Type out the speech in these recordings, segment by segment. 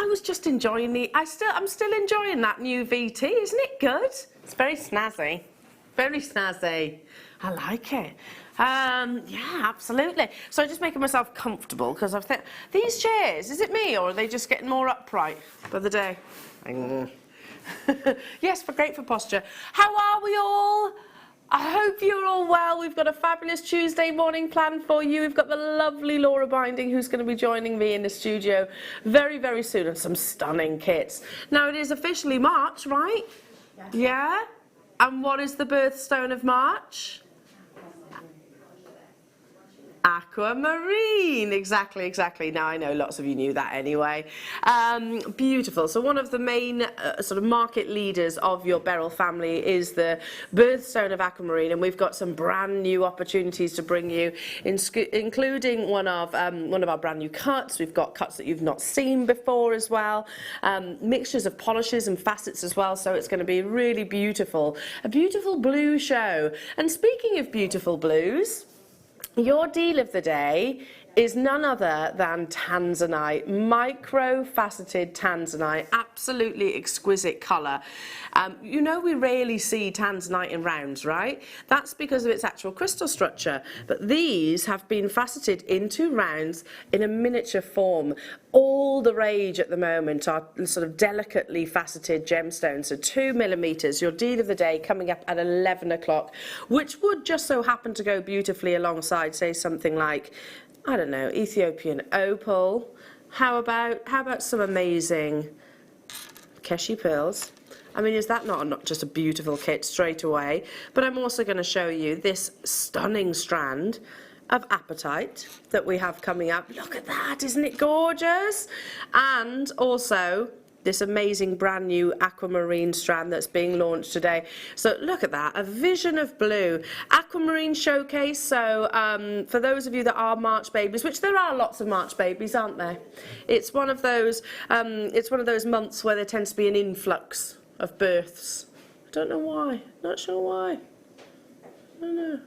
I was just enjoying I'm still enjoying that new VT, isn't it good? It's very snazzy. Very snazzy. I like it. Yeah, absolutely. So I'm just making myself comfortable because I've thought, these chairs, is it me or are they just getting more upright by the day? Yes, great for posture. How are we all? I hope you're all well. We've got a fabulous Tuesday morning planned for you. We've got the lovely Laura Binding who's going to be joining me in the studio very, very soon, and some stunning kits. Now, it is officially March, right? Yeah. Yeah? And what is the birthstone of March? Aquamarine, exactly. Now I know lots of you knew that anyway. Beautiful. So one of the main sort of market leaders of your beryl family is the birthstone of Aquamarine, and we've got some brand new opportunities to bring you, including one of our brand new cuts. We've got cuts that you've not seen before as well, mixtures of polishes and facets as well. So it's going to be really beautiful, a beautiful blue show. And speaking of beautiful blues, your deal of the day is none other than Tanzanite, micro-faceted Tanzanite, absolutely exquisite colour. You know we rarely see Tanzanite in rounds, right? That's because of its actual crystal structure, but these have been faceted into rounds in a miniature form. All the rage at the moment are sort of delicately faceted gemstones, so 2 millimeters. Your deal of the day coming up at 11 o'clock, which would just so happen to go beautifully alongside, say, something like, I don't know, Ethiopian opal. How about some amazing Keshi pearls? I mean, is that not just a beautiful kit straight away? But I'm also going to show you this stunning strand of apatite that we have coming up. Look at that, isn't it gorgeous? And also this amazing brand new aquamarine strand that's being launched today. So look at that, a vision of blue. Aquamarine showcase, so for those of you that are March babies, which there are lots of March babies, aren't there? It's one of those months where there tends to be an influx of births. I don't know why, not sure why. I don't know.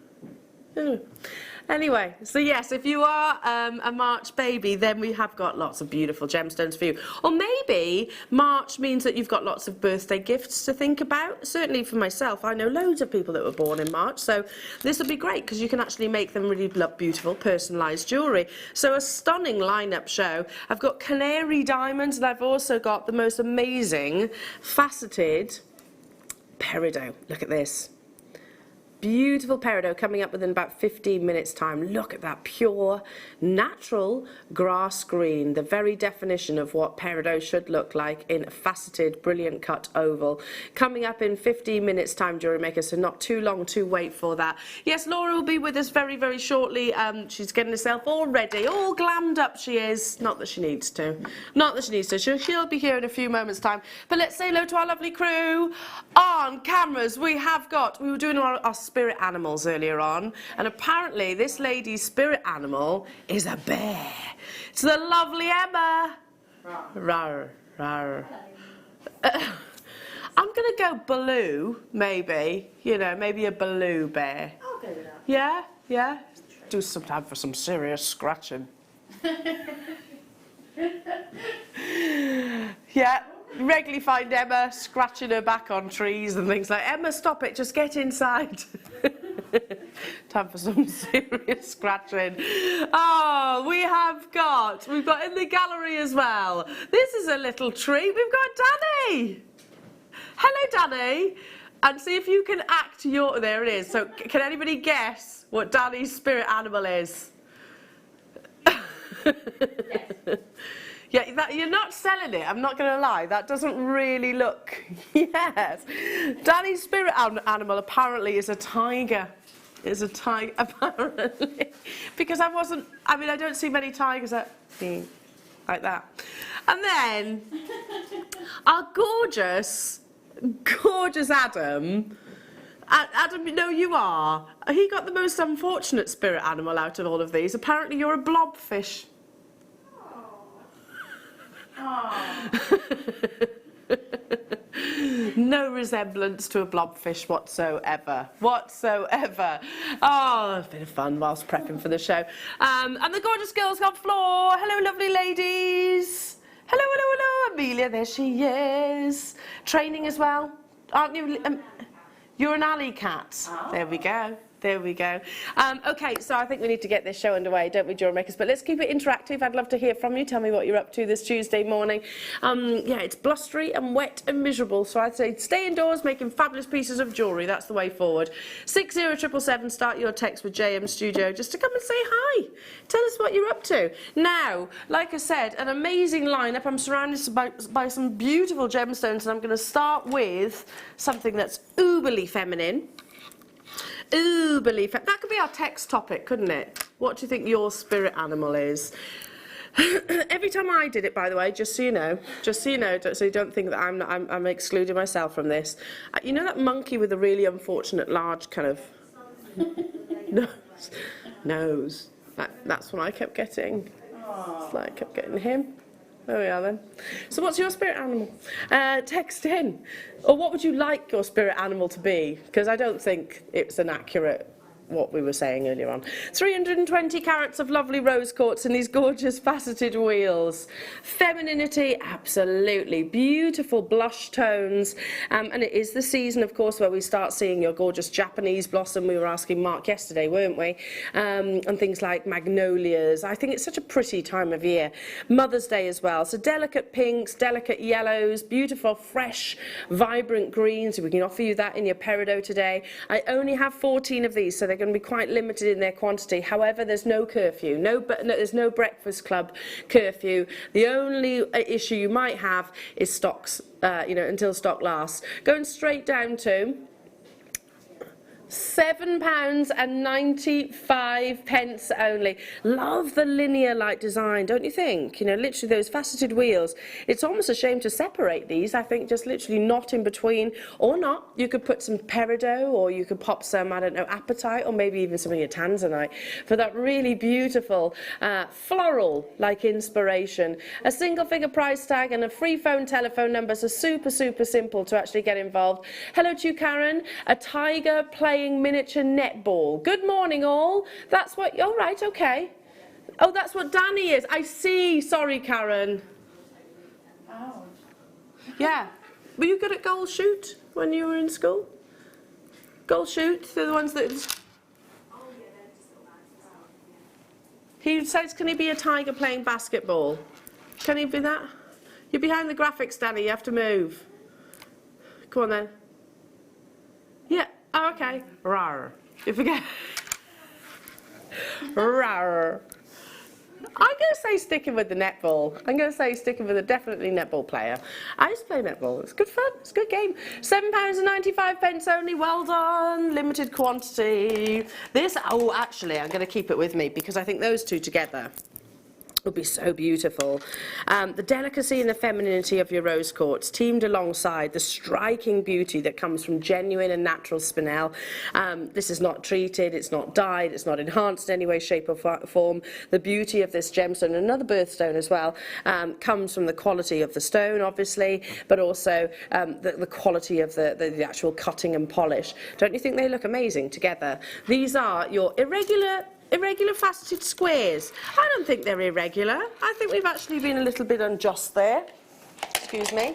Anyway, so yes, if you are a March baby, then we have got lots of beautiful gemstones for you. Or maybe March means that you've got lots of birthday gifts to think about. Certainly for myself, I know loads of people that were born in March, so this will be great because you can actually make them really beautiful, personalised jewellery. So a stunning lineup show. I've got Canary diamonds, and I've also got the most amazing faceted Peridot. Look at this. Beautiful peridot coming up within about 15 minutes time. Look at that pure, natural grass green, the very definition of what peridot should look like in a faceted, brilliant cut oval. Coming up in 15 minutes time, JewelleryMaker, so not too long to wait for that. Yes, Laura will be with us very, very shortly. She's getting herself all ready, all glammed up she is. Not that she needs to. Not that she needs to. She'll be here in a few moments time. But let's say hello to our lovely crew. On cameras, we were doing our spirit animals earlier on, and apparently this lady's spirit animal is a bear. It's the lovely Emma. Rawr, rawr. I'm gonna go blue, maybe. You know, maybe a blue bear. I'll go with that. Yeah, yeah. Do some time for some serious scratching. Yeah. Regularly find Emma scratching her back on trees and things like, Emma, stop it, just get inside. Time for some serious scratching. Oh, we've got in the gallery as well. This is a little treat. We've got Danny. Hello, Danny. And see if you can act there it is. So can anybody guess what Danny's spirit animal is? Yes. Yeah, you're not selling it, I'm not going to lie. That doesn't really look... Yes. Danny's spirit animal apparently is a tiger. Is a tiger, apparently. Because I don't see many tigers like that. And then, our gorgeous Adam... Adam, no, you are. He got the most unfortunate spirit animal out of all of these. Apparently you're a blobfish. No resemblance to a blobfish whatsoever. Oh, it's been fun whilst prepping for the show. And the gorgeous girls on floor. Hello, lovely ladies. Hello, hello, hello. Amelia, there she is. Training as well, aren't you? You're an alley cat. Oh. There we go. There we go. Okay, so I think we need to get this show underway, don't we, JewelleryMakers? But let's keep it interactive. I'd love to hear from you. Tell me what you're up to this Tuesday morning. Yeah, it's blustery and wet and miserable, so I'd say stay indoors making fabulous pieces of jewellery. That's the way forward. 60777, start your text with JM Studio just to come and say hi. Tell us what you're up to. Now, like I said, an amazing lineup. I'm surrounded by some beautiful gemstones, and I'm going to start with something that's uberly feminine. Ooh, believe it. That could be our text topic, couldn't it? What do you think your spirit animal is? Every time I did it, by the way, just so you know, so you don't think that I'm excluding myself from this. You know that monkey with the really unfortunate large kind of nose? That's what I kept getting. It's like I kept getting him. There we are then. So what's your spirit animal? Text in. Or what would you like your spirit animal to be? Because I don't think it's an accurate what we were saying earlier on. 320 carats of lovely rose quartz in these gorgeous faceted wheels. Femininity, absolutely. Beautiful blush tones. And it is the season, of course, where we start seeing your gorgeous Japanese blossom. We were asking Mark yesterday, weren't we? And things like magnolias. I think it's such a pretty time of year. Mother's Day as well. So delicate pinks, delicate yellows, beautiful, fresh, vibrant greens. We can offer you that in your Peridot today. I only have 14 of these, so they're going to be quite limited in their quantity. However, there's no curfew, there's no breakfast club curfew. The only issue you might have is stocks, until stock lasts. Going straight down to £7.95 only. Love the linear like design, don't you think? Literally those faceted wheels. It's almost a shame to separate these. I think just literally not in between, or not. You could put some Peridot, or you could pop some, I don't know, apatite, or maybe even some of your Tanzanite for that really beautiful floral like inspiration. A single figure price tag and a free phone telephone number, so super simple to actually get involved. Hello to you, Karen. A tiger playing miniature netball. Good morning, all. That's what. All right, okay. Oh, that's what Danny is. I see. Sorry, Karen. Ouch. Yeah. Were you good at goal shoot when you were in school? Goal shoot. They're the ones that. He says, can he be a tiger playing basketball? Can he be that? You're behind the graphics, Danny. You have to move. Come on then. Yeah. Oh, okay. Rawr. You forget. Rawr. I'm going to say sticking with the netball. I'm going to say sticking with a definitely netball player. I used to play netball. It's good fun. It's a good game. £7.95 only. Well done. Limited quantity. Actually, I'm going to keep it with me because I think those two together would be so beautiful. The delicacy and the femininity of your rose quartz teamed alongside the striking beauty that comes from genuine and natural spinel. This is not treated, it's not dyed, it's not enhanced in any way, shape or form. The beauty of this gemstone, another birthstone as well, comes from the quality of the stone, obviously, but also the quality of the actual cutting and polish. Don't you think they look amazing together? These are your irregular faceted squares. I don't think they're irregular. I think we've actually been a little bit unjust there. Excuse me.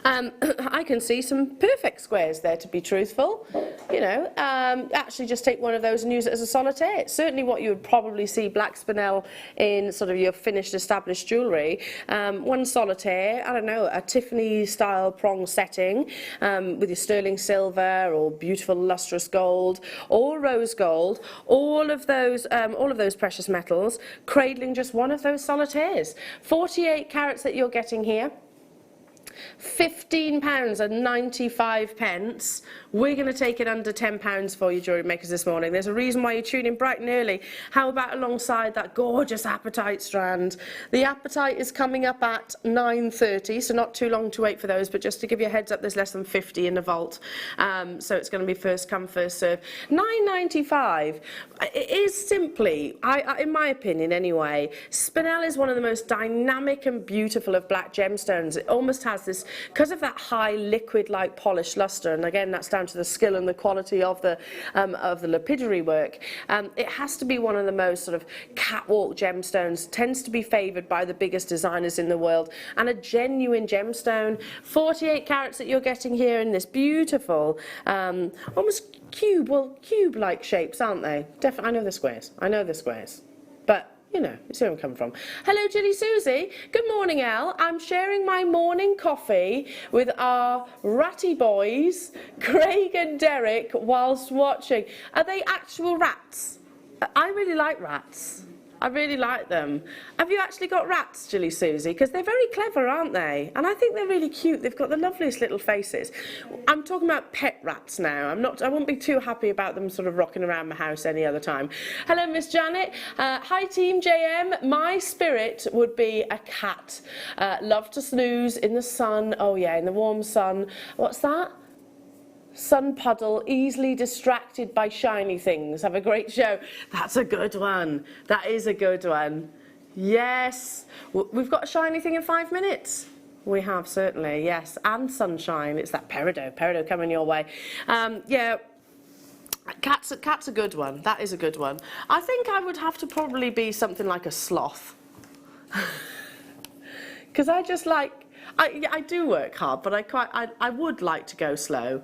I can see some perfect squares there, to be truthful. Actually just take one of those and use it as a solitaire. It's certainly what you would probably see black spinel in sort of your finished established jewellery. One solitaire, I don't know, a Tiffany style prong setting with your sterling silver or beautiful lustrous gold or rose gold, all of those precious metals, cradling just one of those solitaires. 48 carats that you're getting here. £15.95. We're going to take it under £10 for you, JewelleryMakers, this morning. There's a reason why you tune in bright and early. How about alongside that gorgeous apatite strand? The apatite is coming up at 9:30, so not too long to wait for those, but just to give you a heads up, there's less than 50 in the vault. So it's going to be first come, first serve. £9.95. It is simply, in my opinion anyway, spinel is one of the most dynamic and beautiful of black gemstones. It almost has this, because of that high liquid-like polished luster, and again that's down to the skill and the quality of the lapidary work. It has to be one of the most sort of catwalk gemstones, tends to be favoured by the biggest designers in the world, and a genuine gemstone. 48 carats that you're getting here in this beautiful, almost cube-like shapes, aren't they? Definitely, I know the squares. I know the squares, but you know, you see where I'm coming from. Hello, Jilly Susie. Good morning, Elle. I'm sharing my morning coffee with our ratty boys, Craig and Derek, whilst watching. Are they actual rats? I really like rats. I really like them. Have you actually got rats, Jilly Susie? Because they're very clever, aren't they? And I think they're really cute. They've got the loveliest little faces. I'm talking about pet rats now. I won't be too happy about them sort of rocking around my house any other time. Hello, Miss Janet. Hi, Team JM. My spirit would be a cat. Love to snooze in the sun. Oh, yeah, in the warm sun. What's that? Sun puddle, easily distracted by shiny things. Have a great show. That's a good one. That is a good one. Yes. We've got a shiny thing in 5 minutes. We have, certainly, yes. And sunshine. It's that peridot coming your way. Yeah. Cat's a good one. That is a good one. I think I would have to probably be something like a sloth. Because I just like, I do work hard, but I would like to go slow.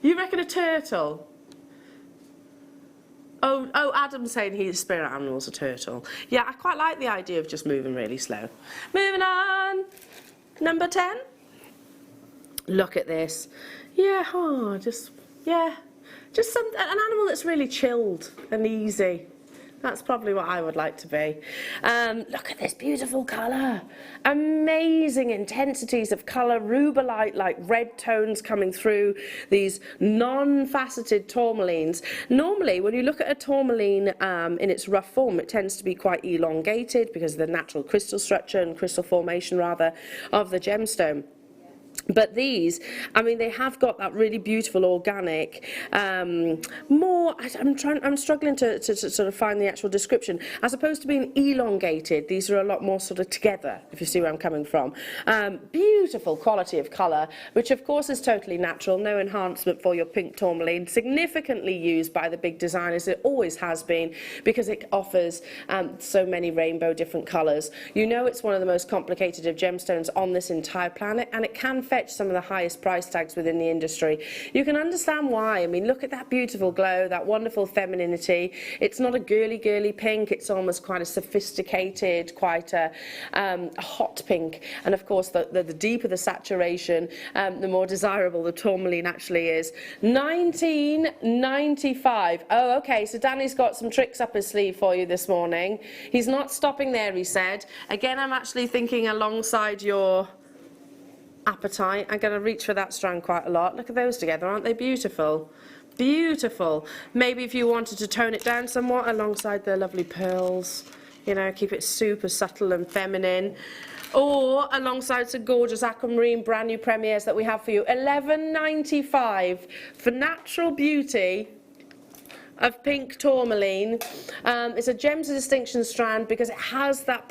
You reckon a turtle? Oh, Adam's saying his spirit animal's a turtle. Yeah, I quite like the idea of just moving really slow. Moving on. Number 10. Look at this. Yeah, just an animal that's really chilled and easy. That's probably what I would like to be. Look at this beautiful colour. Amazing intensities of colour, rubellite like red tones coming through these non-faceted tourmalines. Normally, when you look at a tourmaline in its rough form, it tends to be quite elongated because of the natural crystal structure and crystal formation, rather, of the gemstone. But these, I mean, they have got that really beautiful organic, I'm struggling to sort of find the actual description. As opposed to being elongated, these are a lot more sort of together, if you see where I'm coming from. Beautiful quality of colour, which of course is totally natural, no enhancement for your pink tourmaline, significantly used by the big designers. It always has been, because it offers so many rainbow different colours. You know, it's one of the most complicated of gemstones on this entire planet, and it can fetch some of the highest price tags within the industry. You can understand why. I mean, look at that beautiful glow, that wonderful femininity. It's not a girly pink, it's almost quite a sophisticated, quite a hot pink. And of course, the deeper the saturation, the more desirable the tourmaline actually is. 1995. Oh, okay, so Danny's got some tricks up his sleeve for you this morning. He's not stopping there, he said. Again, I'm actually thinking alongside your appetite. I'm going to reach for that strand quite a lot. Look at those together, aren't they beautiful? Beautiful. Maybe if you wanted to tone it down somewhat alongside the lovely pearls, you know, keep it super subtle and feminine. Or alongside some gorgeous aquamarine brand new premieres that we have for you. $11.95 for natural beauty of pink tourmaline. It's a gems of distinction strand because it has that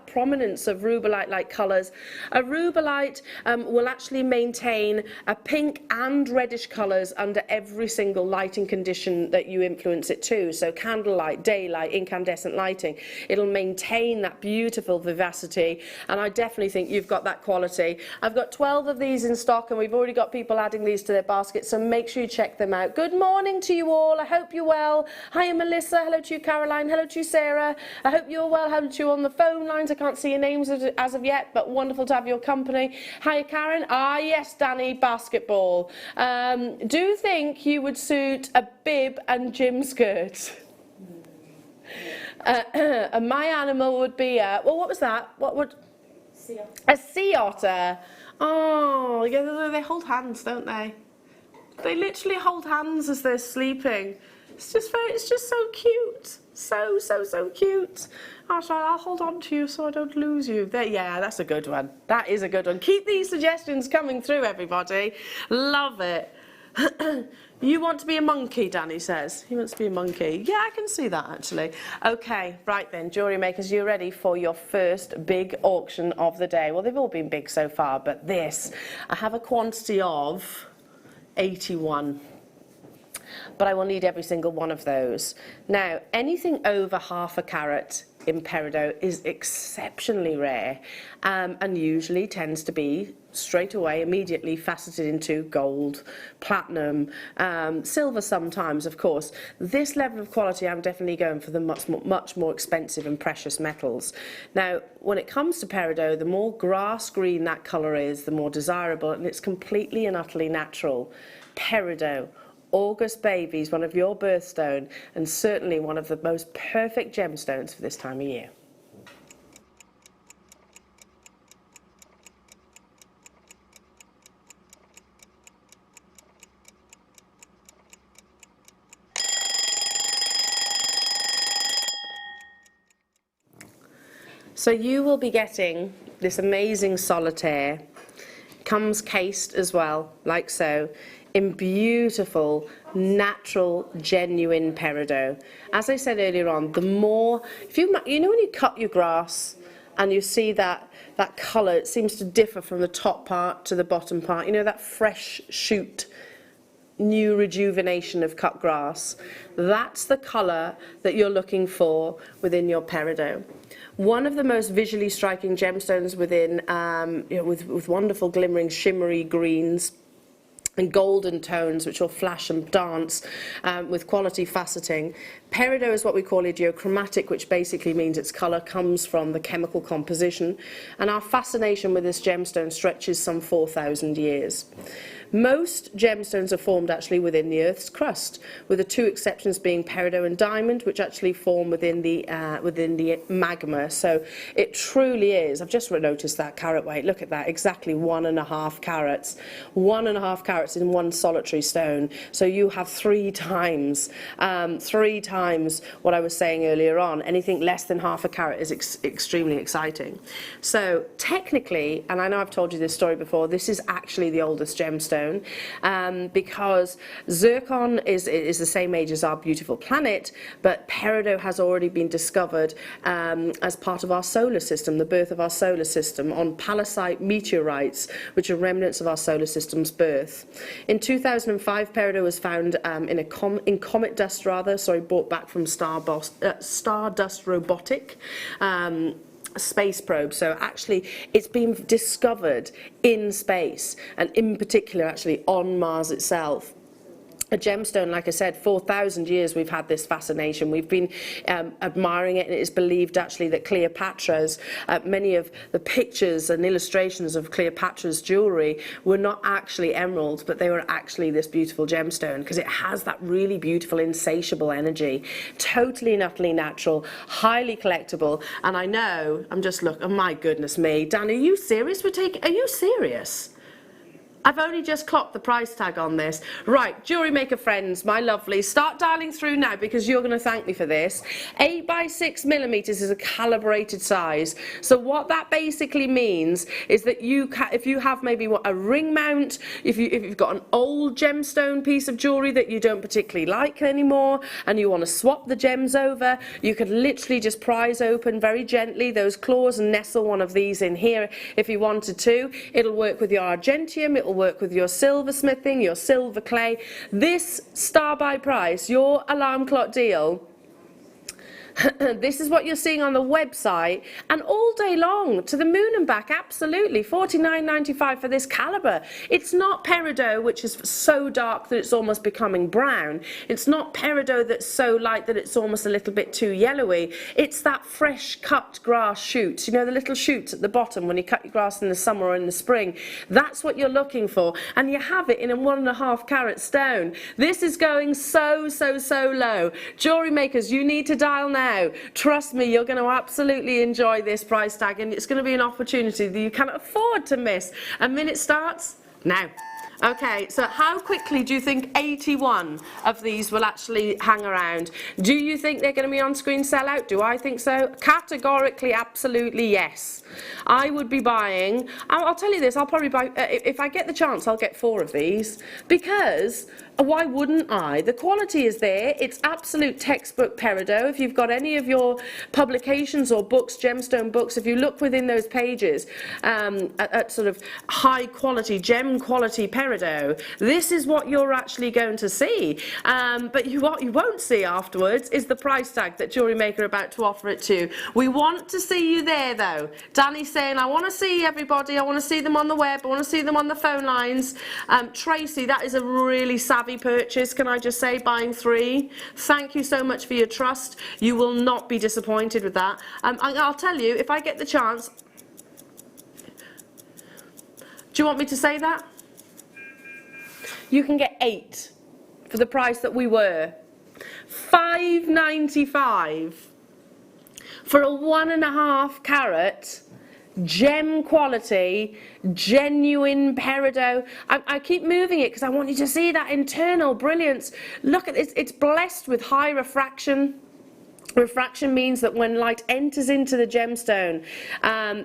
prominence of rubellite-like colours. A rubellite will actually maintain a pink and reddish colours under every single lighting condition that you influence it to. So candlelight, daylight, incandescent lighting. It'll maintain that beautiful vivacity, and I definitely think you've got that quality. I've got 12 of these in stock, and we've already got people adding these to their baskets, so make sure you check them out. Good morning to you all. I hope you're well. Hi, Melissa. Hello to you, Caroline. Hello to you, Sarah. I hope you're well. Hello to you on the phone lines. I can't see your names as of yet, but wonderful to have your company. Hi, Karen. Ah, yes, Danny, basketball. Do you think you would suit a bib and gym skirt? My animal would be a, well, what was that? What would? Sea otter. A sea otter. Oh, yeah, they hold hands, don't they? They literally hold hands as they're sleeping. It's just so cute. So cute. I'll hold on to you so I don't lose you. There, yeah, that's a good one. That is a good one. Keep these suggestions coming through, everybody. Love it. You want to be a monkey, Danny says. He wants to be a monkey. Yeah, I can see that actually. Okay, right then, jewellery makers, you ready for your first big auction of the day? Well, they've all been big so far, but this, I have a quantity of 81. But I will need every single one of those. Now, anything over half a carat in peridot is exceptionally rare, and usually tends to be straight away, immediately faceted into gold, platinum, silver sometimes, of course. This level of quality, I'm definitely going for the much more expensive and precious metals. Now, when it comes to peridot, the more grass green that colour is, the more desirable, and it's completely and utterly natural. Peridot, August babies, one of your birthstone, and certainly one of the most perfect gemstones for this time of year. So you will be getting this amazing solitaire. Comes cased as well, like so, in beautiful, natural, genuine peridot. As I said earlier on, the more, if you know when you cut your grass and you see that colour, it seems to differ from the top part to the bottom part, you know, that fresh shoot, new rejuvenation of cut grass, that's the colour that you're looking for within your peridot. One of the most visually striking gemstones within, with wonderful glimmering shimmery greens and golden tones which will flash and dance with quality faceting. Peridot is what we call idiochromatic, which basically means its colour comes from the chemical composition, and our fascination with this gemstone stretches some 4,000 years. Most gemstones are formed actually within the Earth's crust, with the two exceptions being peridot and diamond, which actually form within the magma. So it truly is. I've just noticed that carat weight. Look at that, exactly 1.5 carats. 1.5 carats in one solitary stone. So you have 3 times what I was saying earlier on. Anything less than half a carat is extremely exciting. So technically, and I know I've told you this story before, this is actually the oldest gemstone. Because zircon is the same age as our beautiful planet, but peridot has already been discovered as part of our solar system, the birth of our solar system, on palisite meteorites, which are remnants of our solar system's birth. In 2005, peridot was found in comet dust, brought back from Stardust Robotic. Space probe. So actually it's been discovered in space, and in particular actually on Mars itself. A gemstone, like I said, 4,000 years we've had this fascination. We've been admiring it, and it is believed actually that Cleopatra's, many of the pictures and illustrations of Cleopatra's jewellery were not actually emeralds, but they were actually this beautiful gemstone, because it has that really beautiful, insatiable energy. Totally and utterly natural, highly collectible, and I know, oh my goodness me, Dan, are you serious? Are you serious? I've only just clocked the price tag on this. Right, jewellery maker friends, my lovelies, start dialing through now, because you're going to thank me for this. 8 by 6 millimeters is a calibrated size. So what that basically means is that if you have maybe a ring mount, if you've got an old gemstone piece of jewellery that you don't particularly like anymore, and you want to swap the gems over, you could literally just prise open very gently those claws and nestle one of these in here if you wanted to. It'll work with your argentium, it'll work with your silversmithing, your silver clay. This star by price, your alarm clock deal, this is what you're seeing on the website, and all day long, to the moon and back, absolutely. $49.95 for this caliber. It's not peridot, which is so dark that it's almost becoming brown. It's not peridot that's so light that it's almost a little bit too yellowy. It's that fresh cut grass shoots, you know, the little shoots at the bottom when you cut your grass in the summer or in the spring. That's what you're looking for, and you have it in a 1.5 carat stone. This is going so low. Jewellery makers, you need to dial now. Trust me, you're going to absolutely enjoy this price tag, and it's going to be an opportunity that you can't afford to miss. A minute starts now. Okay, so how quickly do you think 81 of these will actually hang around? Do you think they're going to be on-screen sellout? Do I think so? Categorically, absolutely yes. I would be buying, I'll tell you this, I'll probably buy, if I get the chance, I'll get 4 of these, because why wouldn't I? The quality is there. It's absolute textbook Peridot. If you've got any of your publications or books, gemstone books, if you look within those pages at sort of high quality, gem quality Peridot, this is what you're actually going to see. But what you won't see afterwards is the price tag that JewelleryMaker are about to offer it to. We want to see you there though. Danny's saying, I want to see everybody. I want to see them on the web. I want to see them on the phone lines. Tracy, that is a really savvy purchase, can I just say, buying 3. Thank you so much for your trust. You will not be disappointed with that. I'll tell you, if I get the chance, do you want me to say that? You can get 8 for the price that we were. $5.95 for a 1.5 carat gem quality, genuine Peridot. I keep moving it because I want you to see that internal brilliance. Look at this, it's blessed with high refraction. Refraction means that when light enters into the gemstone,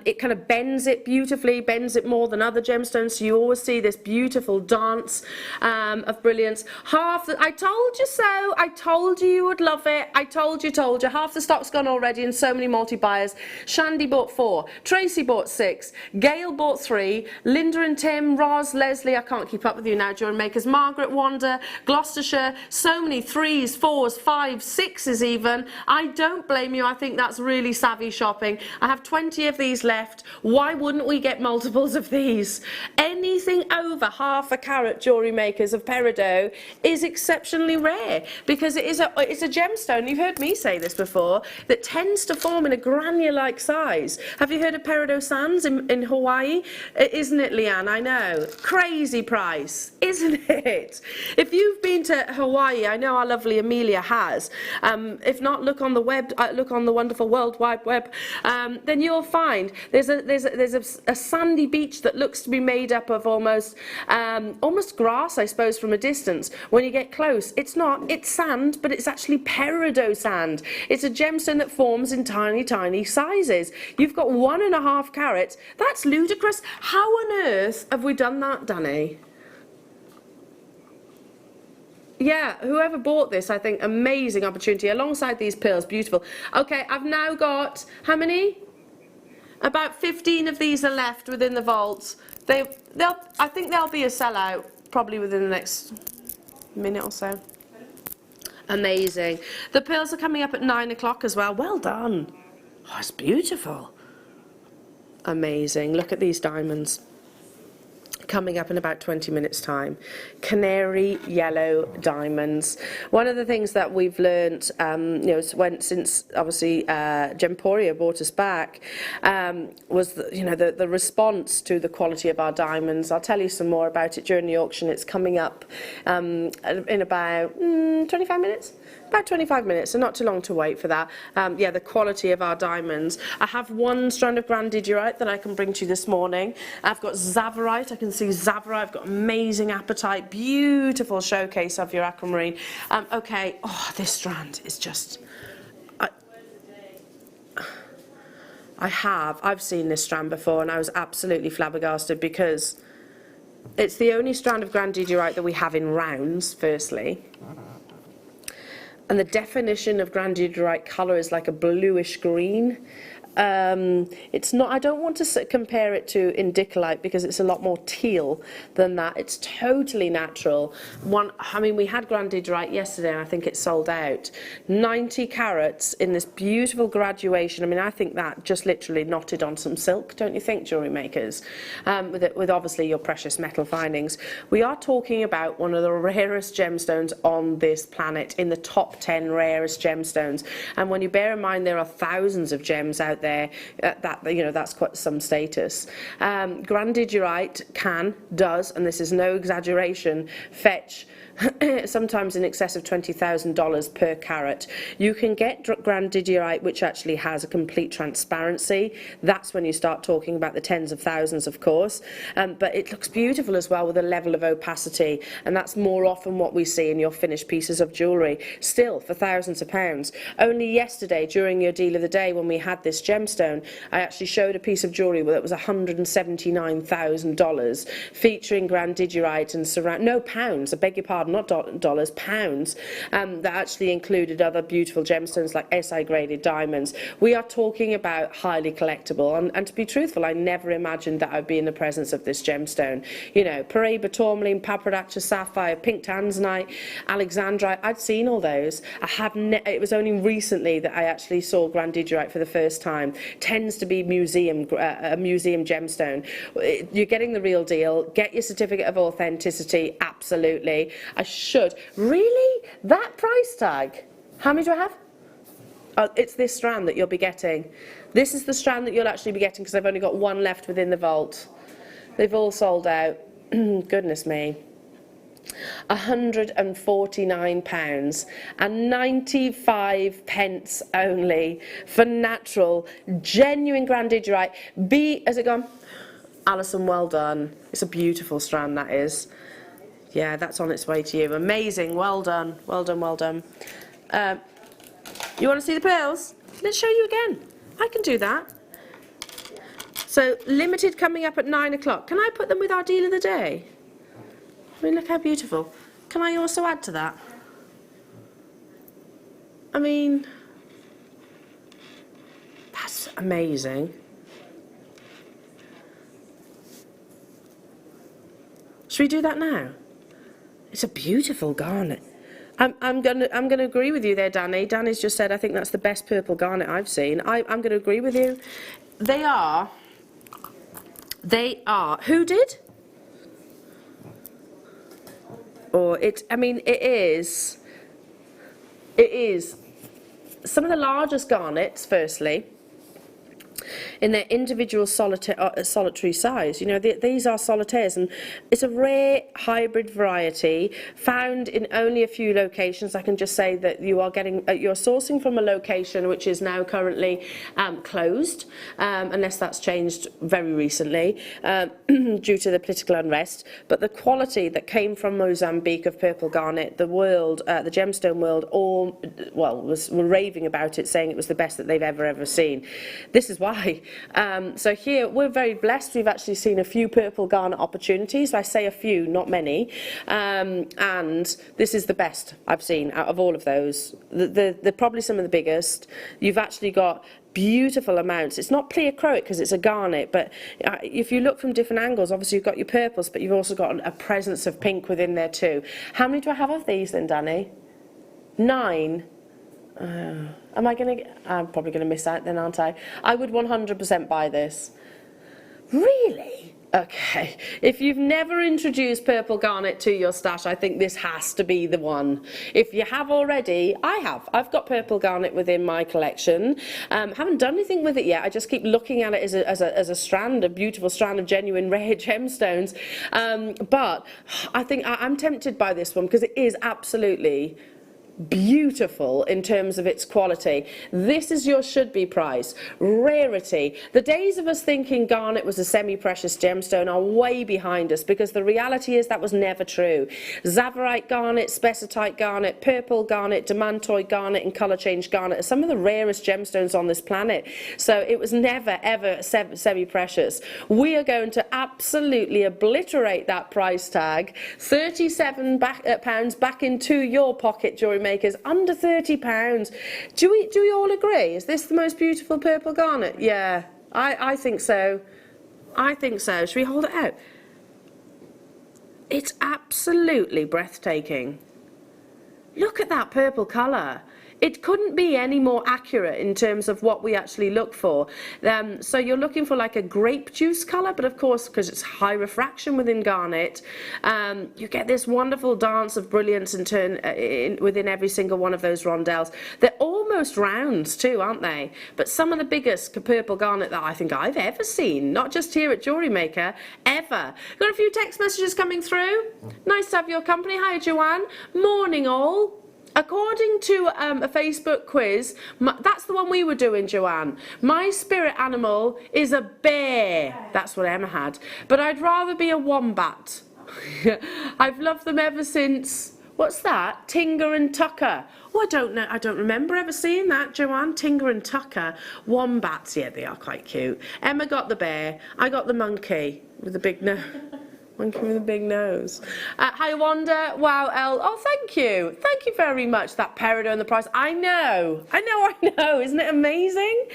it kind of bends it beautifully, bends it more than other gemstones, so you always see this beautiful dance of brilliance. I told you so, I told you would love it, I told you, half the stock's gone already and so many multi-buyers. Shandy bought 4, Tracy bought 6, Gail bought 3, Linda and Tim, Roz, Leslie, I can't keep up with you now, JewelleryMakers, Margaret, Wanda, Gloucestershire, so many 3s, 4s, 5s, 6s even. I don't blame you. I think that's really savvy shopping. I have 20 of these left. Why wouldn't we get multiples of these? Anything over half a carat, JewelleryMakers, of Peridot is exceptionally rare because it's a gemstone. You've heard me say this before, that tends to form in a granular-like size. Have you heard of Peridot sands in Hawaii? Isn't it, Leanne? I know. Crazy price, isn't it? If you've been to Hawaii, I know our lovely Amelia has. If not, look on the web, look on the wonderful World Wide Web, then you'll find there's a sandy beach that looks to be made up of almost grass, I suppose, from a distance. When you get close, it's not, it's sand, but it's actually Peridot sand. It's a gemstone that forms in tiny, tiny sizes. You've got 1.5 carats. That's ludicrous. How on earth have we done that, Danny? Yeah, whoever bought this, I think, amazing opportunity. Alongside these pearls, beautiful. Okay, I've now got, how many? About 15 of these are left within the vaults. I think they'll be a sellout, probably within the next minute or so. Amazing. The pearls are coming up at 9 o'clock as well. Well done. Oh, it's beautiful. Amazing. Look at these diamonds. Coming up in about 20 minutes time. Canary yellow diamonds. One of the things that we've learned, since obviously Gemporia brought us back, was the response to the quality of our diamonds. I'll tell you some more about it during the auction. It's coming up in about 25 minutes. About 25 minutes, so not too long to wait for that. Yeah, the quality of our diamonds. I have 1 strand of Grandidierite that I can bring to you this morning. I've got Zavorite. I can see Zavorite. I've got amazing apatite. Beautiful showcase of your Aquamarine. Okay, this strand is just... I've seen this strand before and I was absolutely flabbergasted because it's the only strand of Grandidierite that we have in rounds, firstly. And the definition of Grandidierite colour is like a bluish green. It's not, I don't want to compare it to Indicolite because it's a lot more teal than that. It's totally natural. We had Grandidierite yesterday and I think it sold out. 90 carats in this beautiful graduation. I mean, I think that just literally knotted on some silk, don't you think, JewelleryMakers? With obviously your precious metal findings. We are talking about one of the rarest gemstones on this planet, in the top 10 rarest gemstones. And when you bear in mind there are thousands of gems out there, there, that's quite some status. Grandidierite does, and this is no exaggeration, fetch sometimes in excess of $20,000 per carat. You can get Grandidierite which actually has a complete transparency. That's when you start talking about the tens of thousands, of course, but it looks beautiful as well with a level of opacity, and that's more often what we see in your finished pieces of jewellery, still for thousands of pounds. Only yesterday, during your deal of the day, when we had this gemstone, I actually showed a piece of jewellery that was $179,000, featuring Grandidierite and pounds, I beg your pardon, not dollars, pounds, that actually included other beautiful gemstones like SI graded diamonds. We are talking about highly collectible, and to be truthful, I never imagined that I'd be in the presence of this gemstone. You know, Peridot, Tourmaline, Peridot, sapphire, pink Tanzanite, Alexandrite, I'd seen all those. It was only recently that I actually saw Grandidierite for the first time. Tends to be a museum gemstone. You're getting the real deal. Get your certificate of authenticity, absolutely. I should. Really? That price tag? How many do I have? Oh, it's this strand that you'll be getting. This is the strand that you'll actually be getting, because I've only got one left within the vault. They've all sold out. Goodness me. £149 and 95 pence only for natural, genuine Grandidierite. Has it gone? Alison, well done. It's a beautiful strand, that is. Yeah, that's on its way to you. Amazing. Well done. Well done, well done. You want to see the pearls? Let's show you again. I can do that. So, limited coming up at 9 o'clock. Can I put them with our deal of the day? I mean, look how beautiful. Can I also add to that? I mean, that's amazing. Should we do that now? It's a beautiful garnet. I'm gonna agree with you there, Danny. Danny's just said I think that's the best purple garnet I've seen. I'm gonna agree with you. They are. Who did? Or I mean, it is some of the largest garnets, firstly, in their individual solitary size. You know, these are solitaires, and it's a rare hybrid variety found in only a few locations. I can just say that you are getting, you're sourcing from a location which is now currently closed, unless that's changed very recently due to the political unrest. But the quality that came from Mozambique of purple garnet, the gemstone world, were raving about it, saying it was the best that they've ever seen. This is why. So here we're very blessed. We've actually seen a few purple garnet opportunities. I say a few, not many, and this is the best I've seen out of all of those. They're probably some of the biggest. You've actually got beautiful amounts. It's not pleochroic because it's a garnet, but if you look from different angles, obviously you've got your purples, but you've also got a presence of pink within there too. How many do I have of these then, Danny? 9. I'm probably going to miss out then, aren't I? I would 100% buy this. Really? Okay. If you've never introduced purple garnet to your stash, I think this has to be the one. If you have already, I have. I've got purple garnet within my collection. Haven't done anything with it yet. I just keep looking at it as a strand, a beautiful strand of genuine rare gemstones. But I think I'm tempted by this one because it is absolutely beautiful in terms of its quality. This is your should-be price. Rarity. The days of us thinking garnet was a semi-precious gemstone are way behind us, because the reality is that was never true. Zavorite garnet, spessartite garnet, purple garnet, demantoid garnet and colour change garnet are some of the rarest gemstones on this planet. So it was never ever semi-precious. We are going to absolutely obliterate that price tag. £37 back into your pocket, jewellery makers, under £30. Do we all agree? Is this the most beautiful purple garnet? Yeah, I think so. I think so. Should we hold it out? It's absolutely breathtaking. Look at that purple colour. it couldn't be any more accurate in terms of what we actually look for. So you're looking for like a grape juice colour, but of course, because it's high refraction within garnet, you get this wonderful dance of brilliance within every single one of those rondelles. They're almost rounds too, aren't they? But some of the biggest purple garnet that I think I've ever seen, not just here at JewelleryMaker, ever. Got a few text messages coming through. Nice to have your company. Hi, Joanne. Morning, all. According to a Facebook quiz, that's the one we were doing, Joanne. My spirit animal is a bear. That's what Emma had. But I'd rather be a wombat. I've loved them ever since. What's that? Tinker and Tucker. Oh, I don't know. I don't remember ever seeing that, Joanne. Tinker and Tucker. Wombats. Yeah, they are quite cute. Emma got the bear. I got the monkey with the big nose. Monkey with a big nose. Hi, Wanda. Wow, Elle. Oh, thank you. Thank you very much. That Peridot and the price. I know. Isn't it amazing?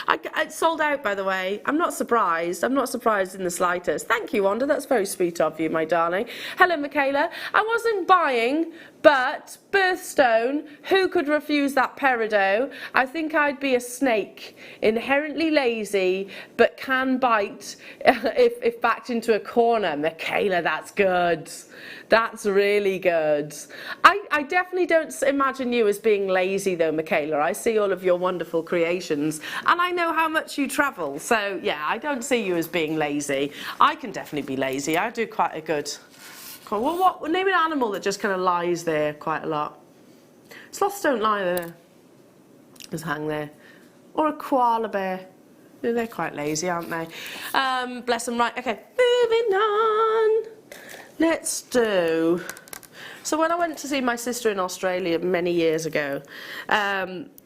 It's sold out, by the way. I'm not surprised. I'm not surprised in the slightest. Thank you, Wanda. That's very sweet of you, my darling. Hello, Michaela. I wasn't buying, but birthstone, who could refuse that Peridot? I think I'd be a snake, inherently lazy, but can bite if backed into a corner. Michaela, that's good. That's really good. I definitely don't imagine you as being lazy though, Michaela. I see all of your wonderful creations and I know how much you travel. So yeah, I don't see you as being lazy. I can definitely be lazy. I do quite a good... Well, name an animal that just kind of lies there quite a lot. Sloths don't lie there. Just hang there. Or a koala bear. They're quite lazy, aren't they? Bless them. Right, okay. Moving on. Let's do... So when I went to see my sister in Australia many years ago,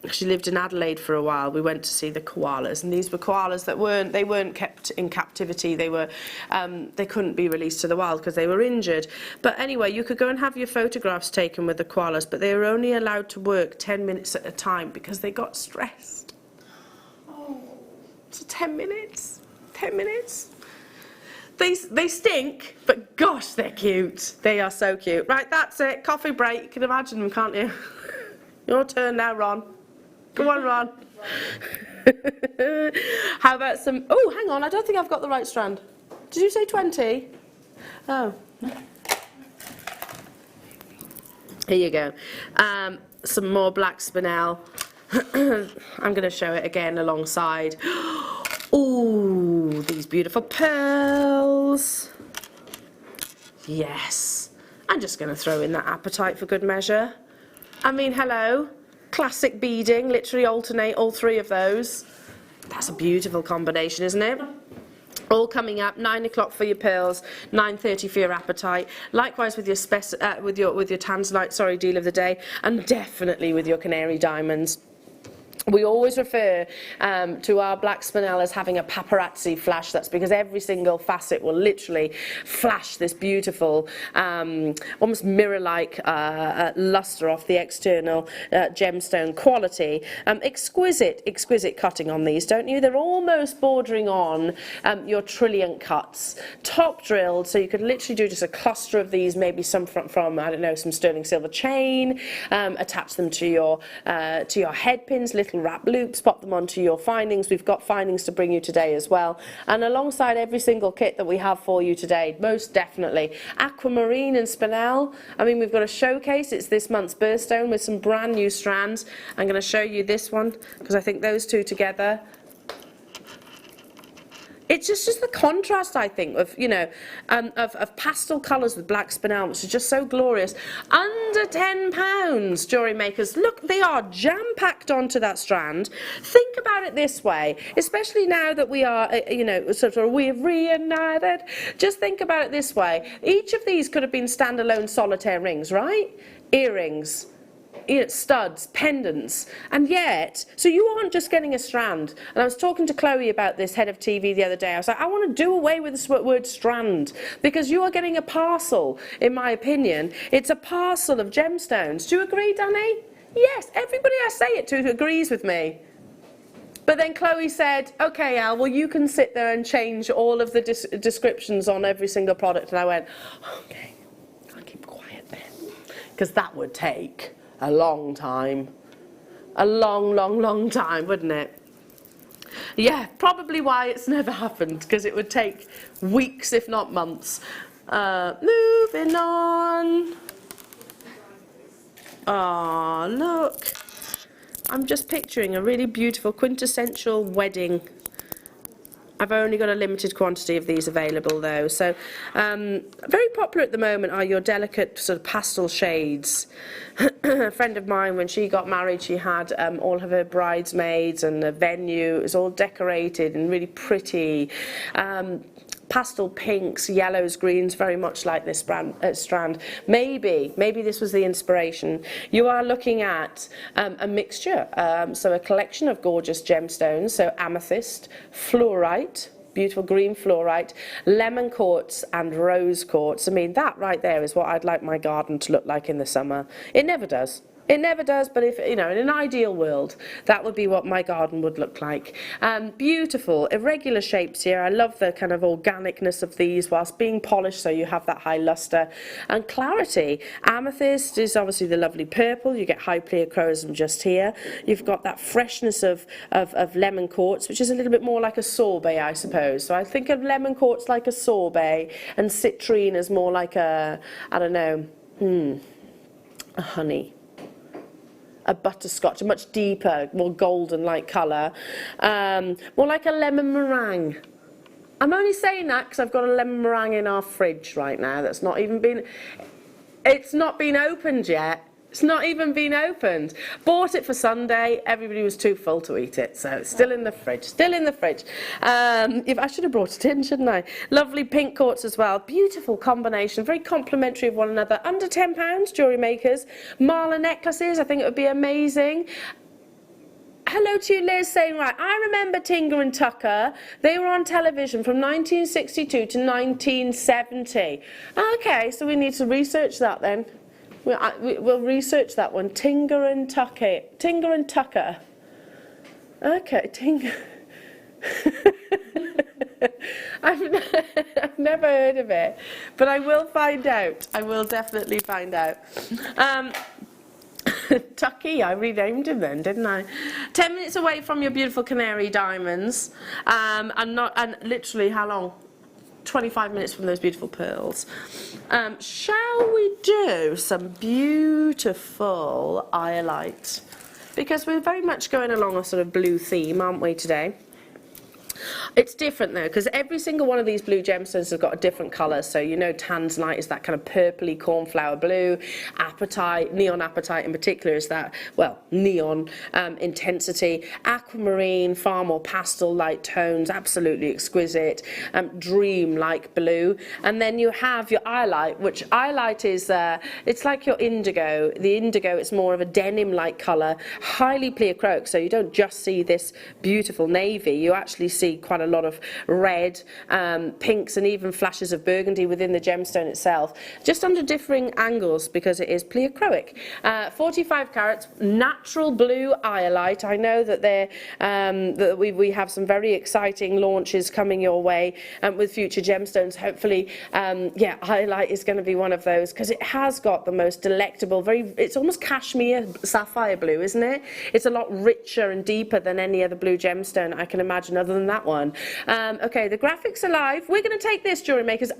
she lived in Adelaide for a while. We went to see the koalas, and these were koalas that weren't kept in captivity. They couldn't be released to the wild because they were injured. But anyway, you could go and have your photographs taken with the koalas, but they were only allowed to work 10 minutes at a time because they got stressed. Oh, so 10 minutes, 10 minutes. They stink, but gosh, they're cute. They are so cute. Right, that's it. Coffee break. You can imagine them, can't you? Your turn now, Ron. Come on, Ron. How about some... Oh, hang on. I don't think I've got the right strand. Did you say 20? Oh. Here you go. Some more black spinel. I'm going to show it again alongside... Ooh, these beautiful pearls. Yes. I'm just going to throw in that apatite for good measure. I mean, hello. Classic beading, literally alternate all three of those. That's a beautiful combination, isn't it? All coming up, 9 o'clock for your pearls, 9:30 for your apatite. Likewise with your Tanzanite, sorry, deal of the day, and definitely with your Canary diamonds. We always refer to our black spinel as having a paparazzi flash. That's because every single facet will literally flash this beautiful, almost mirror-like luster off the external gemstone quality. Exquisite cutting on these, don't you? They're almost bordering on your trilliant cuts. Top drilled, so you could literally do just a cluster of these, maybe some from I don't know, some sterling silver chain, attach them to your head pins, little wrap loops, pop them onto your findings. We've got findings to bring you today as well, and alongside every single kit that we have for you today, most definitely Aquamarine and spinel. I mean, we've got a showcase. It's this month's birthstone with some brand new strands. I'm going to show you this one because I think those two together, it's just the contrast, I think, of, you know, of pastel colours with black spinel, which is just so glorious. Under £10, JewelleryMakers. Look, they are jam-packed onto that strand. Think about it this way, especially now that we are, you know, we've reunited. Just think about it this way. Each of these could have been standalone solitaire rings, right? Earrings, studs, pendants, and yet, so you aren't just getting a strand. And I was talking to Chloe about this, head of TV, the other day. I was like, I want to do away with this word strand, because you are getting a parcel, in my opinion. It's a parcel of gemstones. Do you agree, Danny? Yes, everybody I say it to agrees with me. But then Chloe said, okay, Al, well, you can sit there and change all of the descriptions on every single product. And I went, okay, I'll keep quiet then, because that would take a long time. a long, long, long time, wouldn't it? Yeah, probably why it's never happened, because it would take weeks, if not months. Moving on. Oh, look. I'm just picturing a really beautiful quintessential wedding. I've only got a limited quantity of these available though. So very popular at the moment are your delicate sort of pastel shades. A friend of mine, when she got married, she had all of her bridesmaids and the venue. It was all decorated and really pretty. Pastel pinks, yellows, greens, very much like this strand. Maybe this was the inspiration. You are looking at a mixture, so a collection of gorgeous gemstones, so amethyst, fluorite, beautiful green fluorite, lemon quartz and rose quartz. I mean, that right there is what I'd like my garden to look like in the summer. It never does. It never does, but if, you know, in an ideal world, that would be what my garden would look like. Beautiful, irregular shapes here. I love the kind of organicness of these whilst being polished, so you have that high luster and clarity. Amethyst is obviously the lovely purple. You get high pleochroism just here. You've got that freshness of lemon quartz, which is a little bit more like a sorbet, I suppose. So I think of lemon quartz like a sorbet, and citrine as more like a, I don't know, a honey. A butterscotch, a much deeper, more golden-like colour, more like a lemon meringue. I'm only saying that because I've got a lemon meringue in our fridge right now that's not even been, it's not been opened yet. It's not even been opened. Bought it for Sunday. Everybody was too full to eat it, so it's still in the fridge. Still in the fridge. I should have brought it in, shouldn't I? Lovely pink quartz as well. Beautiful combination. Very complementary of one another. Under £10, jewellery makers. Marla necklaces. I think it would be amazing. Hello to you, Liz, saying, right, I remember Tinker and Tucker. They were on television from 1962 to 1970. Okay, so we need to research that then. We'll research that one. Tinker and Tucker. Tinker and Tucker. Okay, Tinker. I've never heard of it, but I will find out. I will definitely find out. Tucky, I renamed him then, didn't I? 10 minutes away from your beautiful Canary diamonds, and literally how long? 25 minutes from those beautiful pearls. Shall we do some beautiful Iolite? Because we're very much going along a sort of blue theme, aren't we, today? It's different though, because every single one of these blue gemstones have got a different colour. So you know Tanzanite is that kind of purpley cornflower blue. Apatite, neon apatite in particular is that, well, neon intensity. Aquamarine, far more pastel light tones, absolutely exquisite. Dream-like blue. And then you have your Iolite, which Iolite is, it's like your indigo. The indigo is more of a denim-like colour, highly pleochroic, so you don't just see this beautiful navy, you actually see quite a lot of red, pinks, and even flashes of burgundy within the gemstone itself, just under differing angles because it is pleochroic. 45 carats, natural blue Iolite. I know that that we have some very exciting launches coming your way with future gemstones. Hopefully, yeah, Iolite is going to be one of those because it has got the most delectable, it's almost cashmere sapphire blue, isn't it? It's a lot richer and deeper than any other blue gemstone I can imagine other than that one. Okay, the graphics are live. We're going to take this, jewellery makers,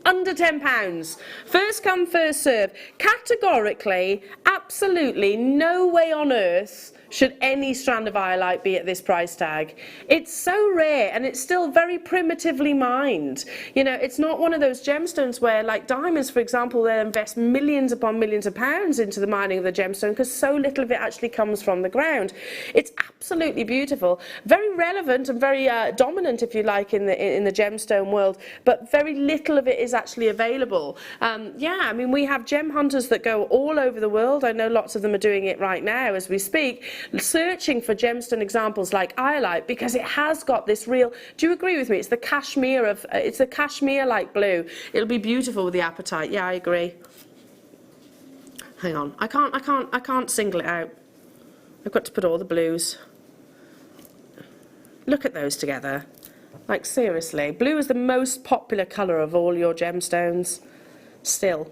under £10. First come, first serve. Categorically, absolutely no way on earth should any strand of Iolite be at this price tag. It's so rare and it's still very primitively mined. You know, it's not one of those gemstones where, like diamonds, for example, they invest millions upon millions of pounds into the mining of the gemstone because so little of it actually comes from the ground. It's absolutely beautiful, very relevant and very dominant, if you like, in the gemstone world, but very little of it is actually available. Yeah, I mean, we have gem hunters that go all over the world. I know lots of them are doing it right now as we speak, searching for gemstone examples like Iolite because it has got this real, do you agree with me? It's the cashmere of, it's the cashmere-like blue. It'll be beautiful with the apatite. Yeah, I agree. Hang on, I can't single it out. I've got to put all the blues. Look at those together. Like, seriously, blue is the most popular colour of all your gemstones. Still,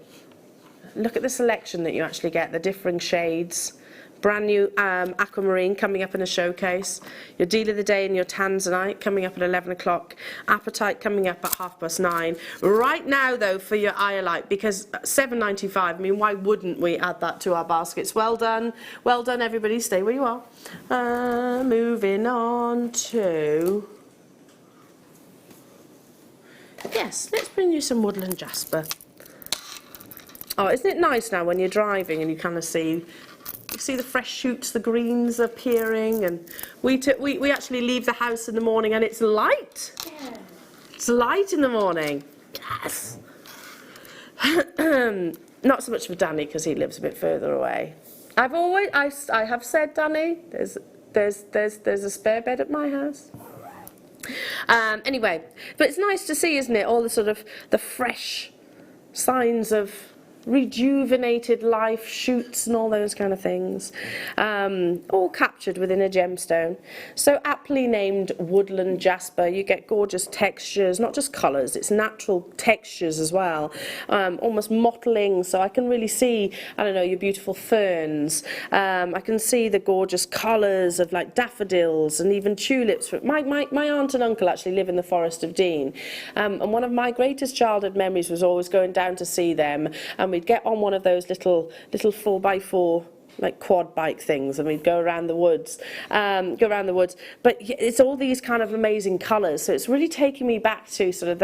look at the selection that you actually get, the differing shades. brand new Aquamarine coming up in a showcase. Your deal of the day and your Tanzanite coming up at 11 o'clock. Apatite coming up at 9:30. Right now, though, for your Iolite, because $7.95, I mean, why wouldn't we add that to our baskets? Well done, everybody. Stay where you are. Moving on to... Yes, let's bring you some Woodland Jasper. Oh, isn't it nice now when you're driving and you kind of see the fresh shoots, the greens appearing, and we actually leave the house in the morning and it's light. Yeah. It's light in the morning. Yes. Not so much for Danny because he lives a bit further away. I have said, Danny, there's a spare bed at my house. Anyway, but it's nice to see, isn't it, all the sort of the fresh signs of rejuvenated life, shoots and all those kind of things, all captured within a gemstone. So aptly named Woodland Jasper. You get gorgeous textures, not just colours, it's natural textures as well, almost mottling, so I can really see, I don't know, your beautiful ferns. I can see the gorgeous colours of like daffodils and even tulips. My aunt and uncle actually live in the Forest of Dean, and one of my greatest childhood memories was always going down to see them, and we'd get on one of those little 4x4 like quad bike things, and we'd go around the woods, but it's all these kind of amazing colours, so it's really taking me back to sort of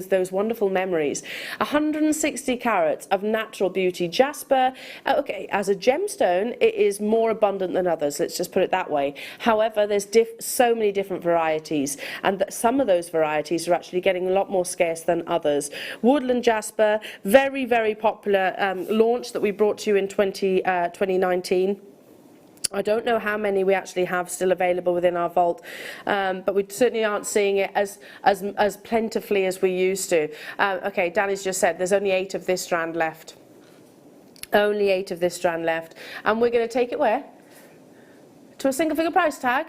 those wonderful memories. 160 carats of natural beauty. Jasper, okay, as a gemstone, it is more abundant than others, let's just put it that way. However, there's so many different varieties, and some of those varieties are actually getting a lot more scarce than others. Woodland Jasper, very, very popular launch that we brought to you in 2019. I don't know how many we actually have still available within our vault, but we certainly aren't seeing it as plentifully as we used to. Okay, Danny's just said there's only 8 of this strand left. Only 8 of this strand left. And we're going to take it where? To a single figure price tag?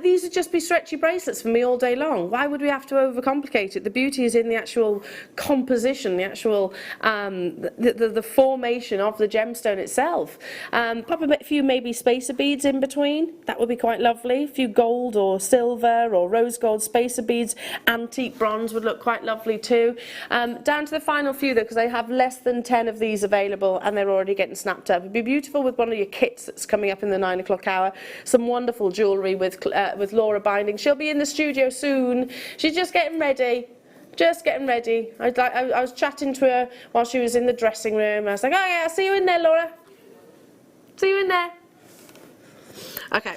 These would just be stretchy bracelets for me all day long. Why would we have to overcomplicate it? The beauty is in the actual composition, the actual the formation of the gemstone itself. Pop a few maybe spacer beads in between. That would be quite lovely. A few gold or silver or rose gold spacer beads. Antique bronze would look quite lovely too. Down to the final few though, because I have less than 10 of these available and they're already getting snapped up. It'd be beautiful with one of your kits that's coming up in the 9 o'clock hour. Some wonderful jewellery with Laura binding. She'll be in the studio soon. She's just getting ready. Just getting ready. I was chatting to her while she was in the dressing room. I was like, oh yeah, I'll see you in there, Laura. See you in there. Okay,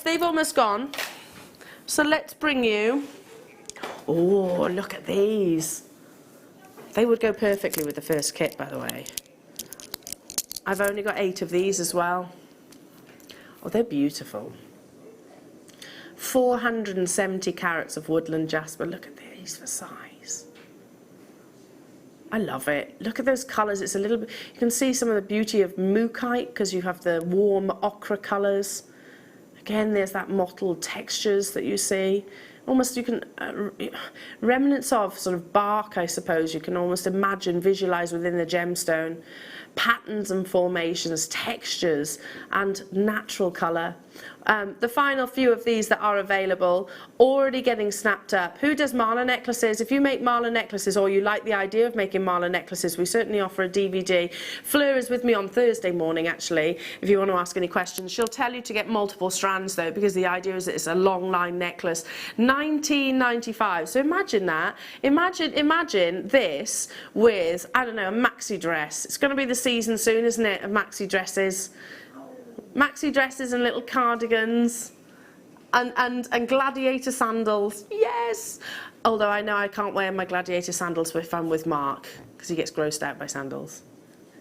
they've almost gone. So let's bring you, oh, look at these. They would go perfectly with the first kit, by the way. I've only got 8 of these as well. Oh, they're beautiful. 470 carats of Woodland Jasper. Look at these for size. I love it. Look at those colours. It's a little bit, you can see some of the beauty of mookaite because you have the warm ochre colours. Again, there's that mottled textures that you see. Almost you can, remnants of sort of bark, I suppose, you can almost imagine, visualise within the gemstone. Patterns and formations, textures and natural colour. The final few of these that are available, already getting snapped up. Who does mala necklaces? If you make mala necklaces or you like the idea of making mala necklaces, we certainly offer a DVD. Fleur is with me on Thursday morning actually, if you want to ask any questions. She'll tell you to get multiple strands though, because the idea is that it's a long line necklace. $19.95. So imagine that. Imagine this with, I don't know, a maxi dress. It's going to be the season soon, isn't it, of maxi dresses. Maxi dresses and little cardigans and gladiator sandals. Yes! Although I know I can't wear my gladiator sandals if I'm with Mark, because he gets grossed out by sandals.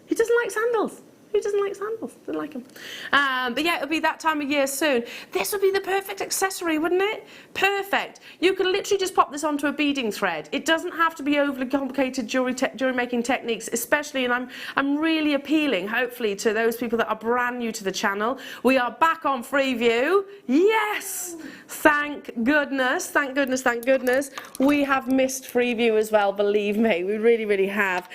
He doesn't like sandals. Who doesn't like sandals? Doesn't like them. But yeah, it'll be that time of year soon. This would be the perfect accessory, wouldn't it? Perfect. You could literally just pop this onto a beading thread. It doesn't have to be overly complicated jewelry making techniques, especially, and I'm really appealing, hopefully, to those people that are brand new to the channel. We are back on Freeview. Yes! Thank goodness, thank goodness, thank goodness. We have missed Freeview as well, believe me. We really, really have.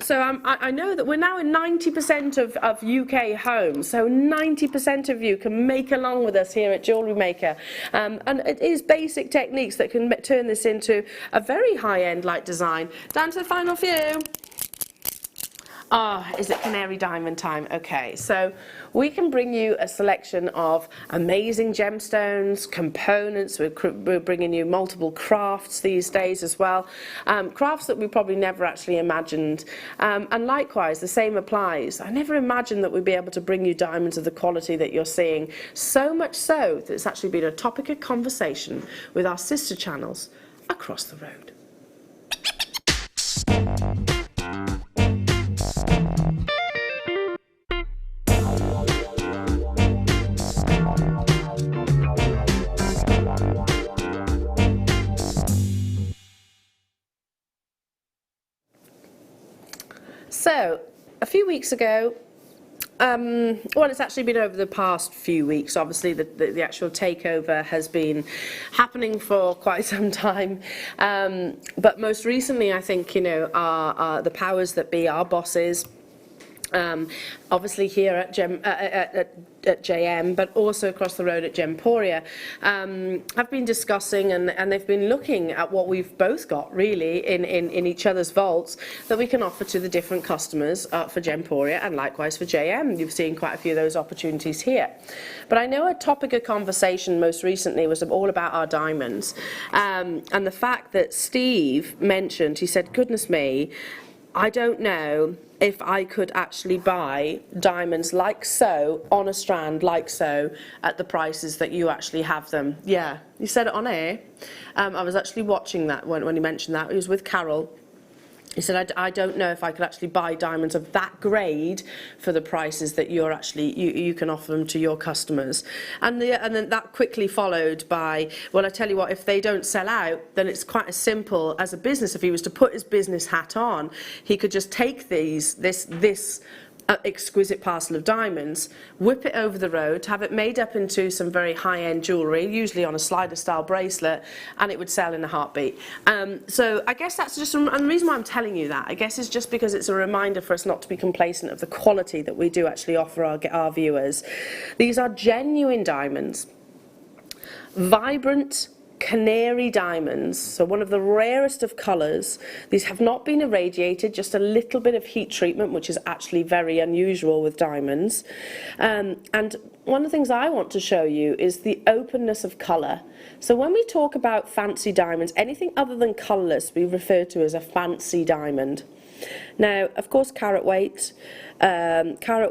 So I know that we're now in 90% of UK homes, so 90% of you can make along with us here at JewelleryMaker. And it is basic techniques that can turn this into a very high-end light design. Down to the final few. Ah, is it Canary Diamond time? Okay, so we can bring you a selection of amazing gemstones, components. We're bringing you multiple crafts these days as well. Crafts that we probably never actually imagined. And likewise, the same applies. I never imagined that we'd be able to bring you diamonds of the quality that you're seeing. So much so that it's actually been a topic of conversation with our sister channels across the road. So, a few weeks ago, well, it's actually been over the past few weeks. Obviously, the actual takeover has been happening for quite some time. But most recently, I think, you know, the powers that be, our bosses, obviously here at JM, but also across the road at Gemporia, have been discussing and they've been looking at what we've both got really in each other's vaults that we can offer to the different customers for Gemporia and likewise for JM. You've seen quite a few of those opportunities here. But I know a topic of conversation most recently was all about our diamonds, and the fact that Steve mentioned, he said, goodness me, I don't know if I could actually buy diamonds like so, on a strand like so, at the prices that you actually have them. Yeah, he said it on air. I was actually watching that when he mentioned that. He was with Carol. He said, I don't know if I could actually buy diamonds of that grade for the prices that you're actually, you can offer them to your customers. And then that quickly followed by, well, I tell you what, if they don't sell out, then it's quite as simple as a business. If he was to put his business hat on, he could just take this exquisite parcel of diamonds, whip it over the road, have it made up into some very high-end jewellery, usually on a slider-style bracelet, and it would sell in a heartbeat. So I guess that's just, and the reason why I'm telling you that, I guess, is just because it's a reminder for us not to be complacent of the quality that we do actually offer our viewers. These are genuine diamonds, vibrant, Canary diamonds, so one of the rarest of colours. These have not been irradiated, just a little bit of heat treatment, which is actually very unusual with diamonds. And one of the things I want to show you is the openness of colour. So when we talk about fancy diamonds, anything other than colourless we refer to as a fancy diamond. Now, of course, carat weight, clarity,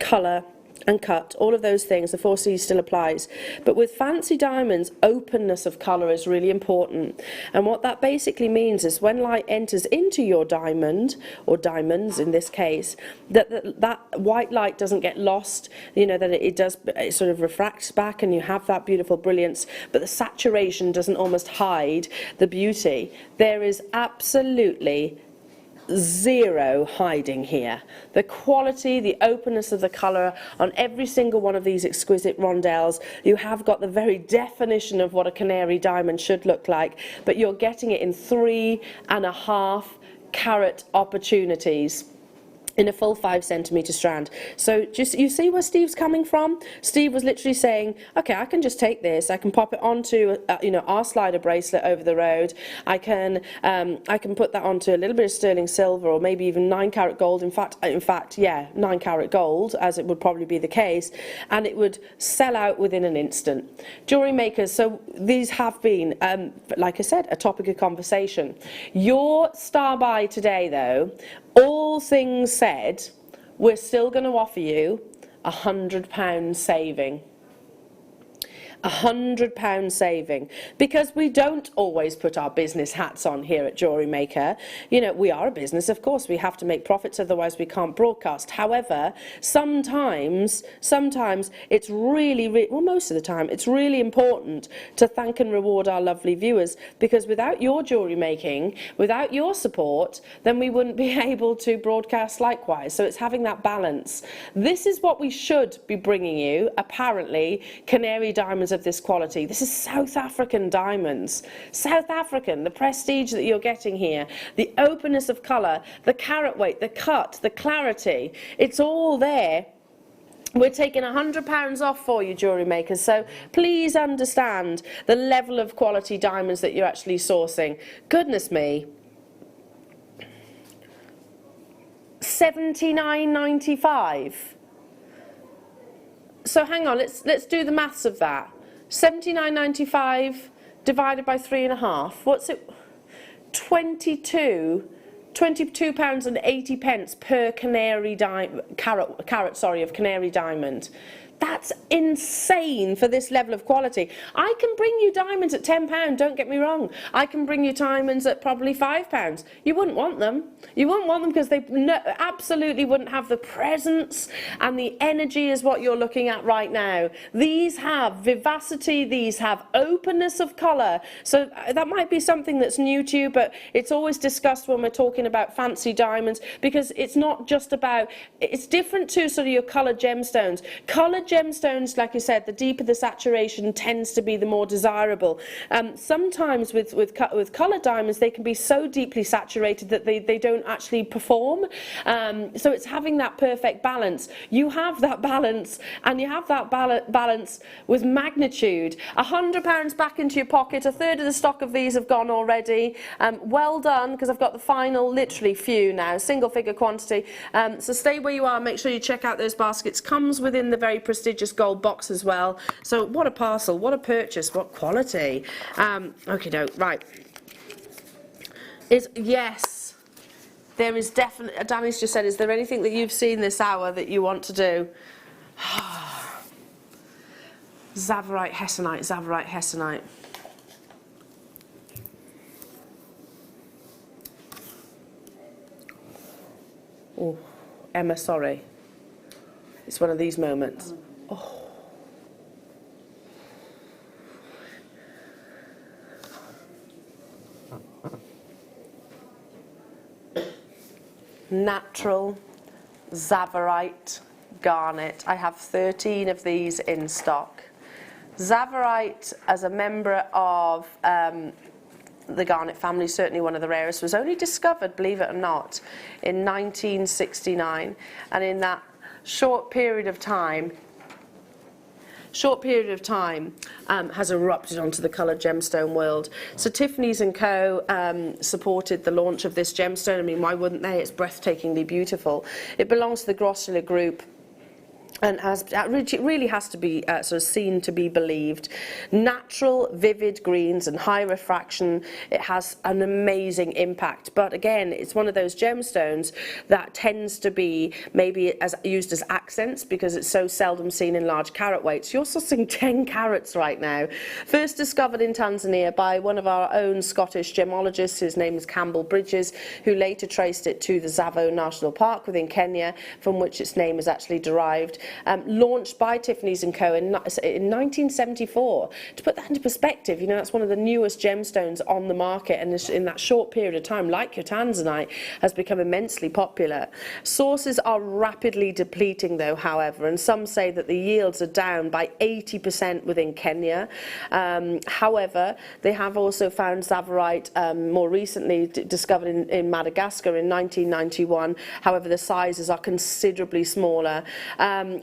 colour, and cut, all of those things, the 4 C's still applies. But with fancy diamonds, openness of colour is really important. And what that basically means is when light enters into your diamond, or diamonds in this case, that white light doesn't get lost, you know, that it sort of refracts back and you have that beautiful brilliance, but the saturation doesn't almost hide the beauty. There is absolutely zero hiding here. The quality, the openness of the colour on every single one of these exquisite rondelles, you have got the very definition of what a canary diamond should look like, but you're getting it in 3.5 carat opportunities in a full 5 centimetre strand. So just, you see where Steve's coming from? Steve was literally saying, okay, I can just take this, I can pop it onto you know, our slider bracelet over the road, I can put that onto a little bit of sterling silver or maybe even 9 carat gold, in fact yeah, 9 carat gold, as it would probably be the case, and it would sell out within an instant. Jewellery makers, so these have been, like I said, a topic of conversation. Your star buy today though, all things said, we're still going to offer you £100 saving. £100 saving, because we don't always put our business hats on here at JewelleryMaker. You know, we are a business, of course, we have to make profits, otherwise we can't broadcast. However, sometimes it's really, well, most of the time, it's really important to thank and reward our lovely viewers, because without your jewellery making, without your support, then we wouldn't be able to broadcast likewise. So it's having that balance. This is what we should be bringing you, apparently, Canary diamonds of this quality. This is South African diamonds. South African, the prestige that you're getting here, the openness of colour, the carat weight, the cut, the clarity, it's all there. We're taking £100 off for you, jewellery makers, so please understand the level of quality diamonds that you're actually sourcing. Goodness me. £79.95. So hang on, let's do the maths of that. £79.95 divided by 3.5. What's it? £22.80 per carat of Canary diamond. That's insane for this level of quality. I can bring you diamonds at £10, don't get me wrong. I can bring you diamonds at probably £5. You wouldn't want them. You wouldn't want them because they absolutely wouldn't have the presence and the energy as what you're looking at right now. These have vivacity, these have openness of colour. So that might be something that's new to you, but it's always discussed when we're talking about fancy diamonds, because it's not just about, it's different to sort of your coloured gemstones. Coloured gemstones, like I said, the deeper the saturation tends to be the more desirable. Sometimes with coloured diamonds, they can be so deeply saturated that they don't actually perform. So it's having that perfect balance. You have that balance, and you have that balance with magnitude. £100 back into your pocket. A third of the stock of these have gone already. Well done, because I've got the final literally few now, single figure quantity. So stay where you are. Make sure you check out those baskets. Comes within the very prestigious gold box as well. So what a parcel, what a purchase, what quality. Okay, no, right. Yes, there is definitely, Danny's just said, is there anything that you've seen this hour that you want to do? Zavorite, Hessenite, Zavorite, Hessenite. Oh, Emma, sorry. It's one of these moments. Oh. Natural Zavorite garnet. I have 13 of these in stock. Zavorite, as a member of the garnet family, certainly one of the rarest, was only discovered, believe it or not, in 1969, and in that short period of time has erupted onto the coloured gemstone world. So Tiffany's & Co. Supported the launch of this gemstone. I mean, why wouldn't they? It's breathtakingly beautiful. It belongs to the Grosvenor Group, and it really has to be sort of seen to be believed. Natural, vivid greens and high refraction. It has an amazing impact. But again, it's one of those gemstones that tends to be maybe used as accents because it's so seldom seen in large carat weights. You're also seeing 10 carats right now. First discovered in Tanzania by one of our own Scottish gemologists. His name is Campbell Bridges, who later traced it to the Tsavo National Park within Kenya, from which its name is actually derived. Launched by Tiffany's & Co. in 1974. To put that into perspective, you know, that's one of the newest gemstones on the market, and in that short period of time, like your Tanzanite, has become immensely popular. Sources are rapidly depleting though, however, and some say that the yields are down by 80% within Kenya. However, they have also found Zavorite more recently discovered in Madagascar in 1991. However, the sizes are considerably smaller.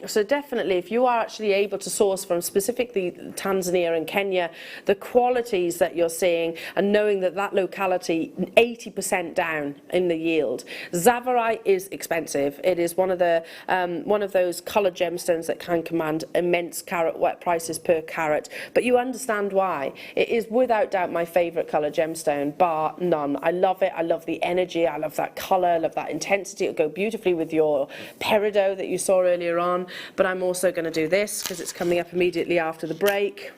So definitely, if you are actually able to source from specifically Tanzania and Kenya, the qualities that you're seeing, and knowing that that locality 80% down in the yield. Zavorite is expensive. It is one of those coloured gemstones that can command immense carat wet prices per carat. But you understand why. It is without doubt my favourite colour gemstone, bar none. I love it. I love the energy. I love that colour. I love that intensity. It'll go beautifully with your Peridot that you saw earlier on. But I'm also going to do this because it's coming up immediately after the break.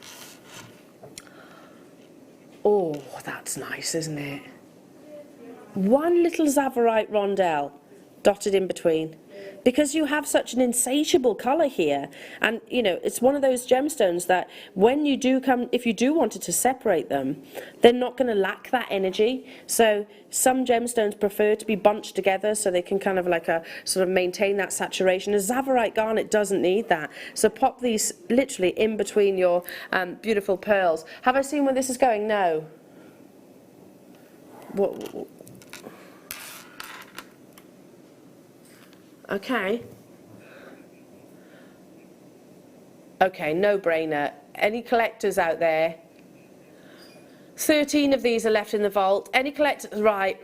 Oh, that's nice, isn't it? One little Zavorite rondelle dotted in between. because you have such an insatiable color here. And you know, it's one of those gemstones that when you do come, if you do wanted to separate them, they're not going to lack that energy. So some gemstones prefer to be bunched together so they can kind of like a sort of maintain that saturation. A Zavorite garnet doesn't need that. So pop these literally in between your beautiful pearls. Have I seen where this is going? No. What? Okay. Okay, no brainer. Any collectors out there? 13 of these are left in the vault. Any collectors? Right.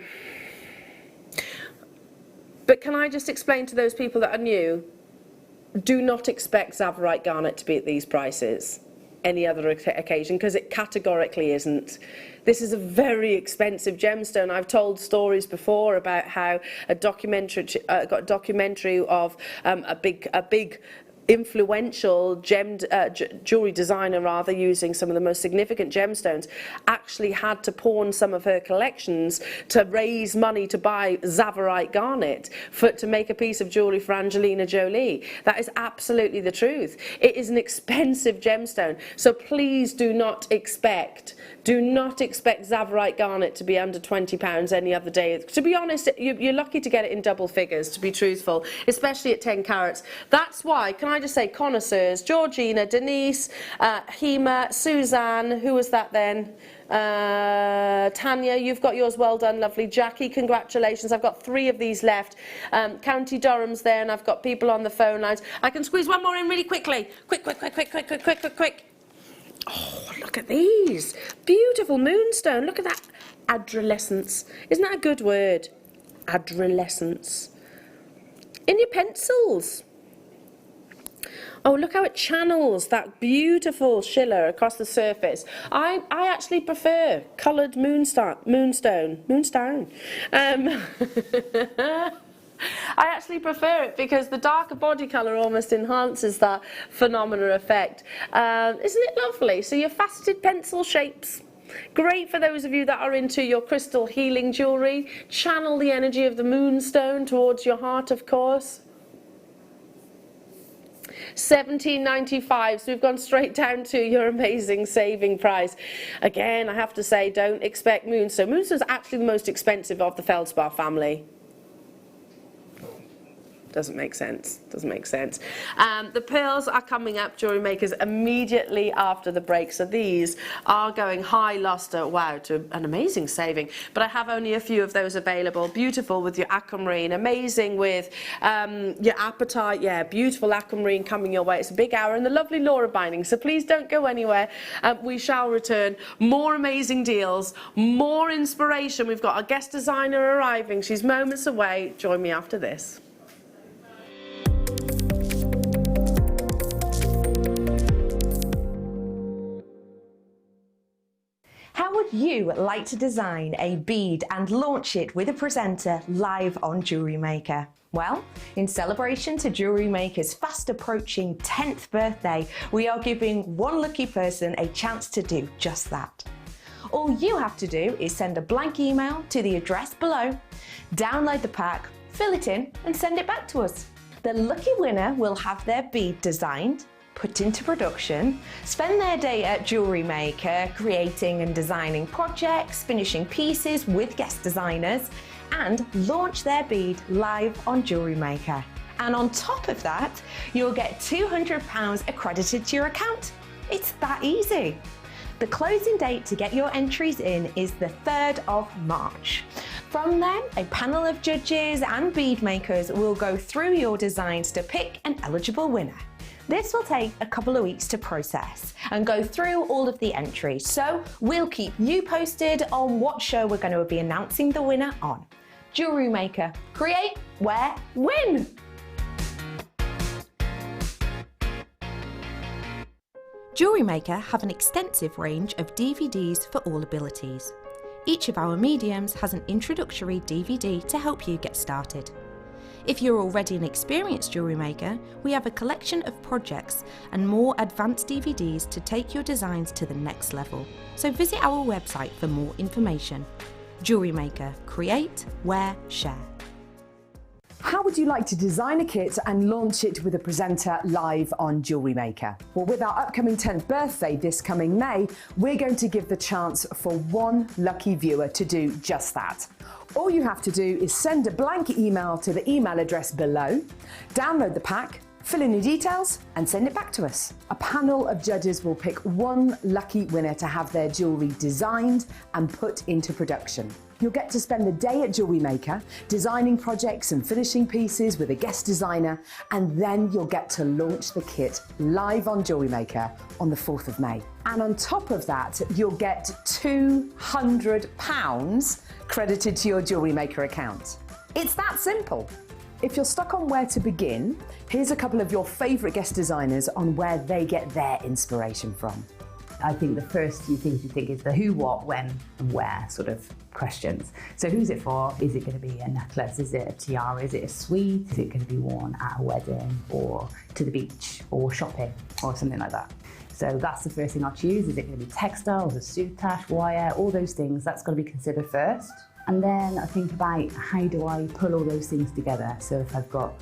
But can I just explain to those people that are new, do not expect Zavorite garnet to be at these prices any other occasion, because it categorically isn't. This is a very expensive gemstone. I've told stories before about how a documentary got a documentary of a big influential jewelry designer, rather, using some of the most significant gemstones, actually had to pawn some of her collections to raise money to buy Zavorite garnet to make a piece of jewelry for Angelina Jolie. That is absolutely the truth. It is an expensive gemstone, so please do not expect Zavorite garnet to be under £20 any other day. To be honest, you're lucky to get it in double figures, to be truthful, especially at 10 carats. That's why, can I just say, connoisseurs, Georgina, Denise, Hema, Suzanne, who was that then? Tanya, you've got yours, well done, lovely. Jackie, congratulations. I've got 3 of these left. County Durham's there, and I've got people on the phone lines. I can squeeze one more in really quickly. Quick. Oh, look at these. Beautiful moonstone. Look at that adolescence. Isn't that a good word? Adolescence. In your pencils. Oh, look how it channels that beautiful schiller across the surface. I actually prefer coloured moonstone. I actually prefer it because the darker body colour almost enhances that phenomenal effect. Isn't it lovely? So your faceted pencil shapes. Great for those of you that are into your crystal healing jewellery. Channel the energy of the moonstone towards your heart, of course. £17.95, so we've gone straight down to your amazing saving price. Again, I have to say, don't expect moonstone. Moonstone is actually the most expensive of the feldspar family. Doesn't make sense. The pearls are coming up, jewellery makers, immediately after the break. So these are going high luster. Wow, to an amazing saving. But I have only a few of those available. Beautiful with your aquamarine. Amazing with your apatite. Yeah, beautiful aquamarine coming your way. It's a big hour, and the lovely Laura binding. So please don't go anywhere. We shall return. More amazing deals. More inspiration. We've got our guest designer arriving. She's moments away. Join me after this. How would you like to design a bead and launch it with a presenter live on JewelleryMaker? Well, in celebration to JewelleryMaker's fast approaching 10th birthday, we are giving one lucky person a chance to do just that. All you have to do is send a blank email to the address below, download the pack, fill it in and send it back to us. The lucky winner will have their bead designed, put into production, spend their day at JewelleryMaker creating and designing projects, finishing pieces with guest designers, and launch their bead live on JewelleryMaker. And on top of that, you'll get £200 accredited to your account. It's that easy. The closing date to get your entries in is the 3rd of March. From then, a panel of judges and bead makers will go through your designs to pick an eligible winner. This will take a couple of weeks to process and go through all of the entries, so we'll keep you posted on what show we're going to be announcing the winner on. JewelleryMaker, create, wear, win! JewelleryMaker have an extensive range of DVDs for all abilities. Each of our mediums has an introductory DVD to help you get started. If you're already an experienced jewellery maker, we have a collection of projects and more advanced DVDs to take your designs to the next level. So visit our website for more information. JewelleryMaker, create, wear, share. How would you like to design a kit and launch it with a presenter live on JewelleryMaker? Well, with our upcoming 10th birthday this coming May, we're going to give the chance for one lucky viewer to do just that. All you have to do is send a blank email to the email address below, download the pack, fill in your details and send it back to us. A panel of judges will pick one lucky winner to have their jewellery designed and put into production. You'll get to spend the day at JewelleryMaker designing projects and finishing pieces with a guest designer, and then you'll get to launch the kit live on JewelleryMaker on the 4th of May. And on top of that, you'll get £200 credited to your JewelleryMaker account. It's that simple. If you're stuck on where to begin, here's a couple of your favourite guest designers on where they get their inspiration from. I think the first few things you think is the who, what, when and where sort of questions. So who's it for? Is it going to be a necklace? Is it a tiara? Is it a suite? Is it going to be worn at a wedding or to the beach or shopping or something like that? So that's the first thing I'll choose. Is it going to be textiles, a soutache, wire, all those things? That's got to be considered first. And then I think about how do I pull all those things together. So if I've got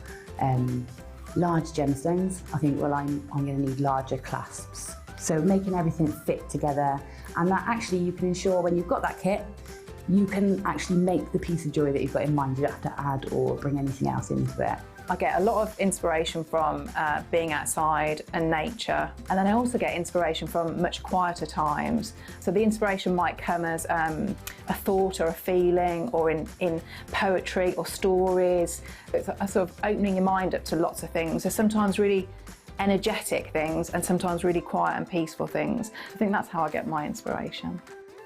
large gemstones, I think, well, I'm going to need larger clasps. So making everything fit together, and that actually you can ensure when you've got that kit, you can actually make the piece of jewellery that you've got in mind. You don't have to add or bring anything else into it. I get a lot of inspiration from being outside and nature, and then I also get inspiration from much quieter times. So the inspiration might come as a thought or a feeling, or in poetry or stories. It's a sort of opening your mind up to lots of things. There's sometimes really energetic things and sometimes really quiet and peaceful things. I think that's how I get my inspiration.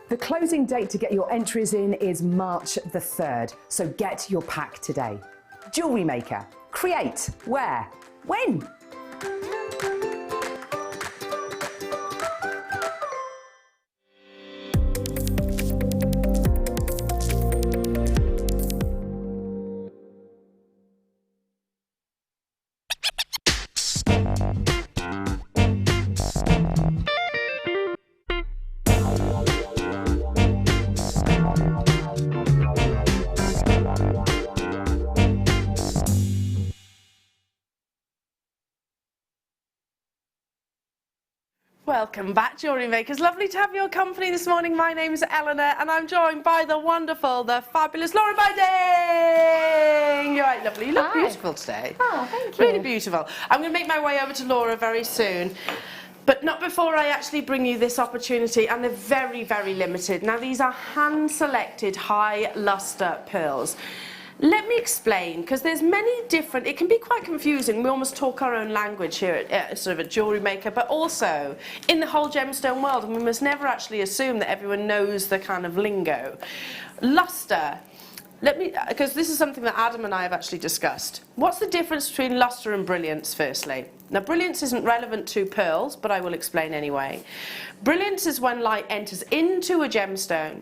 The closing date to get your entries in is March the 3rd, so get your pack today. JewelleryMaker. Create. Where? When? Welcome back, Jewellery Makers. Lovely to have your company this morning. My name's Elena and I'm joined by the wonderful, the fabulous Laura Biding. You're right, lovely. You look beautiful today. Oh, thank you. Really beautiful. I'm going to make my way over to Laura very soon. But not before I actually bring you this opportunity, and they're very, very limited. Now, these are hand-selected high lustre pearls. Let me explain, because there's many different, it can be quite confusing. We almost talk our own language here at JewelleryMaker, but also in the whole gemstone world, and we must never actually assume that everyone knows the kind of lingo. Lustre. Because this is something that Adam and I have actually discussed. What's the difference between lustre and brilliance, firstly? Now, brilliance isn't relevant to pearls, but I will explain anyway. Brilliance is when light enters into a gemstone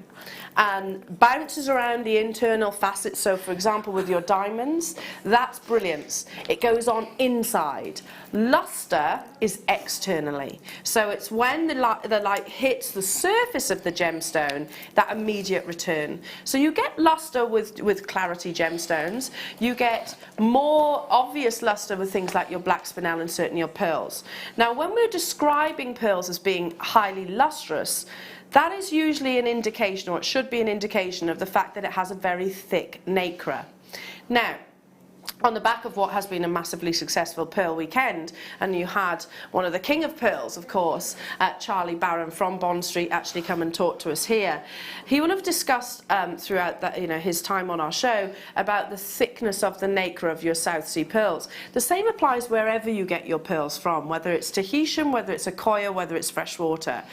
and bounces around the internal facets. So, for example, with your diamonds, that's brilliance. It goes on inside. Lustre is externally. So it's when the light hits the surface of the gemstone, that immediate return. So you get lustre with clarity gemstones. You get more obvious lustre with things like your black spinel and certainly your pearls. Now, when we're describing pearls as being highly lustrous, that is usually an indication, or it should be an indication, of the fact that it has a very thick nacre. Now, on the back of what has been a massively successful Pearl Weekend, and you had one of the king of pearls, of course, Charlie Barron from Bond Street, actually come and talk to us here. He will have discussed throughout that, his time on our show about the thickness of the nacre of your South Sea pearls. The same applies wherever you get your pearls from, whether it's Tahitian, whether it's Akoya, whether it's freshwater.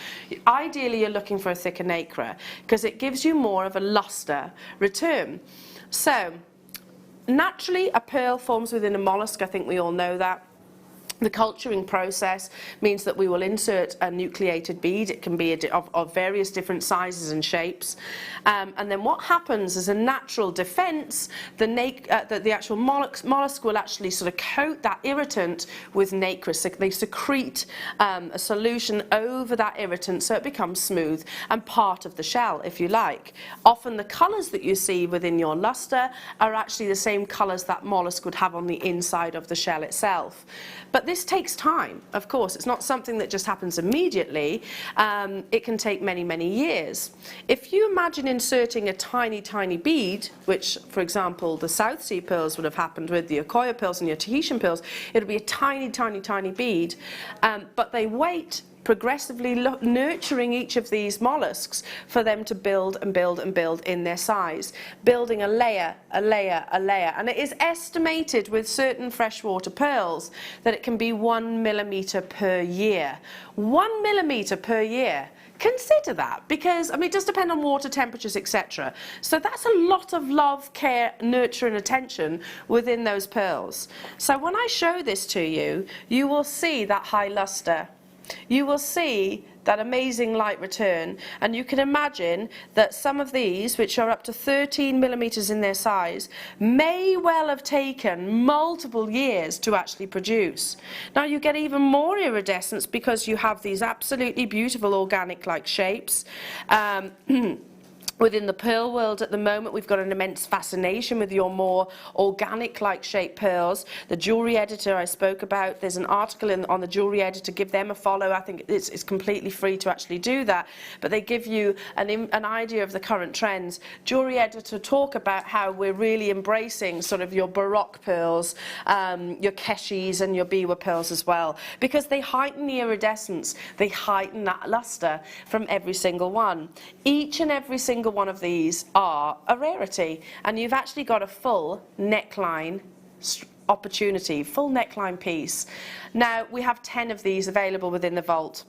Ideally, you're looking for a thicker nacre because it gives you more of a lustre return. So, naturally, a pearl forms within a mollusk. I think we all know that. The culturing process means that we will insert a nucleated bead. It can be of various different sizes and shapes. And then what happens as a natural defense, the actual mollusk will actually sort of coat that irritant with nacre. So they secrete a solution over that irritant so it becomes smooth and part of the shell, if you like. Often the colours that you see within your luster are actually the same colours that mollusk would have on the inside of the shell itself. But this takes time, of course. It's not something that just happens immediately. It can take many, many years. If you imagine inserting a tiny, tiny bead, which, for example, the South Sea pearls would have happened with the Okoye pearls and your Tahitian pearls, it would be a tiny, tiny, tiny bead, but they wait, progressively nurturing each of these mollusks for them to build and build and build in their size, building a layer, a layer, a layer. And it is estimated with certain freshwater pearls that it can be 1 millimetre per year. 1 millimetre per year. Consider that, because I mean it does depend on water temperatures, etc. So that's a lot of love, care, nurture and attention within those pearls. So when I show this to you, you will see that high luster. You will see that amazing light return, and you can imagine that some of these, which are up to 13 millimetres in their size, may well have taken multiple years to actually produce. Now you get even more iridescence because you have these absolutely beautiful organic-like shapes. Within the pearl world at the moment, we've got an immense fascination with your more organic-like shaped pearls. The jewellery editor I spoke about, there's an article on the jewellery editor, give them a follow. I think it's completely free to actually do that. But they give you an idea of the current trends. Jewellery editor talk about how we're really embracing sort of your Baroque pearls, your Keshis and your Biwa pearls as well. Because they heighten the iridescence, they heighten that lustre from every single one. Each and every single one of these are a rarity, and you've actually got a full neckline opportunity, full neckline piece. Now we have 10 of these available within the vault.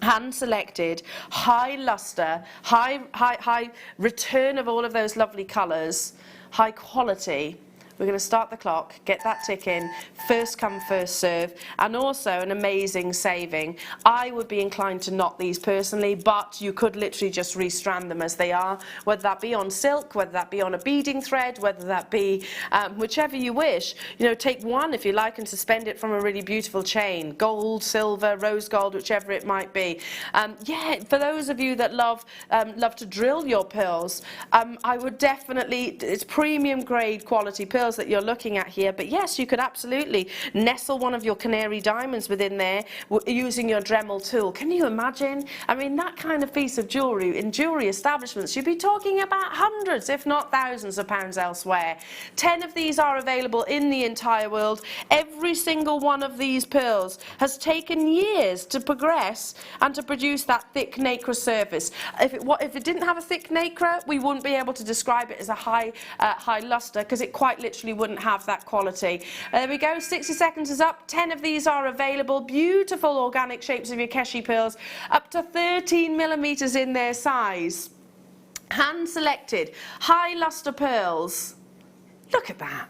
Hand selected, high luster, high return of all of those lovely colours, high quality. We're going to start the clock, get that ticking, first come, first serve, and also an amazing saving. I would be inclined to knot these personally, but you could literally just restrand them as they are, whether that be on silk, whether that be on a beading thread, whether that be whichever you wish. You know, take one if you like and suspend it from a really beautiful chain, gold, silver, rose gold, whichever it might be. Yeah, for those of you that love to drill your pearls, I would definitely, it's premium grade quality pearls that you're looking at here, but yes, you could absolutely nestle one of your Canary diamonds within there using your Dremel tool. Can you imagine? I mean, that kind of piece of jewellery in jewellery establishments, you'd be talking about hundreds, if not thousands of pounds elsewhere. 10 of these are available in the entire world. Every single one of these pearls has taken years to progress and to produce that thick nacre surface. If it didn't have a thick nacre, we wouldn't be able to describe it as a high luster, because it quite literally wouldn't have that quality. There we go, 60 seconds is up. 10 of these are available. Beautiful organic shapes of your Keshi pearls, up to 13 millimetres in their size. Hand selected, high luster pearls. Look at that.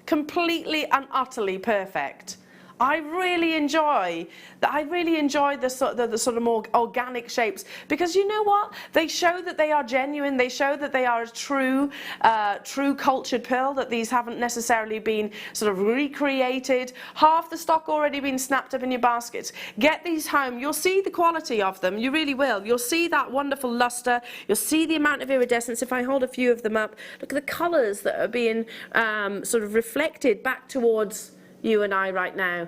Completely and utterly perfect. I really enjoy the sort of more organic shapes, because you know what? They show that they are genuine. They show that they are a true cultured pearl, that these haven't necessarily been sort of recreated. Half the stock already been snapped up in your baskets. Get these home. You'll see the quality of them. You really will. You'll see that wonderful luster. You'll see the amount of iridescence. If I hold a few of them up, look at the colours that are being sort of reflected back towards you and I right now.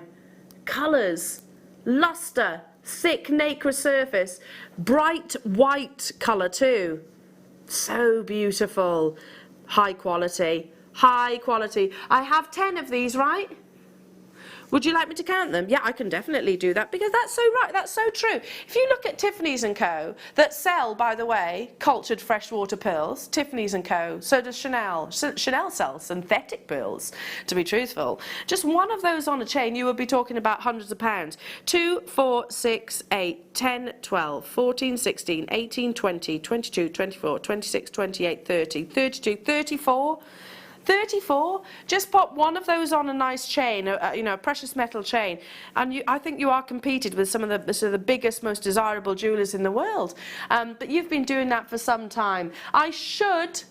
Colours, luster, thick nacre surface, bright white colour too. So beautiful. High quality, high quality. I have 10 of these, right? Would you like me to count them? Yeah, I can definitely do that, because that's so right, that's so true. If you look at Tiffany's & Co. that sell, by the way, cultured freshwater pearls, Tiffany's & Co. So does Chanel. Chanel sells synthetic pearls, to be truthful. Just one of those on a chain, you would be talking about hundreds of pounds. 2, 4, 6, 8, 10, 12, 14, 16, 18, 20, 22, 24, 26, 28, 30, 32, 34. 34. Just pop one of those on a nice chain, you know, a precious metal chain, and I think you are competed with some of the sort of the biggest, most desirable jewellers in the world. But you've been doing that for some time. I should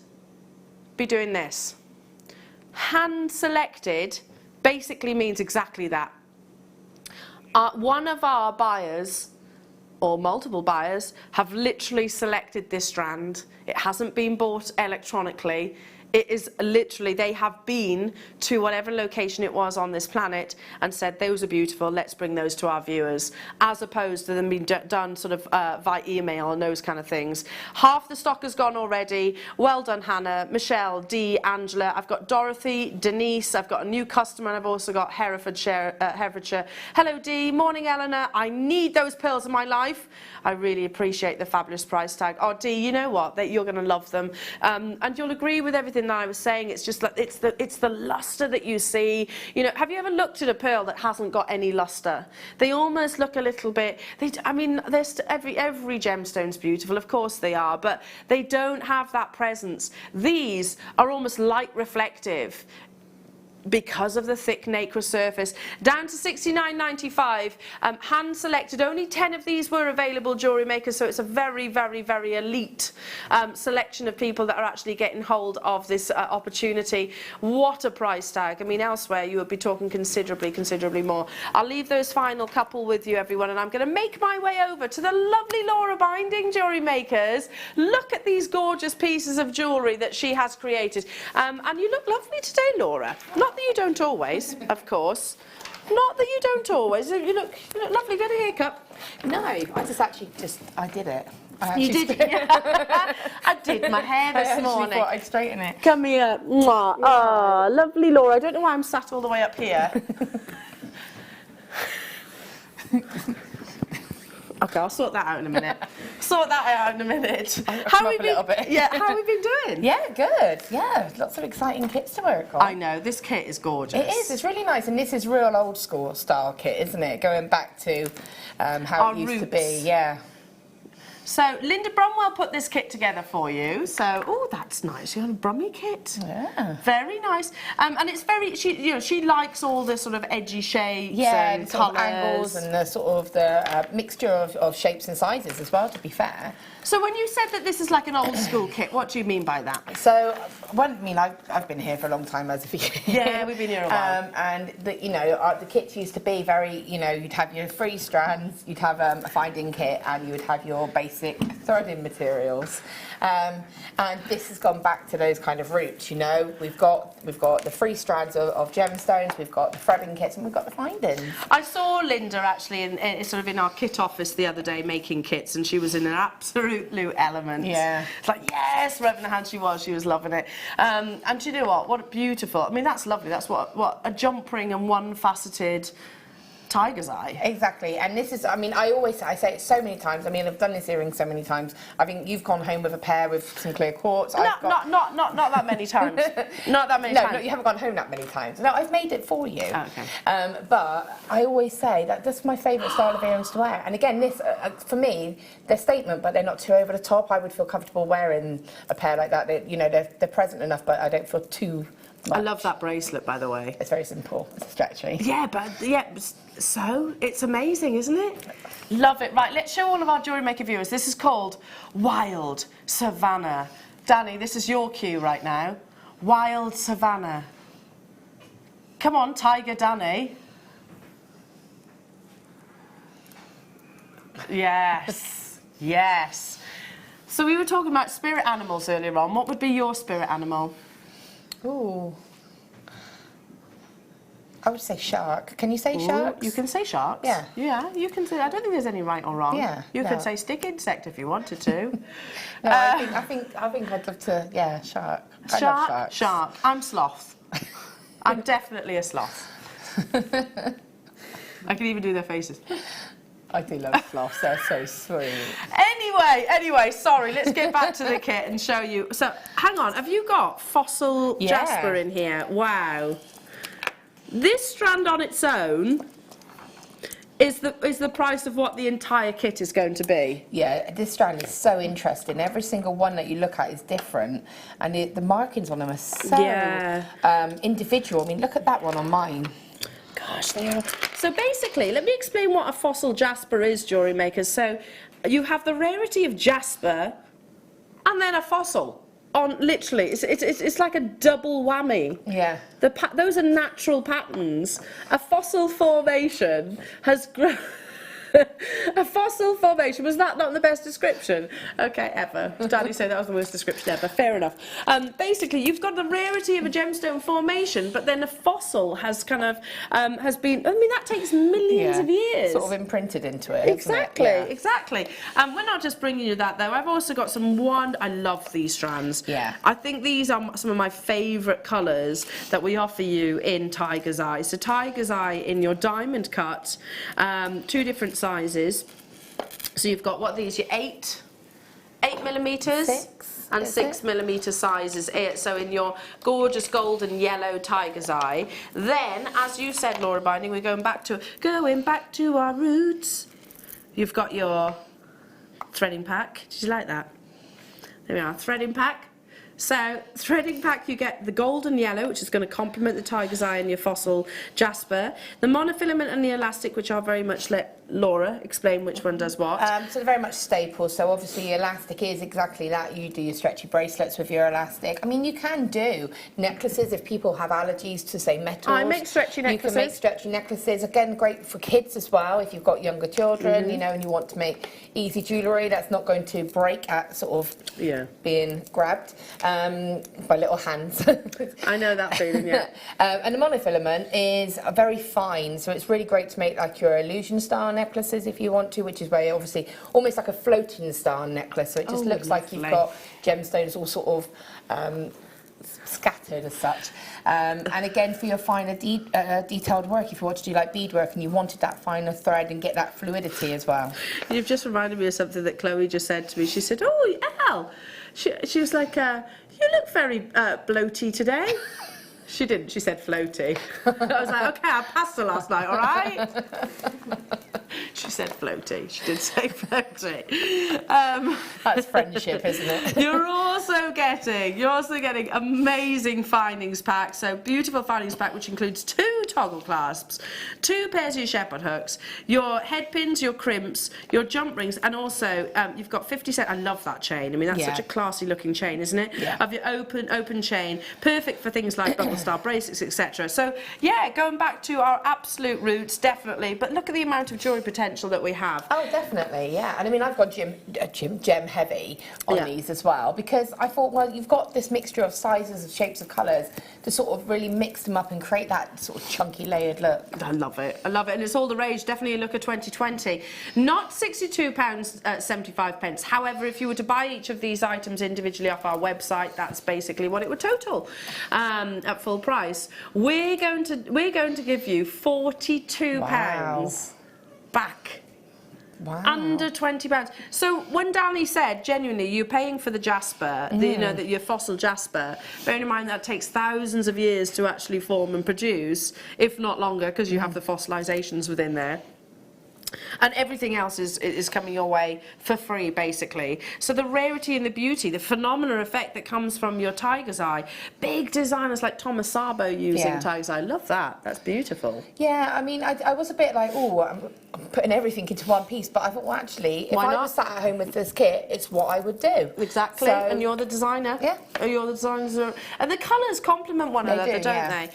be doing this. Hand selected basically means exactly that. One of our buyers, or multiple buyers, have literally selected this strand. It hasn't been bought electronically. It is literally, they have been to whatever location it was on this planet and said, those are beautiful, let's bring those to our viewers, as opposed to them being done sort of via email and those kind of things. Half the stock has gone already. Well done, Hannah, Michelle, Dee, Angela. I've got Dorothy, Denise. I've got a new customer, and I've also got Herefordshire. Hello, Dee. Morning, Elena. I need those pearls in my life. I really appreciate the fabulous price tag. Oh, Dee, you know what? You're going to love them. And you'll agree with everything that I was saying. It's just like it's the luster that you see. You know, have you ever looked at a pearl that hasn't got any luster? They almost look a little bit. I mean, every gemstone's beautiful, of course they are, but they don't have that presence. These are almost light reflective, because of the thick nacre surface. Down to $69.95, hand selected. Only 10 of these were available, Jewellery Maker, so it's a very, very, very elite selection of people that are actually getting hold of this opportunity. What a price tag. I mean, elsewhere you would be talking considerably more. I'll leave those final couple with you, everyone, and I'm going to make my way over to the lovely Laura Binding, Jewellery Makers. Look at these gorgeous pieces of jewellery that she has created. And you look lovely today, Laura. Not that you don't always, of course. Not that you don't always. You look lovely. Get a haircut. No, I did it. You did? Yeah. I did my hair this morning. I thought I'd straighten it. Come here. Mwah. Oh, lovely Laura. I don't know why I'm sat all the way up here. Okay, I'll sort that out in a minute. How have we been? Yeah, how have we been doing? Yeah, good. Yeah, lots of exciting kits to work on. I know, this kit is gorgeous. It is. It's really nice, and this is real old school style kit, isn't it? Going back to how our it used roots. to be. Yeah. So Linda Bromwell put this kit together for you. So, oh, that's nice. You have a Brummy kit. Yeah. Very nice. And it's very. She likes all the sort of edgy shapes and sort of colours, angles, and the sort of the mixture of shapes and sizes as well. To be fair. So when you said that this is like an old school kit, what do you mean by that? So, I've been here for a long time, as a Yeah, we've been here a while. And the kits used to be very, you'd have your 3 strands, you'd have a finding kit, and you would have your basic threading materials. And this has gone back to those kind of roots. We've got the 3 strands of gemstones, we've got the threading kits, and we've got the findings. I saw Linda actually in our kit office the other day making kits, and she was in an absolute element. Yeah. It's like, yes, rubbing her hand, she was loving it. And do you know what a beautiful, I mean, that's lovely. That's what a jump ring and one faceted tiger's eye. Exactly, and this is, I say it so many times. I mean, I've done this earring so many times. I think you've gone home with a pair with some clear quartz. Not that many times. Not that many times. No, you haven't gone home that many times. No, I've made it for you. Oh, okay. But I always say that this is my favourite style of earrings to wear. And again, this, for me, they're statement, but they're not too over the top. I would feel comfortable wearing a pair like that. They're present enough, but I don't feel too much. I love that bracelet, by the way. It's very simple. It's stretchy. Yeah, so it's amazing, isn't it? Love it. Right, let's show all of our Jewellery Maker viewers. This is called Wild Savannah. Danny, this is your cue right now. Wild Savannah. Come on, Tiger Danny. Yes, yes. So we were talking about spirit animals earlier on. What would be your spirit animal? Ooh. I would say shark. Can you say sharks? You can say sharks. Yeah. Yeah, you can say. I don't think there's any right or wrong. Yeah. You could say stick insect if you wanted to. No, I think I'd love to. Yeah, shark. I love sharks. Shark. I'm sloth. I'm definitely a sloth. I can even do their faces. I do love sloths. They're so sweet. Anyway, sorry. Let's get back to the kit and show you. So, hang on. Have you got fossil Jasper in here? Wow. This strand on its own is the price of what the entire kit is going to be. Yeah, this strand is so interesting. Every single one that you look at is different, and the markings on them are so individual. I mean, look at that one on mine. Gosh, they are. So basically, let me explain what a fossil jasper is, jewellery makers. So you have the rarity of jasper, and then a fossil. On literally, it's like a double whammy. Yeah. Those are natural patterns. A fossil formation has grown. A fossil formation, was that not the best description? Okay, ever. Daddy said that was the worst description ever. Fair enough. Basically, you've got the rarity of a gemstone formation, but then a fossil has kind of has been. I mean, that takes millions of years. Sort of imprinted into it. Exactly, isn't it? Yeah. exactly. We're not just bringing you that though. I've also got I love these strands. Yeah. I think these are some of my favourite colours that we offer you in Tiger's Eye. So Tiger's Eye in your diamond cut, 2 different sizes. So you've got your 8 millimetres 6 and 6 millimetre sizes. So in your gorgeous golden yellow Tiger's Eye. Then, as you said, Laura Binding, we're going back to our roots. You've got your threading pack. Did you like that? There we are, threading pack. So, threading pack, you get the golden yellow, which is going to complement the Tiger's Eye and your fossil jasper. The monofilament and the elastic, which are very much, let Laura explain which one does what. So they're very much staples. So obviously elastic is exactly that. You do your stretchy bracelets with your elastic. I mean, you can do necklaces if people have allergies to, say, metals. I make stretchy necklaces. You can make stretchy necklaces. Again, great for kids as well. If you've got younger children, you know, and you want to make easy jewellery that's not going to break at sort of being grabbed by little hands. I know that feeling, yeah. And the monofilament is very fine, so it's really great to make like your illusion star necklaces if you want to, which is where obviously almost like a floating star necklace, so it just looks like you've got gemstones all sort of scattered as such. And again, for your finer detailed work, if you want to do like beadwork and you wanted that finer thread and get that fluidity as well. You've just reminded me of something that Chloe just said to me. She said, "Oh, Elle," she was like, "You look very bloaty today." She didn't, she said floaty. I was like, okay, I passed her last night, all right? She said floaty. She did say floaty. That's friendship, isn't it? You're also getting amazing findings pack. So beautiful findings pack, which includes 2 toggle clasps, 2 pairs of your shepherd hooks, your head pins, your crimps, your jump rings, and also you've got 50 cent. I love that chain. I mean, that's such a classy looking chain, isn't it? Yeah. Of your open chain, perfect for things like bubble star bracelets, etc. So yeah, going back to our absolute roots, definitely. But look at the amount of jewellery potential that we have. Oh, definitely, yeah. And I mean, I've got gem heavy on these as well, because I thought, well, you've got this mixture of sizes, of shapes, of colours to sort of really mix them up and create that sort of chunky layered look. I love it. I love it, and it's all the rage. Definitely a look at 2020. Not £62.75. However, if you were to buy each of these items individually off our website, that's basically what it would total at full price. We're going to give you £42 back. Wow. Under £20. So when Danny said, genuinely, you're paying for the jasper, you know, that your fossil jasper, bearing in mind that takes thousands of years to actually form and produce, if not longer, because you have the fossilizations within there. And everything else is coming your way for free, basically. So the rarity and the beauty, the phenomenal effect that comes from your Tiger's Eye. Big designers like Thomas Sabo using Tiger's Eye. I love that. That's beautiful. Yeah, I mean, I was a bit like, oh, I'm putting everything into one piece. But I thought, well, actually, if I was sat at home with this kit, it's what I would do. Exactly. So, and you're the designer. Yeah. You're the designer. And the colours complement one another, don't they?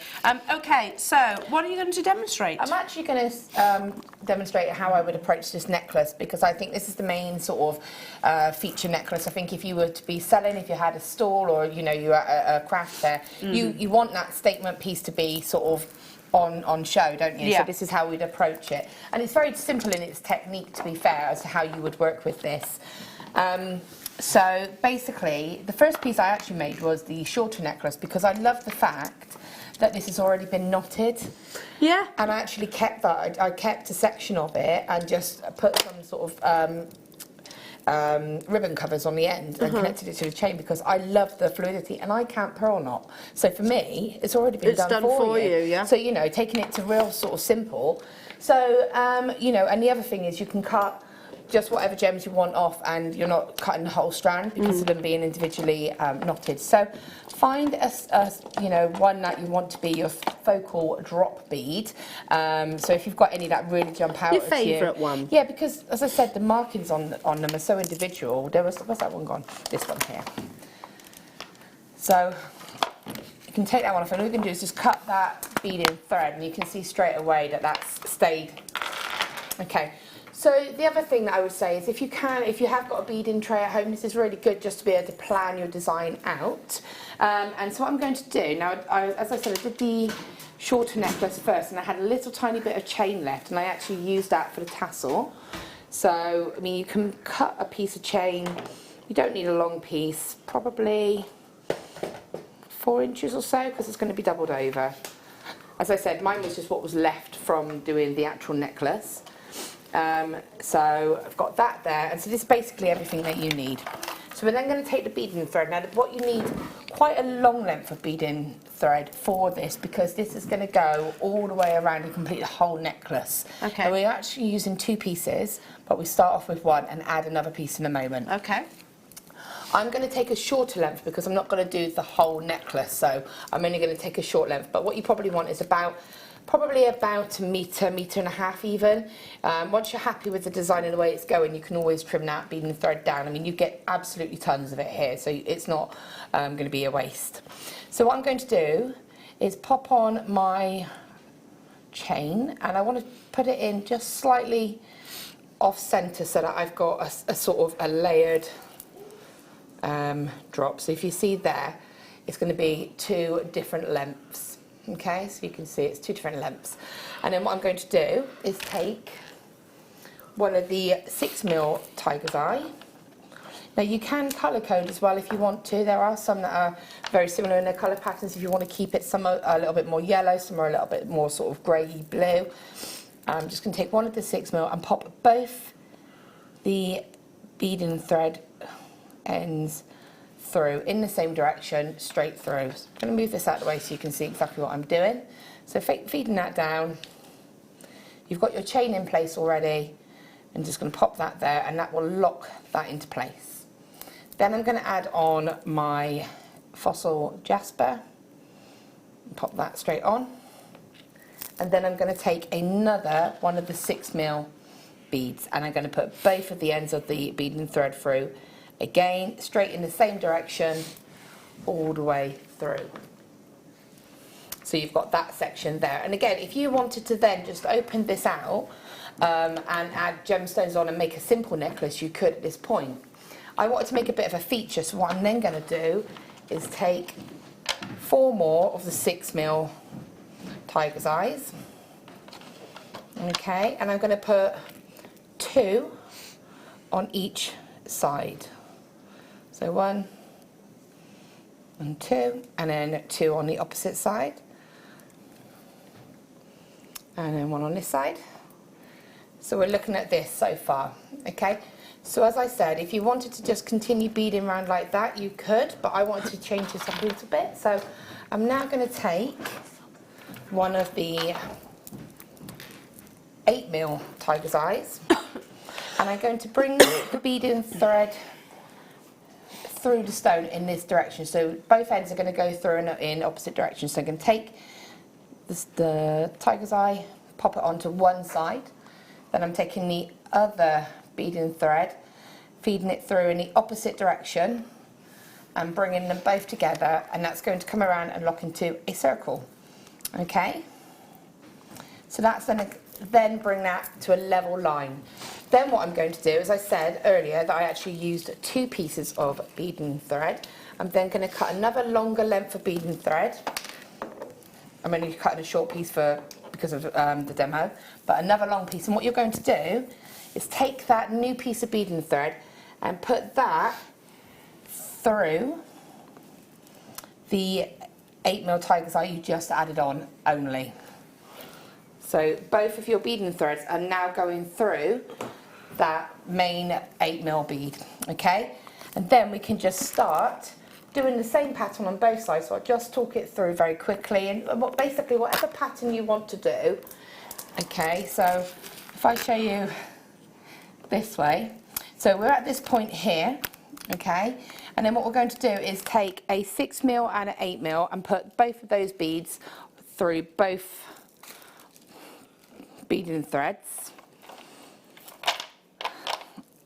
Okay, so what are you going to demonstrate? I'm actually going to demonstrate how I would approach this necklace, because I think this is the main sort of feature necklace. I think if you were to be selling, if you had a stall or, you know, you're at a craft fair, you want that statement piece to be sort of on show, don't you? So this is how we'd approach it. And it's very simple in its technique, to be fair, as to how you would work with this. So basically, the first piece I actually made was the shorter necklace, because I love the fact that this has already been knotted. Yeah. And I actually kept that. I kept a section of it and just put some sort of ribbon covers on the end and connected it to the chain because I love the fluidity and I can't pearl knot. So for me, it's already been done for you. Yeah. So, you know, taking it to real sort of simple. So, you know, and the other thing is you can cut just whatever gems you want off and you're not cutting the whole strand because of them being individually knotted. So find a you know, one that you want to be your focal drop bead. So if you've got any that really jump out Your at you. favourite one. Yeah, because as I said, the markings on them are so individual. Where's that one gone? This one here. So you can take that one off and all you can do is just cut that bead in thread and you can see straight away that that's stayed. Okay. So the other thing that I would say is if you have got a beading tray at home, this is really good just to be able to plan your design out. And so what I'm going to do, now as I said, I did the shorter necklace first and I had a little tiny bit of chain left and I actually used that for the tassel. So, I mean, you can cut a piece of chain, you don't need a long piece, probably 4 inches or so because it's going to be doubled over. As I said, mine was just what was left from doing the actual necklace. So I've got that there, and so this is basically everything that you need. So we're then going to take the beading thread. Now what you need, quite a long length of beading thread for this because this is going to go all the way around and complete the whole necklace. Okay. And we're actually using 2 pieces, but we start off with 1 and add another piece in a moment. Okay. I'm going to take a shorter length because I'm not going to do the whole necklace, so I'm only going to take a short length. But what you probably want is probably about a metre, metre and a half even. Once you're happy with the design and the way it's going, you can always trim that beading thread down. I mean, you get absolutely tons of it here, so it's not going to be a waste. So what I'm going to do is pop on my chain, and I want to put it in just slightly off centre so that I've got a sort of a layered drop. So if you see there, it's going to be 2 different lengths. Okay, so you can see it's 2 different lengths. And then what I'm going to do is take one of the 6mm tiger's eye. Now you can colour code as well if you want to. There are some that are very similar in their colour patterns if you want to keep it. Some are a little bit more yellow, some are a little bit more sort of grey blue. I'm just going to take one of the 6mm and pop both the beading thread ends through in the same direction, straight through. So I'm going to move this out of the way so you can see exactly what I'm doing. So feeding that down, you've got your chain in place already, and just going to pop that there, and that will lock that into place. Then I'm going to add on my fossil Jasper, and pop that straight on, and then I'm going to take another one of the 6mm beads, and I'm going to put both of the ends of the beading thread through. Again, straight in the same direction, all the way through. So you've got that section there. And again, if you wanted to then just open this out and add gemstones on and make a simple necklace, you could at this point. I wanted to make a bit of a feature, so what I'm then going to do is take 4 more of the 6mm tiger's eyes. Okay, and I'm going to put 2 on each side. So 1 and 2, and then 2 on the opposite side, and then 1 on this side. So we're looking at this so far, okay? So as I said, if you wanted to just continue beading around like that, you could, but I wanted to change this up a little bit. So I'm now going to take one of the 8mm tiger's eyes, and I'm going to bring the beading thread through the stone in this direction. So both ends are going to go through in opposite directions. So I'm going to take the tiger's eye, pop it onto one side, then I'm taking the other beading thread, feeding it through in the opposite direction and bringing them both together, and that's going to come around and lock into a circle. Okay, so that's then bring that to a level line. Then what I'm going to do, as I said earlier, that I actually used 2 pieces of beading thread. I'm then going to cut another longer length of beading thread. I'm only cutting a short piece because of the demo, but another long piece. And what you're going to do is take that new piece of beading thread and put that through the 8mm tiger's eye you just added on only. So both of your beading threads are now going through that main 8mm bead, okay? And then we can just start doing the same pattern on both sides. So I'll just talk it through very quickly, and basically whatever pattern you want to do. Okay, so if I show you this way, so we're at this point here, okay, and then what we're going to do is take a 6mm and an 8mm and put both of those beads through both beading threads.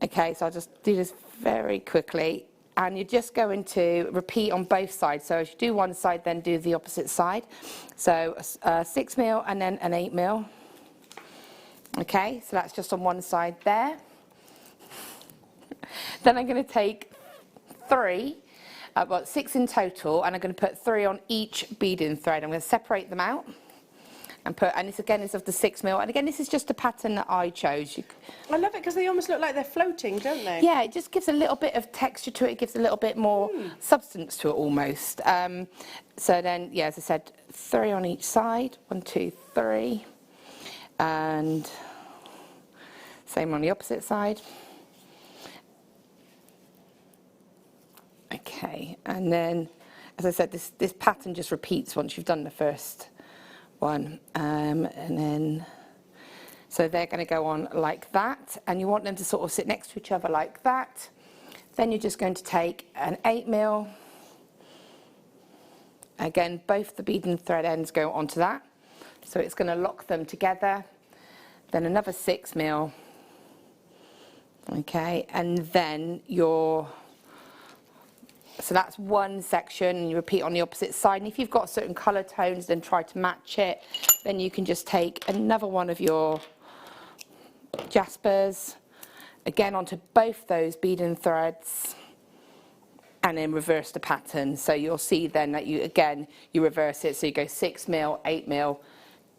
Okay, so I'll just do this very quickly, and you're just going to repeat on both sides. So if you do one side, then do the opposite side. So 6mm and then an 8mm. Okay, so that's just on one side there. Then I'm going to take 3, well 6 in total, and I'm going to put 3 on each beading thread. I'm going to separate them out and put, and this again is of the 6mm, and again this is just a pattern that I chose. I love it because they almost look like they're floating, don't they? Yeah, it just gives a little bit of texture to it, it gives a little bit more substance to it almost. So then, yeah, as I said, 3 on each side, 1, 2, 3, and same on the opposite side. Okay, and then, as I said, this pattern just repeats once you've done the first one, and then, so they're going to go on like that, and you want them to sort of sit next to each other like that. Then you're just going to take an 8mm, again both the beading thread ends go onto that, so it's going to lock them together. Then another 6mm, okay, and then so that's one section, and you repeat on the opposite side. And if you've got certain colour tones, then try to match it. Then you can just take another one of your Jaspers, again onto both those beading threads, and then reverse the pattern. So you'll see then that you reverse it. So you go 6mm, 8mm,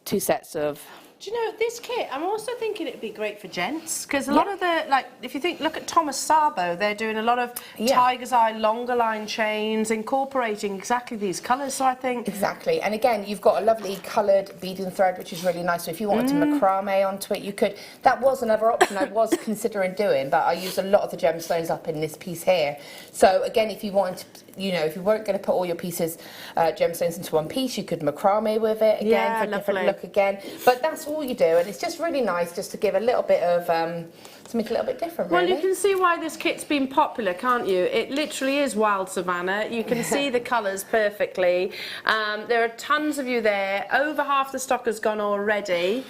2 sets of. Do you know, this kit, I'm also thinking it'd be great for gents, because a lot of the, like, if you think, look at Thomas Sabo, they're doing a lot of tiger's eye, longer line chains, incorporating exactly these colours, so I think. Exactly, and again, you've got a lovely coloured beading thread, which is really nice, so if you wanted to macrame onto it, you could. That was another option I was considering doing, but I use a lot of the gemstones up in this piece here. So again, if you wanted to, you know, if you weren't going to put all your pieces, gemstones into one piece, you could macrame with it again for a different look again. But that's all you do, and it's just really nice just to give a little bit of, to make it a little bit different, really. Well, you can see why this kit's been popular, can't you? It literally is wild savannah. You can see the colours perfectly. There are tons of you there. Over half the stock has gone already.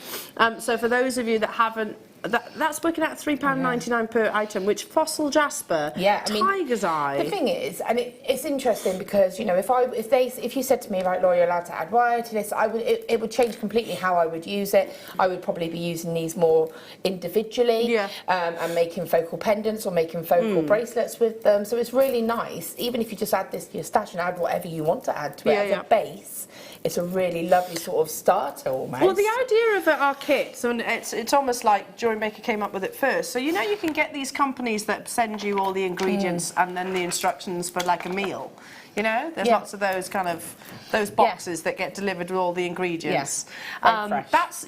So for those of you that haven't, that's working out £3.99 per item, which fossil jasper, tiger's eye. The thing is, and it's interesting because, you know, if you said to me, right, Laura, you're allowed to add wire to this, it would change completely how I would use it. I would probably be using these more individually, and making focal pendants or making focal bracelets with them. So it's really nice, even if you just add this to your stash and add whatever you want to add to it as a base. It's a really lovely sort of starter almost. Well, the idea of our kits, and it's almost like JewelleryMaker came up with it first. So you know you can get these companies that send you all the ingredients and then the instructions for like a meal. You know, there's lots of those kind of boxes that get delivered with all the ingredients. That's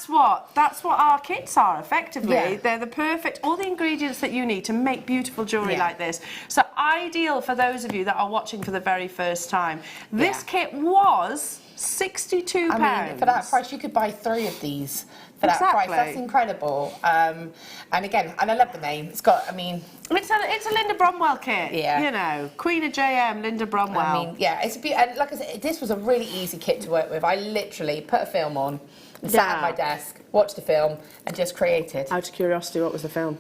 what our kits are effectively. They're the perfect, all the ingredients that you need to make beautiful jewellery like this. So ideal for those of you that are watching for the very first time. This kit was £62. I mean, for that price, you could buy 3 of these for that price. That's incredible. And again, and I love the name. It's got, I mean, it's a Linda Bromwell kit. You know, Queen of JM, Linda Bromwell. I mean, it's and like I said, this was a really easy kit to work with. I literally put a film on, and sat at my desk, watched the film, and just created. Out of curiosity, what was the film?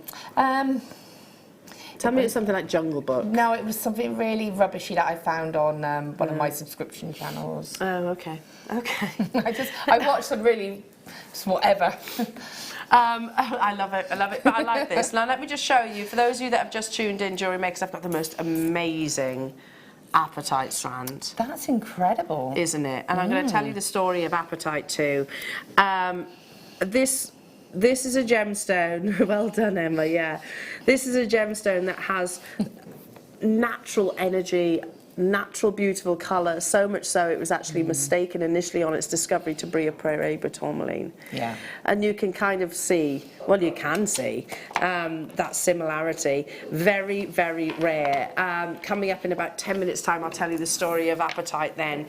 Tell me it's something like Jungle Book. No, it was something really rubbishy that I found on one of my subscription channels. Oh, okay. I watched some really just whatever. I love it, but I like this. Now let me just show you, for those of you that have just tuned in, JewelleryMaker, I've got the most amazing apatite strand. That's incredible. Isn't it? And I'm going to tell you the story of apatite too. This is a gemstone. Well done, Emma. Yeah, this is a gemstone that has natural energy, natural, beautiful colour, so much so it was actually mistaken initially on its discovery to be a Peridot tourmaline. Yeah. And you can kind of see, well, you can see that similarity. Very, very rare. Coming up in about 10 minutes' time, I'll tell you the story of apatite then.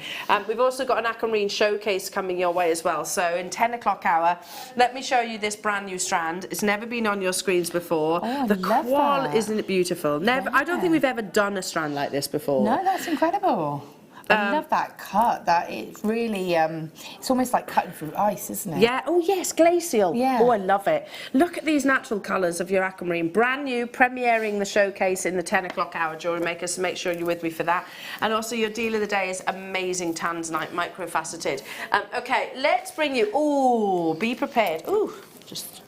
We've also got an Aquamarine showcase coming your way as well. So in 10 o'clock hour, let me show you this brand new strand. It's never been on your screens before. Oh, I the love qual, that. isn't it beautiful? Never. I don't think we've ever done a strand like this before. No, that's incredible. I love that cut. That it's really, it's almost like cutting through ice, isn't it? Yeah. Oh yes, glacial. Yeah. Oh, I love it. Look at these natural colours of your Aquamarine, brand new, premiering the showcase in the 10 o'clock hour, Jewellery Maker. So make sure you're with me for that. And also your deal of the day is amazing Tanzanite, microfaceted. Okay, let's bring you. Oh, be prepared. Oh, just.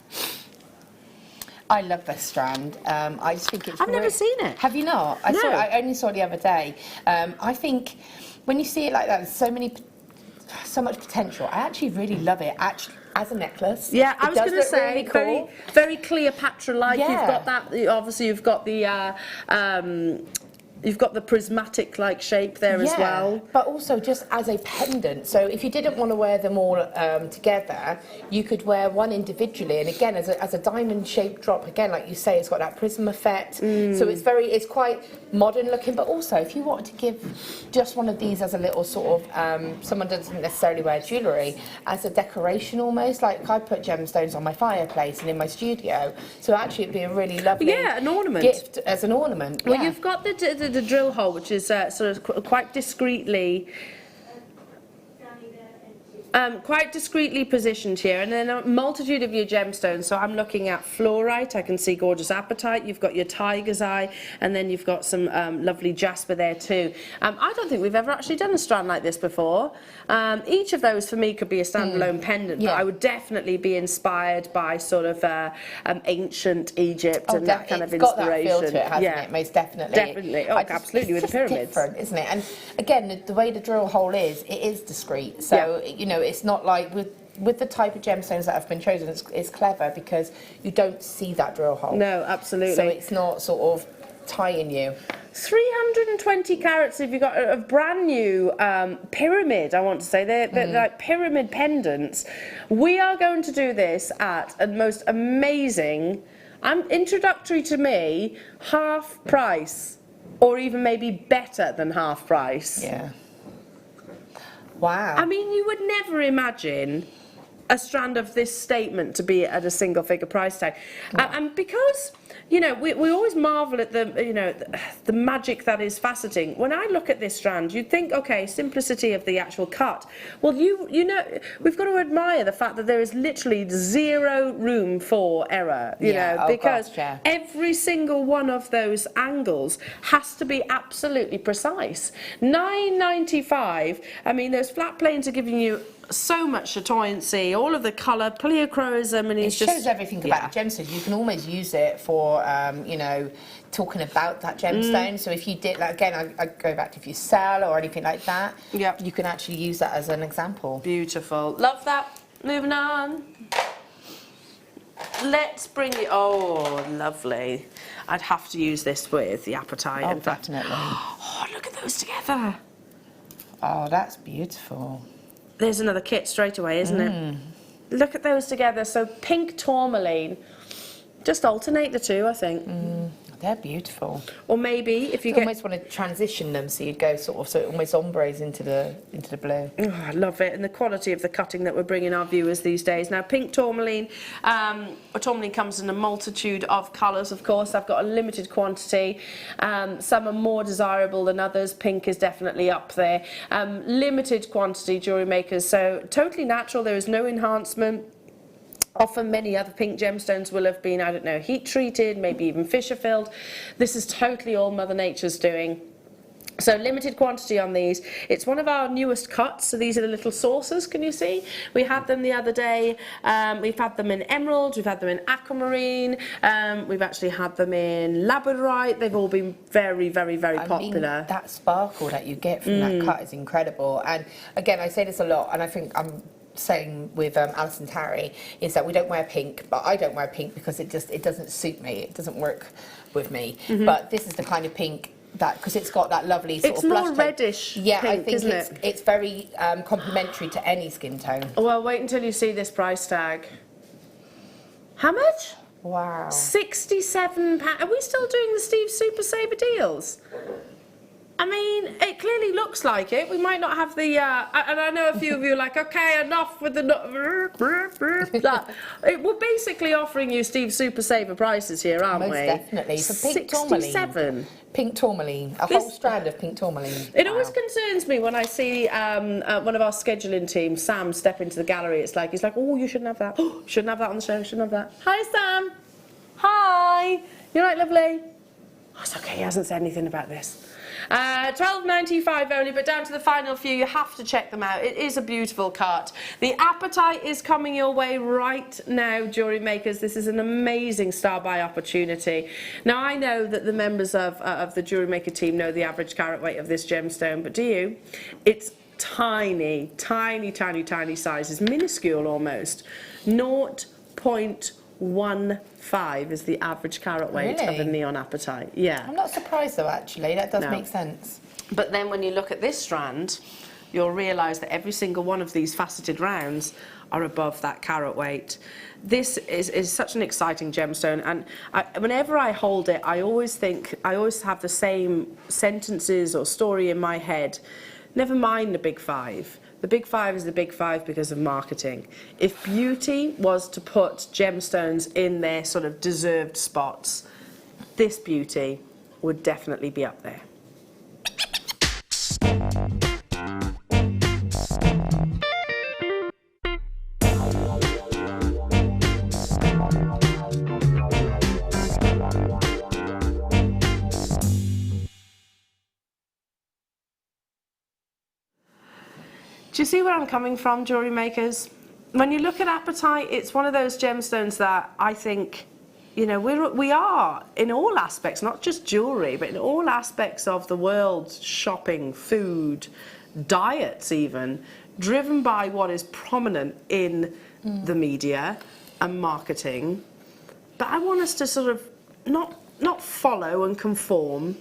I love this strand. I just think it's. I've never seen it. Have you not? I No. saw it. I only saw it the other day. I think when you see it like that, there's so much potential. I actually really love it. Actually, as a necklace. Yeah, it I was does going to look say really cool. very Cleopatra-like. Yeah. You've got that. Obviously, you've got the. You've got the prismatic-like shape there as well. But also just as a pendant. So if you didn't want to wear them all together, you could wear one individually. And again, as a diamond-shaped drop, again, like you say, it's got that prism effect. So it's quite modern looking. But also, if you wanted to give just one of these as a little sort of, someone doesn't necessarily wear jewellery, as a decoration almost, like I put gemstones on my fireplace and in my studio. So actually, it'd be a really lovely an ornament. gift as an ornament. Well, you've got the drill hole, which is sort of quite discreetly positioned here, and then a multitude of your gemstones. So I'm looking at fluorite, I can see gorgeous apatite, you've got your tiger's eye, and then you've got some lovely jasper there too. I don't think we've ever actually done a strand like this before. Each of those for me could be a standalone pendant, but I would definitely be inspired by sort of ancient Egypt and that kind of inspiration. It's got that feel to it, hasn't it? Most definitely. Definitely. Oh, absolutely, with the pyramids. Different, isn't it? And again, the way the drill hole is, it is discreet. So, you know, it's not like with the type of gemstones that have been chosen, it's clever because you don't see that drill hole. No, absolutely. So it's not sort of tying you. 320 carats if you've got a brand new pyramid, I want to say. They're like pyramid pendants. We are going to do this at a most amazing, introductory to me, half price, or even maybe better than half price. Yeah. Wow. I mean, you would never imagine a strand of this statement to be at a single figure price tag. And because, you know, we always marvel at the magic that is faceting. When I look at this strand, you'd think, okay, simplicity of the actual cut. Well, you know, we've got to admire the fact that there is literally zero room for error, you know, because every single one of those angles has to be absolutely precise. $9.95, I mean, those flat planes are giving you so much chatoyancy, all of the colour, pleochroism, and it shows everything about the gemstone. You can almost use it for, you know, talking about that gemstone. So if you did, like, again, I go back to if you sell or anything like that, you can actually use that as an example. Beautiful. Love that. Moving on. Let's bring it. Oh, lovely. I'd have to use this with the apatite. Oh, definitely. Oh, look at those together. Oh, that's beautiful. There's another kit straight away, isn't it? Look at those together. So pink tourmaline. Just alternate the two, I think. They're beautiful. Or maybe if you almost want to transition them, so you'd go sort of so it almost ombres into the blue. Oh, I love it, and the quality of the cutting that we're bringing our viewers these days. Now, pink tourmaline. Tourmaline comes in a multitude of colours, of course. I've got a limited quantity. Some are more desirable than others. Pink is definitely up there. Limited quantity, jewellery makers. So totally natural. There is no enhancement. Often many other pink gemstones will have been, I don't know, heat treated, maybe even fissure filled. This is totally all Mother Nature's doing. So limited quantity on these. It's one of our newest cuts. So these are the little saucers, can you see? We had them the other day. We've had them in emerald, we've had them in aquamarine, we've actually had them in labradorite. They've all been very, very, very popular. I mean, that sparkle that you get from that cut is incredible. And again, I say this a lot, and I think I'm saying with Alice and Harry is that we don't wear pink, but I don't wear pink because it doesn't suit me. It doesn't work with me. But this is the kind of pink that because it's got that lovely sort It's of blush more tone. reddish Yeah, pink, I think isn't it's very complementary to any skin tone. Well, wait until you see this price tag. How much? Wow. £67. Are we still doing the Steve Super Saver deals? I mean, it clearly looks like it. We might not have the, and I know a few of you are like, okay, enough with the, we're basically offering you Steve Super Saver prices here, aren't Most we? definitely. For pink tourmaline. 67. Pink tourmaline. A whole strand of pink tourmaline. It always concerns me when I see one of our scheduling team, Sam, step into the gallery. It's like, he's like, oh, you shouldn't have that. Oh, shouldn't have that on the show, shouldn't have that. Hi, Sam. Hi. You all right, lovely? Oh, it's okay, he hasn't said anything about this. £12.95 only, but down to the final few. You have to check them out. It is a beautiful cut. The Appetite is coming your way right now, jewellery makers. This is an amazing star buy opportunity. Now, I know that the members of the Jewellery Maker team know the average carat weight of this gemstone, but do you? It's tiny, tiny, tiny, tiny sizes, minuscule almost. 0.15 is the average carat weight of a neon apatite. Yeah. I'm not surprised though, actually. That does No. make sense. But then when you look at this strand, you'll realise that every single one of these faceted rounds are above that carat weight. This is such an exciting gemstone, and whenever I hold it, I always have the same sentences or story in my head. Never mind the big five. The big five is the big five because of marketing. If beauty was to put gemstones in their sort of deserved spots, this beauty would definitely be up there. Do you see where I'm coming from, jewellery makers? When you look at apatite, it's one of those gemstones that I think, you know, we are in all aspects, not just jewellery, but in all aspects of the world, shopping, food, diets even, driven by what is prominent in the media and marketing. But I want us to sort of not follow and conform.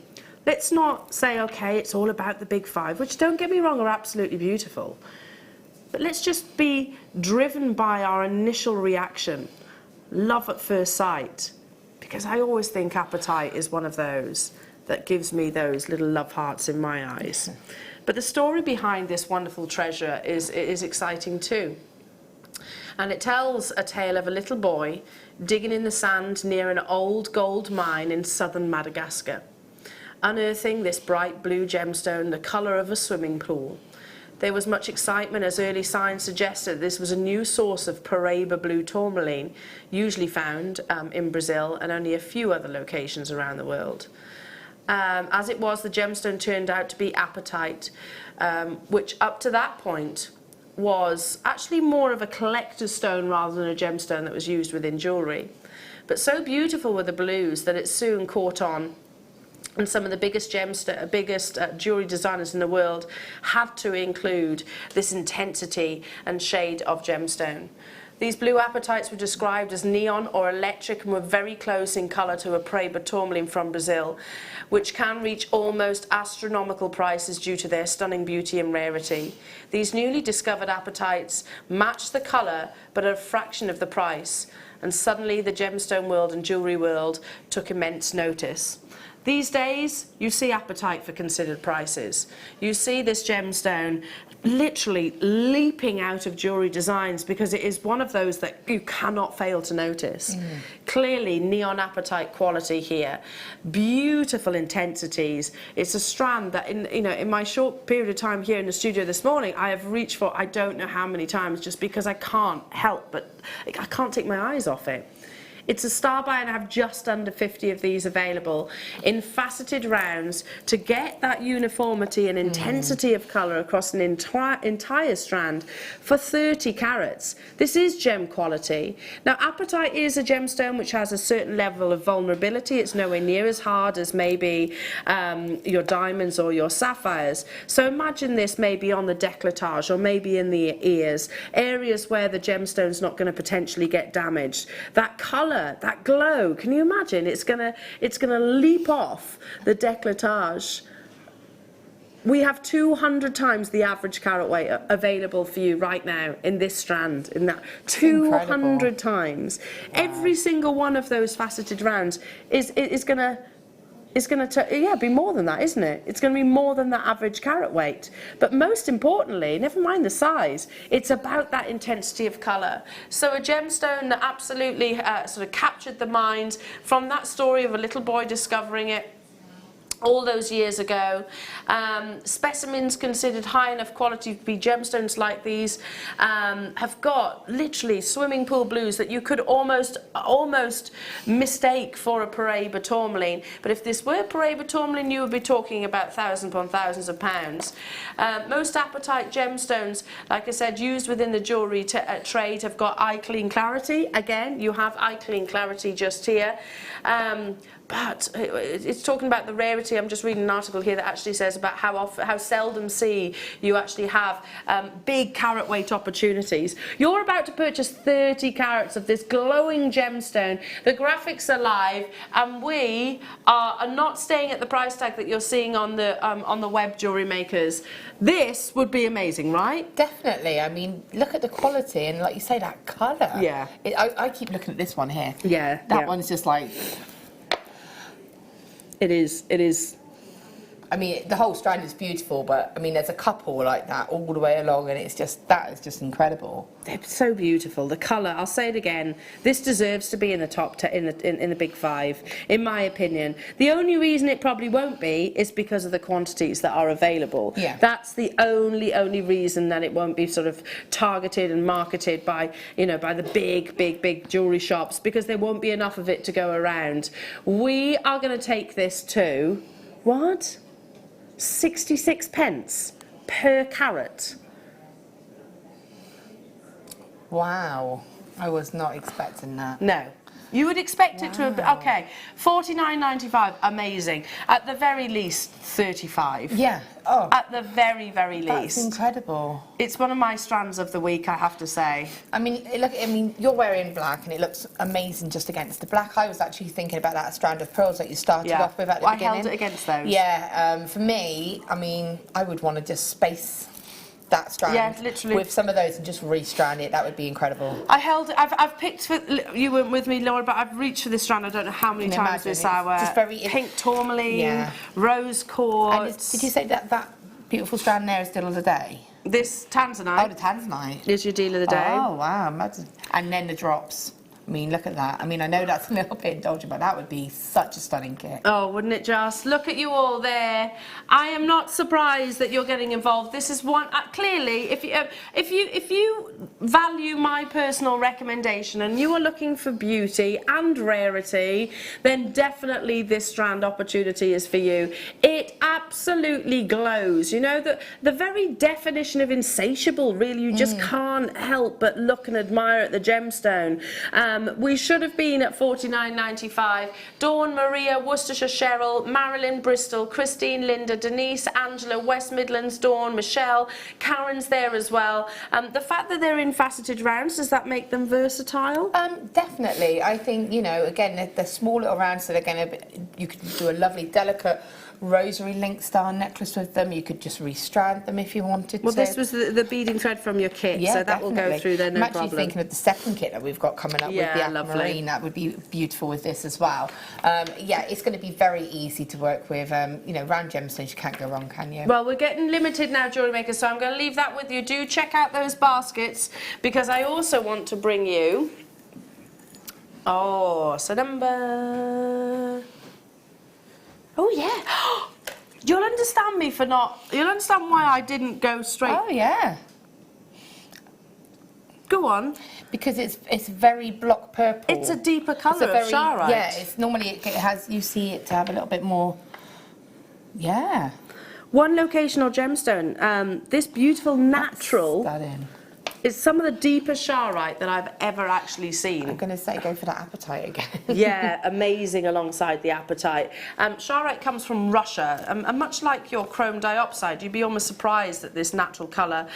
Let's not say, okay, it's all about the big five, which, don't get me wrong, are absolutely beautiful. But let's just be driven by our initial reaction, love at first sight, because I always think apatite is one of those that gives me those little love hearts in my eyes. But the story behind this wonderful treasure is exciting too. And it tells a tale of a little boy digging in the sand near an old gold mine in southern Madagascar, unearthing this bright blue gemstone, the colour of a swimming pool. There was much excitement as early signs suggested this was a new source of Peridot blue tourmaline, usually found in Brazil and only a few other locations around the world. As it was, the gemstone turned out to be apatite, which up to that point was actually more of a collector's stone rather than a gemstone that was used within jewellery. But so beautiful were the blues that it soon caught on, and some of the biggest jewellery designers in the world had to include this intensity and shade of gemstone. These blue apatites were described as neon or electric and were very close in colour to a Peridot tourmaline from Brazil, which can reach almost astronomical prices due to their stunning beauty and rarity. These newly discovered apatites matched the colour but at a fraction of the price, and suddenly the gemstone world and jewellery world took immense notice. These days, you see apatite for considered prices. You see this gemstone literally leaping out of jewellery designs because it is one of those that you cannot fail to notice. Clearly, neon apatite quality here. Beautiful intensities. It's a strand that, in my short period of time here in the studio this morning, I have reached for I don't know how many times just because I can't help but, I can't take my eyes off it. It's a star buy, and I have just under 50 of these available in faceted rounds to get that uniformity and intensity of colour across an entire strand for 30 carats. This is gem quality. Now, apatite is a gemstone which has a certain level of vulnerability. It's nowhere near as hard as maybe your diamonds or your sapphires. So imagine this maybe on the décolletage or maybe in the ears, areas where the gemstone's not going to potentially get damaged. That colour colour, that glow. Can you imagine? It's gonna leap off the décolletage. We have 200 times the average carat weight available for you right now in this strand. In that 200 times, every single one of those faceted rounds is gonna be more than that, isn't it? It's going to be more than that average carat weight. But most importantly, never mind the size, it's about that intensity of colour. So a gemstone that absolutely sort of captured the mind from that story of a little boy discovering it all those years ago. Specimens considered high enough quality to be gemstones like these have got literally swimming pool blues that you could almost mistake for a Peridot Tourmaline. But if this were Peridot Tourmaline, you would be talking about thousands upon thousands of pounds. Most apatite gemstones, like I said, used within the jewellery trade have got eye clean clarity. Again, you have eye clean clarity just here. But it's talking about the rarity. I'm just reading an article here that actually says about how seldom you actually have big carat weight opportunities. You're about to purchase 30 carats of this glowing gemstone. The graphics are live, and we are not staying at the price tag that you're seeing on the web, Jewellery Makers. This would be amazing, right? Definitely. I mean, look at the quality, and like you say, that colour. Yeah. I keep looking at this one here. Yeah. That one's just like. It is. I mean, the whole strand is beautiful, but I mean, there's a couple like that all the way along, and that is just incredible. They're so beautiful. The colour, I'll say it again, this deserves to be in the top 10, in the big 5, in my opinion. The only reason it probably won't be is because of the quantities that are available. Yeah. That's the only reason that it won't be sort of targeted and marketed by the big jewellery shops, because there won't be enough of it to go around. We are going to take this to what? 66 pence per carat. Wow, I was not expecting that. No. You would expect it to have been, okay, $49.95, amazing. At the very least, 35. Yeah. Oh. At the very least. That's incredible. It's one of my strands of the week, I have to say. I mean, you're wearing black, and it looks amazing just against the black. I was actually thinking about that strand of pearls that you started off with at the beginning. I held it against those. Yeah. For me, I mean, I would want to just space that strand literally with some of those and just restrand it. That would be incredible. I've picked for, you weren't with me, Laura, but I've reached for this strand I don't know how many times this hour. Just very pink tourmaline, rose quartz. Did you say that beautiful strand there is still of the day? This Tanzanite. Oh, the Tanzanite is your deal of the day. Oh wow, imagine. And then the drops. I mean, look at that. I mean, I know that's a little bit indulgent, but that would be such a stunning kit. Oh, wouldn't it just? Look at you all there. I am not surprised that you're getting involved. This is one, clearly, if you value my personal recommendation and you are looking for beauty and rarity, then definitely this strand opportunity is for you. It absolutely glows. You know, the very definition of insatiable, really, you just can't help but look and admire at the gemstone. We should have been at $49.95. Dawn, Maria, Worcestershire, Cheryl, Marilyn, Bristol, Christine, Linda, Denise, Angela, West Midlands, Dawn, Michelle, Karen's there as well. The fact that they're in faceted rounds, does that make them versatile? Definitely. I think, you know, again, they're small little rounds, so they're going to, you could do a lovely, delicate rosary link style necklace with them. You could just restrand them if you wanted to. Well, this was the beading thread from your kit, so that will go through there, no problem. I'm actually thinking of the second kit that we've got coming up with the Aquamarine. That would be beautiful with this as well. Yeah, it's going to be very easy to work with. You know, round gemstones, you can't go wrong, can you? Well, we're getting limited now, Jewellery Maker, so I'm going to leave that with you. Do check out those baskets, because I also want to bring you... Oh, so number... Oh, yeah. You'll understand me for not... You'll understand why I didn't go straight... Oh, yeah. Go on. Because it's very block purple. It's a deeper colour of Charite. Yeah, it's normally it has, you see it to have a little bit more... Yeah. One locational gemstone. This beautiful natural... Stunning. It's some of the deepest Charite that I've ever actually seen. I'm going to say go for that apatite again. Yeah, amazing alongside the apatite. Charite comes from Russia, and much like your chrome diopside, you'd be almost surprised that this natural colour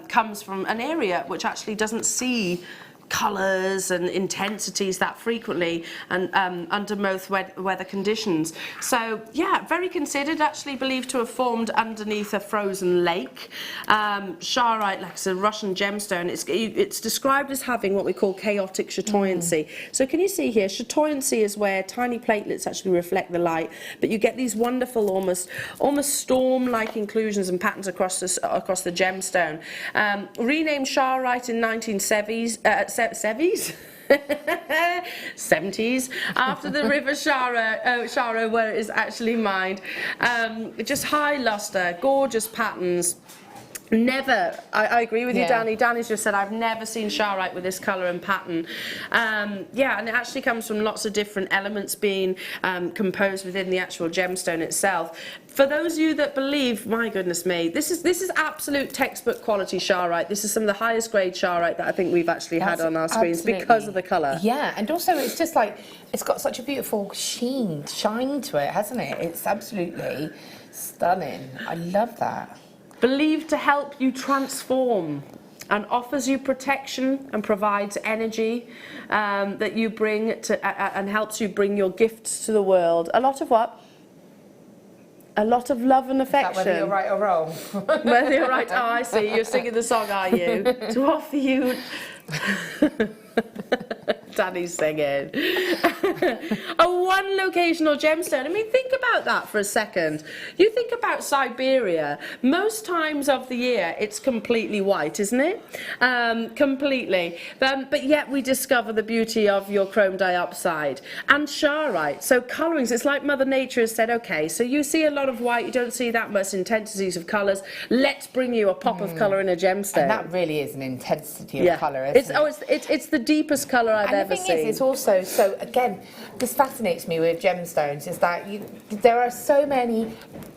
comes from an area which actually doesn't see colours and intensities that frequently, and under most weather conditions. So yeah, very considered, actually believed to have formed underneath a frozen lake. Charoite, like it's a Russian gemstone, it's described as having what we call chaotic chatoyancy. So can you see here, chatoyancy is where tiny platelets actually reflect the light, but you get these wonderful almost storm-like inclusions and patterns across the gemstone. Renamed Charoite in 1970s after the river Sharo, where it is actually mined. Just high luster, gorgeous patterns. Never, I agree with you, Danny. Danny's just said, I've never seen Charoite with this colour and pattern. Yeah, and it actually comes from lots of different elements being composed within the actual gemstone itself. For those of you that believe, my goodness me, this is absolute textbook quality Charoite. This is some of the highest grade Charoite that I think we've actually had on our screens because of the colour. Yeah, and also it's just like, it's got such a beautiful shine to it, hasn't it? It's absolutely stunning. I love that. Believed to help you transform and offers you protection and provides energy that you bring to and helps you bring your gifts to the world. A lot of what? A lot of love and affection. Is that whether you're right or wrong? Whether you're right, oh I see, you're singing the song, are you? To offer you... Danny's singing. A one locational gemstone. I mean, think about that for a second. You think about Siberia. Most times of the year, it's completely white, isn't it? Completely. But yet we discover the beauty of your chrome dioxide and Charoite. So colorings, it's like Mother Nature has said, okay, so you see a lot of white, you don't see that much intensities of colors. Let's bring you a pop of color in a gemstone. And that really is an intensity of color, isn't it? It's the deepest color I've ever seen. The thing is, it's also, so again, this fascinates me with gemstones, is that there are so many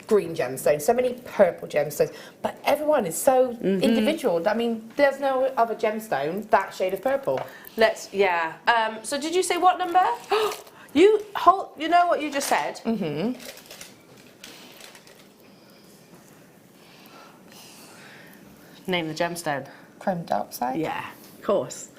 green gemstones, so many purple gemstones, but everyone is so individual. I mean, there's no other gemstone that shade of purple. So did you say what number? You know what you just said? Name the gemstone. Chrome dioxide? Yeah, of course.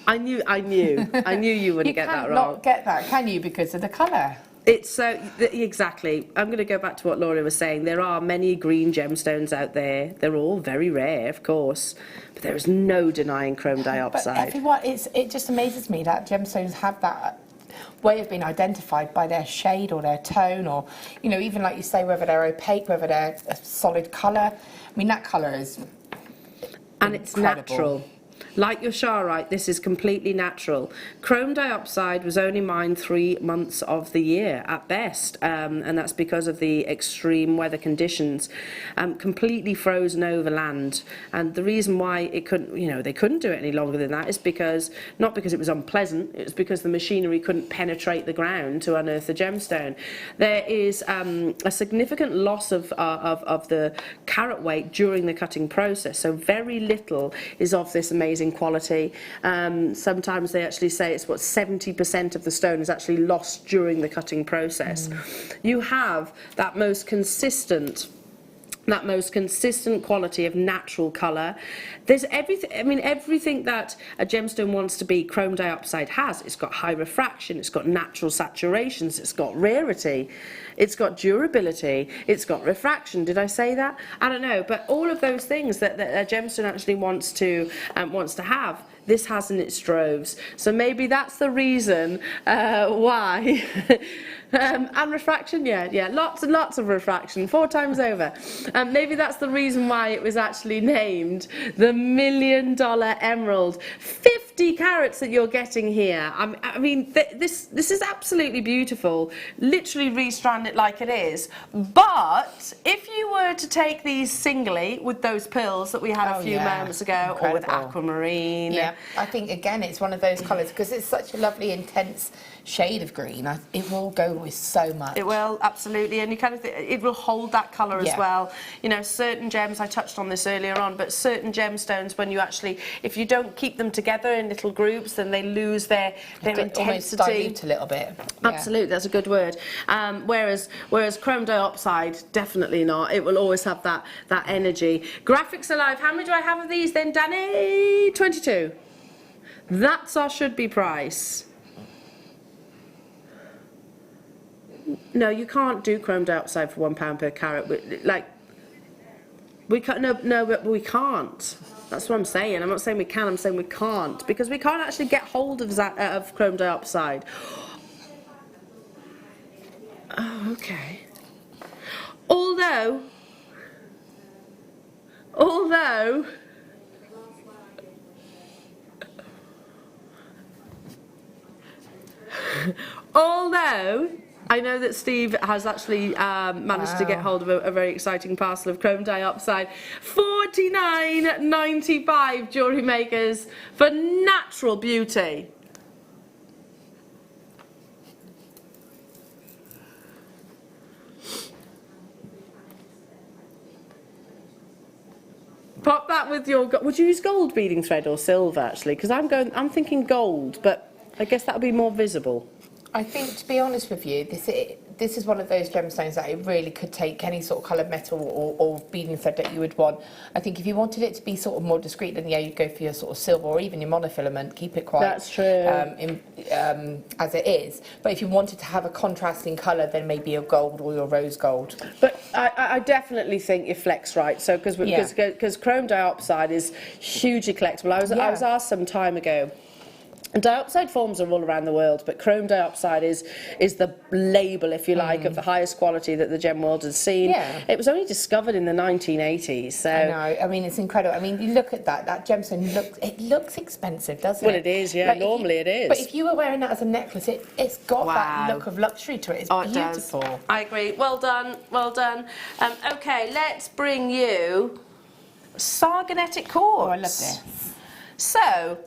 I knew you wouldn't get that wrong. You can't not get that, can you, because of the colour? It's exactly. I'm going to go back to what Laura was saying. There are many green gemstones out there. They're all very rare, of course, but there is no denying chrome dioxide. But everyone, it just amazes me that gemstones have that way of being identified by their shade or their tone, or even like you say, whether they're opaque, whether they're a solid colour. I mean, that colour is and it's natural. Like your Charoite, this is completely natural. Chrome dioxide was only mined 3 months of the year at best, and that's because of the extreme weather conditions. Completely frozen over land, and the reason why it couldn't, they couldn't do it any longer than that is because, not because it was unpleasant, it was because the machinery couldn't penetrate the ground to unearth the gemstone. There is a significant loss of the carat weight during the cutting process, so very little is of this amazing quality. Sometimes they actually say it's 70% of the stone is actually lost during the cutting process. You have that most consistent quality of natural colour. There's everything, I mean, everything that a gemstone wants to be, chrome dioxide has. It's got high refraction, it's got natural saturations, it's got rarity, it's got durability, it's got refraction. Did I say that? I don't know, but all of those things that a gemstone actually wants to have, this has in its droves. So maybe that's the reason why. And refraction, lots and lots of refraction, 4 times over. Maybe that's the reason why it was actually named the $1 million emerald. 50 carats that you're getting here. I mean, this is absolutely beautiful. Literally restrand it like it is. But if you were to take these singly with those pills that we had a few moments ago, or with aquamarine. Yeah, I think again it's one of those colours because it's such a lovely intense shade of green. It will go with so much. It will, absolutely, and you kind of it will hold that colour as well. Certain gems, I touched on this earlier on, but certain gemstones, when you actually, if you don't keep them together in little groups, then they lose their intensity. Almost dilute a little bit. Absolutely, that's a good word. Whereas chrome dioxide, definitely not. It will always have that energy. Graphics Alive, how many do I have of these then, Danny? 22. That's our should-be price. No, you can't do chrome dioxide for £1 per carat. We can't. No, but we can't. That's what I'm saying. I'm not saying we can. I'm saying we can't, because we can't actually get hold of chrome dioxide. Oh, okay. Although. I know that Steve has actually managed to get hold of a very exciting parcel of chrome dioxide. $49.95 jewellery makers for natural beauty. Pop that with your. Would you use gold beading thread or silver actually? Because I'm thinking gold, but I guess that would be more visible. I think, to be honest with you, this is one of those gemstones that it really could take any sort of coloured metal or beading thread that you would want. I think if you wanted it to be sort of more discreet, then yeah, you'd go for your sort of silver or even your monofilament. Keep it quite. That's true. As it is. But if you wanted to have a contrasting colour, then maybe your gold or your rose gold. But I definitely think you flex right. So because chrome dioxide is hugely collectible. I was asked some time ago. And dioxide forms are all around the world, but chrome dioxide is the label, if you like, of the highest quality that the gem world has seen. Yeah. It was only discovered in the 1980s. So I know. I mean, it's incredible. I mean, you look at that gemstone looks expensive, doesn't it? Well, it is, yeah. Like normally it is. But if you were wearing that as a necklace, it's got that look of luxury to it. It's beautiful. It does. I agree. Well done. Well done. Okay, let's bring you sargonetic quartz. Oh, I love this. So.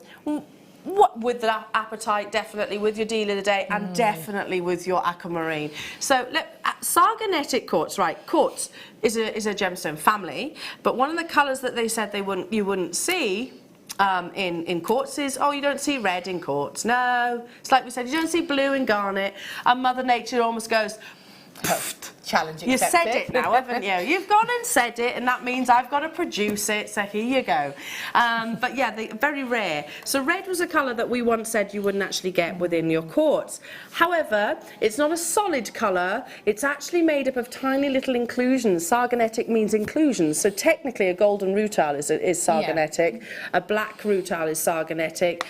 What with the appetite, definitely with your deal of the day, and definitely with your aquamarine. So look, sargonetic quartz, right? Quartz is a gemstone family, but one of the colours that they said you wouldn't see in quartz is, you don't see red in quartz. No, it's like we said, you don't see blue in garnet, and Mother Nature almost goes. Challenge accepted. You said it now, haven't you? You've gone and said it, and that means I've got to produce it, so here you go. But yeah, they're very rare. So red was a colour that we once said you wouldn't actually get within your quartz. However, it's not a solid colour, it's actually made up of tiny little inclusions. Sargonetic means inclusions, so technically a golden rutile is sargonetic, a black rutile is sargonetic,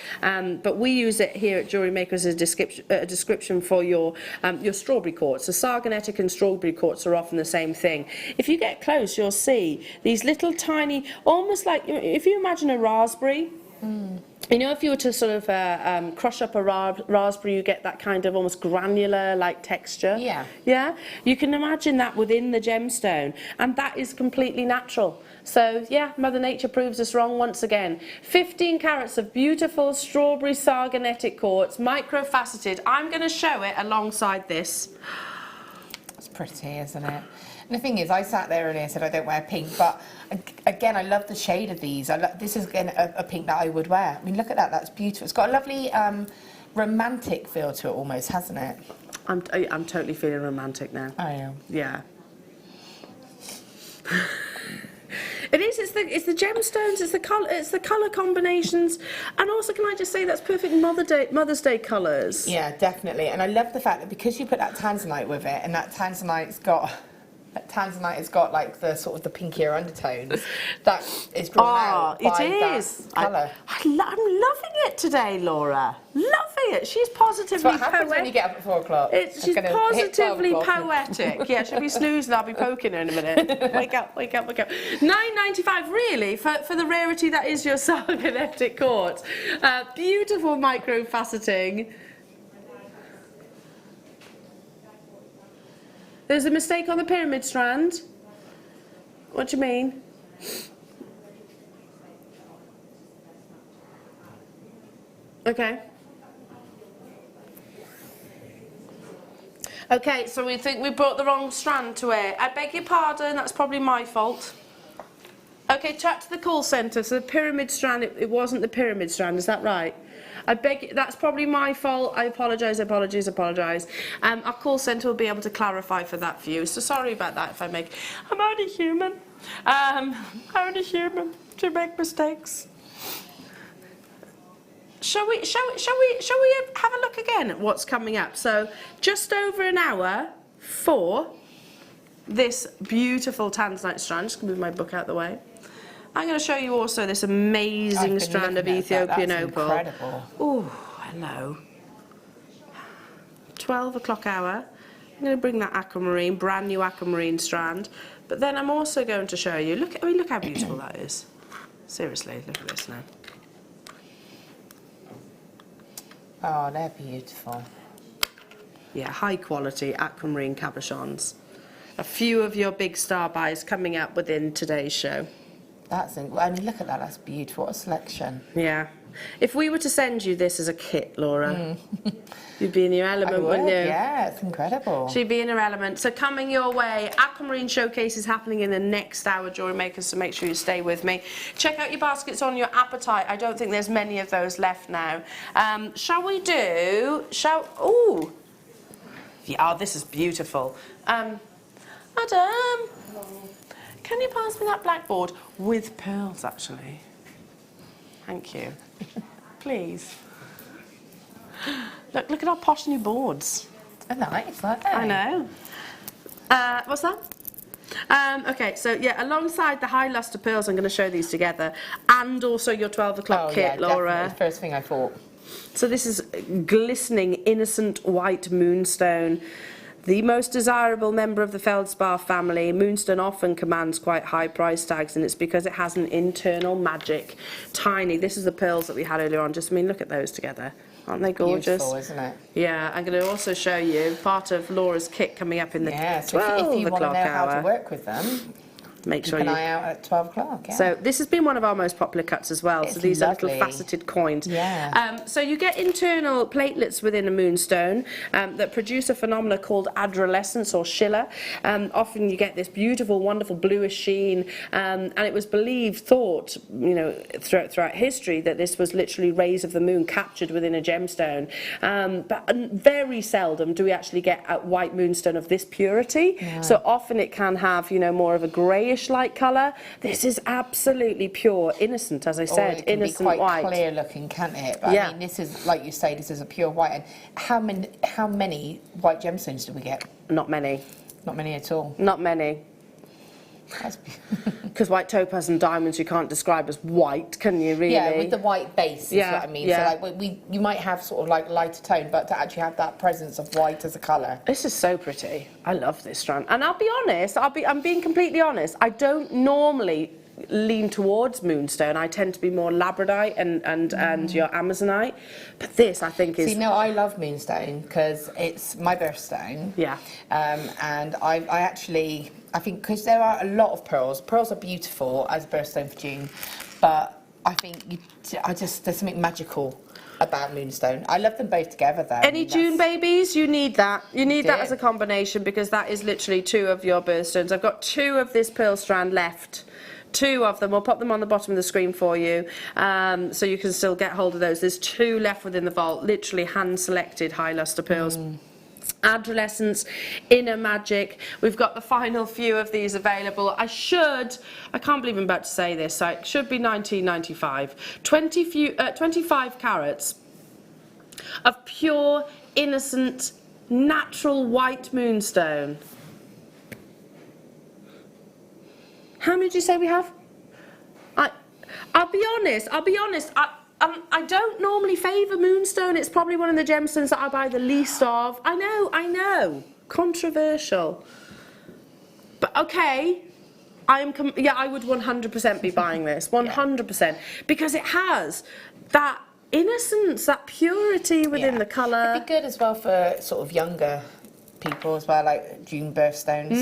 but we use it here at JewelleryMaker as a description for your strawberry quartz. So sargonetic and strawberry quartz are often the same thing. If you get close, you'll see these little tiny, almost like, if you imagine a raspberry, you know, if you were to sort of crush up a raspberry, you get that kind of almost granular-like texture. Yeah. Yeah? You can imagine that within the gemstone, and that is completely natural. So, yeah, Mother Nature proves us wrong once again. 15 carats of beautiful strawberry sargonetic quartz, micro-faceted. I'm going to show it alongside this. It's pretty, isn't it? And the thing is, I sat there earlier and said I don't wear pink, but again, I love the shade of these. This is again a pink that I would wear. I mean, look at that, that's beautiful. It's got a lovely romantic feel to it almost, hasn't it? I'm totally feeling romantic now. I am. Yeah. It is. It's the gemstones. It's the colour combinations, and also, can I just say, that's perfect Mother's Day colours. Yeah, definitely. And I love the fact that because you put that Tanzanite with it, and that Tanzanite has got like the sort of the pinkier undertones. That is drawn out by that colour. I'm loving it today, Laura. Loving it. She's positively poetic. What happens when you get up at 4 o'clock? She's positively poetic. Yeah, she'll be snoozing. I'll be poking her in a minute. Wake up, wake up, wake up. $9.95 really for the rarity that is your sargonetic quartz. Beautiful micro faceting. There's a mistake on the pyramid strand. What do you mean? Okay. Okay, so we think we brought the wrong strand to wear. I beg your pardon, that's probably my fault. Okay, chat to the call centre. So the pyramid strand, it wasn't the pyramid strand, is that right? I beg you, that's probably my fault. I apologise, apologise. Our call centre will be able to clarify for that for you. So sorry about that if I make... I'm only human. I'm only human to make mistakes. shall we have a look again at what's coming up? So just over an hour for this beautiful Tanzanite strand. Just gonna move my book out the way. I'm going to show you also this amazing strand of Ethiopian opal. Incredible. Oh, hello. 12 o'clock hour. I'm going to bring that aquamarine, brand new aquamarine strand. But then I'm also going to show you, look how beautiful that is. Seriously, look at this now. Oh, they're beautiful. Yeah, high quality aquamarine cabochons. A few of your big star buys coming up within today's show. I mean, look at that, that's beautiful. What a selection. Yeah. If we were to send you this as a kit, Laura, you'd be in your element, wouldn't you? Yeah, it's incredible. She'd be in her element. So coming your way, Aquamarine Showcase is happening in the next hour, Jewellery Makers, so make sure you stay with me. Check out your baskets on your appetite. I don't think there's many of those left now. Shall we do... Ooh! Yeah, oh, this is beautiful. Adam, can you pass me that blackboard? With pearls, actually. Thank you. Please. Look at our posh new boards. They're nice, aren't they? I know. What's that? Okay, so yeah, alongside the high luster pearls, I'm going to show these together, and also your 12 o'clock kit, Laura. Definitely. First thing I thought. So this is glistening, innocent white moonstone. The most desirable member of the feldspar family. Moonstone often commands quite high price tags, and it's because it has an internal magic. Tiny. This is the pearls that we had earlier on. Just, I mean, look at those together. Aren't they gorgeous? Beautiful, isn't it? Yeah, I'm going to also show you part of Laura's kit coming up in the 12 so if you want to know hour. how to work with them, make sure keep an eye out at 12 o'clock. Yeah. So this has been one of our most popular cuts as well. It's so these lovely. are little faceted coins. Yeah. So you get internal platelets within a moonstone that produce a phenomena called adolescence or schiller. Often you get this beautiful, wonderful bluish sheen, and it was thought, you know, throughout history that this was literally rays of the moon captured within a gemstone. But very seldom do we actually get a white moonstone of this purity. Yeah. So often it can have, you know, more of a greyish light colour. This is absolutely pure, innocent, as I said, it can innocent be quite white. Clear looking, can't it? But yeah. I mean, this is, like you say, this is a pure white. And how many white gemstones do we get? Not many. Not many at all. Not many. Because white topaz and diamonds you can't describe as white, can you, really? Yeah, with the white base is what I mean. Yeah. So like you might have sort of like lighter tone, but to actually have that presence of white as a colour. This is so pretty. I love this strand. And I'll be honest, I'm being completely honest, I don't normally lean towards moonstone. I tend to be more labradorite and your amazonite. But this, I think, is... See, no, I love moonstone because it's my birthstone. Yeah. And I think because there are a lot of pearls. Pearls are beautiful as a birthstone for June, but I think there's something magical about moonstone. I love them both together though. Any June babies, you need that. You need that Yeah. as a combination because that is literally 2 of your birthstones. I've got 2 of this pearl strand left. 2 of them. We'll pop them on the bottom of the screen for you, so you can still get hold of those. There's 2 left within the vault, literally hand-selected high luster pearls. Adolescence, inner magic. We've got the final few of these available. I can't believe I'm about to say this, so it should be 1995. 25 carats of pure, innocent, natural white moonstone. How many did you say we have? I'll be honest. I don't normally favour moonstone. It's probably one of the gemstones that I buy the least of. I know. Controversial. But okay. I would 100% be buying this. 100%. Because it has that innocence, that purity within the colour. It'd be good as well for sort of younger people as well, like June birthstones.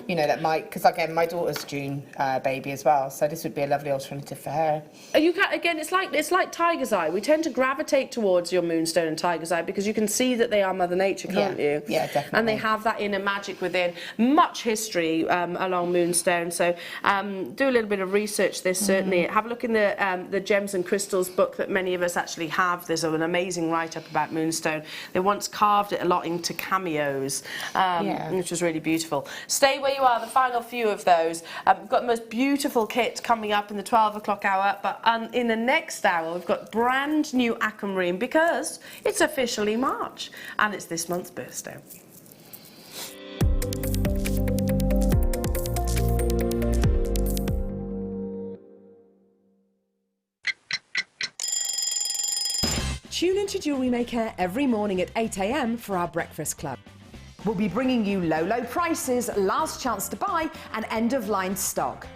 You know, that might, because again, my daughter's June baby as well, so this would be a lovely alternative for her. You can, again, it's like tiger's eye. We tend to gravitate towards your moonstone and tiger's eye because you can see that they are Mother Nature, can't you? Yeah, definitely. And they have that inner magic within. Much history along moonstone. So do a little bit of research. This certainly. Have a look in the Gems and Crystals book that many of us actually have. There's an amazing write-up about moonstone. They once carved it a lot into cameos. which was really beautiful. Stay where you are, the final few of those. We've got the most beautiful kit coming up in the 12 o'clock hour, but in the next hour we've got brand new Aquamarine because it's officially March and it's this month's birthstone. Tune into Jewellery Maker every morning at 8 AM for our breakfast club. We'll be bringing you low prices, last chance to buy, and end-of-line stock.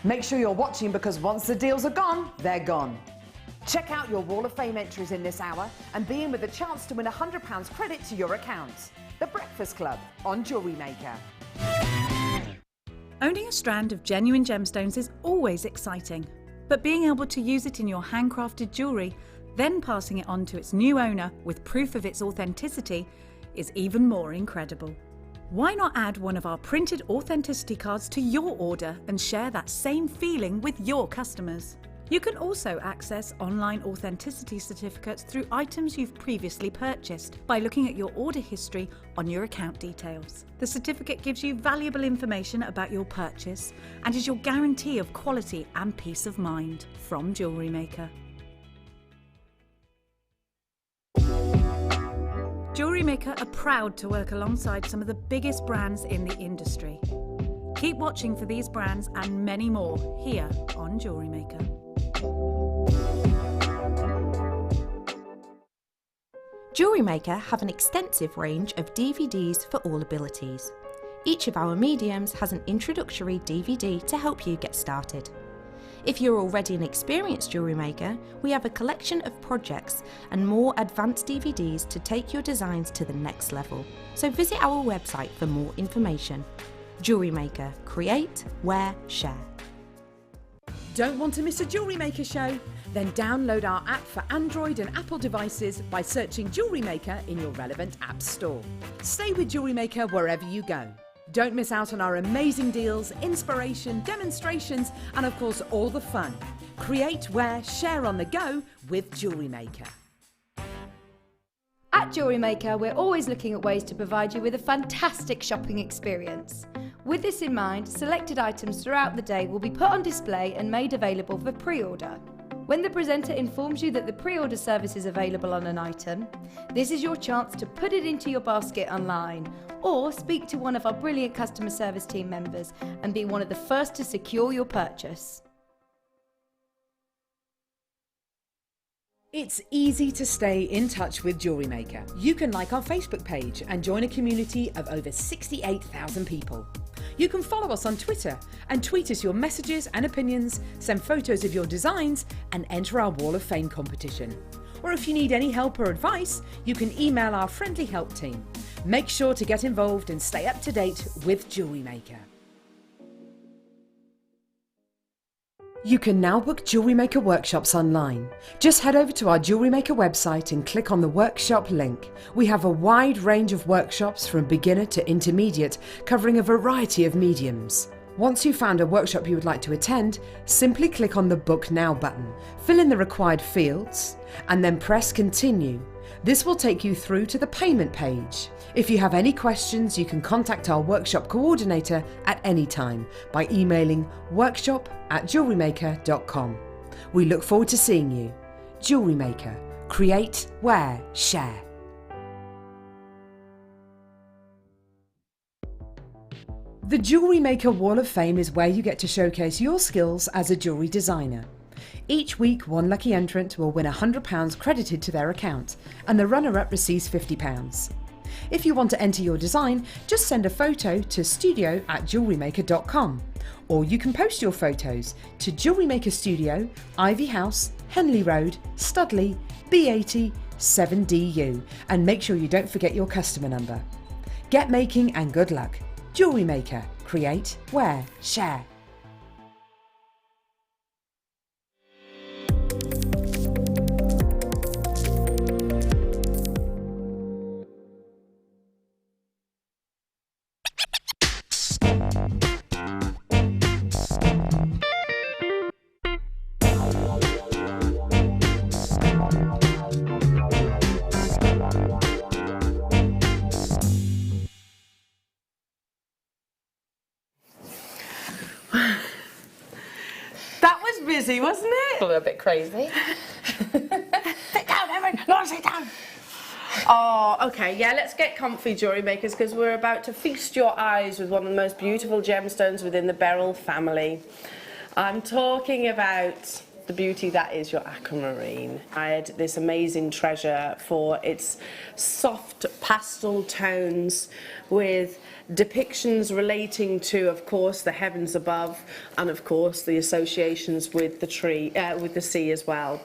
Make sure you're watching because once the deals are gone, they're gone. Check out your Wall of Fame entries in this hour and be in with a chance to win £100 credit to your account. The Breakfast Club on Jewellery Maker. Owning a strand of genuine gemstones is always exciting, but being able to use it in your handcrafted jewellery, then passing it on to its new owner with proof of its authenticity, is even more incredible. Why not add one of our printed authenticity cards to your order and share that same feeling with your customers? You can also access online authenticity certificates through items you've previously purchased by looking at your order history on your account details. The certificate gives you valuable information about your purchase and is your guarantee of quality and peace of mind from Jewellery Maker. Jewellery Maker are proud to work alongside some of the biggest brands in the industry. Keep watching for these brands and many more here on Jewellery Maker. Jewellery Maker have an extensive range of DVDs for all abilities. Each of our mediums has an introductory DVD to help you get started. If you're already an experienced jewellery maker, we have a collection of projects and more advanced DVDs to take your designs to the next level. So visit our website for more information. Jewellery Maker, create, wear, share. Don't want to miss a Jewellery Maker show? Then download our app for Android and Apple devices by searching Jewellery Maker in your relevant app store. Stay with Jewellery Maker wherever you go. Don't miss out on our amazing deals, inspiration, demonstrations, and of course all the fun. Create, wear, share on the go with Jewellery Maker. At Jewellery Maker, we're always looking at ways to provide you with a fantastic shopping experience. With this in mind, selected items throughout the day will be put on display and made available for pre-order. When the presenter informs you that the pre-order service is available on an item, this is your chance to put it into your basket online or speak to one of our brilliant customer service team members and be one of the first to secure your purchase. It's easy to stay in touch with Jewellery Maker. You can like our Facebook page and join a community of over 68,000 people. You can follow us on Twitter and tweet us your messages and opinions, send photos of your designs and enter our Wall of Fame competition. Or if you need any help or advice, you can email our friendly help team. Make sure to get involved and stay up to date with Jewellery Maker. You can now book Jewellery Maker workshops online. Just head over to our Jewellery Maker website and click on the workshop link. We have a wide range of workshops from beginner to intermediate, covering a variety of mediums. Once you've found a workshop you would like to attend, simply click on the Book Now button, fill in the required fields, and then press Continue. This will take you through to the payment page. If you have any questions, you can contact our workshop coordinator at any time by emailing workshop@jewellerymaker.com. We look forward to seeing you. Jewellery Maker. Create, wear, share. The Jewellery Maker Wall of Fame is where you get to showcase your skills as a jewellery designer. Each week, one lucky entrant will win £100 credited to their account, and the runner-up receives £50. If you want to enter your design, just send a photo to studio@jewellerymaker.com, or you can post your photos to Jewellery Maker Studio, Ivy House, Henley Road, Studley, B80 7DU, and make sure you don't forget your customer number. Get making and good luck. Jewellery Maker. Create, wear, share. busy, wasn't it? A little bit crazy. Sit down, Erin. No, sit down. Oh, okay, yeah, let's get comfy, jewellery makers, because we're about to feast your eyes with one of the most beautiful gemstones within the beryl family. I'm talking about the beauty that is your aquamarine. I had this amazing treasure for its soft pastel tones with depictions relating to, of course, the heavens above, and of course the associations with the tree, with the sea as well.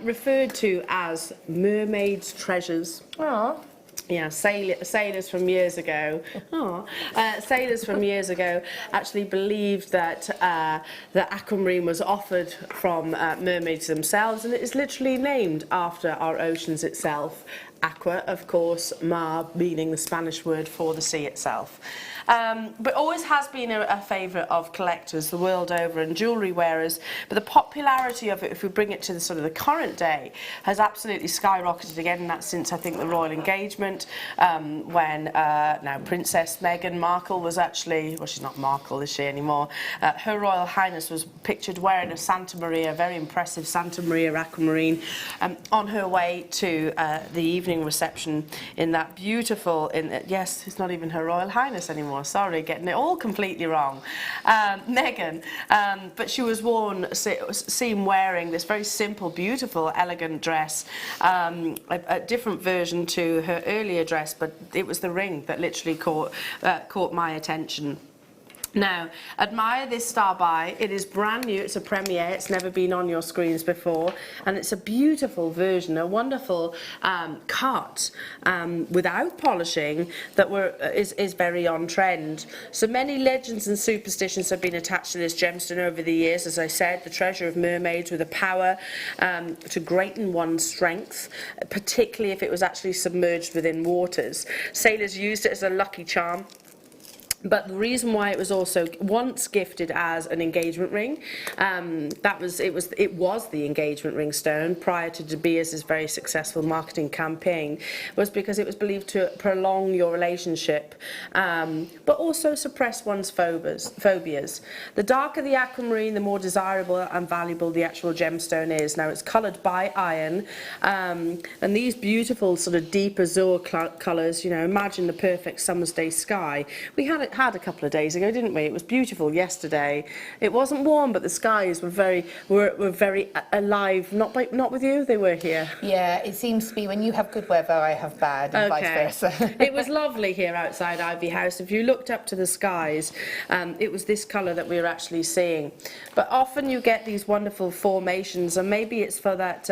Referred to as mermaids' treasures. Aww. Yeah, sailors from years ago. Sailors from years ago actually believed that the aquamarine was offered from mermaids themselves, and it is literally named after our oceans itself. Aqua, of course, mar meaning the Spanish word for the sea itself. But always has been a favourite of collectors the world over and jewellery wearers. But the popularity of it, if we bring it to the sort of the current day, has absolutely skyrocketed again. And that's since I think the royal engagement, when now Princess Meghan Markle was actually, well, she's not Markle, is she anymore? Her Royal Highness was pictured wearing a Santa Maria, very impressive Santa Maria aquamarine, on her way to the evening reception in that beautiful, yes, it's not even Her Royal Highness anymore. Sorry, getting it all completely wrong. Meghan, but she was seen wearing this very simple, beautiful, elegant dress, a different version to her earlier dress, but it was the ring that literally caught my attention. Now, admire this star by. It is brand new, it's a premiere, it's never been on your screens before, and it's a beautiful version, a wonderful cut without polishing that is very on trend. So many legends and superstitions have been attached to this gemstone over the years. As I said, the treasure of mermaids with a power to greaten one's strength, particularly if it was actually submerged within waters. Sailors used it as a lucky charm. But the reason why it was also once gifted as an engagement ring, it was the engagement ring stone prior to De Beers' very successful marketing campaign, was because it was believed to prolong your relationship, but also suppress one's phobias. The darker the aquamarine, the more desirable and valuable the actual gemstone is. Now, it's coloured by iron, and these beautiful sort of deep azure colours, you know, imagine the perfect summer's day sky. We had a couple of days ago, didn't we? It was beautiful yesterday. It wasn't warm, but the skies were very alive. Not with you, they were here. Yeah, it seems to be when you have good weather, I have bad, and vice versa. It was lovely here outside Ivy House. If you looked up to the skies, it was this colour that we were actually seeing. But often you get these wonderful formations, and maybe it's for that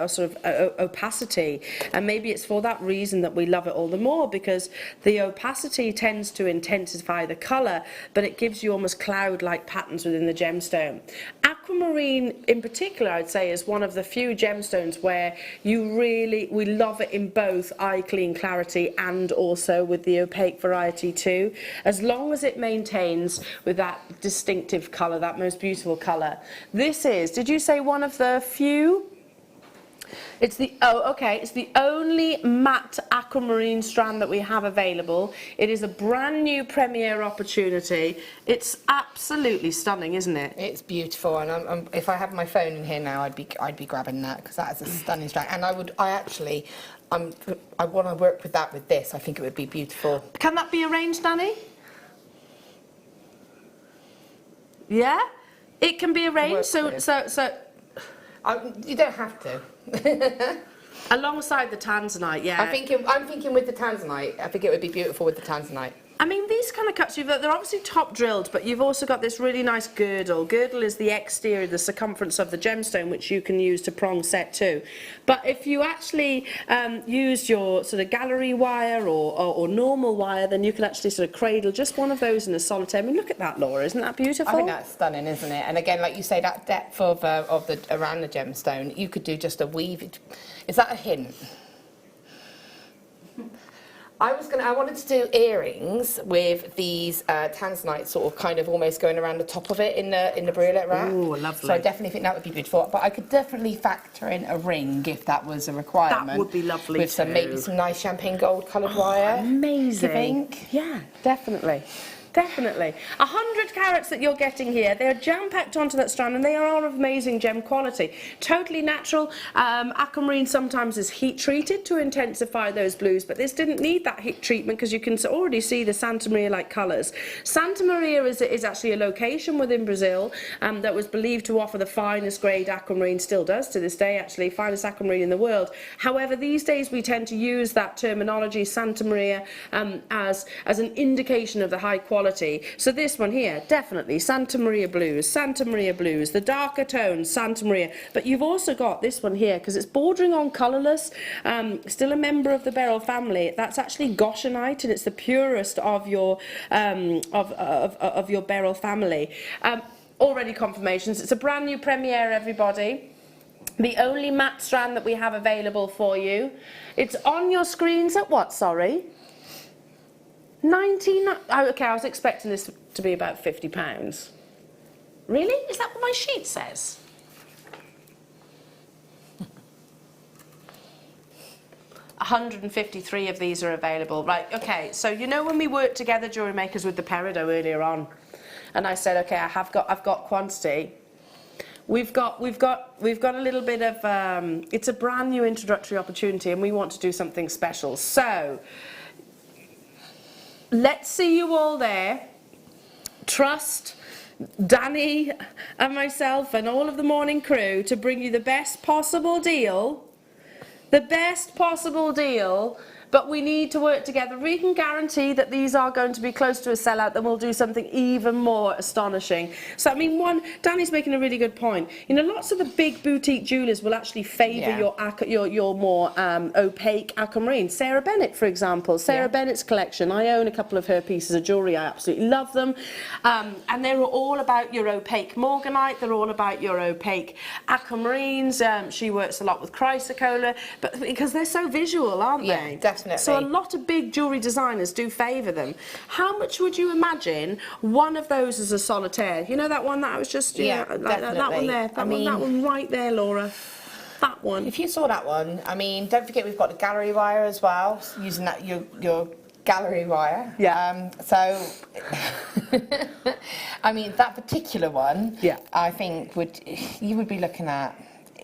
sort of opacity, and maybe it's for that reason that we love it all the more, because the opacity tends to intensify the colour, but it gives you almost cloud-like patterns within the gemstone. Aquamarine in particular, I'd say, is one of the few gemstones where we love it in both eye clean clarity and also with the opaque variety too, as long as it maintains with that distinctive colour, that most beautiful colour. This is, did you say one of the few? It's the only matte aquamarine strand that we have available. It is a brand new premiere opportunity. It's absolutely stunning, isn't it? It's beautiful, and if I had my phone in here now, I'd be grabbing that, because that is a stunning strand. And I want to work with that with this. I think it would be beautiful. Can that be arranged, Danny? Yeah, it can be arranged. You don't have to. Alongside the Tanzanite, yeah. I'm thinking with the Tanzanite. I think it would be beautiful with the Tanzanite. I mean, these kind of cuts, they're obviously top drilled, but you've also got this really nice girdle. Girdle is the exterior, the circumference of the gemstone, which you can use to prong set too. But if you actually use your sort of gallery wire or normal wire, then you can actually sort of cradle just one of those in a solitaire. I mean, look at that, Laura, isn't that beautiful? I think that's stunning, isn't it? And again, like you say, that depth of around the gemstone, you could do just a weave. Is that a hint? I wanted to do earrings with these Tanzanite sort of kind of almost going around the top of it in the bracelet wrap. Ooh, lovely. So I definitely think that would be beautiful. But I could definitely factor in a ring if that was a requirement. That would be lovely with maybe some nice champagne gold coloured wire. Amazing. Do you think? Yeah, definitely. Definitely. 100 carats that you're getting here, they're jam-packed onto that strand and they are of amazing gem quality. Totally natural. Aquamarine sometimes is heat treated to intensify those blues, but this didn't need that heat treatment because you can already see the Santa Maria-like colours. Santa Maria is actually a location within Brazil that was believed to offer the finest grade aquamarine, still does to this day actually, finest aquamarine in the world. However, these days we tend to use that terminology, Santa Maria, as an indication of the high quality. So this one here, definitely Santa Maria blues, the darker tones, Santa Maria. But you've also got this one here, because it's bordering on colourless, still a member of the beryl family. That's actually Goshenite, and it's the purest of your of your beryl family. Already confirmations. It's a brand new premiere, everybody. The only matte strand that we have available for you. It's on your screens at what, sorry? 19. Oh, okay, I was expecting this to be about £50. Really? Is that what my sheet says? $153 of these are available. Right, okay, so you know when we worked together, jewellery makers, with the Peridot earlier on, and I said, okay, I've got quantity. We've got a little bit of it's a brand new introductory opportunity, and we want to do something special. So let's see you all there. Trust Danny and myself and all of the morning crew to bring you the best possible deal. The best possible deal. But we need to work together. We can guarantee that these are going to be close to a sellout, then we'll do something even more astonishing. So, I mean, Danny's making a really good point. You know, lots of the big boutique jewellers will actually favour your more opaque aquamarine. Sarah Bennett, for example. Sarah Bennett's collection. I own a couple of her pieces of jewellery. I absolutely love them. And they're all about your opaque morganite. They're all about your opaque aquamarines. She works a lot with chrysocolla, but because they're so visual, aren't they? Yeah, definitely. So a lot of big jewellery designers do favour them. How much would you imagine one of those as a solitaire? You know that one that I was just... definitely. That one there. That one right there, Laura. That one. If you saw that one, I mean, don't forget we've got the gallery wire as well, using that your gallery wire. Yeah. So, I mean, that particular one, I think you would be looking at...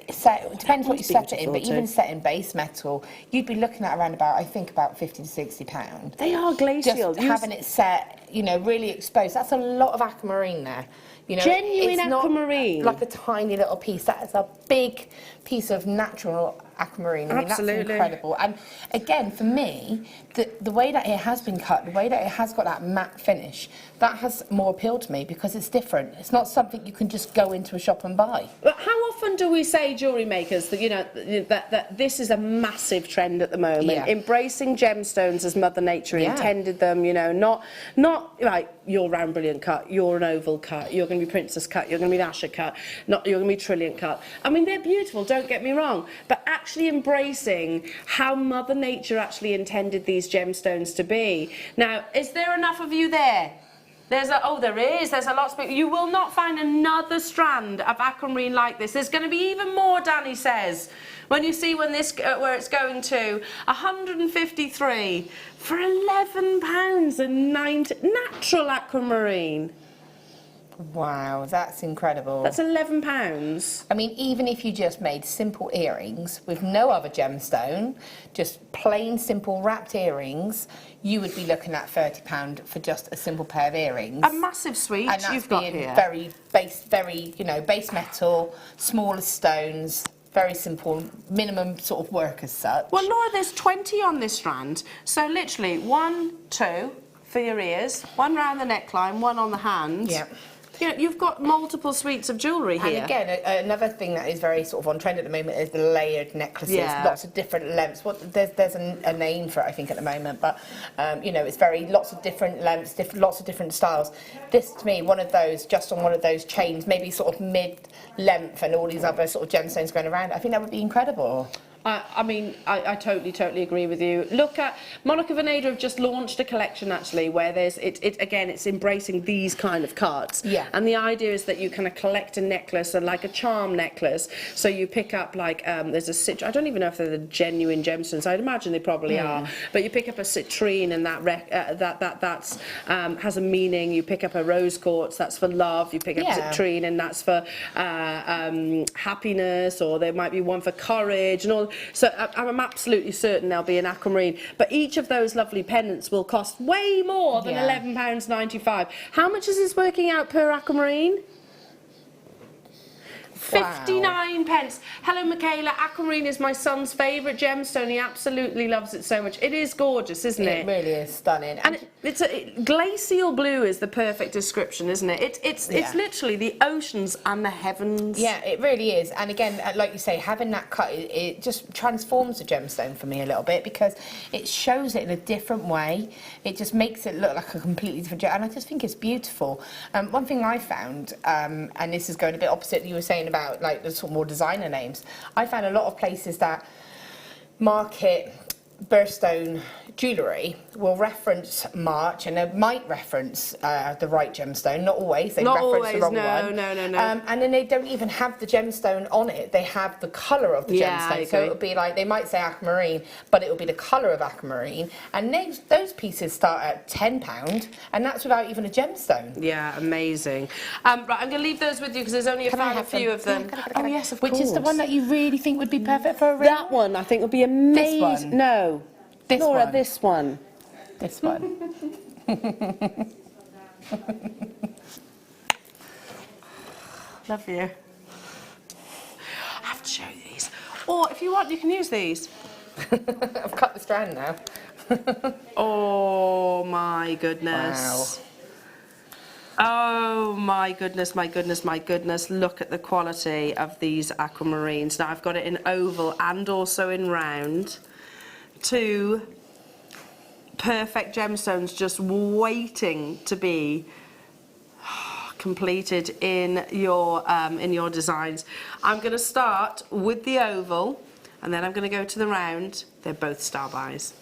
it depends what you set it in, but even set in base metal, you'd be looking at around about, I think, about £50 to £60. They are glacial. Just having it set, you know, really exposed. That's a lot of aquamarine there. You know, genuine it's aquamarine. Not like a tiny little piece. That is a big piece of natural aquamarine. I mean, absolutely. That's incredible. And again, for me, the way that it has been cut, the way that it has got that matte finish, that has more appeal to me because it's different. It's not something you can just go into a shop and buy. But how often do we say, jewellery makers, that, you know, that this is a massive trend at the moment? Embracing gemstones as Mother Nature intended them, you know, not like you're round brilliant cut, you're an oval cut, you're going to be princess cut, you're going to be Asher cut, not you're going to be trilliant cut. I mean, they're beautiful, don't get me wrong, but actually embracing how Mother Nature actually intended these gemstones to be. Now, is there enough of you there? There's a lot of people. You will not find another strand of aquamarine like this. There's going to be even more, Danny says. When you see where it's going to, 153 for £11 and natural aquamarine. Wow, that's incredible. That's £11. I mean, even if you just made simple earrings with no other gemstone, just plain simple wrapped earrings, you would be looking at £30 for just a simple pair of earrings. A massive suite and that's you've got being here. Very base metal, smaller stones. Very simple, minimum sort of work as such. Well, Laura, there's 20 on this strand. So literally 1, 2 for your ears, 1 round the neckline, 1 on the hand. Yeah. You know, you've got multiple suites of jewellery here. And again, another thing that is very sort of on trend at the moment is the layered necklaces. Yeah. Lots of different lengths. There's a name for it, I think, at the moment, but you know, it's lots of different lengths, lots of different styles. This, to me, one of those, just on one of those chains, maybe sort of mid-length, and all these other sort of gemstones going around. I think that would be incredible. I mean, I totally agree with you. Look at Monica Veneda have just launched a collection actually where there's again it's embracing these kind of cards. Yeah. And the idea is that you kind of collect a necklace and like a charm necklace. So you pick up like there's a I don't even know if they're the genuine gemstones. I'd imagine they probably are. But you pick up a citrine and that's has a meaning. You pick up a rose quartz, that's for love. You pick up a citrine and that's for happiness, or there might be one for courage and all. So I'm absolutely certain there'll be an aquamarine. But each of those lovely pendants will cost way more than £11.95. How much is this working out per aquamarine? 59 pence. Hello, Michaela. Aquamarine is my son's favourite gemstone. He absolutely loves it so much. It is gorgeous, isn't it? It really is stunning. And it's glacial blue is the perfect description, isn't it? It's literally the oceans and the heavens. Yeah, it really is. And again, like you say, having that cut, it just transforms the gemstone for me a little bit because it shows it in a different way. It just makes it look like a completely different gem. And I just think it's beautiful. One thing I found, and this is going a bit opposite you were saying about like the sort of more designer names, I found a lot of places that market birthstone jewellery will reference March, and they might reference the right gemstone. Not always. They reference the wrong one. No. And then they don't even have the gemstone on it. They have the colour of the gemstone. So it'll be like, they might say aquamarine, but it'll be the colour of aquamarine. And those pieces start at £10, and that's without even a gemstone. Yeah, amazing. Right, I'm going to leave those with you because there's only a few of them. Oh yes, of course. Which is the one that you really think would be perfect for a ring? That one I think would be amazing. This one? No. Laura, this one. This one. Love you. I have to show you these. Or if you want, you can use these. I've cut the strand now. Oh my goodness. Wow. Oh my goodness. Look at the quality of these aquamarines. Now I've got it in oval and also in round. Two perfect gemstones just waiting to be completed in your designs. I'm going to start with the oval and then I'm going to go to the round. They're both star buys.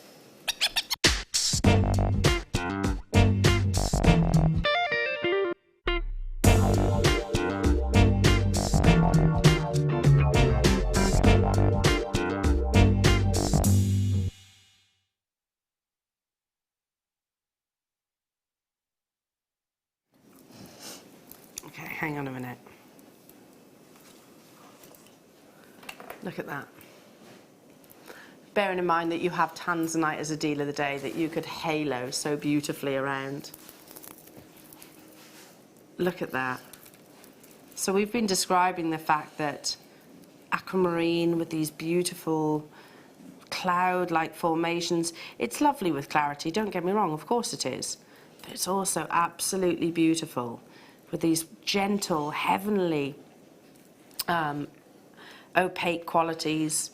Okay, hang on a minute. Look at that. Bearing in mind that you have Tanzanite as a deal of the day that you could halo so beautifully around. Look at that. So we've been describing the fact that aquamarine with these beautiful cloud-like formations, it's lovely with clarity, don't get me wrong, of course it is, but it's also absolutely beautiful with these gentle, heavenly, opaque qualities.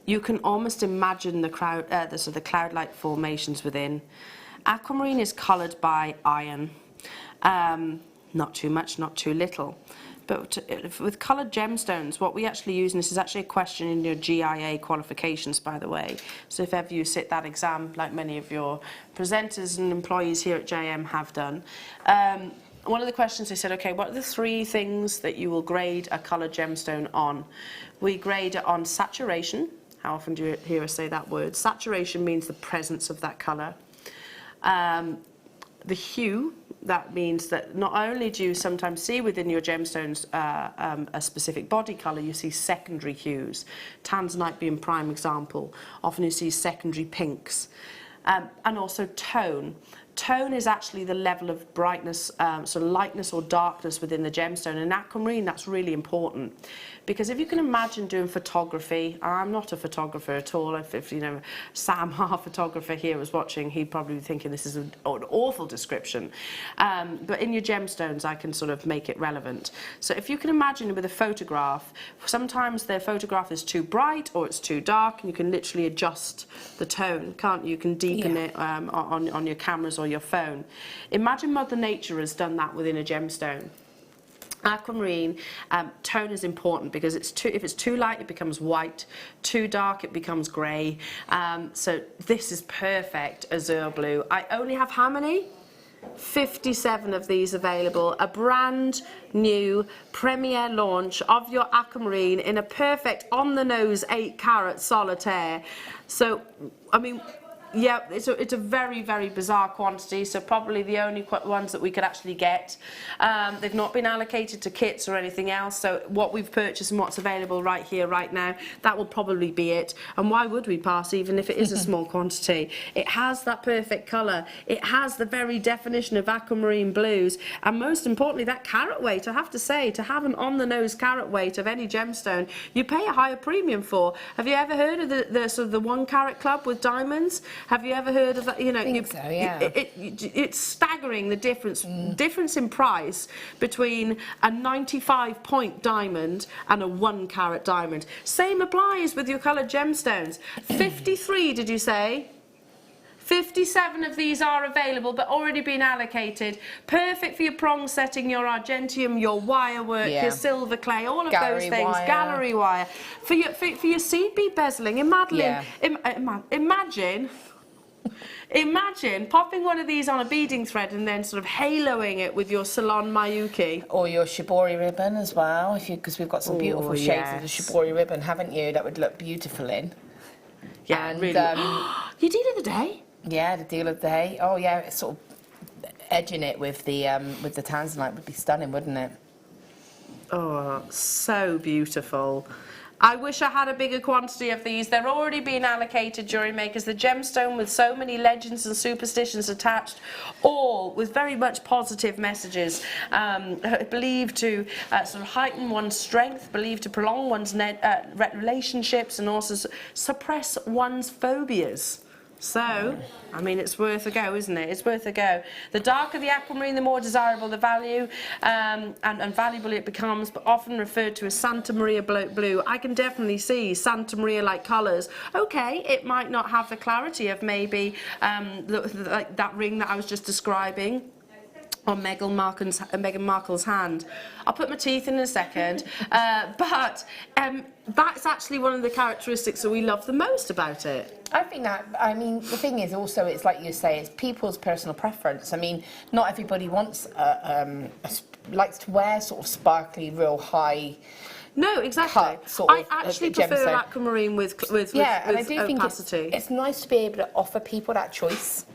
You can almost imagine the cloud-like formations within. Aquamarine is coloured by iron. Not too much, not too little. But with coloured gemstones, what we actually use, and this is actually a question in your GIA qualifications, by the way, so if ever you sit that exam, like many of your presenters and employees here at JM have done, one of the questions they said, okay, what are the 3 things that you will grade a coloured gemstone on? We grade it on saturation. How often do you hear us say that word? Saturation means the presence of that colour. The hue, that means that not only do you sometimes see within your gemstones a specific body colour, you see secondary hues. Tanzanite being prime example. Often you see secondary pinks. And also tone. Tone is actually the level of brightness, sort of lightness or darkness within the gemstone. And aquamarine, that's really important. Because if you can imagine doing photography, I'm not a photographer at all. If you know, Sam, our photographer here, was watching, he'd probably be thinking this is an awful description. But in your gemstones, I can sort of make it relevant. So if you can imagine with a photograph, sometimes the photograph is too bright or it's too dark, and you can literally adjust the tone, can't you? You can deepen it on your cameras or your phone. Imagine Mother Nature has done that within a gemstone. Aquamarine tone is important because if it's too light, it becomes white. Too dark, it becomes grey. So this is perfect azure blue. I only have how many? 57 of these available. A brand new premiere launch of your Aquamarine in a perfect on-the-nose 8-carat solitaire. So, I mean, yeah, it's a very, very bizarre quantity, so probably the only ones that we could actually get. They've not been allocated to kits or anything else, so what we've purchased and what's available right here, right now, that will probably be it. And why would we pass, even if it is a small quantity? It has that perfect colour. It has the very definition of aquamarine blues, and most importantly, that carat weight. I have to say, to have an on-the-nose carat weight of any gemstone, you pay a higher premium for. Have you ever heard of the sort of the 1 carat club with diamonds? Have you ever heard of that? You know, it's staggering the difference in price between a 95-point diamond and a 1 carat diamond. Same applies with your coloured gemstones. 53, did you say? 57 of these are available, but already been allocated. Perfect for your prong setting, your argentium, your wirework, your silver clay, all of those things. Wire. Gallery wire. For your seed bead bezeling, imagine popping one of these on a beading thread and then sort of haloing it with your salon mayuki. Or your shibori ribbon as well, because we've got some beautiful shades of the shibori ribbon, haven't you? That would look beautiful in. Yeah, and, really. Your deal of the day? Yeah, the deal of the day. Oh yeah, it's sort of edging it with the Tanzanite would be stunning, wouldn't it? Oh, so beautiful. I wish I had a bigger quantity of these. They're already being allocated, jewellery makers. The gemstone with so many legends and superstitions attached, all with very much positive messages, believed to sort of heighten one's strength, believed to prolong one's relationships, and also suppress one's phobias. So, I mean, it's worth a go, isn't it? It's worth a go. The darker the aquamarine, the more desirable the value and valuable it becomes, but often referred to as Santa Maria blue. I can definitely see Santa Maria-like colours. Okay, it might not have the clarity of maybe like that ring that I was just describing on Meghan Markle's hand. I'll put my teeth in a second, but that's actually one of the characteristics that we love the most about it. I think that, I mean, the thing is also, it's like you say, it's people's personal preference. I mean, not everybody likes to wear sort of sparkly, real high. No, exactly. I actually prefer aquamarine with and I do opacity. think it's nice to be able to offer people that choice.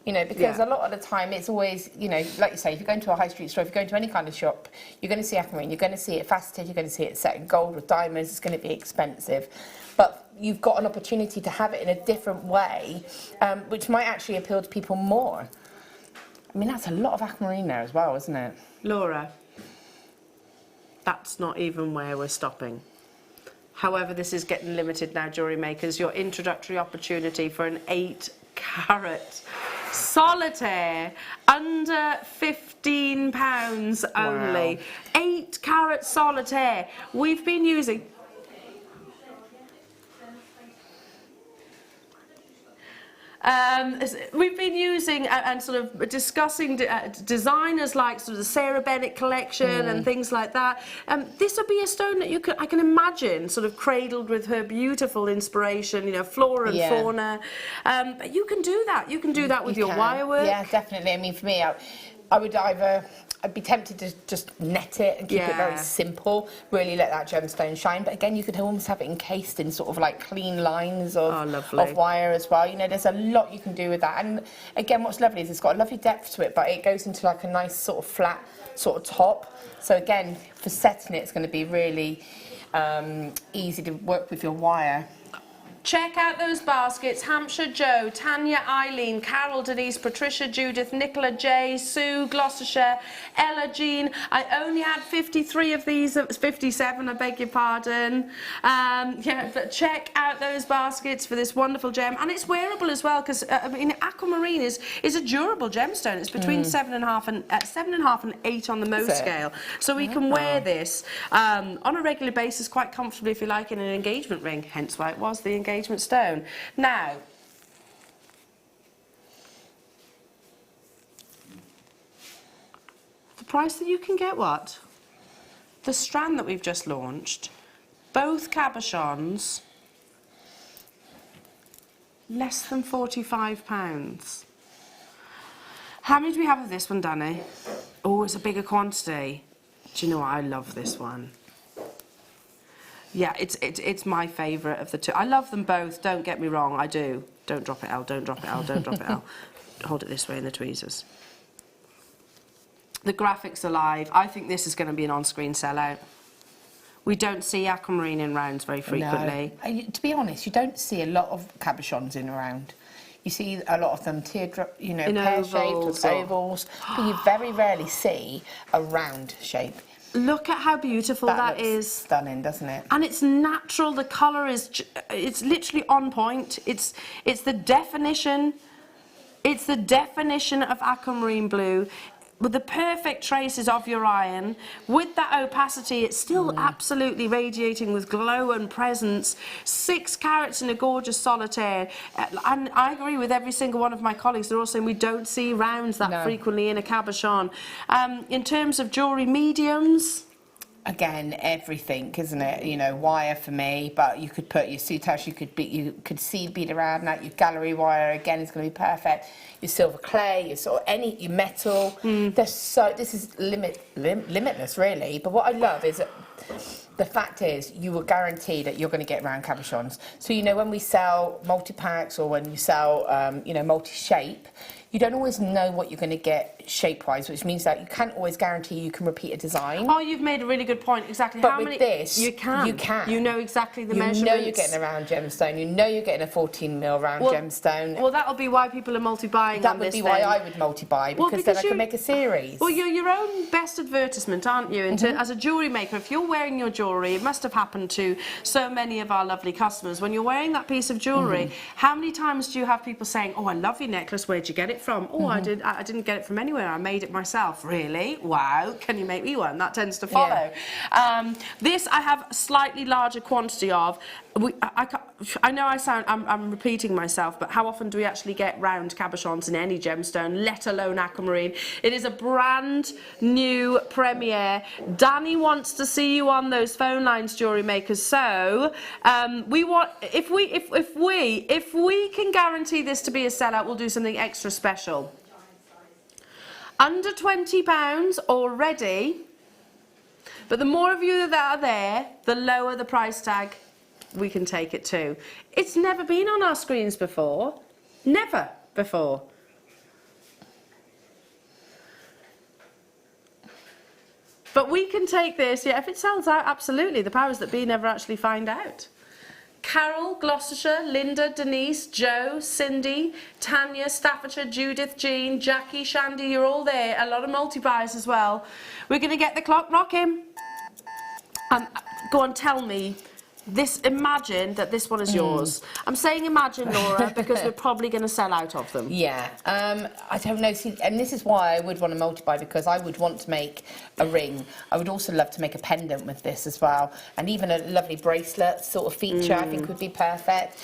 You know, because a lot of the time it's always, you know, like you say, if you're going to a high street store, if you're going to any kind of shop, you're going to see aquamarine, you're going to see it faceted, you're going to see it set in gold with diamonds, it's going to be expensive. But you've got an opportunity to have it in a different way, which might actually appeal to people more. I mean, that's a lot of aquamarine there as well, isn't it? Laura, that's not even where we're stopping. However, this is getting limited now, jewellery makers. Your introductory opportunity for an 8-carat solitaire, under £15 only. 8-carat solitaire. We've been using... we've been using and sort of discussing designers like sort of the Sarah Bennett collection and things like that. This would be a stone that I can imagine sort of cradled with her beautiful inspiration, you know, flora and fauna. But you can do that. You can do that with your wirework. Yeah, definitely. I mean, for me, I'd be tempted to just net it and keep it very simple, really let that gemstone shine. But again, you could almost have it encased in sort of like clean lines of wire as well. You know, there's a lot you can do with that. And again, what's lovely is it's got a lovely depth to it, but it goes into like a nice sort of flat sort of top. So again, for setting it, it's going to be really easy to work with your wire. Check out those baskets. Hampshire Joe, Tanya Eileen, Carol Denise, Patricia Judith, Nicola J, Sue, Gloucestershire, Ella Jean. I only had 53 of these, 57, I beg your pardon. Yeah, but check out those baskets for this wonderful gem. And it's wearable as well, because I mean, aquamarine is a durable gemstone. It's between 7.5 and 8 on the Mohs scale. So we can wear this on a regular basis quite comfortably, if you like, in an engagement ring, hence why it was the engagement stone. Now, the price that you can get what? the strand that we've just launched, both cabochons, less than £45. How many do we have of this one, Danny? Oh, it's a bigger quantity. Do you know what? I love this one. Yeah, it's my favourite of the two. I love them both, don't get me wrong, I do. Don't drop it, Elle, don't drop it, Elle, don't drop it, Elle. Hold it this way in the tweezers. The graphic's alive. I think this is going to be an on-screen sellout. We don't see aquamarine in rounds very frequently. No. To be honest, you don't see a lot of cabochons in a round. You see a lot of them teardrop, you know, pear-shaped or ovals, but you very rarely see a round shape. Look at how beautiful that is. Stunning, doesn't it? And it's natural. The colour is, it's literally on point. It's the definition. It's the definition of aquamarine blue. With the perfect traces of your iron, with that opacity, it's still absolutely radiating with glow and presence. 6 carats in a gorgeous solitaire. And I agree with every single one of my colleagues. They're all saying we don't see rounds that frequently in a cabochon. In terms of jewellery mediums, again, everything, isn't it? You know, wire for me, but you could put your soutache, you could seed bead around that. Your gallery wire again is going to be perfect. Your silver clay, your sort of your metal. This is limitless, really. But what I love is that the fact is you will guarantee that you're going to get round cabochons. So you know when we sell multi-packs or when you sell you know, multi-shape, you don't always know what you're going to get shape-wise, which means that you can't always guarantee you can repeat a design. Oh, you've made a really good point. Exactly. But how with many? this, you can. You know exactly the measurements. You know you're getting a round gemstone. You know you're getting a 14mm round gemstone. Well, that'll be why people are multi-buying on this. That would be why I would multi-buy, because then I can make a series. Well, you're your own best advertisement, aren't you? As a jewellery maker, if you're wearing your jewellery, it must have happened to so many of our lovely customers. When you're wearing that piece of jewellery, how many times do you have people saying, "Oh, I love your necklace. Where'd you get it from?" "Oh, I didn't get it from anywhere. I made it myself." Really? Wow. Can you make me one? That tends to follow. Yeah. This I have a slightly larger quantity of. I know I'm repeating myself, but how often do we actually get round cabochons in any gemstone, let alone aquamarine? It is a brand new premiere. Danny wants to see you on those phone lines, jewellery makers. So we want, if we can guarantee this to be a sellout, we'll do something extra special. Under £20 already, but the more of you that are there, the lower the price tag we can take it to. It's never been on our screens before. Never before. But we can take this, yeah, if it sells out, absolutely. The powers that be never actually find out. Carol, Gloucestershire, Linda, Denise, Joe, Cindy, Tanya, Staffordshire, Judith, Jean, Jackie, Shandy, you're all there. A lot of multi-buys as well. We're going to get the clock rocking. Go on, tell me. Imagine that this one is yours. I'm saying imagine, Laura, because we're probably going to sell out of them. Yeah, I don't know. See, and this is why I would want to multi-buy, because I would want to make a ring. I would also love to make a pendant with this as well, and even a lovely bracelet sort of feature I think would be perfect.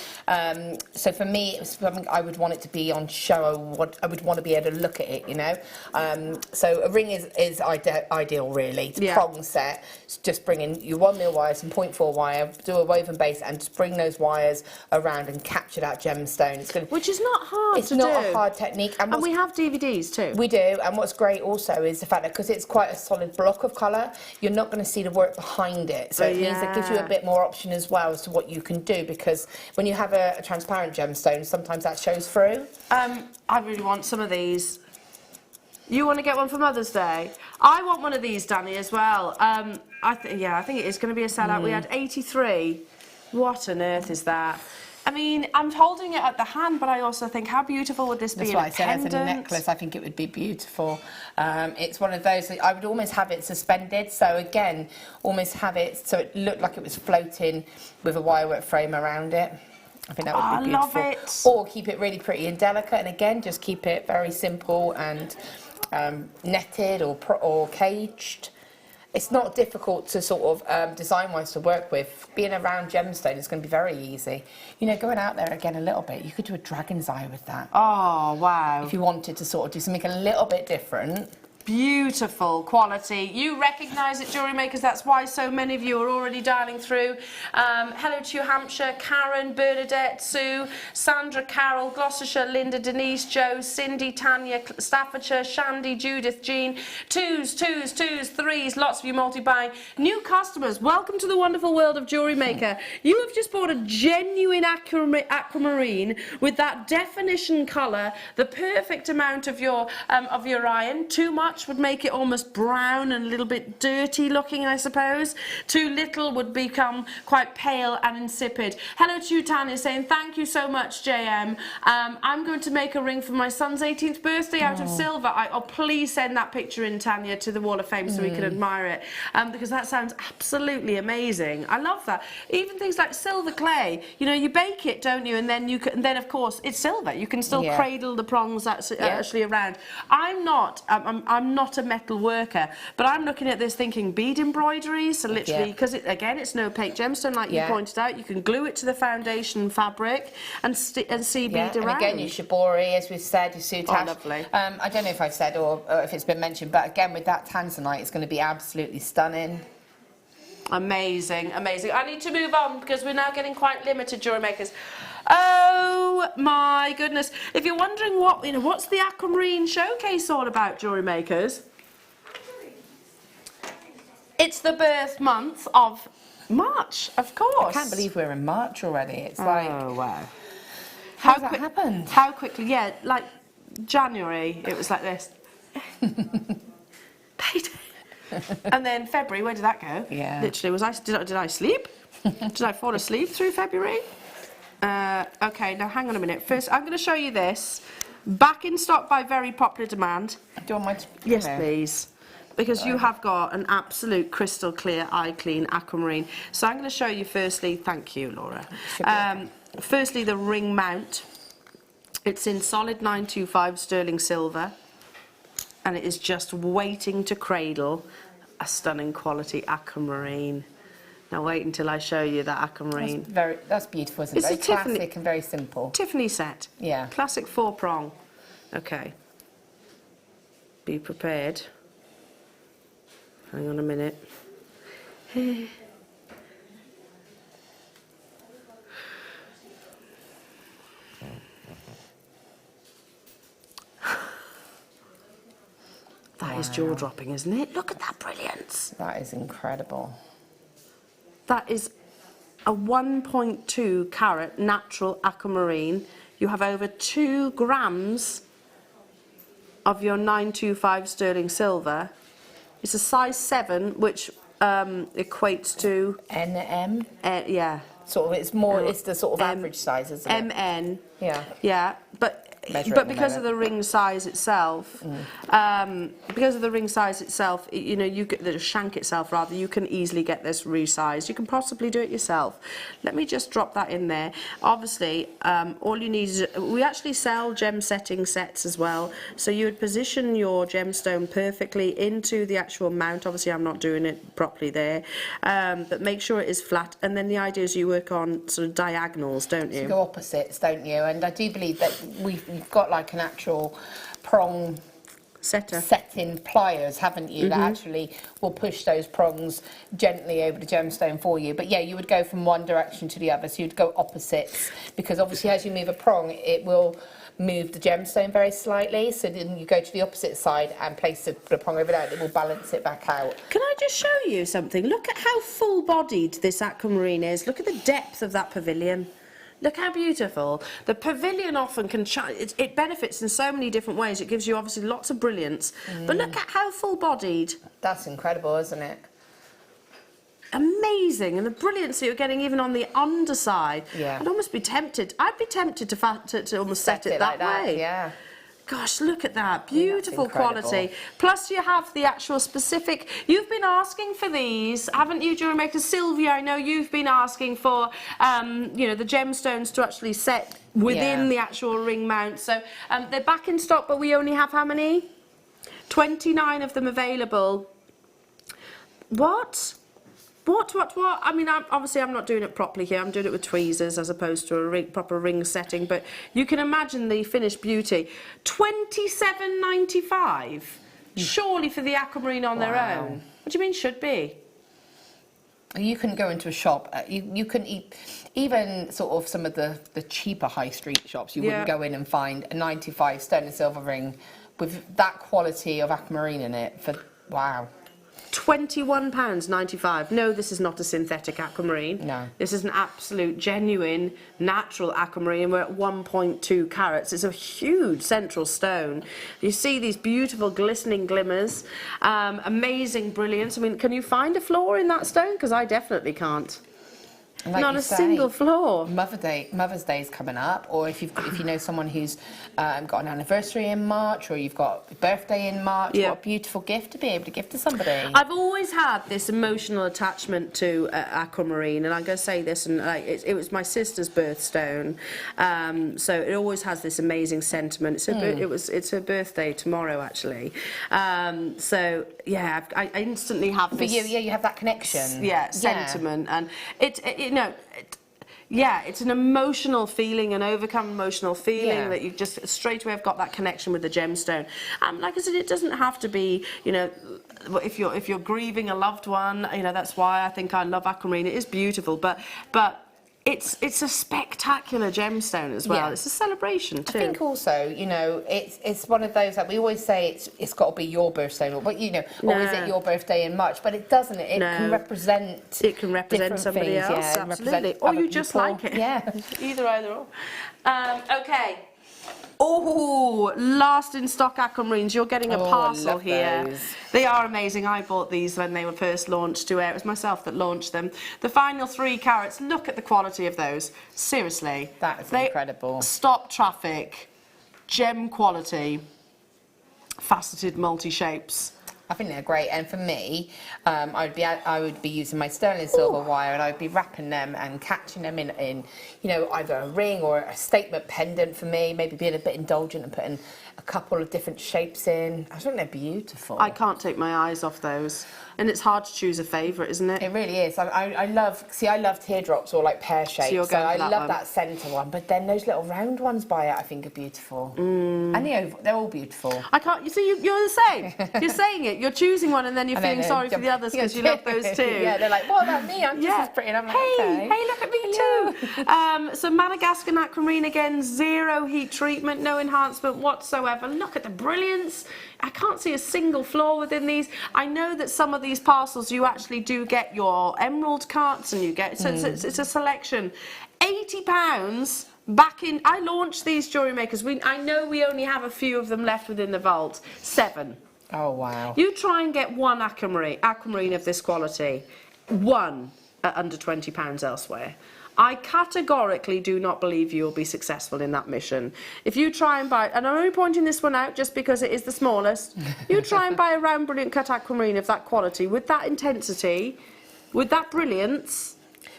So for me, it was something I would want it to be on show. I would want to be able to look at it, you know. So a ring is ideal, really. It's a prong set. It's just bring in your 1mm wire, some 0.4 wire, do a woven base, and just bring those wires around and capture that gemstone. Which is not hard to do. It's not a hard technique. And we have DVDs too. We do, and what's great also is the fact that because it's quite a solid block of colour, you're not going to see the work behind it. So it means it gives you a bit more option as well as to what you can do, because when you have a transparent gemstone, sometimes that shows through. I really want some of these. You want to get one for Mother's Day? I want one of these, Danny, as well. I think it is going to be a sellout. We had 83. What on earth is that? I mean, I'm holding it at the hand, but I also think, how beautiful would this be in a pendant? That's why I said as a necklace, I think it would be beautiful. It's one of those, I would almost have it suspended, so again, almost have it so it looked like it was floating with a wirework frame around it. I think that would be beautiful. I love it. Or keep it really pretty and delicate, and again, just keep it very simple and netted or caged. It's not difficult to sort of design-wise to work with. Being a round gemstone is going to be very easy. You know, going out there again a little bit, you could do a dragon's eye with that. Oh, wow. If you wanted to sort of do something a little bit different. Beautiful quality. You recognise it, jewellery makers. That's why so many of you are already dialing through. Hello to you, Hampshire, Karen, Bernadette, Sue, Sandra, Carol, Gloucestershire, Linda, Denise, Joe, Cindy, Tanya, Staffordshire, Shandy, Judith, Jean. Twos, threes. Lots of you multi-buying. New customers, welcome to the wonderful world of Jewellery Maker. You have just bought a genuine aquamarine with that definition colour, the perfect amount of your iron. Too much would make it almost brown and a little bit dirty looking, I suppose. Too little would become quite pale and insipid. Hello to you, Tanya, saying thank you so much, JM. I'm going to make a ring for my son's 18th birthday out of silver. Please send that picture in, Tanya, to the Wall of Fame so we can admire it, because that sounds absolutely amazing. I love that. Even things like silver clay, you know, you bake it, don't you, and then you can, then of course it's silver. You can still cradle the prongs that's actually around. I'm not a metal worker, but I'm looking at this thinking bead embroidery, so literally, because again it's no opaque gemstone, like you pointed out, you can glue it to the foundation fabric and see bead around. And again, your shibori, as we've said, your soutache. Lovely. I don't know if I've said or if it's been mentioned, but again with that Tanzanite, it's going to be absolutely stunning. Amazing, amazing. I need to move on because we're now getting quite limited, jewellery makers. Oh my goodness! If you're wondering what's the Aquamarine showcase all about, jewellery makers? It's the birth month of March, of course. I can't believe we're in March already. It's like, oh wow! How's that happened? How quickly? Yeah, like January, it was like this. And then February, where did that go? Yeah. Literally, did I sleep? Did I fall asleep through February? Okay, now hang on a minute. First, I'm going to show you this. Back in stock by very popular demand. Do you want my... Yes, please. Because you have got an absolute crystal clear, eye clean aquamarine. So I'm going to show you firstly, thank you, Laura. Firstly, the ring mount. It's in solid 925 sterling silver. And it is just waiting to cradle a stunning quality aquamarine. Now wait until I show you that aquamarine. That's beautiful, isn't it? Very classic and very simple. Tiffany set. Yeah. Classic 4-prong. Okay. Be prepared. Hang on a minute. That is jaw-dropping, isn't it? Look at that brilliance. That is incredible. That is a 1.2 carat natural aquamarine. You have over 2 grams of your 925 sterling silver. It's a size 7, which equates to... NM? Yeah. Sort of, it's more, it's the sort of average size, isn't it? MN. Yeah. Yeah, but because of the ring size itself, you know, you get the shank itself rather, you can easily get this resized. You can possibly do it yourself. Let me just drop that in there. Obviously, all you need is, we actually sell gem setting sets as well. So you would position your gemstone perfectly into the actual mount. Obviously, I'm not doing it properly there, but make sure it is flat. And then the idea is you work on sort of diagonals, don't you? You go opposites, don't you? And I do believe that you've got like an actual prong setting pliers, haven't you, that actually will push those prongs gently over the gemstone for you. But yeah, you would go from one direction to the other, so you'd go opposites, because obviously as you move a prong, it will move the gemstone very slightly, so then you go to the opposite side and place the prong over there, it will balance it back out. Can I just show you something? Look at how full-bodied this aquamarine is. Look at the depth of that pavilion. Look how beautiful. The pavilion often can it benefits in so many different ways. It gives you obviously lots of brilliance. But look at how full-bodied. That's incredible, isn't it? Amazing. And the brilliance that you're getting even on the underside. Yeah. I'd almost be tempted. I'd be tempted to almost set it that way. Yeah. Gosh, look at that. Beautiful quality. Plus you have the actual specific... You've been asking for these, haven't you, Jewellery Maker? Sylvia, I know you've been asking for, you know, the gemstones to actually set within the actual ring mount. So they're back in stock, but we only have how many? 29 of them available. What? What? I mean, obviously I'm not doing it properly here. I'm doing it with tweezers as opposed to a proper ring setting, but you can imagine the finished beauty. £27.95. Surely for the aquamarine on their own. What do you mean should be? You couldn't go into a shop, you couldn't even sort of some of the cheaper high street shops, you wouldn't go in and find a 95 sterling silver ring with that quality of aquamarine in it for, wow. £21.95. No, this is not a synthetic aquamarine. No. This is an absolute, genuine, natural aquamarine. We're at 1.2 carats. It's a huge central stone. You see these beautiful glistening glimmers, amazing brilliance. I mean, can you find a flaw in that stone? Because I definitely can't. Like not a single flaw. Mother's Day is coming up, or if you know someone who's got an anniversary in March, or you've got a birthday in March, what a beautiful gift to be able to give to somebody. I've always had this emotional attachment to aquamarine, and I'm going to say this, and it was my sister's birthstone, so it always has this amazing sentiment. It's her birthday tomorrow, actually. So yeah, I instantly have this. For you, you have that connection. Sentiment, and it's an emotional feeling, an overcome emotional feeling that you just straight away have got that connection with the gemstone. Like I said, it doesn't have to be, if you're grieving a loved one, that's why I think I love aquamarine. It is beautiful, but it's a spectacular gemstone as well. It's a celebration too. I think also, it's one of those that we always say it's got to be your birthstone, or is it your birthday in March? But it doesn't. It can represent. It can represent somebody else. Yeah, absolutely. Or you just like it. Yeah. either or. Okay. Oh, last in stock aquamarines. You're getting a parcel here. Those. They are amazing. I bought these when they were first launched to air. It was myself that launched them. The final 3 carats. Look at the quality of those. Seriously. That is incredible. Stop traffic. Gem quality. Faceted multi-shapes. I think they're great, and for me, I would be using my sterling silver wire, and I'd be wrapping them and catching them in either a ring or a statement pendant for me. Maybe being a bit indulgent and putting a couple of different shapes in. I think they're beautiful. I can't take my eyes off those, and it's hard to choose a favourite, isn't it? It really is. I love teardrops or like pear shapes. So you're going for that love one. that centre one, but then those little round ones by it, I think, are beautiful. And they're all beautiful. I can't. You see, you're the same. You're saying it. You're choosing one, and then you're feeling sorry for the others because you love those too. Yeah, they're like, what about me? I'm just as pretty. And I'm like, okay. Hey, look at me too. So Madagascar aquamarine again, 0 heat treatment, no enhancement whatsoever. Look at the brilliance. I can't see a single flaw within these. I know that some of these parcels you actually do get your emerald carts, and you get it's a selection. £80. Back in, I launched these jewellery makers. I know we only have a few of them left within the vault. 7. Oh wow! You try and get one aquamarine of this quality, one at under £20 elsewhere. I categorically do not believe you will be successful in that mission. If you try and buy, and I'm only pointing this one out just because it is the smallest, you try and buy a round brilliant cut aquamarine of that quality, with that intensity, with that brilliance.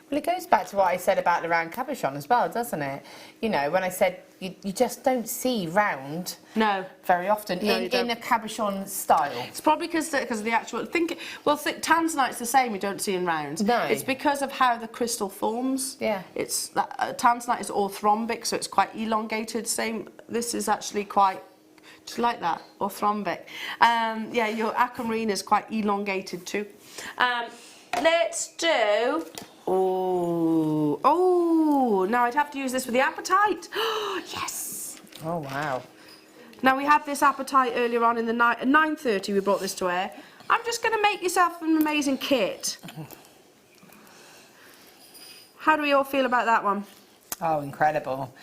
Well, it goes back to what I said about the round cabochon as well, doesn't it? When I said you just don't see round very often in a cabochon style. It's probably because of the actual Tanzanite's the same. You don't see in rounds. No, it's because of how the crystal forms. Yeah, it's Tanzanite is orthorhombic, so it's quite elongated. Same. This is actually quite. Just like that, orthorhombic. Your aquamarine is quite elongated too. Let's do. Oh, now I'd have to use this with the apatite. Oh, yes. Oh, wow. Now, we had this apatite earlier on in the night. At 9:30, we brought this to air. I'm just going to make yourself an amazing kit. How do we all feel about that one? Oh, incredible.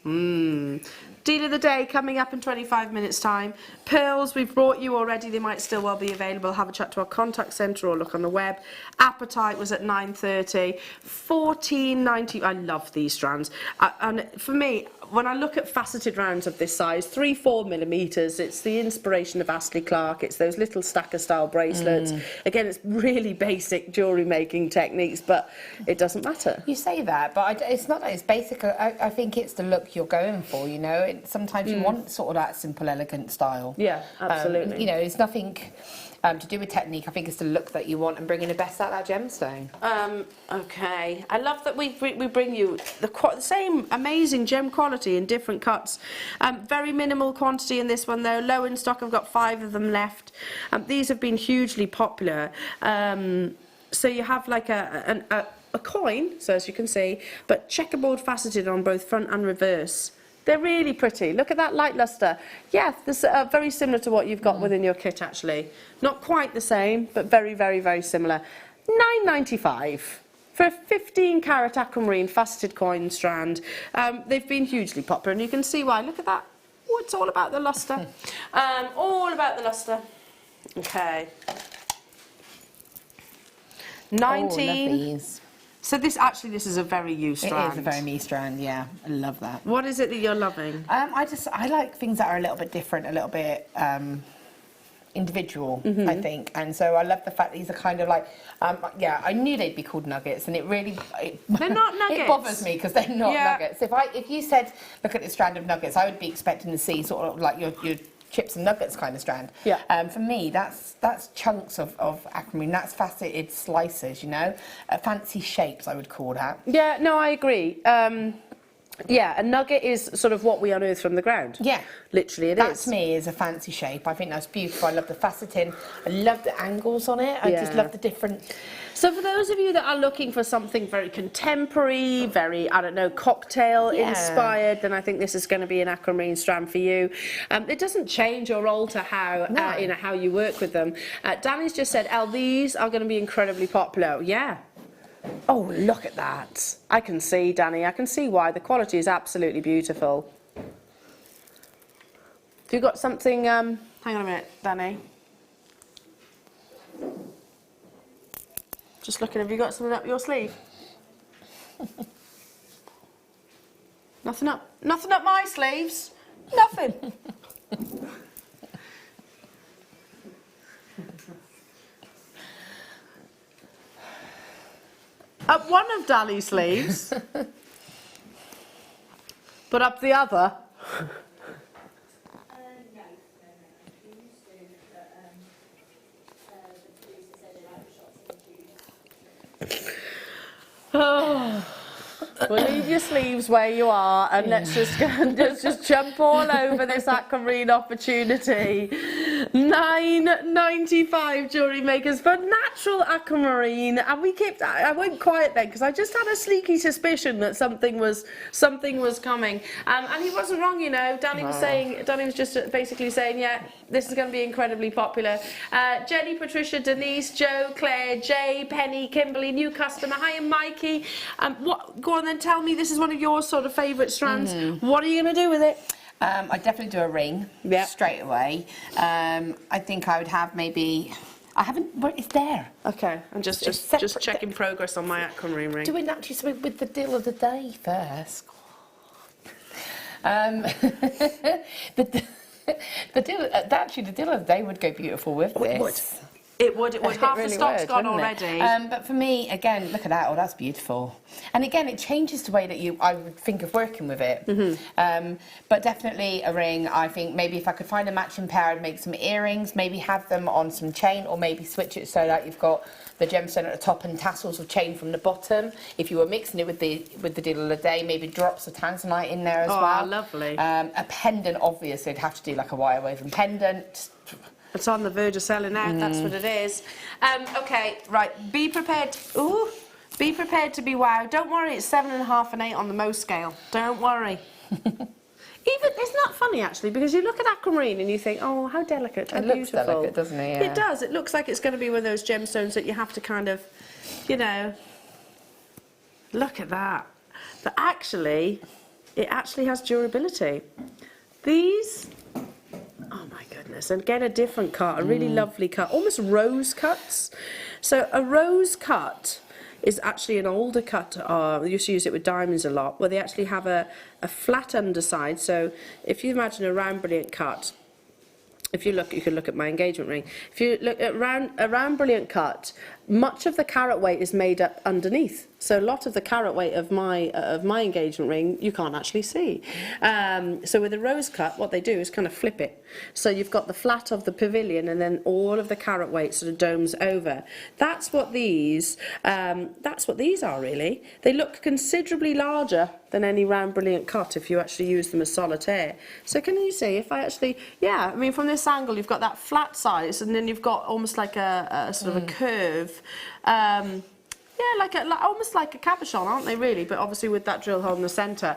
Deal of the day coming up in 25 minutes time. Pearls we've brought you already, they might still well be available. Have a chat to our contact centre or look on the web. Apatite was at 9:30. $14.90. I love these strands. And for me, when I look at faceted rounds of this size, 3-4 millimetres, it's the inspiration of Astley Clark. It's those little stacker style bracelets. Again, it's really basic jewellery making techniques, but it doesn't matter. You say that, but it's not that it's basic. I think it's the look you're going for, Sometimes you want sort of that simple, elegant style. Yeah, absolutely. It's nothing. to do with technique. I think it's the look that you want and bringing the best out of that gemstone. Okay, I love that we bring you the same amazing gem quality in different cuts. Very minimal quantity in this one though, low in stock. I've got 5 of them left. These have been hugely popular. So you have like a coin, so as you can see, but checkerboard faceted on both front and reverse. They're really pretty. Look at that light luster. Yeah, this very similar to what you've got within your kit actually. Not quite the same, but very, very, very similar. £9.95 for a 15 carat aquamarine faceted coin strand. They've been hugely popular, and you can see why. Look at that. Oh, it's all about the luster. All about the luster. Okay. 19. Oh, love these. So this is a very you strand. It is a very me strand, yeah. I love that. What is it that you're loving? I like things that are a little bit different, a little bit individual, I think. And so I love the fact that these are kind of like, yeah, I knew they'd be called nuggets, and they're not nuggets. It bothers me because they're not nuggets. If you said, look at this strand of nuggets, I would be expecting to see sort of like your chips and nuggets kind of strand. Yeah. For me, that's chunks of aquamarine. That's faceted slices, you know, fancy shapes. I would call that. Yeah. No, I agree. Yeah, a nugget is sort of what we unearth from the ground. Yeah. Literally, it that is. To me is a fancy shape. I think that's beautiful. I love the faceting. I love the angles on it. I just love the different. So for those of you that are looking for something very contemporary, very, I don't know, cocktail inspired, then I think this is going to be an aquamarine strand for you. It doesn't change or alter how how you work with them. Danny's just said, these are going to be incredibly popular. Yeah. Oh, look at that. I can see, Danny, I can see why. The quality is absolutely beautiful. Have you got something, hang on a minute, Danny. Just looking, have you got something up your sleeve? Nothing up my sleeves. Nothing. Up one of Dali's sleeves, but up the other. Oh. Well, leave your sleeves where you are, and let's just jump all over this aquamarine opportunity. £9.95 jewellery makers for natural aquamarine, and I went quiet then because I just had a sneaky suspicion that something was coming, and he wasn't wrong, you know. Danny was just basically saying, yeah, this is going to be incredibly popular. Jenny, Patricia, Denise, Joe, Claire, Jay, Penny, Kimberly, new customer. Hi, and Mikey. Go on then, tell me, this is one of your sort of favourite strands. What are you going to do with it? I'd definitely do a ring straight away. I think I would have maybe... I haven't... But it's there. Okay, I'm just checking progress on my aquamarine ring. Doing actually something with the deal of the day first. The deal of the day would go beautiful with this. It would. Half the stock's gone already. But for me, again, look at that. Oh, that's beautiful. And again, it changes the way that I would think of working with it. But definitely a ring. I think maybe if I could find a matching pair, I'd make some earrings, maybe have them on some chain, or maybe switch it so that you've got the gemstone at the top and tassels of chain from the bottom. If you were mixing it with the deal of the day, maybe drops of Tanzanite in there as well. Oh, lovely. A pendant, obviously, I'd have to do like a wire woven pendant. It's on the verge of selling out, that's what it is. Okay, right, be prepared. Be prepared to be wowed. Don't worry, it's 7.5 and 8 on the Mohs scale. Don't worry. Isn't that funny, actually? Because you look at aquamarine and you think, oh, how delicate, how beautiful. It looks delicate, doesn't it? Yeah. It does. It looks like it's going to be one of those gemstones that you have to kind of, you know... Look at that. But actually, it actually has durability. These... Oh my goodness, and get a different cut, a really lovely cut, almost rose cuts. So a rose cut is actually an older cut. We used to use it with diamonds a lot, where they actually have a flat underside. So if you imagine a round brilliant cut, if you look, you can look at my engagement ring. If you look at a round brilliant cut, much of the carat weight is made up underneath. So a lot of the carat weight of my engagement ring you can't actually see. So with a rose cut, what they do is kind of flip it. So you've got the flat of the pavilion, and then all of the carat weight sort of domes over. That's what these are really. They look considerably larger than any round brilliant cut if you actually use them as solitaire. So can you see if I actually, yeah, I mean from this angle you've got that flat size, and then you've got almost like a sort of a curve. Yeah, almost like a cabochon, aren't they really? But obviously with that drill hole in the centre.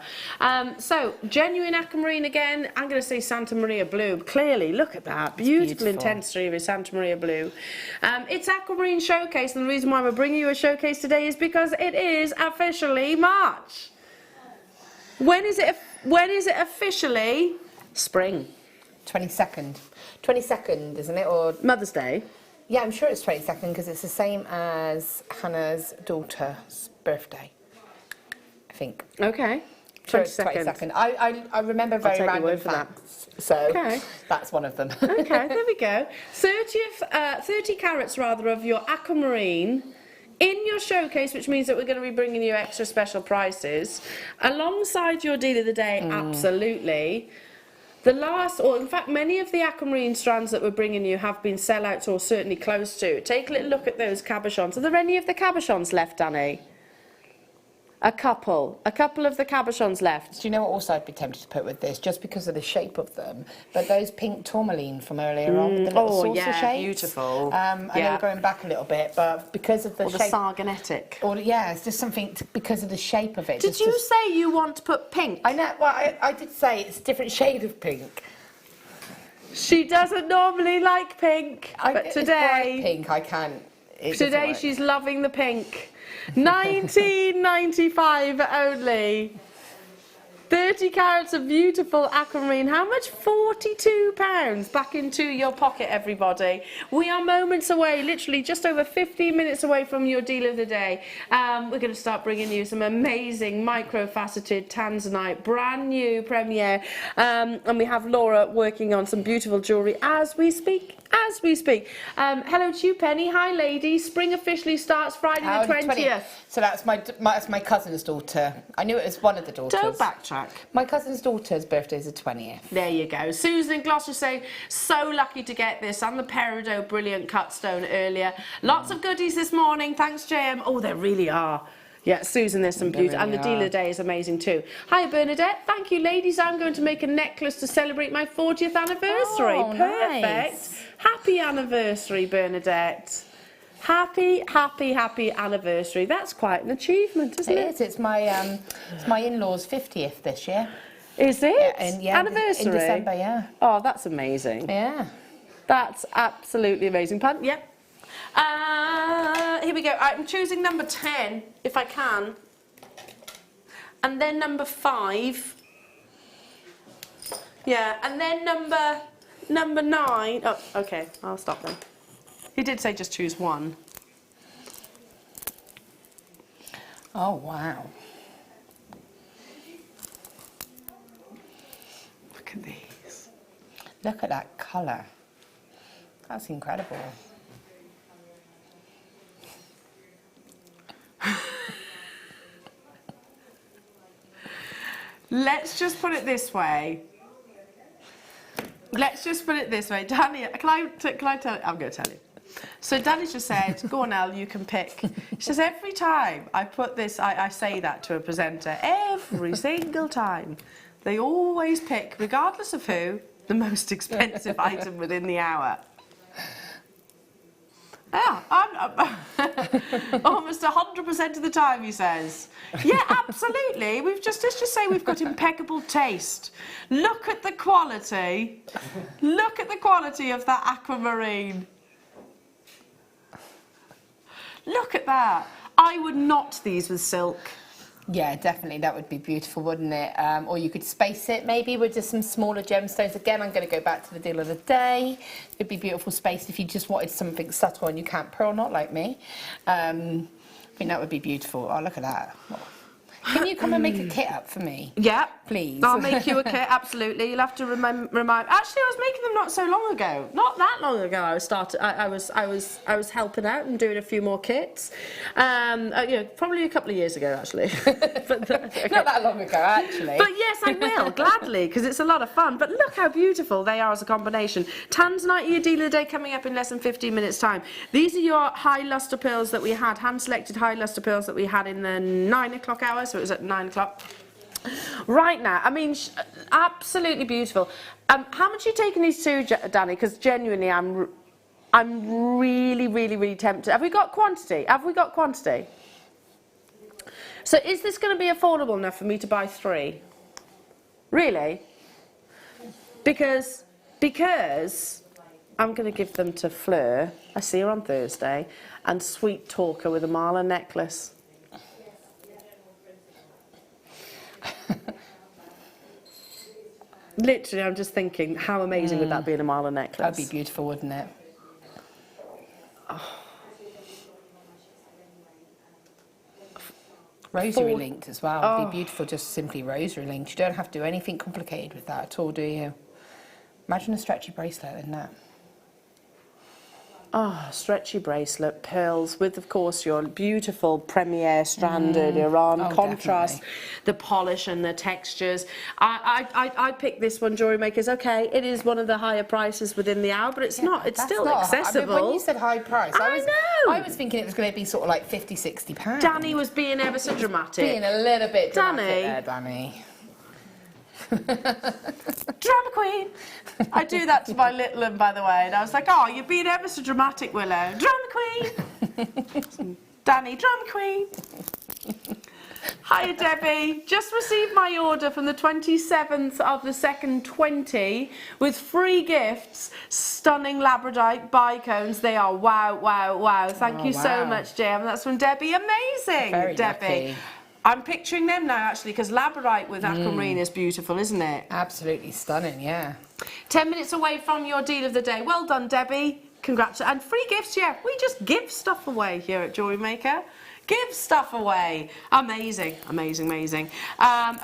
So, genuine aquamarine again. I'm going to say Santa Maria blue. Clearly, look at that. Beautiful intensity of a Santa Maria blue. It's Aquamarine Showcase, and the reason why we're bringing you a showcase today is because it is officially March. When is it officially? Spring. 22nd. 22nd, isn't it? Or Mother's Day. Yeah, I'm sure it's 22nd because it's the same as Hannah's daughter's birthday, I think. Okay. Sure, it's 22nd. I remember very random facts, so that's one of them. Okay, there we go. 30 carats rather of your aquamarine in your showcase, which means that we're going to be bringing you extra special prices alongside your deal of the day. Absolutely. The last, or in fact many of the aquamarine strands that we're bringing you have been sellouts or certainly close to. Take a little look at those cabochons. Are there any of the cabochons left, Danny? A couple of the cabochons left. Do you know what also I'd be tempted to put with this, just because of the shape of them, but those pink tourmaline from earlier on, with the little saucer shapes. Beautiful. I know we're going back a little bit, but because of the or shape... the sargonetic. Or, yeah, it's just something because of the shape of it. Did you say you want to put pink? I know, well, I did say it's a different shade of pink. She doesn't normally like pink, but today... It's bright pink, I can't... Today she's loving the pink. 19.95 only. 30 carats of beautiful aquamarine. How much? £42 back into your pocket, everybody. We are moments away, literally just over 15 minutes away from your deal of the day. We're going to start bringing you some amazing micro-faceted Tanzanite, brand new premiere. And we have Laura working on some beautiful jewellery as we speak. Hello to you, Penny. Hi, lady. Spring officially starts Friday the 20th. So that's my cousin's daughter. I knew it was one of the daughters. Don't backtrack. My cousin's daughter's birthday is the 20th. There you go. Susan in Gloucester saying, so lucky to get this, and the Peridot brilliant cut stone earlier. Lots of goodies this morning. Thanks, JM. Oh, there really are. Yeah, Susan, there's some beauty. And the deal of the day is amazing too. Hi, Bernadette. Thank you, ladies. I'm going to make a necklace to celebrate my 40th anniversary. Oh, perfect. Nice. Happy anniversary, Bernadette. Happy anniversary. That's quite an achievement, isn't it? It is. It's my in-laws' 50th this year. Is it? Yeah, anniversary? In December, yeah. Oh, that's amazing. Yeah. That's absolutely amazing. Pun? Yep. Here we go. I'm choosing number 10, if I can. And then number 5. Yeah, and then number 9. Oh, okay, I'll stop then. He did say just choose one. Oh, wow. Look at these. Look at that colour. That's incredible. Let's just put it this way. Danny, can I tell you? I'm going to tell you. So Danny just said, go on, Elle, you can pick. She says, every time I put this, I say that to a presenter, every single time, they always pick, regardless of who, the most expensive item within the hour. Yeah, I'm almost 100% of the time, he says. Yeah, absolutely. Let's just say we've got impeccable taste. Look at the quality. Look at the quality of that aquamarine. Look at that. I would knot these with silk. Yeah, definitely. That would be beautiful, wouldn't it? Or you could space it maybe with just some smaller gemstones. Again, I'm going to go back to the deal of the day. It'd be beautiful spaced if you just wanted something subtle and you can't pearl knot like me. I think that would be beautiful. Oh, look at that. Can you come and make a kit up for me? Yeah, please. I'll make you a kit. Absolutely. You'll have to remind. Actually, I was making them not so long ago. Not that long ago. I was helping out and doing a few more kits. Probably a couple of years ago, actually. But not that long ago, actually. But yes, I will gladly because it's a lot of fun. But look how beautiful they are as a combination. Tanzanite, your deal of the day, coming up in less than 15 minutes' time. These are your high luster pearls that we had, hand-selected high luster pearls that we had in the 9 o'clock hour. So it was at 9 o'clock. Right now, I mean, absolutely beautiful. How much are you taking these two, Danny? Because genuinely, I'm really, really, really tempted. Have we got quantity? So is this going to be affordable enough for me to buy 3? Really? Because I'm going to give them to Fleur. I see her on Thursday, and Sweet Talker with a Marla necklace. Literally, I'm just thinking, how amazing would that be in a Marla necklace? That'd be beautiful, wouldn't it? Oh. Rosary linked as well. It'd be beautiful, just simply rosary linked. You don't have to do anything complicated with that at all, do you? Imagine a stretchy bracelet in that. Oh, stretchy bracelet, pearls with, of course, your beautiful Premier stranded Iran contrast, definitely. The polish and the textures. I picked this one, Jewellery Makers. Okay, it is one of the higher prices within the hour, but it's not. It's still accessible. I mean, when you said high price, I know. I was thinking it was going to be sort of like £50–60. Danny was being ever so dramatic. Being a little bit dramatic Danny. there, Danny. Drama queen. I do that to my little one, by the way, and I was like, oh, you're being ever so dramatic, Willow. Drama queen. Danny, drama queen. Hiya, Debbie. Just received my order from the 27th of the 2nd 20 with free gifts. Stunning labradorite bicones. They are wow, wow, wow. Thank you so much, Jem. That's from Debbie. Amazing, Very Debbie. lucky. I'm picturing them now, actually, because labradorite with aquamarine is beautiful, isn't it? Absolutely stunning, yeah. 10 minutes away from your deal of the day. Well done, Debbie. Congrats. And free gifts, yeah. We just give stuff away here at Jewellery Maker. Give stuff away. Amazing, amazing, amazing.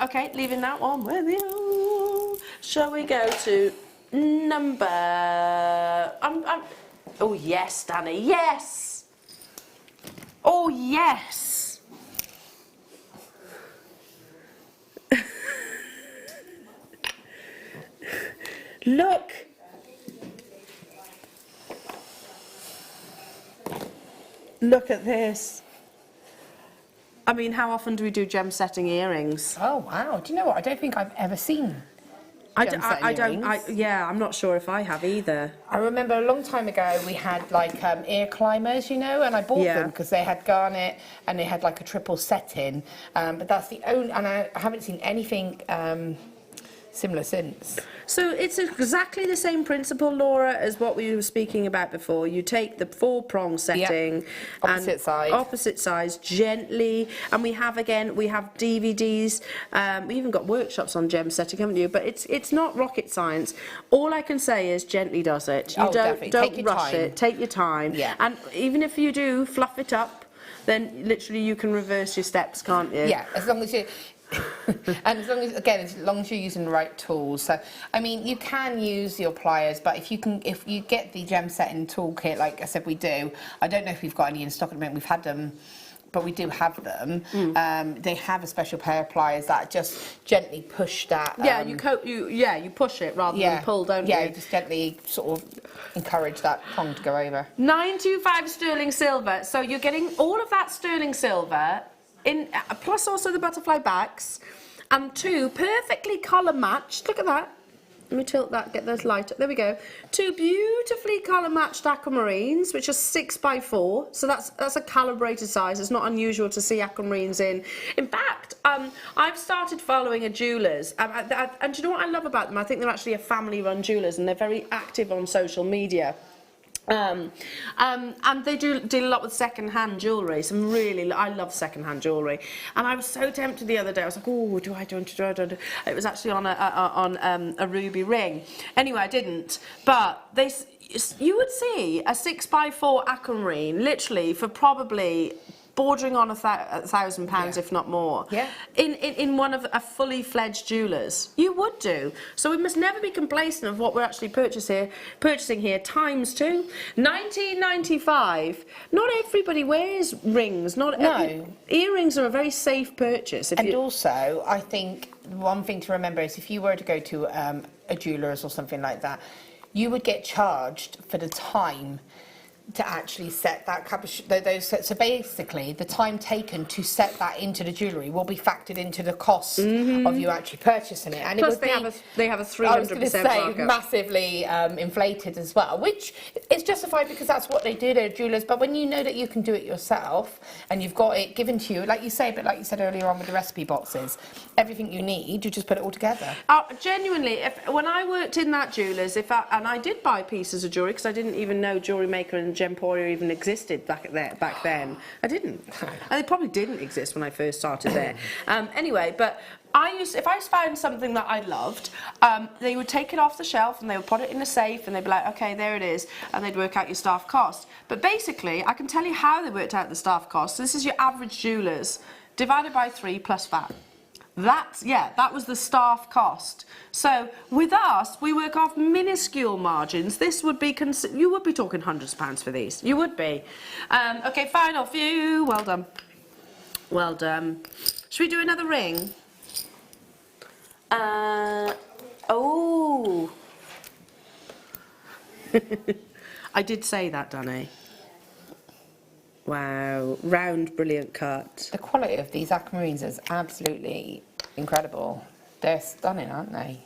Okay, leaving that one with you. Shall we go to number... Oh, yes, Danny, yes. Oh, yes. Look. Look at this. I mean, how often do we do gem setting earrings? Oh, wow. Do you know what? I don't think I've ever seen gem setting earrings. Yeah, I'm not sure if I have either. I remember a long time ago we had like ear climbers, you know, and I bought them because they had garnet and they had like a triple setting. But that's the only, and I haven't seen anything similar since. So it's exactly the same principle, Laura, as what we were speaking about before. You take the 4-prong setting, opposite size, gently, and we have DVDs. We even got workshops on gem setting, haven't you? But it's not rocket science. All I can say is gently does it. You don't rush it. Take your time. Yeah. And even if you do fluff it up, then literally you can reverse your steps, can't you? Yeah, as long as you. And as long as you're using the right tools. So, I mean, you can use your pliers, but if you get the gem setting toolkit, like I said, we do. I don't know if we've got any in stock at the moment. We've had them, but we do have them. They have a special pair of pliers that just gently push that. You push it rather than pull, don't you? Yeah, you just gently sort of encourage that prong to go over. 925 sterling silver. So you're getting all of that sterling silver. Plus also the butterfly backs, and 2 perfectly colour matched. Look at that. Let me tilt that, get those light up. There we go. 2 beautifully colour matched aquamarines, which are 6x4. So that's a calibrated size. It's not unusual to see aquamarines in. In fact, I've started following a jewellers, and do you know what I love about them? I think they're actually a family-run jewellers, and they're very active on social media. And they deal a lot with second-hand jewellery. I love second-hand jewellery, and I was so tempted the other day. I was like, oh, do I? It was actually on a ruby ring. Anyway, I didn't. But you would see a 6x4 aquamarine literally for probably bordering on £1,000, if not more. Yeah. In one of a fully fledged jewellers, you would do. So we must never be complacent of what we're actually purchasing here. Times two. 1995. Not everybody wears rings. No. Earrings are a very safe purchase. And also, I think one thing to remember is if you were to go to a jeweller's or something like that, you would get charged for the time to actually set that so basically the time taken to set that into the jewellery will be factored into the cost of you actually purchasing it. And plus it they have a 300% I was going to say markup. massively inflated as well, which is justified because that's what they do, they're jewellers. But when you know that you can do it yourself and you've got it given to you, like you say, but like you said earlier on with the recipe boxes, everything you need, you just put it all together. Genuinely, when I worked in that jewellers, and I did buy pieces of jewellery because I didn't even know JewelleryMaker and Gemporia even existed back then. I didn't. And they probably didn't exist when I first started there. Anyway, but if I found something that I loved, they would take it off the shelf and they would put it in a safe and they'd be like, okay, there it is, and they'd work out your staff cost. But basically, I can tell you how they worked out the staff cost. This is your average jewellers divided by 3 plus VAT. That was the staff cost. So with us, we work off minuscule margins. This would be, you would be talking hundreds of pounds for these. You would be. Okay, final few. Well done. Well done. Should we do another ring? Oh. I did say that, Danny. Wow, round, brilliant cut. The quality of these aquamarines is absolutely incredible. They're stunning, aren't they?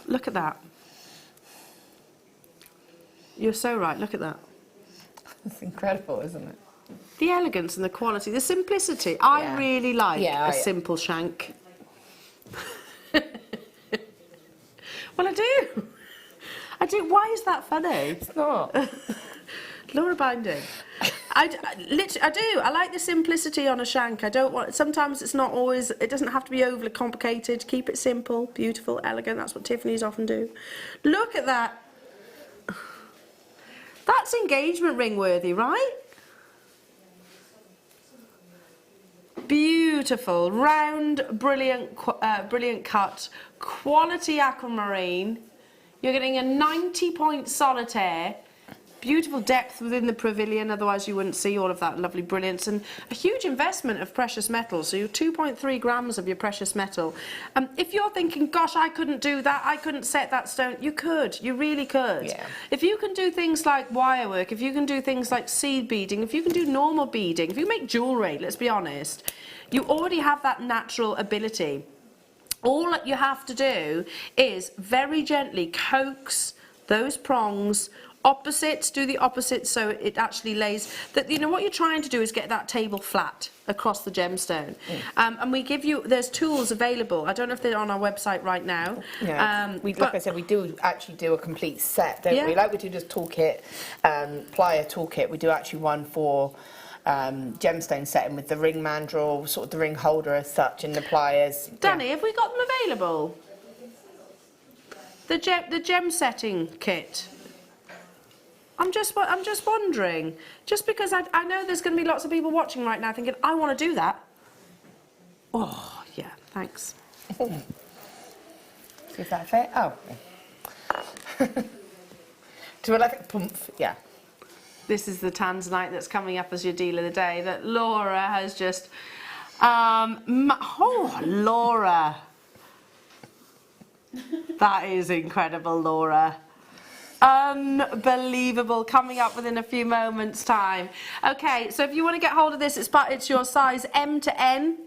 Look at that. You're so right, look at that. It's incredible, isn't it? The elegance and the quality, the simplicity. I really like a simple shank. Well, I do. Why is that funny? It's not. Laura Binding. I do. I like the simplicity on a shank. I don't want. Sometimes it's not always. It doesn't have to be overly complicated. Keep it simple, beautiful, elegant. That's what Tiffany's often do. Look at that. That's engagement ring worthy, right? Beautiful, round, brilliant cut, quality aquamarine. You're getting a 90-point solitaire. Beautiful depth within the pavilion, otherwise you wouldn't see all of that lovely brilliance, and a huge investment of precious metal, so you're 2.3 grams of your precious metal. If you're thinking, gosh, I couldn't do that, I couldn't set that stone, you could, you really could. Yeah. If you can do things like wirework, if you can do things like seed beading, if you can do normal beading, if you make jewellery, let's be honest, you already have that natural ability. All that you have to do is very gently coax those prongs opposites, do the opposite so it actually lays that, you know, what you're trying to do is get that table flat across the gemstone. And we give you, there's tools available. I don't know if they're on our website right now. Yeah. Like I said, we do actually do a complete set, don't we? Like we do this toolkit, plier toolkit, we do actually one for gemstone setting with the ring mandrel, sort of the ring holder as such, and the pliers. Danny, have we got them available? The gem setting kit. I'm just wondering, just because I know there's going to be lots of people watching right now thinking, I want to do that. Oh, yeah, thanks. See if that fit? Oh. Do I like a pump? Yeah. This is the Tanzanite that's coming up as your deal of the day that Laura has just... oh, Laura. That is incredible, Laura. Unbelievable, coming up within a few moments' time. Okay, so if you want to get hold of this, it's your size M to N.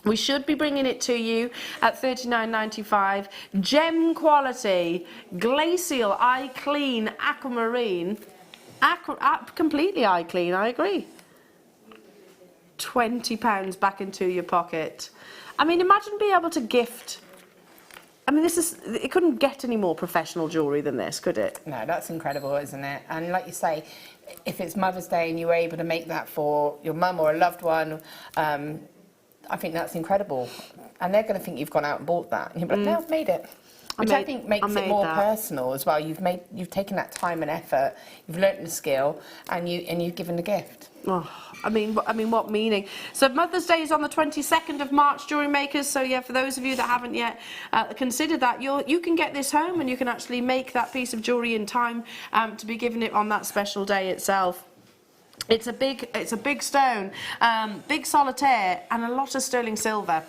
We should be bringing it to you at $39.95. Gem quality, glacial, eye clean, aquamarine. Completely eye clean, I agree. £20 back into your pocket. I mean, imagine being able to gift. I mean, it couldn't get any more professional jewellery than this, could it? No, that's incredible, isn't it? And like you say, if it's Mother's Day and you were able to make that for your mum or a loved one, I think that's incredible. And they're going to think you've gone out and bought that. And you'll be like, no, I've made it. Which I think makes it more personal as well. You've taken that time and effort, you've learnt the skill, and you've given the gift. Oh, I mean, what meaning? So Mother's Day is on the 22nd of March, jewellery makers. So yeah, for those of you that haven't yet considered that, you can get this home and you can actually make that piece of jewellery in time to be given it on that special day itself. It's a big stone, big solitaire, and a lot of sterling silver.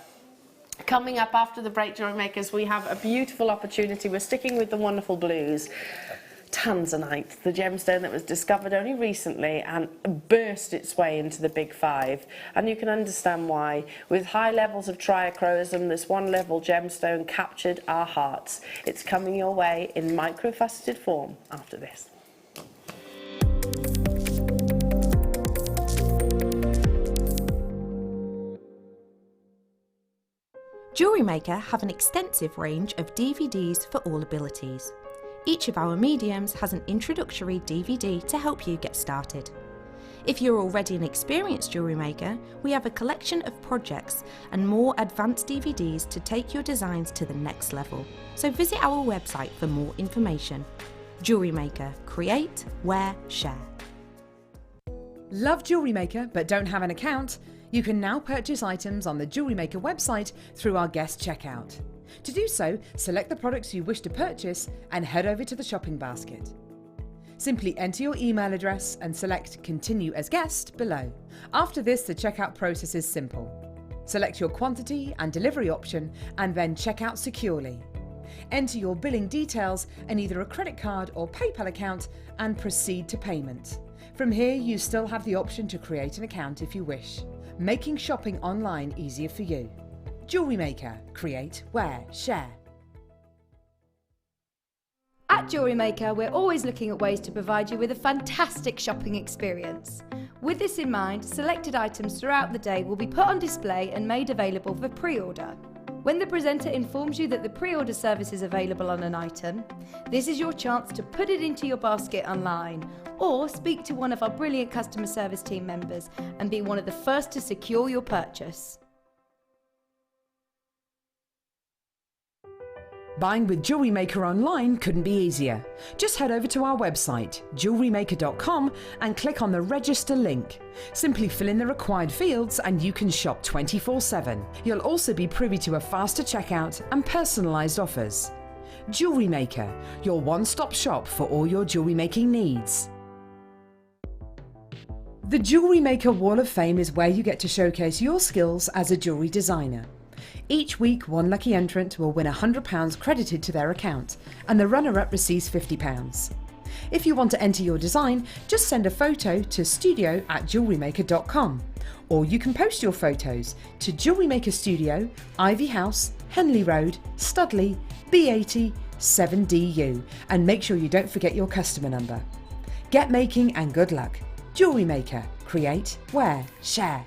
Coming up after the break, jewellery makers, we have a beautiful opportunity. We're sticking with the wonderful blues. Tanzanite, the gemstone that was discovered only recently and burst its way into the big five. And you can understand why. With high levels of triachroism, this one-level gemstone captured our hearts. It's coming your way in microfaceted form after this. Jewellery Maker have an extensive range of DVDs for all abilities. Each of our mediums has an introductory DVD to help you get started. If you're already an experienced jewellery maker, we have a collection of projects and more advanced DVDs to take your designs to the next level. So visit our website for more information. Jewellery Maker, create, wear, share. Love Jewellery Maker but don't have an account? You can now purchase items on the Jewellery Maker website through our guest checkout. To do so, select the products you wish to purchase and head over to the shopping basket. Simply enter your email address and select Continue as Guest below. After this, the checkout process is simple. Select your quantity and delivery option and then check out securely. Enter your billing details and either a credit card or PayPal account and proceed to payment. From here, you still have the option to create an account if you wish, making shopping online easier for you. Jewellery Maker, create, wear, share. At Jewellery Maker, we're always looking at ways to provide you with a fantastic shopping experience. With this in mind, selected items throughout the day will be put on display and made available for pre-order. When the presenter informs you that the pre-order service is available on an item, this is your chance to put it into your basket online or speak to one of our brilliant customer service team members and be one of the first to secure your purchase. Buying with Jewellery Maker online couldn't be easier. Just head over to our website, JewelleryMaker.com, and click on the register link. Simply fill in the required fields and you can shop 24/7. You'll also be privy to a faster checkout and personalised offers. Jewellery Maker, your one-stop shop for all your jewellery making needs. The Jewellery Maker Wall of Fame is where you get to showcase your skills as a jewellery designer. Each week, one lucky entrant will win £100 credited to their account, and the runner-up receives £50. If you want to enter your design, just send a photo to studio@jewellerymaker.com, or you can post your photos to Jewellery Maker Studio, Ivy House, Henley Road, Studley, B80 7DU, and make sure you don't forget your customer number. Get making and good luck. Jewellery Maker, create, wear, share.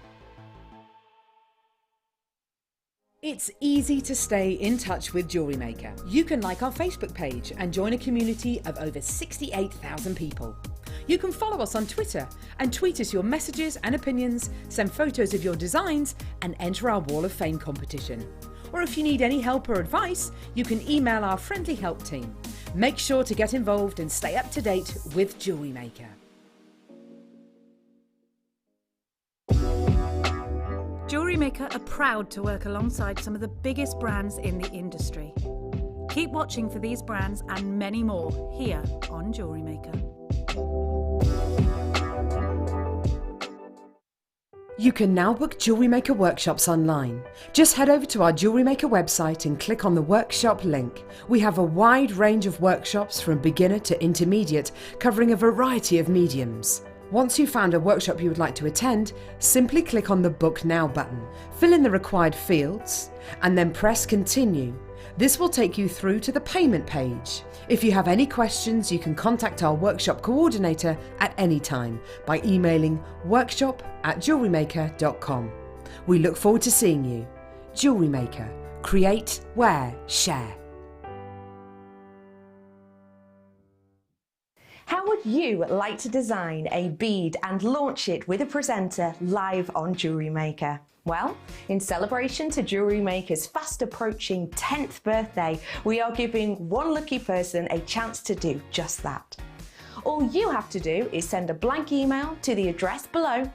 It's easy to stay in touch with Jewellery Maker. You can like our Facebook page and join a community of over 68,000 people. You can follow us on Twitter and tweet us your messages and opinions, send photos of your designs and enter our Wall of Fame competition. Or if you need any help or advice, you can email our friendly help team. Make sure to get involved and stay up to date with Jewellery Maker. Jewellery Maker are proud to work alongside some of the biggest brands in the industry. Keep watching for these brands and many more here on Jewellery Maker. You can now book Jewellery Maker workshops online. Just head over to our Jewellery Maker website and click on the workshop link. We have a wide range of workshops from beginner to intermediate, covering a variety of mediums. Once you've found a workshop you would like to attend, simply click on the Book Now button, fill in the required fields, and then press Continue. This will take you through to the payment page. If you have any questions, you can contact our workshop coordinator at any time by emailing workshop@jewellerymaker.com. We look forward to seeing you. Jewellery Maker. Create, wear, share. How would you like to design a bead and launch it with a presenter live on JewelleryMaker? Well, in celebration to JewelleryMaker's fast approaching 10th birthday, we are giving one lucky person a chance to do just that. All you have to do is send a blank email to the address below,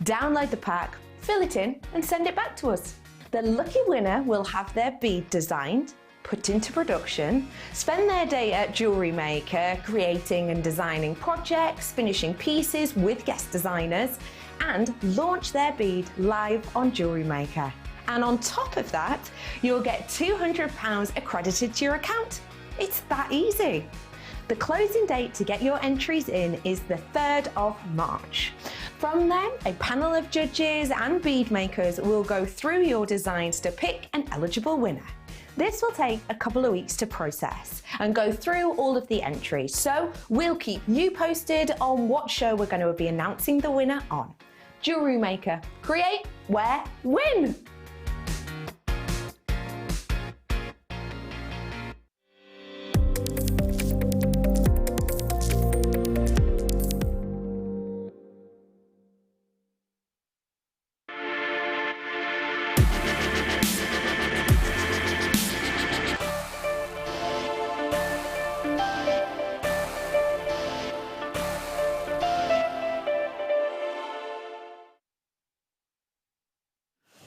download the pack, fill it in and send it back to us. The lucky winner will have their bead designed, put into production, spend their day at JewelleryMaker creating and designing projects, finishing pieces with guest designers, and launch their bead live on JewelleryMaker. And on top of that, you'll get £200 accredited to your account. It's that easy. The closing date to get your entries in is the 3rd of March. From then, a panel of judges and bead makers will go through your designs to pick an eligible winner. This will take a couple of weeks to process and go through all of the entries, so we'll keep you posted on what show we're going to be announcing the winner on. JewelleryMaker, create, wear, win!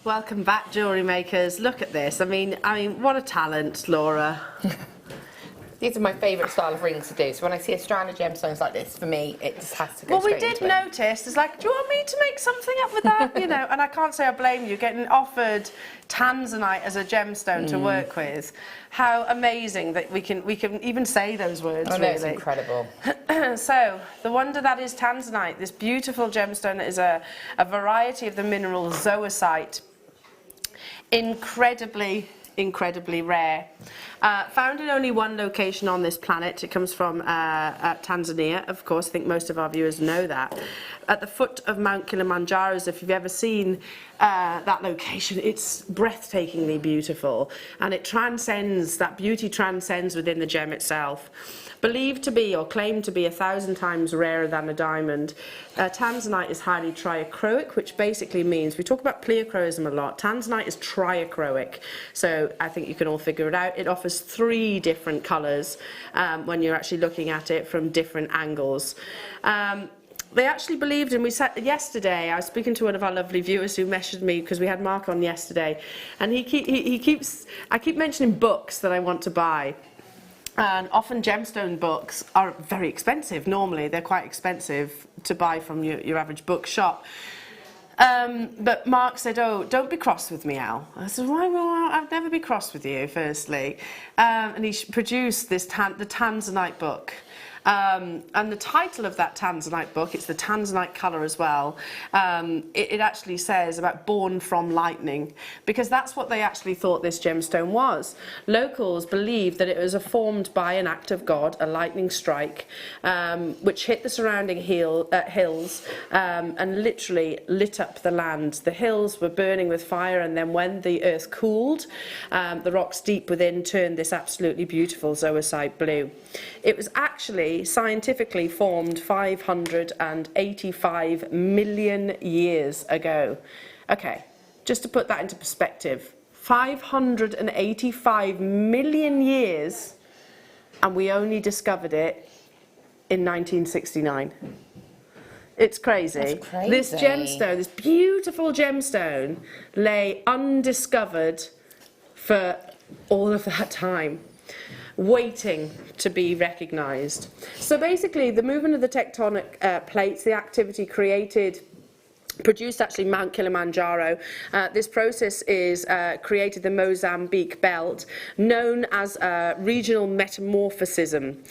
Welcome back, jewellery makers. Look at this. I mean, what a talent, Laura. These are my favourite style of rings to do. So when I see a strand of gemstones like this, for me, it just has to go Well, we straight did into it. notice, it's like, do you want me to make something up with that? You know, and I can't say I blame you, getting offered Tanzanite as a gemstone to work with. How amazing that we can even say those words, I know, really. it's incredible. So, the wonder that is Tanzanite, this beautiful gemstone that is a variety of the mineral zoisite. Incredibly rare. Found in only one location on this planet. It comes from Tanzania, of course. I think most of our viewers know that. At the foot of Mount Kilimanjaro, if you've ever seen that location, it's breathtakingly beautiful, and it transcends, that beauty transcends within the gem itself. Believed to be, or claimed to be, 1,000 times rarer than a diamond. Tanzanite is highly triachroic, which basically means, we talk about pleochroism a lot, Tanzanite is triachroic, so I think you can all figure it out. It offers 3 different colours when you're actually looking at it from different angles. They actually believed, and we said yesterday, I was speaking to one of our lovely viewers who messaged me because we had Mark on yesterday, and I keep mentioning books that I want to buy. And often gemstone books are very expensive. Normally, they're quite expensive to buy from your average bookshop. But Mark said, "Oh, don't be cross with me, Al." I said, "Why? Well, I'd never be cross with you, firstly." And he produced the Tanzanite book. And the title of that Tanzanite book, it's the Tanzanite colour as well, it actually says about born from lightning, because that's what they actually thought this gemstone was. Locals believed that it was formed by an act of God, a lightning strike, which hit the surrounding hills and literally lit up the land. The hills were burning with fire, and then when the earth cooled, the rocks deep within turned this absolutely beautiful zoisite blue. It was actually scientifically formed 585 million years ago. Okay, just to put that into perspective, 585 million years, and we only discovered it in 1969. It's crazy. That's crazy. This gemstone, this beautiful gemstone, lay undiscovered for all of that time, waiting to be recognised. So basically, the movement of the tectonic plates, the activity produced actually Mount Kilimanjaro. This process is created the Mozambique belt, known as regional metamorphism.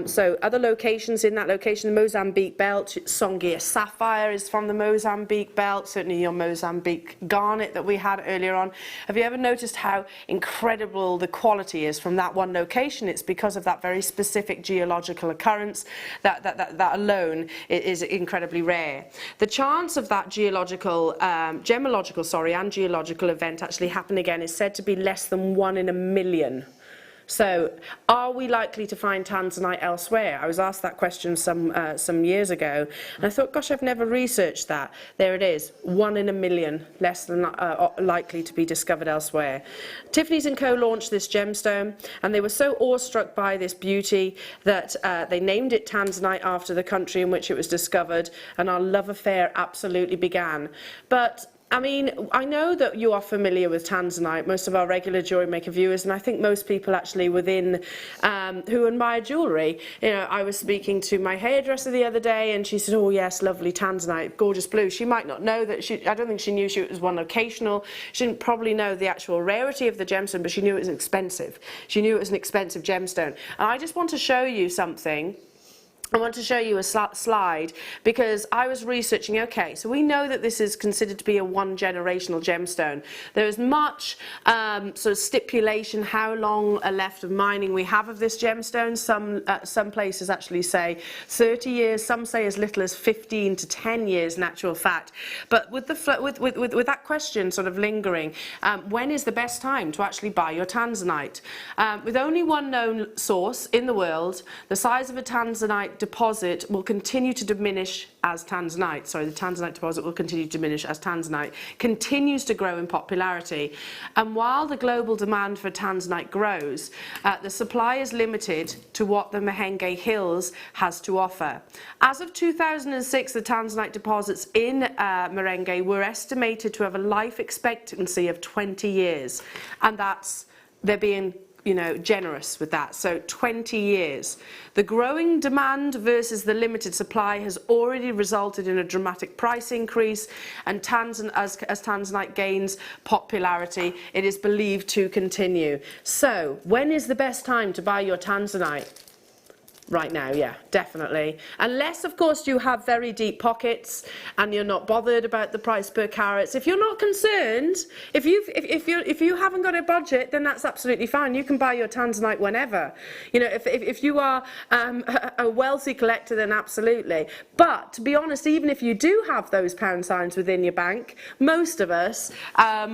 So other locations in that location, the Mozambique belt, Songea sapphire is from the Mozambique belt, certainly your Mozambique garnet that we had earlier on. Have you ever noticed how incredible the quality is from that one location? It's because of that very specific geological occurrence that alone is incredibly rare. The chance of that gemological and geological event actually happen again is said to be less than 1 in a million. So, are we likely to find Tanzanite elsewhere? I was asked that question some years ago, and I thought, gosh, I've never researched that. There it is, 1 in a million, less than likely to be discovered elsewhere. Tiffany's & Co. launched this gemstone, and they were so awestruck by this beauty that they named it Tanzanite after the country in which it was discovered, and our love affair absolutely began. But I mean, I know that you are familiar with Tanzanite, most of our regular Jewellery Maker viewers, and I think most people actually within who admire jewellery. You know, I was speaking to my hairdresser the other day, and she said, oh yes, lovely Tanzanite, gorgeous blue. She might not know that, I don't think she knew it was one occasional. She didn't probably know the actual rarity of the gemstone, but she knew it was expensive. She knew it was an expensive gemstone. And I just want to show you something. I want to show you a slide because I was researching, okay, so we know that this is considered to be a one-generational gemstone. There is much sort of stipulation how long left of mining we have of this gemstone. Some places actually say 30 years, some say as little as 15 to 10 years in actual fact. But with that question sort of lingering, when is the best time to actually buy your Tanzanite? With only one known source in the world, the size of a Tanzanite deposit will continue to diminish as Tanzanite. Sorry, the Tanzanite deposit will continue to diminish as Tanzanite continues to grow in popularity. And while the global demand for Tanzanite grows, the supply is limited to what the Mahenge Hills has to offer. As of 2006, the Tanzanite deposits in Mahenge were estimated to have a life expectancy of 20 years. And they're being generous with that. So 20 years. The growing demand versus the limited supply has already resulted in a dramatic price increase, and as Tanzanite gains popularity, it is believed to continue. So, when is the best time to buy your Tanzanite? Right now, yeah, definitely. Unless, of course, you have very deep pockets and you're not bothered about the price per carats. If you're not concerned, if you haven't got a budget, then that's absolutely fine. You can buy your Tanzanite whenever. You know, if you are a wealthy collector, then absolutely. But to be honest, even if you do have those pound signs within your bank, most of us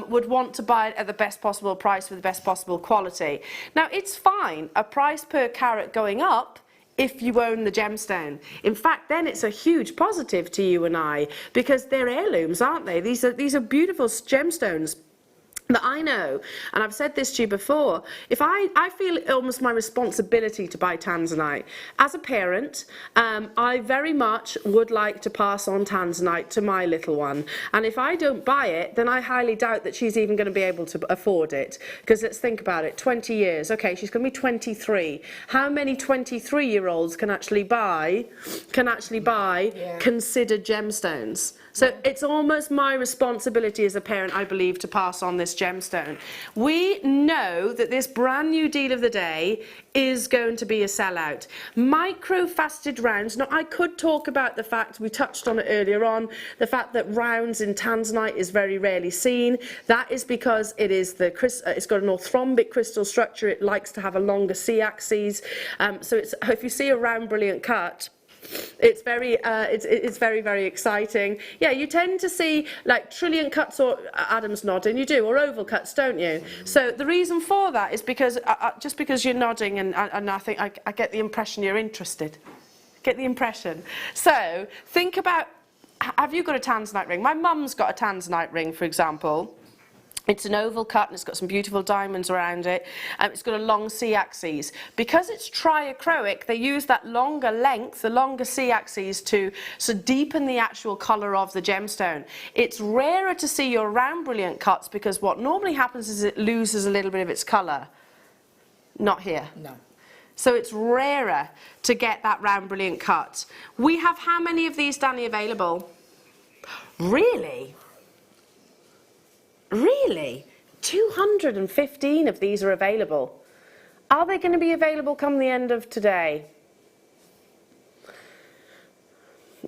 would want to buy it at the best possible price with the best possible quality. Now, it's fine, a price per carat going up if you own the gemstone. In fact, then it's a huge positive to you and I, because they're heirlooms, aren't they? These are beautiful gemstones that I know, and I've said this to you before, if I feel almost my responsibility to buy Tanzanite. As a parent, I very much would like to pass on Tanzanite to my little one, and if I don't buy it, then I highly doubt that she's even going to be able to afford it, because let's think about it, 20 years, okay, she's going to be 23. How many 23-year-olds can actually buy considered gemstones? So it's almost my responsibility as a parent, I believe, to pass on this gemstone. We know that this brand new deal of the day is going to be a sellout. Micro-faceted rounds. Now, I could talk about the fact, we touched on it earlier on, the fact that rounds in Tanzanite is very rarely seen. That is because it's got an orthorhombic crystal structure. It likes to have a longer C-axis. So if you see a round brilliant cut, it's very very exciting. Yeah, you tend to see like trillion cuts or Adam's nodding, you do, or oval cuts, don't you? So the reason for that is because just because you're nodding, and I think I get the impression you're interested. Get the impression. So think about, have you got a Tanzanite ring? My mum's got a Tanzanite ring, for example. It's an oval cut and it's got some beautiful diamonds around it. It's got a long C-axis. Because it's triachroic, they use that longer length, the longer C-axis, to deepen the actual colour of the gemstone. It's rarer to see your round brilliant cuts because what normally happens is it loses a little bit of its colour. Not here. No. So it's rarer to get that round brilliant cut. We have how many of these, Danny, available? Really? Really? 215 of these are available. Are they going to be available come the end of today?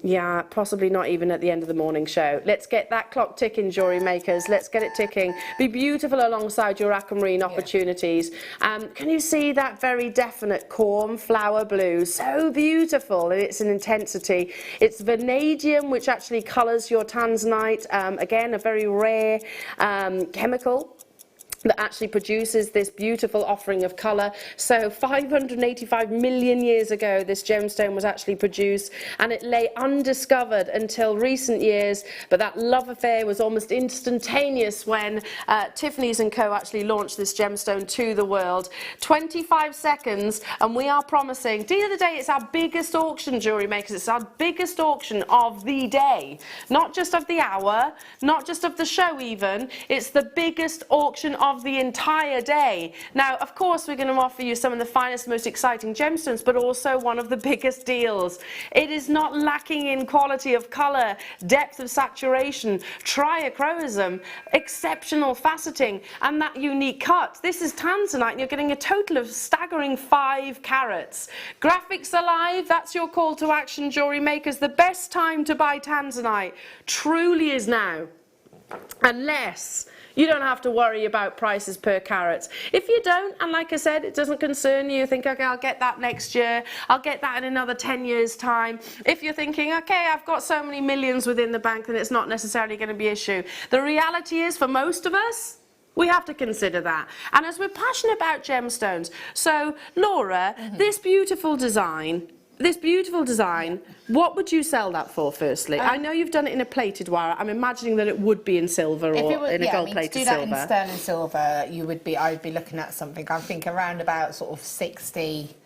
Yeah, possibly not even at the end of the morning show. Let's get that clock ticking, jewellery makers. Let's get it ticking. Be beautiful alongside your aquamarine opportunities. Can you see that very definite cornflower blue? So beautiful in its intensity. It's vanadium, which actually colours your Tanzanite. Again, a very rare chemical. that actually produces this beautiful offering of colour. So 585 million years ago this gemstone was actually produced, and it lay undiscovered until recent years, but that love affair was almost instantaneous when Tiffany's & Co actually launched this gemstone to the world. 25 seconds, and we are promising, at the end of the day, it's our biggest auction, Jewellery Makers. It's our biggest auction of the day, not just of the hour, not just of the show even. It's the biggest auction of the entire day. Now, of course, we're going to offer you some of the finest, most exciting gemstones, but also one of the biggest deals. It is not lacking in quality of colour, depth of saturation, triachroism, exceptional faceting, and that unique cut. This is Tanzanite, and you're getting a total of staggering 5 carats. Graphics alive, that's your call to action, Jewellery Makers. The best time to buy Tanzanite truly is now, unless you don't have to worry about prices per carat. If you don't, and like I said, it doesn't concern you, think, okay, I'll get that next year, I'll get that in another 10 years' time. If you're thinking, okay, I've got so many millions within the bank, then it's not necessarily going to be an issue. The reality is, for most of us, we have to consider that. And as we're passionate about gemstones, so Laura, this beautiful design, what would you sell that for, firstly? I know you've done it in a plated wire. I'm imagining that it would be in silver or in a gold-plated silver. To do that in sterling silver, I would be looking at something, I think, around about sort of 60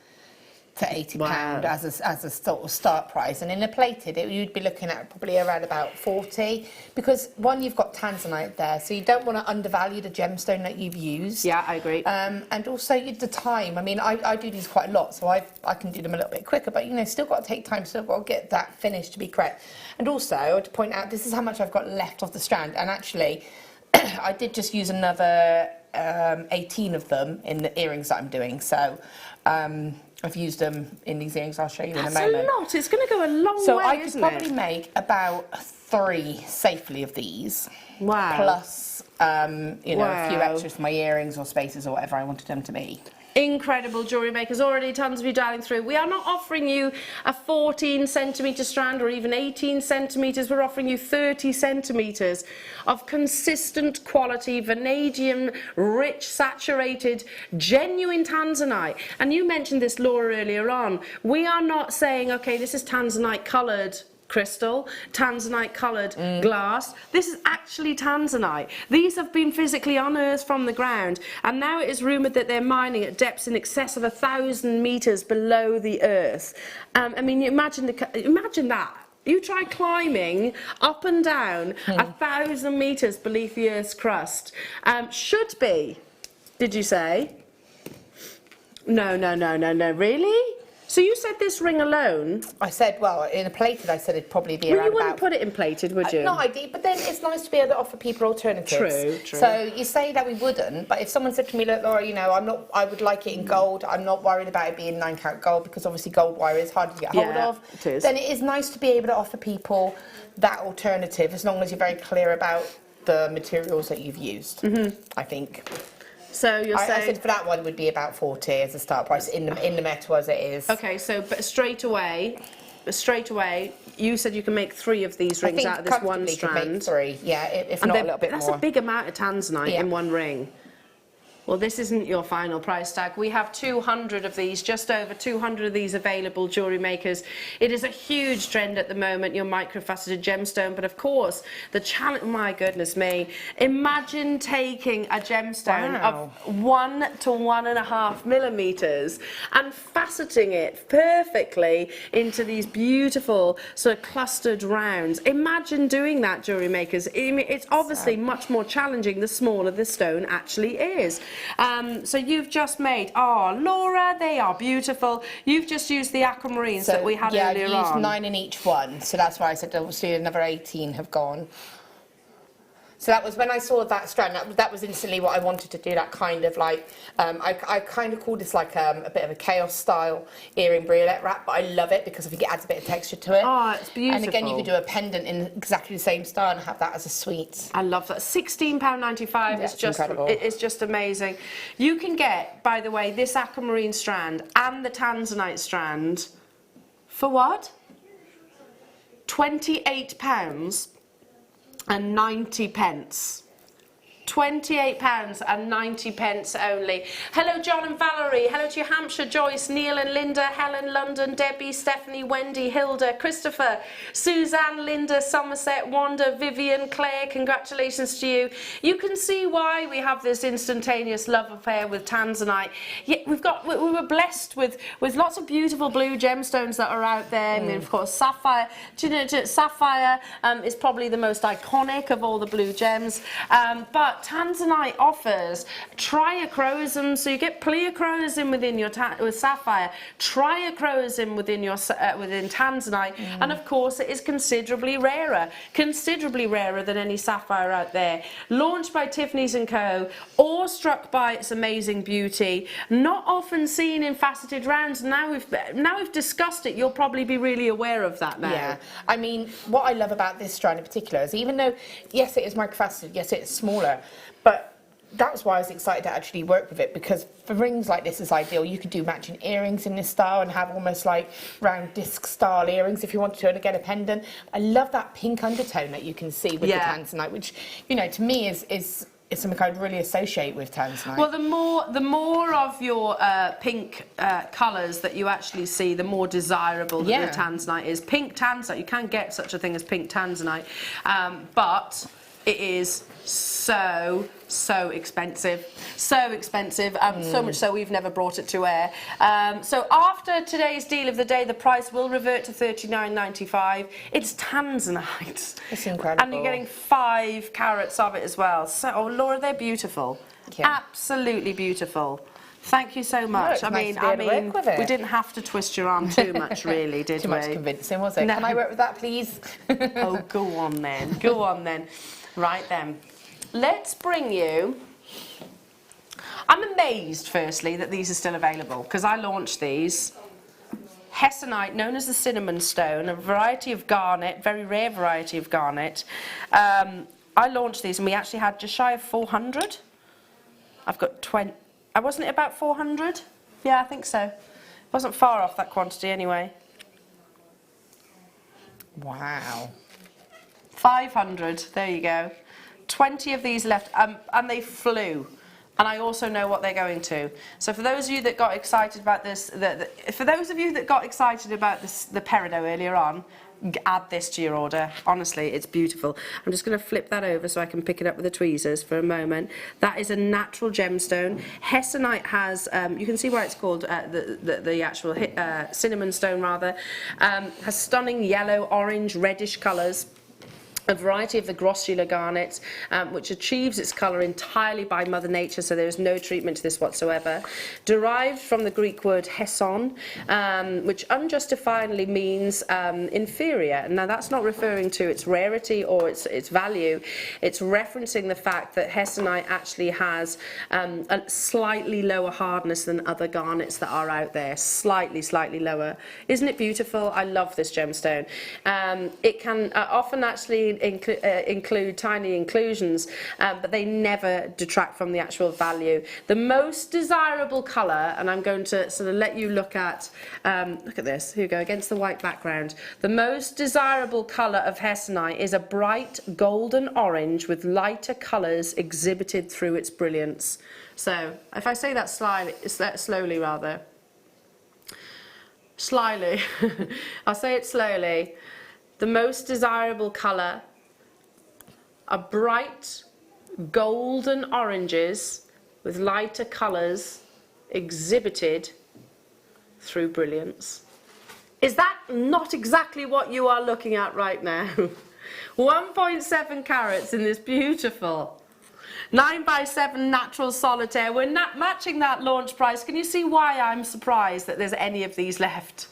to £80 as a sort of start price, and in a plated you'd be looking at probably around about 40, because one, you've got Tanzanite there, so you don't want to undervalue the gemstone that you've used. Yeah, I agree. And also the time. I mean, I do these quite a lot, so I can do them a little bit quicker, but you know, still got to take time, still got to get that finished to be correct. And also to point out, this is how much I've got left of the strand, and actually I did just use another 18 of them in the earrings that I'm doing, so I've used them in these earrings. I'll show you in a moment. That's a lot. It's going to go a long way, so I could probably make about 3 safely of these. Wow. Plus, you know, a few extras for my earrings or spaces or whatever I wanted them to be. Incredible, Jewellery Makers. Already tons of you dialing through. We are not offering you a 14 centimetre strand or even 18 centimetres. We're offering you 30 centimetres of consistent quality, vanadium, rich, saturated, genuine Tanzanite. And you mentioned this, Laura, earlier on. We are not saying, okay, this is Tanzanite coloured crystal, Tanzanite coloured glass. This is actually Tanzanite. These have been physically unearthed from the ground, and now it is rumoured that they're mining at depths in excess of 1,000 metres below the earth. I mean, imagine that. You try climbing up and down 1,000 metres beneath the earth's crust. Should be, did you say? No, really? So you said this ring alone? I said, well, in a plated, I said it'd probably be around you wouldn't put it in plated, would you? No, I did, but then it's nice to be able to offer people alternatives. True. So you say that we wouldn't, but if someone said to me, look, Laura, you know, I would like it in gold, I'm not worried about it being 9 carat gold, because obviously gold wire is hard to get hold of. It is. Then it is nice to be able to offer people that alternative, as long as you're very clear about the materials that you've used, I think. So you're saying... I said for that one would be about 40 as a start price in the metal as it is. Okay, so but straight away, you said you can make 3 of these rings out of this one strand. Make 3, yeah, if not a little bit more. That's a big amount of Tanzanite in one ring. Well, this isn't your final price tag. We have 200 of these, just over 200 of these available, Jewellery Makers. It is a huge trend at the moment, your microfaceted gemstone. But of course, the challenge, my goodness me, imagine taking a gemstone of 1 to 1.5 millimeters and faceting it perfectly into these beautiful sort of clustered rounds. Imagine doing that, Jewellery Makers. It's obviously much more challenging the smaller the stone actually is. So you've just made, Laura, they are beautiful. You've just used the aquamarines that we had earlier on. Yeah, I've used 9 in each one, so that's why I said obviously another 18 have gone. So that was when I saw that strand, that was instantly what I wanted to do, that kind of like, I kind of call this like a bit of a chaos style earring bracelet wrap, but I love it because I think it adds a bit of texture to it. Oh, it's beautiful. And again, you could do a pendant in exactly the same style and have that as a suite. I love that. £16.95 is just incredible. It's just amazing. You can get, by the way, this aquamarine strand and the Tanzanite strand for what? £28.90. £28.90 only. Hello John and Valerie, hello to you Hampshire, Joyce, Neil and Linda, Helen, London, Debbie, Stephanie, Wendy, Hilda, Christopher, Suzanne, Linda, Somerset, Wanda, Vivian, Claire, congratulations to you. You can see why we have this instantaneous love affair with Tanzanite. Yeah, we were blessed with lots of beautiful blue gemstones that are out there. I mean, of course, sapphire. Do you know, sapphire is probably the most iconic of all the blue gems, but Tanzanite offers triachrosm, so you get pleochroism within your with sapphire, triachrosm within your within Tanzanite, and of course it is considerably rarer than any sapphire out there. Launched by Tiffany's & Co, awestruck by its amazing beauty, not often seen in faceted rounds. Now we've discussed it, you'll probably be really aware of that now. Yeah, I mean, what I love about this strand in particular is, even though yes it is microfaceted, yes it's smaller, but that's why I was excited to actually work with it, because for rings like this is ideal. You could do matching earrings in this style and have almost like round disc style earrings if you wanted to, and again a pendant. I love that pink undertone that you can see with the Tanzanite, which, you know, to me is something I'd really associate with Tanzanite. Well, the more of your pink colours that you actually see, the more desirable the Tanzanite is. Pink Tanzanite, you can get such a thing as pink Tanzanite, but it is so expensive, so much so we've never brought it to air. So after today's deal of the day, the price will revert to $39.95. It's Tanzanite. It's incredible. And you're getting 5 carats of it as well. So, oh Laura, they're beautiful. Absolutely beautiful. Thank you so much. No, I mean, we didn't have to twist your arm too much, really, did we? Too much convincing, was it? No. Can I work with that, please? Oh, go on then. Go on then. Right then. Let's bring you... I'm amazed, firstly, that these are still available, because I launched these. Hessenite, known as the cinnamon stone, a variety of garnet, very rare variety of garnet. I launched these and we actually had just shy of 400. I've got 20... wasn't it about 400? Yeah, I think so. It wasn't far off that quantity anyway. Wow. 500, there you go. 20 of these left, and they flew. And I also know what they're going to. So for those of you that got excited about this, the Peridot earlier on, add this to your order. Honestly, it's beautiful. I'm just going to flip that over so I can pick it up with the tweezers for a moment. That is a natural gemstone. Hessenite has, you can see why it's called the actual cinnamon stone rather, has stunning yellow, orange, reddish colours. A variety of the grossular garnets, which achieves its colour entirely by Mother Nature, so there is no treatment to this whatsoever. Derived from the Greek word hesson, which unjustifiably means inferior. Now that's not referring to its rarity or its value. It's referencing the fact that hessenite actually has a slightly lower hardness than other garnets that are out there. Slightly lower. Isn't it beautiful? I love this gemstone. It can often actually include tiny inclusions, but they never detract from the actual value. The most desirable colour, and I'm going to sort of let you look at this, here you go, against the white background. The most desirable colour of hessenite is a bright golden orange with lighter colours exhibited through its brilliance. So if I say that slowly rather, slyly, I'll say it slowly. The most desirable colour are bright golden oranges with lighter colours exhibited through brilliance. Is that not exactly what you are looking at right now? 1.7 carats in this beautiful 9x7 natural solitaire. We're not matching that launch price. Can you see why I'm surprised that there's any of these left?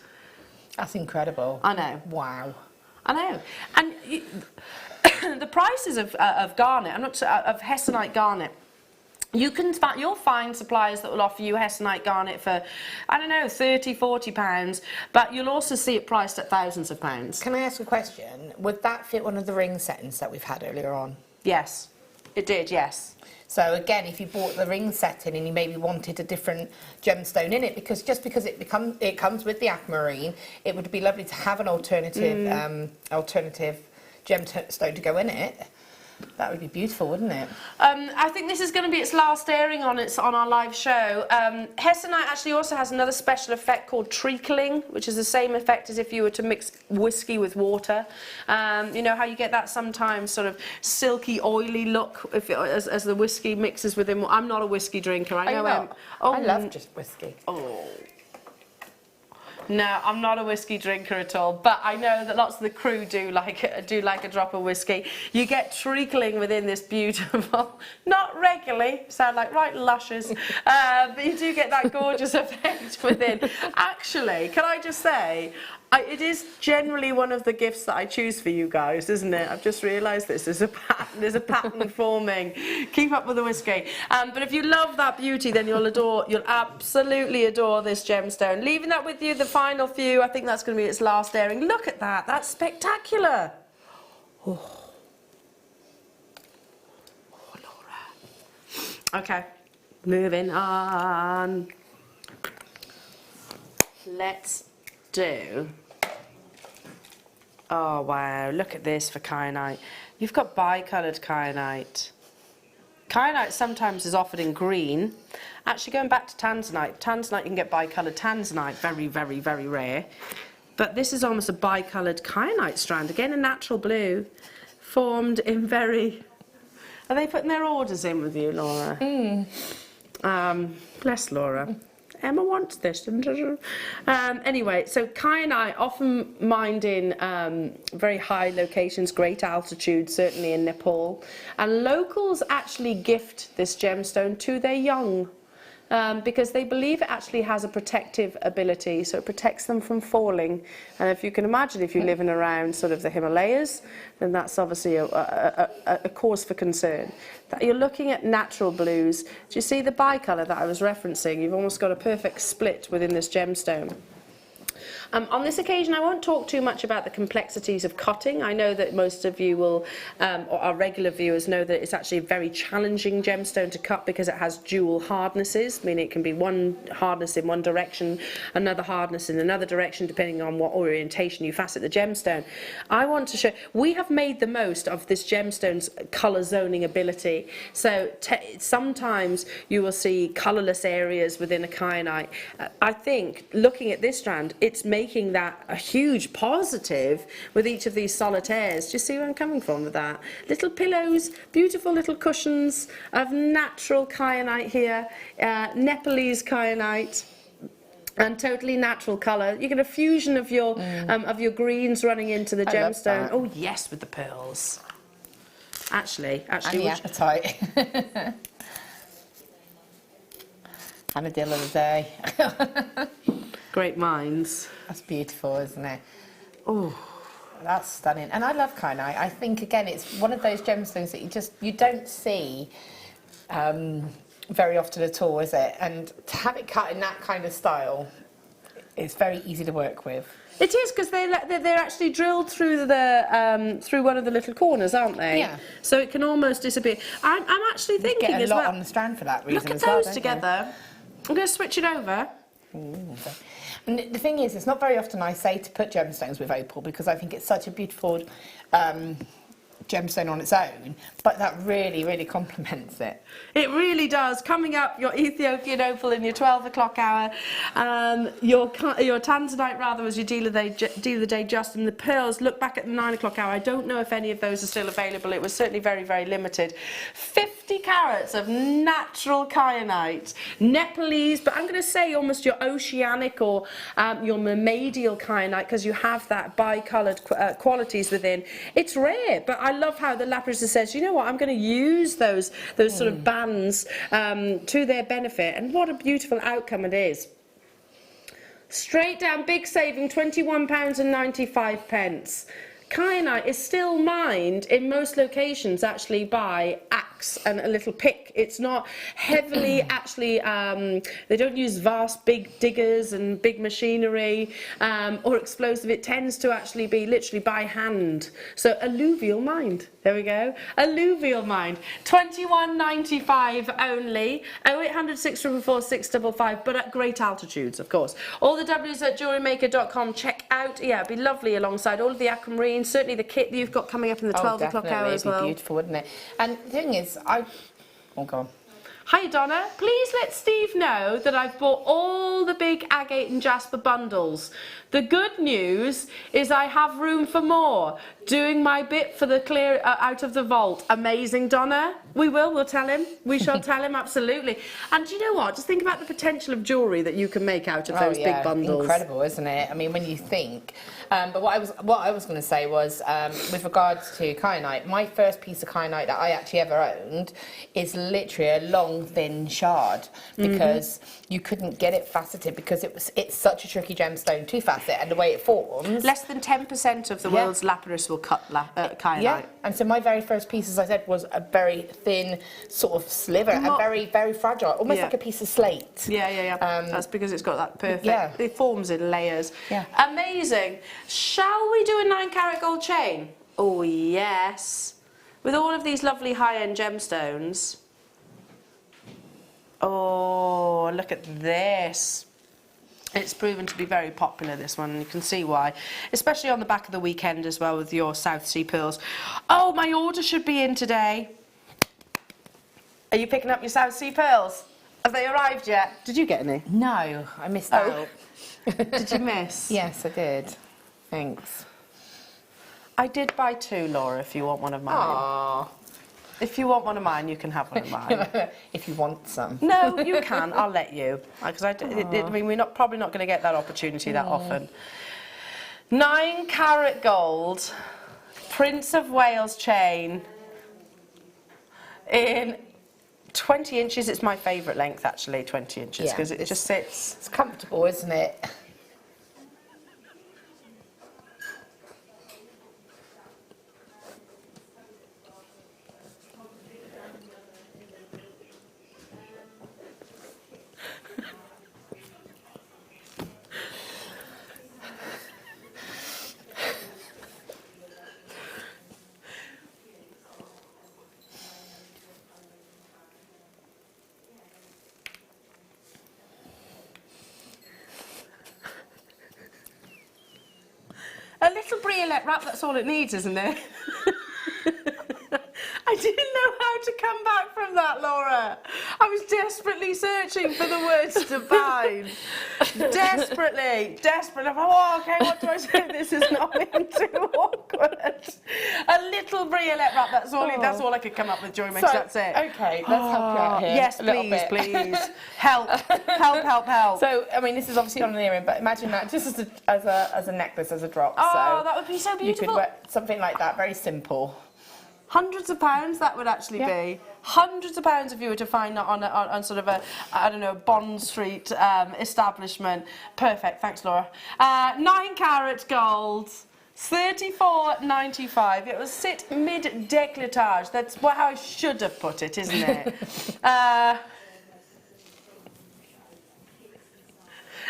That's incredible. I know. Wow. I know. And the prices of garnet, of hessenite garnet, you'll find suppliers that will offer you hessenite garnet for, I don't know, £30–40, but you'll also see it priced at thousands of pounds. Can I ask a question? Would that fit one of the ring settings that we've had earlier on? Yes, it did, yes. So again, if you bought the ring setting and you maybe wanted a different gemstone in it, because it comes with the aquamarine, it would be lovely to have an alternative gemstone to go in it. That would be beautiful, wouldn't it? I think this is going to be its last airing on our live show. Hesse actually also has another special effect called treacling, which is the same effect as if you were to mix whiskey with water. You know how you get that sometimes sort of silky, oily look as the whiskey mixes with it. I'm not a whiskey drinker. I know. I love just whiskey. Oh. No, I'm not a whiskey drinker at all, but I know that lots of the crew do like a drop of whiskey. You get treacling within this beautiful, not regularly, sound like right lushes, but you do get that gorgeous effect within. Actually, can I just say, it is generally one of the gifts that I choose for you guys, isn't it? I've just realised this. There's a pattern forming. Keep up with the whiskey. But if you love that beauty, then you'll absolutely adore this gemstone. Leaving that with you, the final few. I think that's going to be its last airing. Look at that. That's spectacular. Oh. Oh, Laura. Okay, moving on. Let's do... Oh wow, look at this for kyanite. You've got bicoloured kyanite. Kyanite sometimes is offered in green. Actually, going back to Tanzanite, you can get bicoloured Tanzanite, very, very, very rare. But this is almost a bicoloured kyanite strand, again a natural blue, formed in very... Are they putting their orders in with you, Laura? Bless Laura. Emma wants this. Anyway, so kyanite, often mined in very high locations, great altitude, certainly in Nepal. And locals actually gift this gemstone to their young because they believe it actually has a protective ability, so it protects them from falling. And if you can imagine, if you're living around sort of the Himalayas, then that's obviously a cause for concern. You're looking at natural blues. Do you see the bicolour that I was referencing? You've almost got a perfect split within this gemstone. On this occasion, I won't talk too much about the complexities of cutting. I know that most of you will, or our regular viewers know that it's actually a very challenging gemstone to cut because it has dual hardnesses, meaning it can be one hardness in one direction, another hardness in another direction, depending on what orientation you facet the gemstone. I want to show, we have made the most of this gemstone's colour zoning ability. So sometimes you will see colourless areas within a kyanite. I think, looking at this strand, it's making that a huge positive with each of these solitaires. Do you see where I'm coming from with that? Little pillows, beautiful little cushions of natural kyanite here, Nepalese kyanite, and totally natural colour. You get a fusion of your greens running into the gemstone. Oh yes, with the pearls. Actually, and the appetite. And a deal of the day. Great minds. That's beautiful, isn't it? Oh, that's stunning. And I love kyanite. I think, again, it's one of those gemstones that you don't see very often at all, is it? And to have it cut in that kind of style, it's very easy to work with. It is, because they're actually drilled through through one of the little corners, aren't they? Yeah. So it can almost disappear. I'm actually thinking as well. Get a lot on the strand for that reason. Look at those together. I'm going to switch it over. Ooh. And the thing is, it's not very often I say to put gemstones with opal because I think it's such a beautiful gemstone on its own, but that really, really complements it. It really does. Coming up, your Ethiopian opal in your 12 o'clock hour, your Tanzanite rather was your deal of the day, Justin. The pearls, look back at the 9 o'clock hour. I don't know if any of those are still available. It was certainly very, very limited. 50 carats of natural kyanite, Nepalese, but I'm going to say almost your oceanic or your mermaidial kyanite, because you have that bicoloured qualities within. It's rare, but I love how the lapis says, you know what, I'm going to use those sort of bands to their benefit, and what a beautiful outcome it is. Straight down, big saving, £21.95. Kyanite is still mined in most locations actually by axe and a little pick. It's not heavily actually, they don't use vast big diggers and big machinery or explosive. It tends to actually be literally by hand. So alluvial mined. There we go. Alluvial mined. $21.95 only. 0800 644 655, but at great altitudes, of course. All the W's at JewelleryMaker.com. Check out. Yeah, it'd be lovely alongside all of the Aquamarine. Certainly the kit that you've got coming up in the 12 o'clock hour as well. It'd be beautiful, wouldn't it? And the thing is, oh, go on. Hi Donna, please let Steve know that I've bought all the big agate and Jasper bundles. The good news is I have room for more. Doing my bit for the clear out of the vault. Amazing, Donna. We'll tell him. We shall tell him, absolutely. And do you know what? Just think about the potential of jewellery that you can make out of those big bundles. Incredible, isn't it? I mean, when you think. But what I was going to say was, with regards to Kyanite, my first piece of Kyanite that I actually ever owned is literally a long, thin shard, because you couldn't get it faceted because it's such a tricky gemstone to facet, and the way it forms. Less than 10% of the world's lapis will cut Kyanite. Yeah, and so my very first piece, as I said, was a very thin sort of sliver and very, very fragile, almost like a piece of slate. Yeah. That's because it's got that perfect. Yeah. It forms in layers. Yeah. Amazing. Shall we do a 9-carat gold chain? Oh yes. With all of these lovely high-end gemstones. Oh, look at this. It's proven to be very popular, this one, and you can see why. Especially on the back of the weekend as well with your South Sea pearls. Oh, my order should be in today. Are you picking up your South Sea pearls? Have they arrived yet? Did you get any? No, I missed out. Did you miss? Yes, I did. Thanks. I did buy 2, Laura, if you want one of mine. Aww. If you want one of mine, you can have one of mine. If you want some. No, you can. I'll let you. Because I mean, we're probably not going to get that opportunity that often. 9-carat gold, Prince of Wales chain in 20 inches. It's my favourite length, actually, 20 inches, because it just sits. It's comfortable, isn't it? A little briolette wrap, that's all it needs, isn't it? I didn't know how to come back from that, Laura. I was desperately searching for the words to bind. Desperately. Oh, okay, what do I say? This is not being too awkward. A little briolette wrap, that's all I could come up with, JewelleryMaker, that's it. Okay, let's help you out here. Yes, please. Help. So, I mean, this is obviously on an earring, but imagine that just as a necklace, as a drop. Oh, that would be so beautiful. You could wear something like that, very simple. Hundreds of pounds that would actually be. Hundreds of pounds if you were to find that on sort of a, I don't know, Bond Street establishment. Perfect, thanks Laura. 9-carat gold, $34.95. It will sit mid-décolletage. That's how I should have put it, isn't it?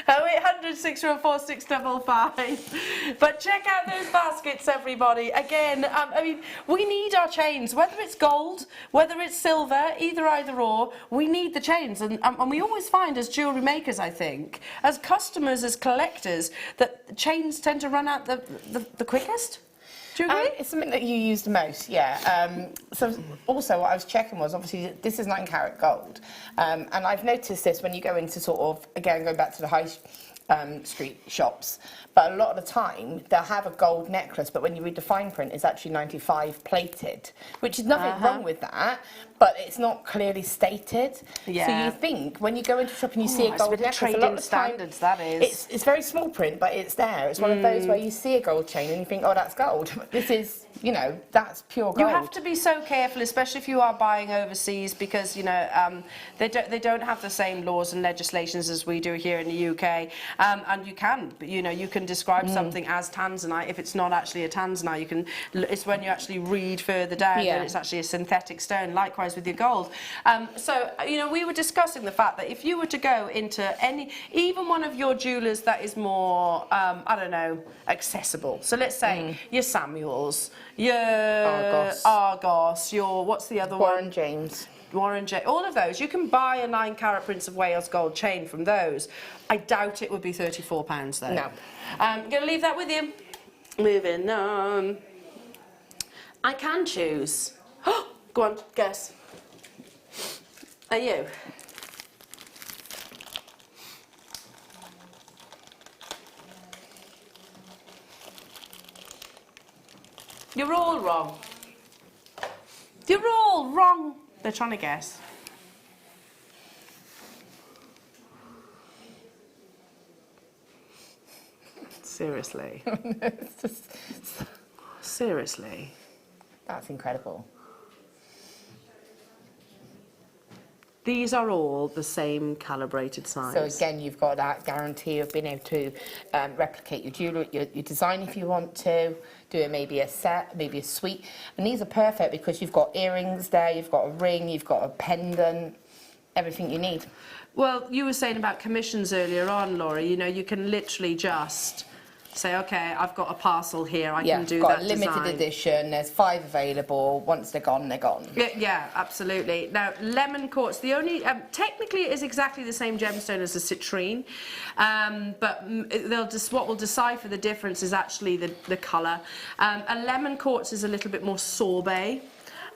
0800 644 655. But check out those baskets, everybody. Again, I mean, we need our chains, whether it's gold, whether it's silver, either or, we need the chains. And we always find as jewellery makers, I think, as customers, as collectors, that chains tend to run out the quickest. Do you agree? It's something that you use the most, yeah. So also what I was checking was, obviously, this is 9-carat gold. And I've noticed this when you go into sort of, again, going back to the high street shops, but a lot of the time they'll have a gold necklace, but when you read the fine print, it's actually 95 plated, which is nothing wrong with that, but it's not clearly stated. Yeah. So you think when you go into a shop and you see a gold necklace, a lot of the time, standards, that is. It's very small print, but it's there. It's one of those where you see a gold chain and you think, oh, that's gold. This is, you know, that's pure gold. You have to be so careful, especially if you are buying overseas, because, you know, they don't have the same laws and legislations as we do here in the UK. And you can, you know, you can describe something as Tanzanite if it's not actually a Tanzanite. You can, it's when you actually read further down that it's actually a synthetic stone. Likewise with your gold. So, you know, we were discussing the fact that if you were to go into any, even one of your jewellers that is more, I don't know, accessible. So let's say your Samuels, your Argos, your, what's the other Warren one? James. Warren J, all of those, you can buy a 9-carat Prince of Wales gold chain from those. I doubt it would be £34 though. No. I'm going to leave that with you. Moving on. I can choose. Go on, guess. Are you? You're all wrong. You're all wrong. They're trying to guess. Seriously. It's just, Seriously. that's incredible. These are all the same calibrated size. So again, you've got that guarantee of being able to replicate your jewellery, your design if you want to, do it maybe a set, maybe a suite. And these are perfect because you've got earrings there, you've got a ring, you've got a pendant, everything you need. Well, you were saying about commissions earlier on, Laura, you know, you can literally just say, okay, I've got a parcel here, I can do that got a limited design. edition, there's 5 available, once they're gone, they're gone. Yeah, absolutely. Now, lemon quartz, the only, technically it is exactly the same gemstone as a citrine, but what will decipher the difference is actually the colour. A lemon quartz is a little bit more sorbet.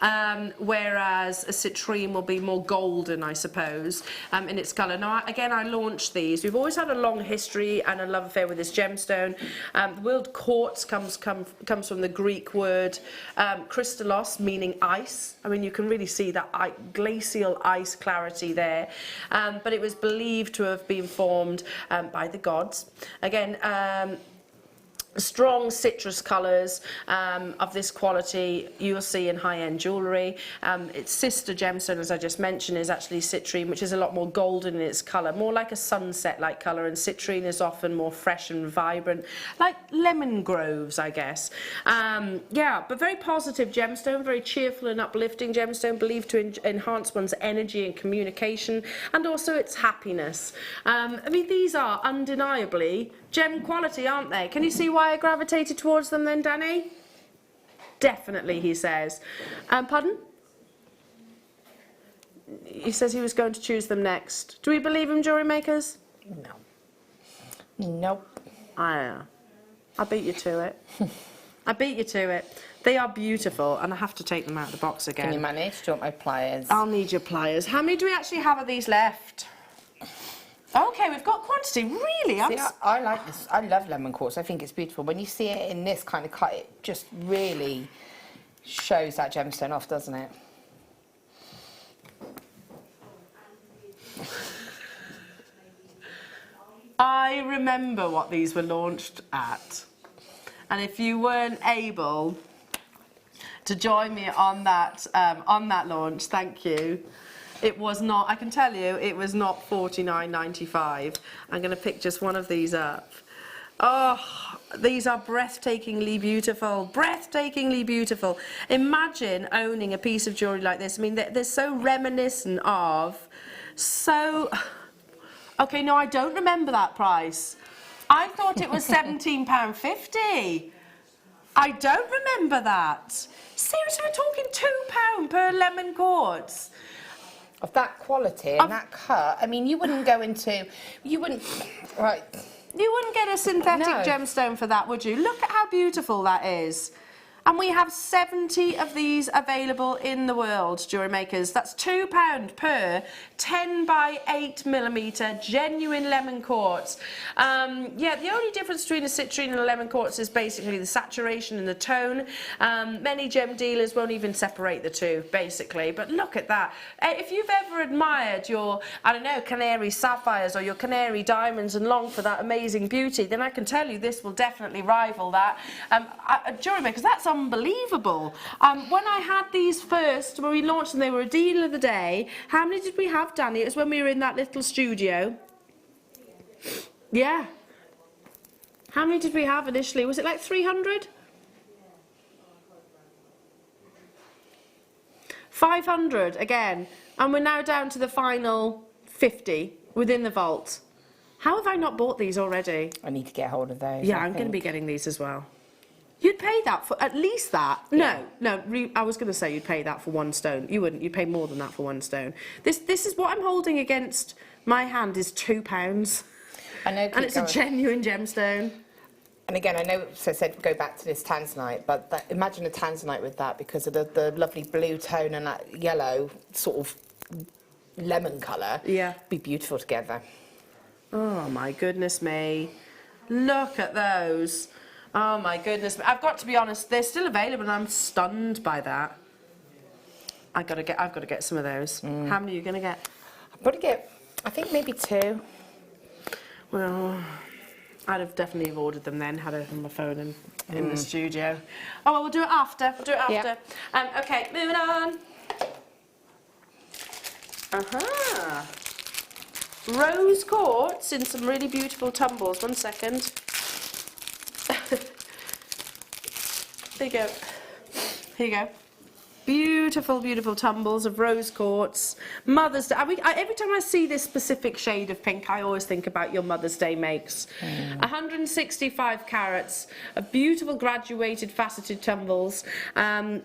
Whereas a citrine will be more golden, I suppose, in its colour. Now, again, I launched these. We've always had a long history and a love affair with this gemstone. The word quartz comes from the Greek word crystallos, meaning ice. I mean, you can really see that glacial ice clarity there. But it was believed to have been formed by the gods. Again, strong citrus colours of this quality you'll see in high-end jewellery. Its sister gemstone, as I just mentioned, is actually citrine, which is a lot more golden in its colour, more like a sunset-like colour, and citrine is often more fresh and vibrant, like lemon groves, I guess. Yeah, but very positive gemstone, very cheerful and uplifting gemstone, believed to enhance one's energy and communication, and also its happiness. I mean, these are undeniably gem quality, aren't they? Can you see why I gravitated towards them then, Danny? Definitely, he says. Pardon? He says he was going to choose them next. Do we believe him, jewellery makers? No. Nope. I beat you to it. I beat you to it. They are beautiful, and I have to take them out of the box again. Can you manage? Do you want my pliers? I'll need your pliers. How many do we actually have of these left? Okay, we've got quantity, really. See, I like this. I love lemon quartz. I think it's beautiful. When you see it in this kind of cut, it just really shows that gemstone off, doesn't it? I remember what these were launched at. And if you weren't able to join me on that launch, thank you. It was not, I can tell you, it was not $49.95. I'm going to pick just one of these up. Oh, these are breathtakingly beautiful, breathtakingly beautiful. Imagine owning a piece of jewellery like this. I mean, they're so reminiscent of, okay, no, I don't remember that price. I thought it was £17.50. I don't remember that. Seriously, we're talking £2 per lemon quartz. Of that quality and that cut, I mean, you wouldn't get a synthetic gemstone for that, would you? Look at how beautiful that is. And we have 70 of these available in the world, jewellery makers. That's £2 per 10 by 8 millimetre genuine lemon quartz. Yeah, the only difference between a citrine and a lemon quartz is basically the saturation and the tone. Many gem dealers won't even separate the two, basically. But look at that. If you've ever admired your, I don't know, Canary sapphires or your Canary diamonds and longed for that amazing beauty, then I can tell you this will definitely rival that. Jewellery makers, that's unbelievable. When I had these first, when we launched them, they were a deal of the day. How many did we have, Danny? It was when we were in that little studio. Yeah. How many did we have initially? Was it like 300? 500 again. And we're now down to the final 50 within the vault. How have I not bought these already? I need to get hold of those. Yeah, I'm going to be getting these as well. You'd pay that for at least that? Yeah. No, I was going to say you'd pay that for one stone. You wouldn't. You'd pay more than that for one stone. This is what I'm holding against my hand is £2. I know. And it's a genuine gemstone. And again, I know, so I said go back to this Tanzanite, but imagine a Tanzanite with that because of the lovely blue tone and that yellow sort of lemon colour. Yeah. Be beautiful together. Oh my goodness me. Look at those. Oh my goodness me. I've got to be honest, they're still available and I'm stunned by that. I've got to get some of those. How many are you going to get? I've got to get, I think maybe 2. Well, I'd have definitely ordered them then, had it on my phone and in the studio. Oh, well, we'll do it after. We'll do it after. Yeah. Okay, moving on. Rose quartz in some really beautiful tumbles. 1 second. There you go. Here you go. Beautiful, beautiful tumbles of rose quartz. Mother's Day. Every time I see this specific shade of pink, I always think about your Mother's Day makes. 165 carats, a beautiful graduated faceted tumbles.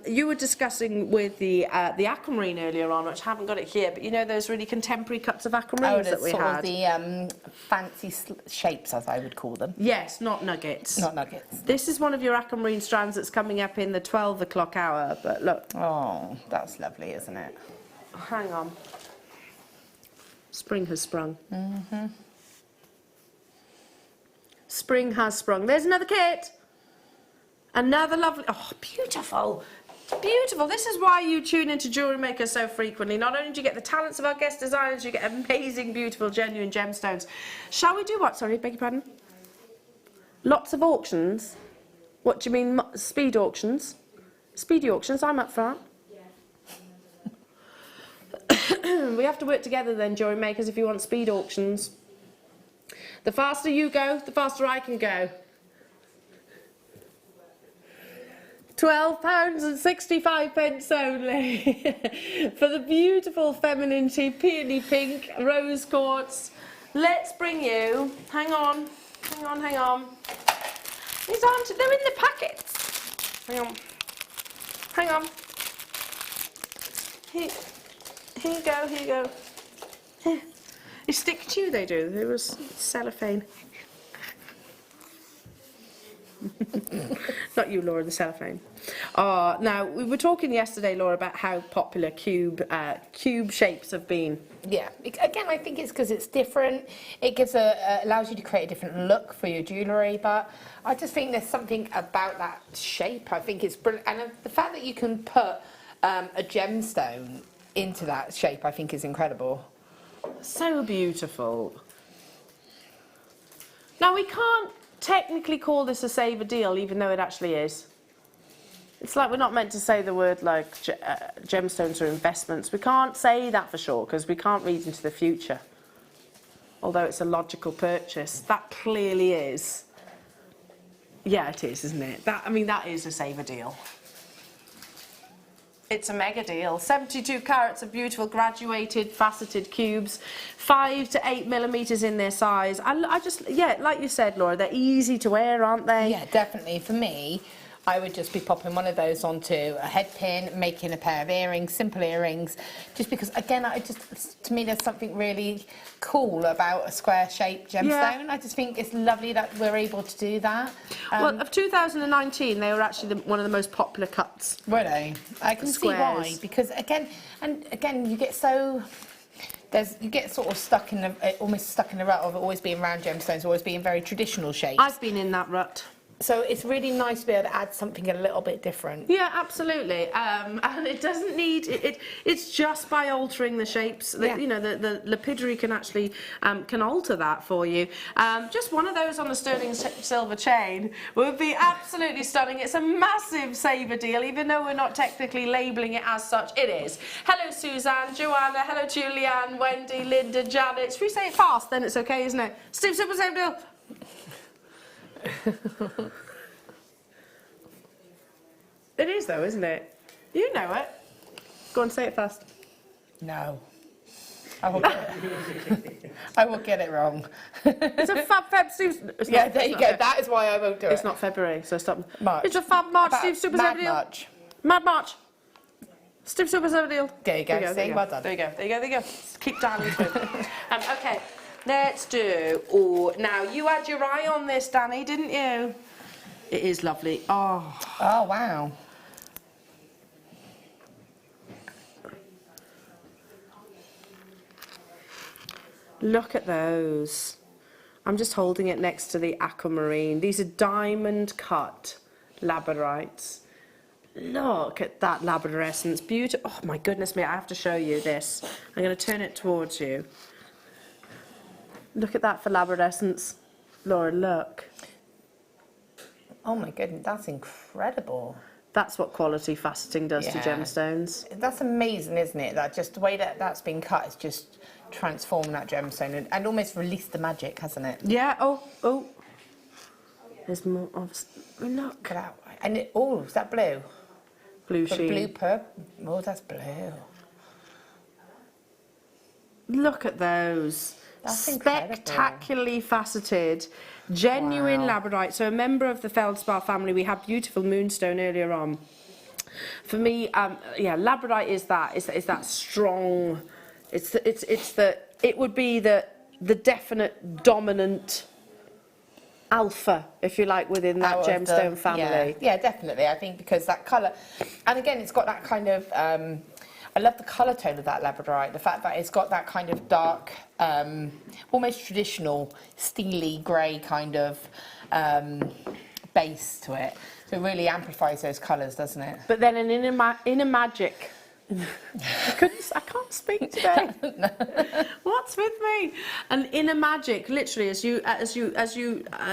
You were discussing with the Aquamarine earlier on, which I haven't got it here, but you know those really contemporary cuts of Aquamarines that we sort had? Of the fancy shapes, as I would call them. Yes, not nuggets. Not nuggets. This is one of your Aquamarine strands that's coming up in the 12 o'clock hour, but look. Oh, that's lovely, isn't it? Hang on. Spring has sprung. Spring has sprung. There's another kit. Another lovely... Oh, beautiful. Beautiful. This is why you tune into Jewellery Maker so frequently. Not only do you get the talents of our guest designers, you get amazing, beautiful, genuine gemstones. Shall we do what? Sorry, beg your pardon? Lots of auctions? What do you mean? Speed auctions? Speedy auctions, I'm up for that. We have to work together then, Jewellery Makers, if you want speed auctions. The faster you go, the faster I can go. £12.65 only for the beautiful femininity peony pink rose quartz. Let's bring you, hang on. These aren't, they're in the packets. Hang on. Here you go. Here. They stick to you, they do. There was cellophane. Not you, Laura, the cellophane. Now, we were talking yesterday, Laura, about how popular cube shapes have been. Yeah, again, I think it's because it's different. It gives allows you to create a different look for your jewellery, but I just think there's something about that shape. I think it's brilliant, and the fact that you can put a gemstone into that shape, I think, is incredible. So beautiful. Now, we can't technically call this a save a deal, even though it actually is. It's like we're not meant to say the word like gemstones or investments. We can't say that for sure because we can't read into the future. Although it's a logical purchase, that clearly is. Yeah, it is, isn't it? That is a save a deal. It's a mega deal. 72 carats of beautiful graduated faceted cubes, 5 to 8 millimeters in their size. I just, yeah, like you said, Laura, they're easy to wear, aren't they? Yeah, definitely. For me, I would just be popping one of those onto a head pin, making a pair of earrings, simple earrings, just because, again, to me, there's something really cool about a square-shaped gemstone. Yeah. I just think it's lovely that we're able to do that. Well, of 2019, they were actually one of the most popular cuts. Were they? I can see why, because again, you get so... you get sort of stuck in almost stuck in the rut of always being round gemstones, always being very traditional shapes. I've been in that rut. So it's really nice to be able to add something a little bit different. Yeah, absolutely. And it doesn't need it's just by altering the shapes that you know the lapidary can actually can alter that for you. Just one of those on a sterling silver chain would be absolutely stunning. It's a massive saver deal, even though we're not technically labelling it as such. It is. Hello, Suzanne, Joanna. Hello, Julianne, Wendy, Linda, Janet. If we say it fast, then it's okay, isn't it? Steve, super saver deal. It is though, isn't it? You know it. Go on, say it fast. No. I will get it. I will get it wrong. It's a fab Feb Steve. Yeah, there you go. That is why I won't do it. It's not February, so stop. March. It's a fab March Steve Super Mad Saver deal. March. Mad March. Steve Super Saver deal. There you go. There you go. Well done. There you go. There you go. There you go. Keep dialing through. Okay. Let's do. Oh, now you had your eye on this, Danny, didn't you? It is lovely. Oh. Oh wow. Look at those. I'm just holding it next to the Aquamarine. These are diamond cut labradorites. Look at that labradorescence. Beautiful. Oh my goodness me, I have to show you this. I'm going to turn it towards you. Look at that for labradorescence. Laura, look. Oh my goodness, that's incredible. That's what quality faceting does to gemstones. That's amazing, isn't it? That just the way that that's been cut is just transformed that gemstone and almost released the magic, hasn't it? Yeah. Oh. There's more. Look at that. And it, oh, is that blue? Blue sheen. Blue purple. Oh, that's blue. Look at those. That's spectacularly faceted, genuine labradorite. So a member of the feldspar family. We had beautiful moonstone earlier on. For me, yeah, labradorite is that strong. It would be the definite dominant alpha, if you like, within that gemstone family. Yeah, definitely. I think because that colour, and again, it's got that kind of. I love the colour tone of that labradorite. The fact that it's got that kind of dark, almost traditional, steely grey kind of base to it. So it really amplifies those colours, doesn't it? But then an inner magic. I can't speak today. What's with me? An inner magic, literally, as you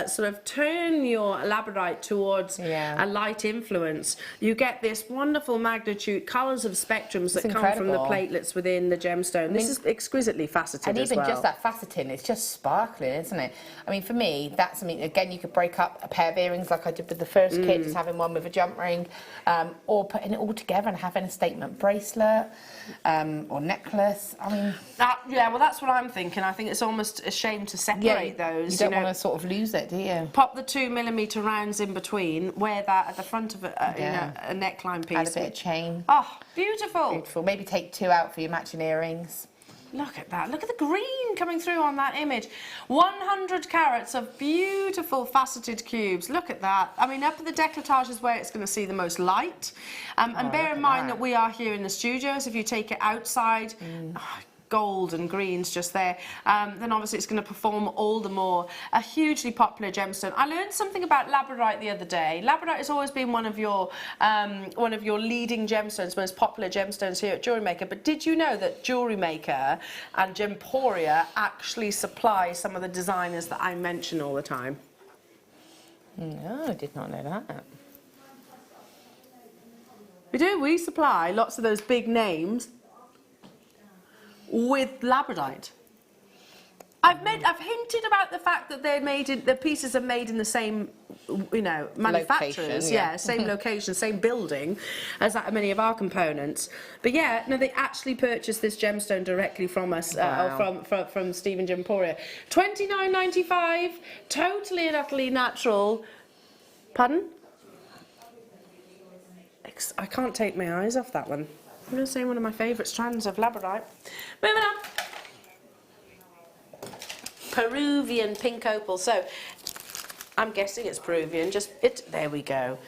sort of turn your labradorite towards a light influence, you get this wonderful magnitude, colours of spectrums that come from the platelets within the gemstone. This is exquisitely faceted and as even well. just that faceting, it's just sparkling, isn't it? I mean, for me, that's something. Again, you could break up a pair of earrings like I did with the first kit, just having one with a jump ring, or putting it all together and having a statement bracelet. Or necklace. I mean, well, that's what I'm thinking. I think it's almost a shame to separate those. You don't want to sort of lose it, do you? Pop the 2mm rounds in between. Wear that at the front of a neckline piece. Add a bit of chain. Oh, beautiful. Beautiful. Maybe take 2 out for your matching earrings. Look at that. Look at the green coming through on that image. 100 carats of beautiful faceted cubes. Look at that. I mean, up at the décolletage is where it's going to see the most light. And bear in mind that we are here in the studios. If you take it outside, gold and greens just there, then obviously it's going to perform all the more. A hugely popular gemstone. I learned something about labradorite the other day. Labradorite has always been one of your leading gemstones, most popular gemstones here at JewelleryMaker. But did you know that JewelleryMaker and Gemporia actually supply some of the designers that I mention all the time? No, I did not know that. We do. We supply lots of those big names with labradorite. I've hinted about the fact that the pieces are made in the same, manufacturers, same location, same building as many of our components. But yeah, no, they actually purchased this gemstone directly from us, or from Steve and Gemporia. $29.95, totally and utterly natural. Pardon? I can't take my eyes off that one. I'm going to say one of my favourite strands of labradorite. Moving on. Peruvian pink opal. So, I'm guessing it's Peruvian. There we go.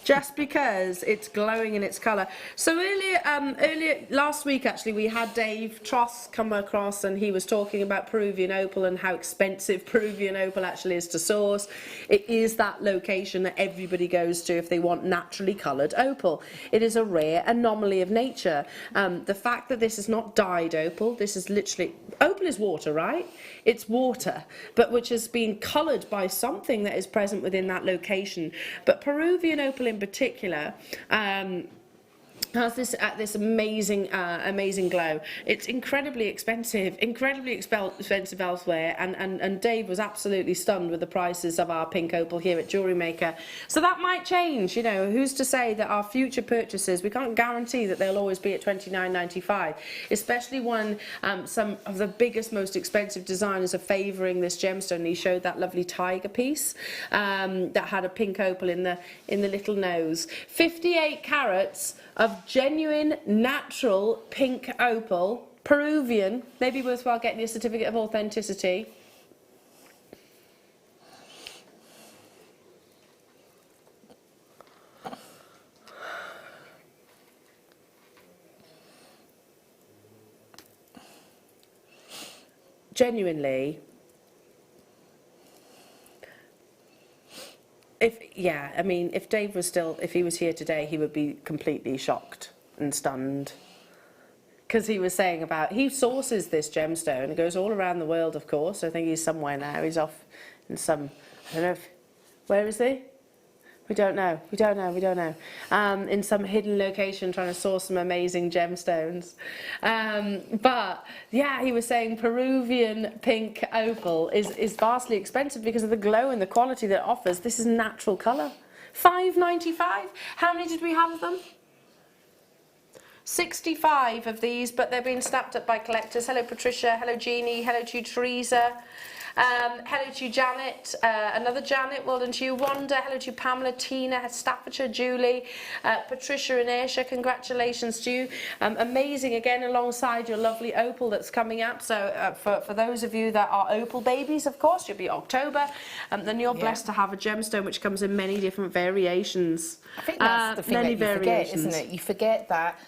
just because it's glowing in its colour. So earlier last week, actually, we had Dave Tross come across, and he was talking about Peruvian opal and how expensive Peruvian opal actually is to source. It is that location that everybody goes to if they want naturally coloured opal. It is a rare anomaly of nature. The fact that this is not dyed opal, this is literally, opal is water, right? It's water, but which has been coloured by something that is present within that location. But Peruvian opal in particular has this amazing glow. It's incredibly expensive elsewhere, and Dave was absolutely stunned with the prices of our pink opal here at JewelleryMaker. So that might change, you know, who's to say that our future purchases, we can't guarantee that they'll always be at $29.95, especially when some of the biggest, most expensive designers are favouring this gemstone. He showed that lovely tiger piece that had a pink opal in the little nose. 58 carats of genuine, natural pink opal, Peruvian, maybe worthwhile getting a certificate of authenticity. Genuinely, if Dave was still, if he was here today, he would be completely shocked and stunned. Because he was saying about, he sources this gemstone, it goes all around the world, of course. I think he's somewhere now, he's off in some, I don't know, where is he? We don't know. In some hidden location trying to source some amazing gemstones. But yeah, he was saying Peruvian pink opal is vastly expensive because of the glow and the quality that it offers. This is natural colour. $5.95. How many did we have of them? 65 of these, but they're being snapped up by collectors. Hello Patricia, hello Jeannie, hello to you Teresa. Hello to you, Janet. Another Janet, well done to you. Wanda, hello to you, Pamela, Tina, Staffordshire, Julie, Patricia and Aisha, congratulations to you. Amazing, again, alongside your lovely opal that's coming up. So for those of you that are opal babies, of course, you'll be October. Then you're blessed to have a gemstone which comes in many different variations. I think that's the thing that you forget, isn't it? You forget that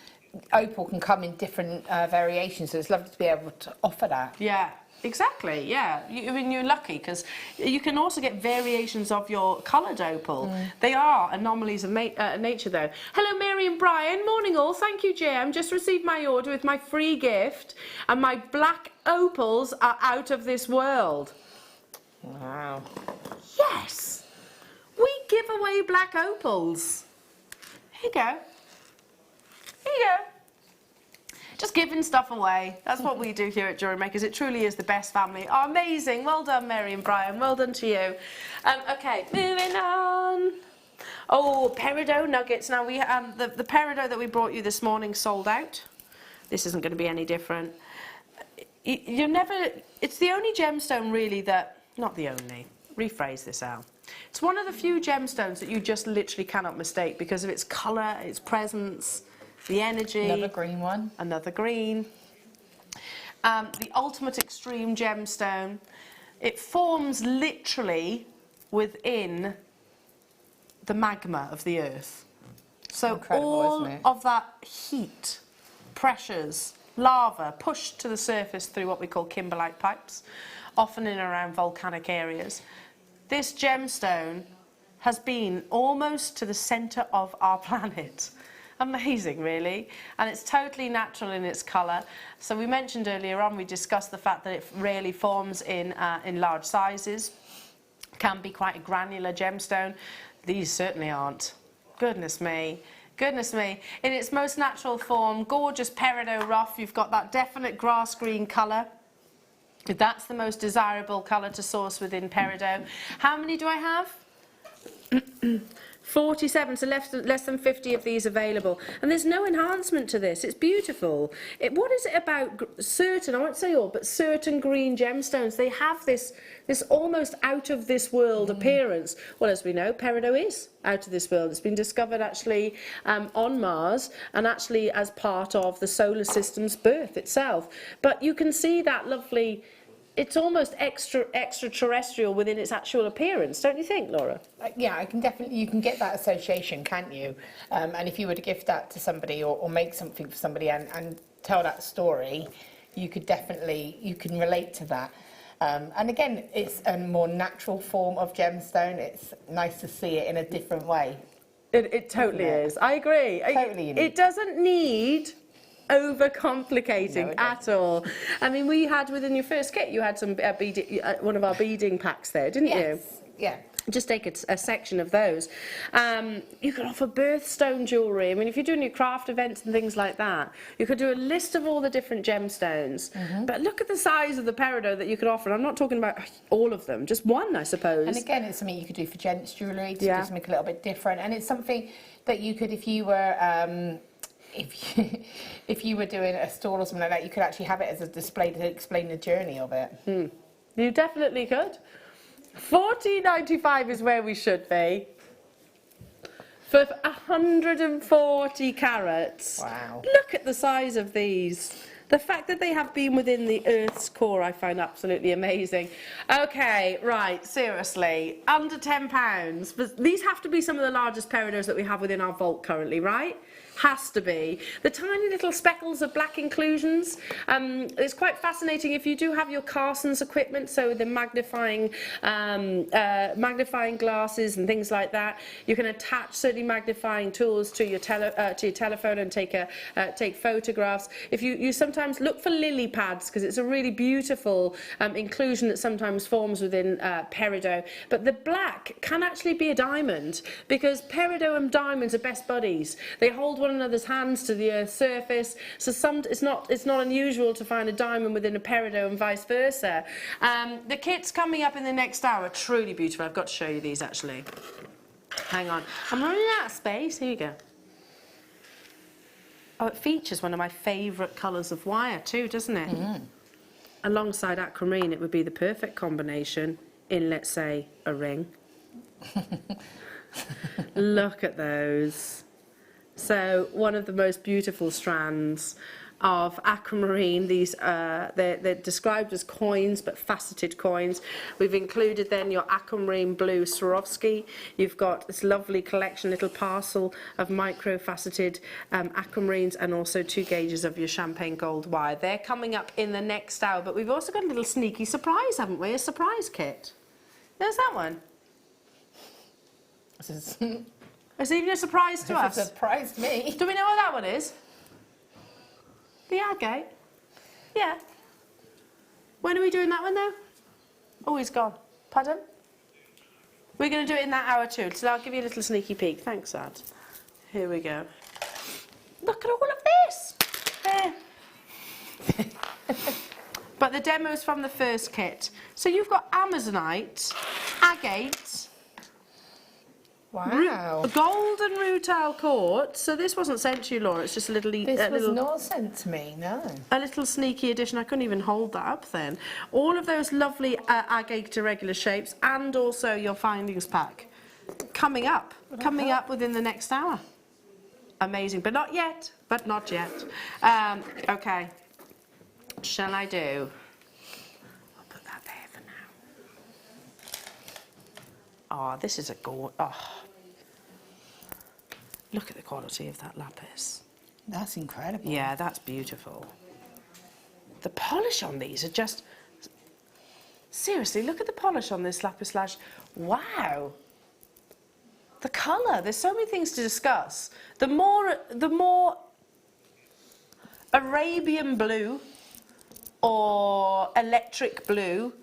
opal can come in different variations, so it's lovely to be able to offer that. Yeah. Exactly, yeah. I mean, you're lucky because you can also get variations of your coloured opal. They are anomalies of nature, though. Hello, Mary and Brian. Morning, all. Thank you, JM. Just received my order with my free gift, and my black opals are out of this world. Wow. Yes! We give away black opals. Here you go. Here you go. Just giving stuff away. That's what we do here at JewelleryMakers. It truly is the best family. Oh, amazing. Well done, Mary and Brian. Well done to you. Okay, moving on. Oh, Peridot nuggets. Now, we the Peridot that we brought you this morning sold out. This isn't going to be any different. It's the only gemstone, really, that... Not the only. Rephrase this out. It's one of the few gemstones that you just literally cannot mistake because of its colour, its presence... The energy. Another green one. Another green. The ultimate extreme gemstone. It forms literally within the magma of the earth. So incredible, all isn't it? of that heat, pressures, lava pushed to the surface through what we call kimberlite pipes, often in and around volcanic areas. This gemstone has been almost to the centre of our planet. Amazing, really. And it's totally natural in its colour. So we mentioned earlier on, we discussed the fact that it rarely forms in large sizes. Can be quite a granular gemstone. These certainly aren't. Goodness me. Goodness me. In its most natural form, gorgeous peridot rough. You've got that definite grass green colour. That's the most desirable colour to source within peridot. How many do I have? 47, so less than 50 of these available. And there's no enhancement to this. It's beautiful. What is it about certain, I won't say all, but certain green gemstones? They have this almost out-of-this-world appearance. Well, as we know, peridot is out of this world. It's been discovered actually on Mars and actually as part of the solar system's birth itself. But you can see that lovely it's almost extraterrestrial within its actual appearance, don't you think, Laura? Yeah, you can get that association, can't you? And if you were to gift that to somebody or make something for somebody and tell that story, you can relate to that. And again, it's a more natural form of gemstone. It's nice to see it in a different way. It totally is. I agree. Totally unique. It doesn't need overcomplicating at all. I mean, we had within your first kit, you had some one of our beading packs there, didn't you? Yeah. Just take a section of those. You could offer birthstone jewellery. I mean, if you're doing your craft events and things like that, you could do a list of all the different gemstones. But look at the size of the peridot that you could offer. And I'm not talking about all of them, just one, I suppose. And again, it's something you could do for gents jewellery to do something a little bit different. And it's something that you could, if you were... if you were doing a stall or something like that, you could actually have it as a display to explain the journey of it. You definitely could. $14.95 is where we should be. For 140 carats. Wow. Look at the size of these. The fact that they have been within the Earth's core, I find absolutely amazing. Okay, right, seriously, under £10. But these have to be some of the largest peridots that we have within our vault currently, right? Has to be. The tiny little speckles of black inclusions. It's quite fascinating if you do have your Carson's equipment, so the magnifying glasses and things like that. You can attach certainly magnifying tools to your telephone and take photographs. If you sometimes look for lily pads, because it's a really beautiful inclusion that sometimes forms within peridot. But the black can actually be a diamond, because peridot and diamonds are best buddies. They hold one another's hands to the Earth's surface, so it's not unusual to find a diamond within a peridot and vice versa. The kits coming up in the next hour are truly beautiful. I've got to show you these actually. Hang on, I'm running out of space. Here you go. Oh, it features one of my favourite colours of wire too, doesn't it? Alongside aquamarine, it would be the perfect combination in, let's say, a ring. Look at those. So one of the most beautiful strands of aquamarine. These they're described as coins, but faceted coins. We've included then your aquamarine blue Swarovski. You've got this lovely collection, little parcel of micro-faceted aquamarines, and also 2 gauges of your champagne gold wire. They're coming up in the next hour, but we've also got a little sneaky surprise, haven't we? A surprise kit. There's that one. It's even a surprise to us. It's a surprise to me. Do we know what that one is? The agate? Yeah. When are we doing that one though? Oh, he's gone. Pardon? We're going to do it in that hour too, so I'll give you a little sneaky peek. Thanks, Ad. Here we go. Look at all of this! There. But the demo's from the first kit. So you've got Amazonite, agate, wow. Golden rutile quartz. So this wasn't sent to you, Laura. It's just a little... This was not sent to me, no. A little sneaky addition. I couldn't even hold that up then. All of those lovely agate irregular shapes, and also your findings pack. Coming up within the next hour. Amazing, but not yet. Okay. Shall I do? I'll put that there for now. Oh, this is a gorgeous... Oh. Look at the quality of that lapis. That's incredible. Yeah, that's beautiful. The polish on these are just... Seriously, look at the polish on this lapis lazuli. Wow. The colour. There's so many things to discuss. The more Arabian blue or electric blue,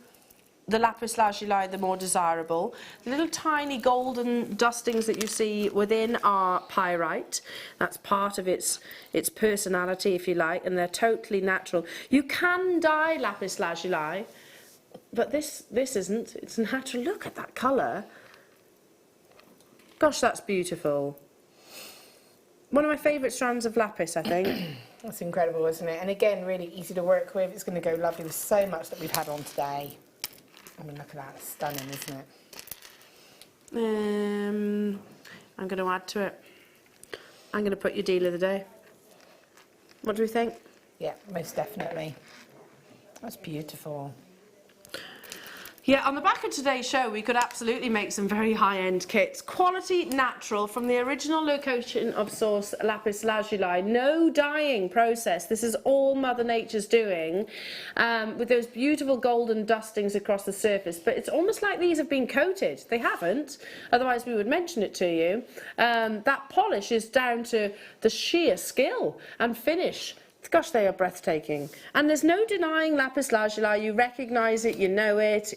the lapis lazuli, the more desirable. The little tiny golden dustings that you see within are pyrite. That's part of its personality, if you like, and they're totally natural. You can dye lapis lazuli, but this isn't. It's natural. Look at that colour. Gosh, that's beautiful. One of my favourite strands of lapis, I think. That's incredible, isn't it? And again, really easy to work with. It's going to go lovely with so much that we've had on today. I mean, look at that. It's stunning, isn't it? I'm going to add to it. I'm going to put your deal of the day. What do we think? Yeah, most definitely. That's beautiful. Yeah, on the back of today's show, we could absolutely make some very high-end kits. Quality natural from the original location of source lapis lazuli. No dyeing process. This is all Mother Nature's doing with those beautiful golden dustings across the surface. But it's almost like these have been coated. They haven't, otherwise we would mention it to you. That polish is down to the sheer skill and finish. Gosh, they are breathtaking. And there's no denying lapis lazuli. You recognise it, you know it.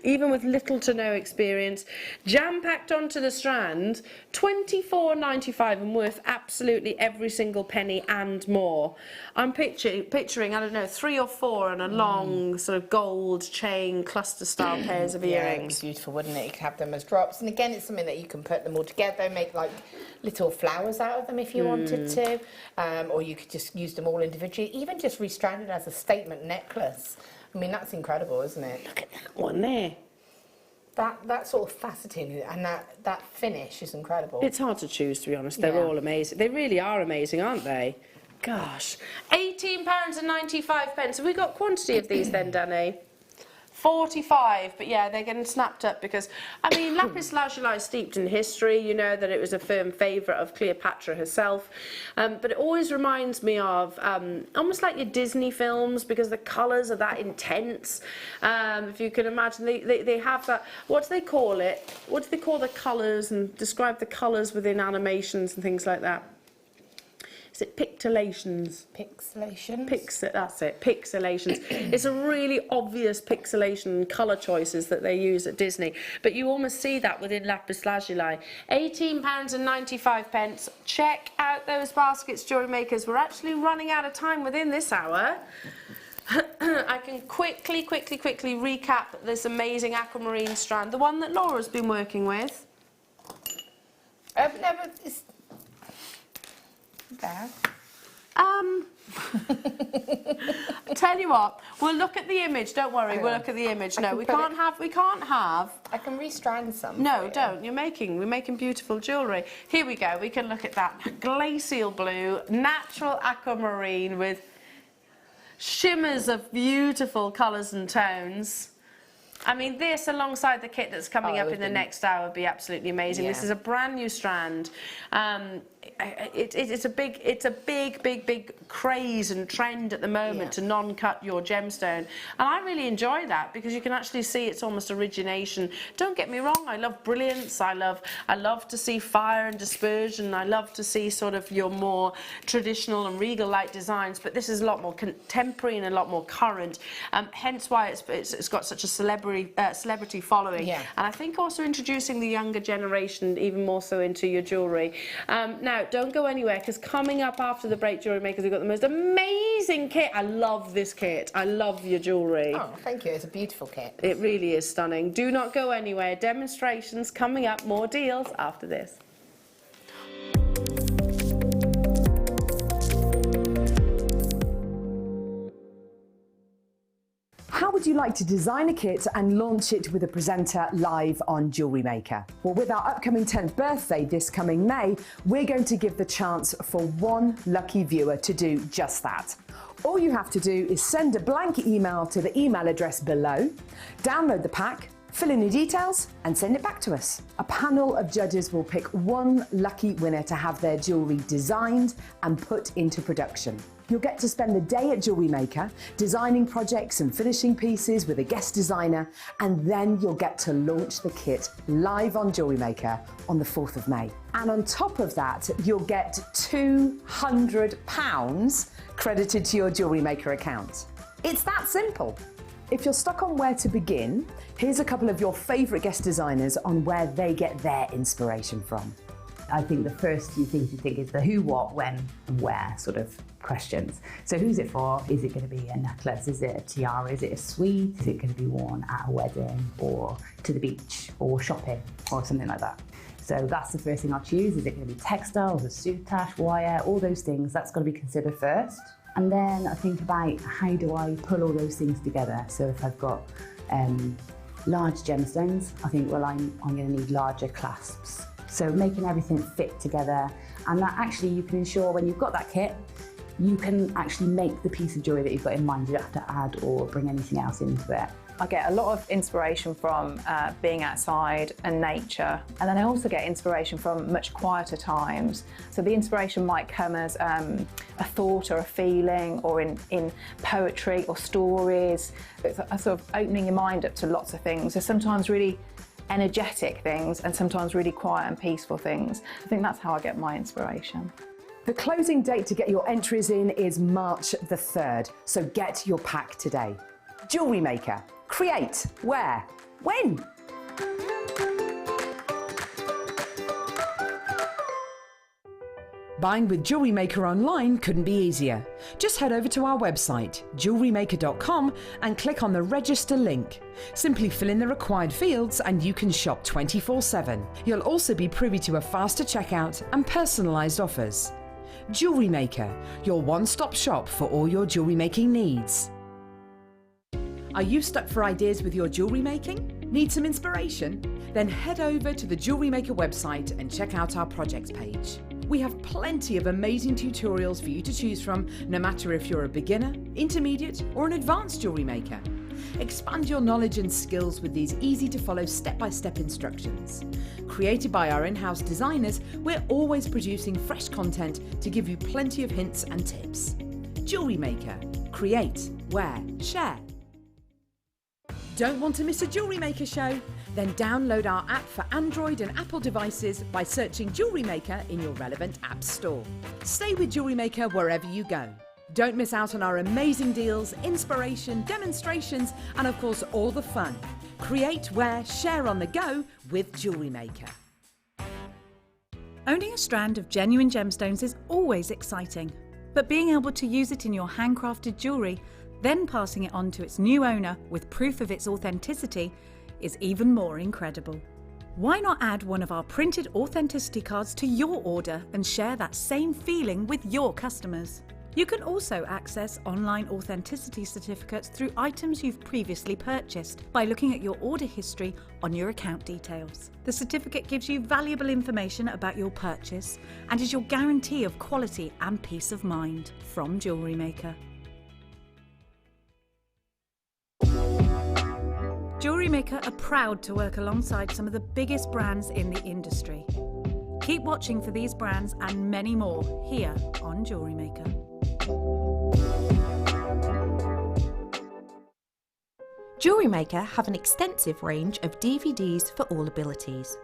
Even with little to no experience, jam-packed onto the strand, $24.95 and worth absolutely every single penny and more. I'm picturing, I don't know, 3 or 4 and a long sort of gold chain cluster-style pairs of Yeah, earrings. it'd be beautiful, wouldn't it? You could have them as drops. And again, it's something that you can put them all together, make like little flowers out of them if you wanted to. Or you could just use them all individually, even just restrand it as a statement necklace. I mean, that's incredible, isn't it? Look at that one there. That sort of faceting and that finish is incredible. It's hard to choose, to be honest. They're all amazing. They really are amazing, aren't they? Gosh. £18.95. Have we got quantity of these then, Danny? 45, but yeah, they're getting snapped up because, I mean, lapis lazuli is steeped in history. You know that it was a firm favourite of Cleopatra herself, but it always reminds me of almost like your Disney films because the colours are that intense. If you can imagine, they have that, what do they call it? What do they call the colours and describe the colours within animations and things like that? Is it pixelations? Pixelations? That's it, pixelations. It's a really obvious pixelation colour choices that they use at Disney, but you almost see that within lapis lazuli. £18.95. Check out those baskets, jewellery makers. We're actually running out of time within this hour. I can quickly recap this amazing aquamarine strand, the one that Laura's been working with. There. Tell you what, we'll look at the image. Don't worry, we'll look at the image. No, we can't have. I can restrand some. No, don't. We're making beautiful jewellery. Here we go. We can look at that glacial blue, natural aquamarine with shimmers of beautiful colours and tones. I mean, this alongside the kit that's coming up in the next hour would be absolutely amazing. Yeah. This is a brand new strand. It's a big craze and trend at the moment to non-cut your gemstone, and I really enjoy that because you can actually see it's almost origination. Don't get me wrong, I love brilliance. I love to see fire and dispersion. I love to see sort of your more traditional and regal light designs, but this is a lot more contemporary and a lot more current. Hence why it's got such a celebrity following. And I think also introducing the younger generation even more so into your jewellery. Now, don't go anywhere because coming up after the break, jewellery makers, we've got the most amazing kit. I love this kit. I love your jewellery. Oh, thank you. It's a beautiful kit. It really is stunning. Do not go anywhere. Demonstrations coming up. More deals after this. How would you like to design a kit and launch it with a presenter live on JewelleryMaker? Well, with our upcoming 10th birthday this coming May, we're going to give the chance for one lucky viewer to do just that. All you have to do is send a blank email to the email address below, download the pack, fill in your details and send it back to us. A panel of judges will pick one lucky winner to have their jewellery designed and put into production. You'll get to spend the day at JewelleryMaker designing projects and finishing pieces with a guest designer, and then you'll get to launch the kit live on JewelleryMaker on the 4th of May. And on top of that, you'll get £200 credited to your JewelleryMaker account. It's that simple. If you're stuck on where to begin, here's a couple of your favourite guest designers on where they get their inspiration from. I think the first few things you think is the who, what, when and where sort of questions. So who's it for? Is it going to be a necklace? Is it a tiara? Is it a suite? Is it going to be worn at a wedding or to the beach or shopping or something like that? So that's the first thing I'll choose. Is it going to be textiles, a soutache, wire, all those things? That's got to be considered first. And then I think about how do I pull all those things together. So if I've got large gemstones, I think, well, I'm going to need larger clasps. So making everything fit together, and that actually you can ensure when you've got that kit, you can actually make the piece of jewellery that you've got in mind. You don't have to add or bring anything else into it. I get a lot of inspiration from being outside and nature, and then I also get inspiration from much quieter times. So the inspiration might come as a thought or a feeling, or in poetry or stories. It's a sort of opening your mind up to lots of things. There's sometimes really energetic things and sometimes really quiet and peaceful things. I think that's how I get my inspiration. The closing date to get your entries in is March the 3rd, so get your pack today. Jewellery Maker. Create, wear, win! Buying with Jewellery Maker online couldn't be easier. Just head over to our website, JewelleryMaker.com, and click on the register link. Simply fill in the required fields and you can shop 24/7. You'll also be privy to a faster checkout and personalised offers. Jewellery Maker, your one-stop shop for all your jewellery making needs. Are you stuck for ideas with your jewellery making? Need some inspiration? Then head over to the Jewellery Maker website and check out our projects page. We have plenty of amazing tutorials for you to choose from, no matter if you're a beginner, intermediate, or an advanced jewellery maker. Expand your knowledge and skills with these easy-to-follow step-by-step instructions. Created by our in-house designers, we're always producing fresh content to give you plenty of hints and tips. Jewellery Maker. Create, wear, share. Don't want to miss a Jewellery Maker show? Then download our app for Android and Apple devices by searching Jewellery Maker in your relevant app store. Stay with Jewellery Maker wherever you go. Don't miss out on our amazing deals, inspiration, demonstrations, and of course all the fun. Create, wear, share on the go with Jewellery Maker. Owning a strand of genuine gemstones is always exciting, but being able to use it in your handcrafted jewellery, then passing it on to its new owner with proof of its authenticity, is even more incredible. Why not add one of our printed authenticity cards to your order and share that same feeling with your customers? You can also access online authenticity certificates through items you've previously purchased by looking at your order history on your account details. The certificate gives you valuable information about your purchase and is your guarantee of quality and peace of mind from Jewellery Maker. Jewellery Maker are proud to work alongside some of the biggest brands in the industry. Keep watching for these brands and many more here on Jewellery Maker. Jewellery Maker have an extensive range of DVDs for all abilities.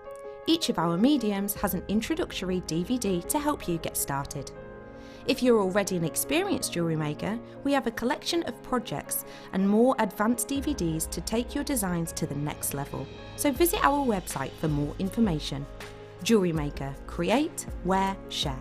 Each of our mediums has an introductory DVD to help you get started. If you're already an experienced jewellery maker, we have a collection of projects and more advanced DVDs to take your designs to the next level. So visit our website for more information. Jewellery Maker. Create, wear, share.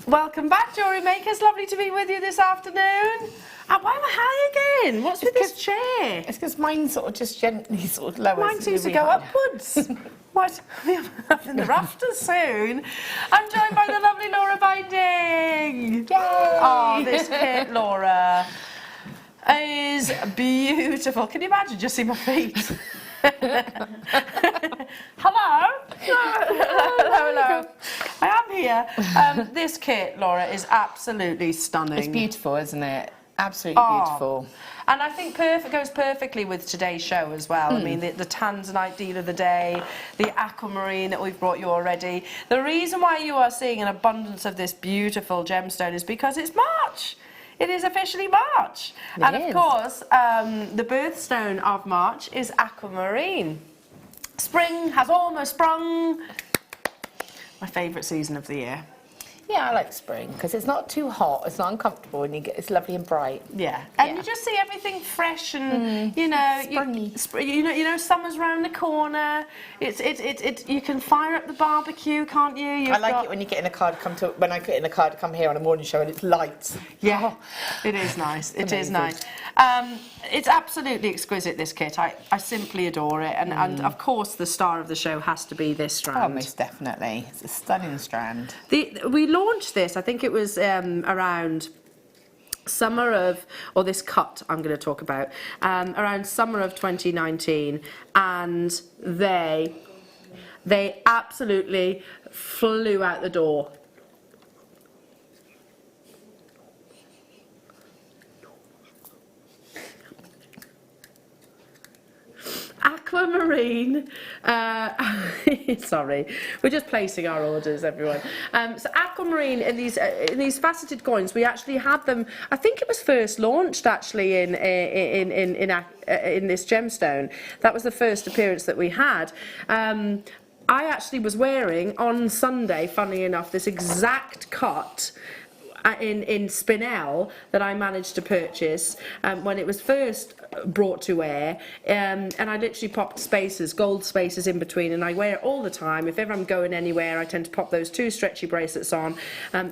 Welcome back, Jewellery Makers. Lovely to be with you this afternoon. And why am I high again? What's with this chair? It's because mine sort of just gently sort of lowers. Mine seems to go upwards. What? We're up in the rafters soon. I'm joined by the lovely Laura Binding. Yay! Oh, this kit, Laura, is beautiful. Can you imagine? Just see my feet. Hello. Hello. I am here. This kit, Laura, is absolutely stunning. It's beautiful, isn't it? Absolutely beautiful. And I think goes perfectly with today's show as well. I mean, the Tanzanite deal of the day, the Aquamarine that we've brought you already. The reason why you are seeing an abundance of this beautiful gemstone is because it's March. It is officially March. Of course, the birthstone of March is Aquamarine. Spring has almost sprung. My favourite season of the year. Yeah, I like spring because it's not too hot, it's not uncomfortable, and it's lovely and bright. Yeah, and you just see everything fresh and you know, you know, summer's round the corner. It's you can fire up the barbecue, can't you? I like it when you get in a car to when I get in a car to come here on a morning show and it's light. Yeah, it is nice. It is nice. It's absolutely exquisite, this kit. I simply adore it, and of course the star of the show has to be this strand. Oh, most definitely. It's a stunning strand. We launched this, I think it was around summer of, or this cut I'm going to talk about, around summer of 2019, and they absolutely flew out the door. Aquamarine, sorry, we're just placing our orders, everyone. So Aquamarine in these faceted coins, we actually had them. I think it was first launched actually in this gemstone. That was the first appearance that we had. I actually was wearing on Sunday, funnily enough, this exact cut in spinel that I managed to purchase when it was first brought to air, and I literally popped spacers, gold spacers in between, and I wear it all the time. If ever I'm going anywhere, I tend to pop those 2 stretchy bracelets on,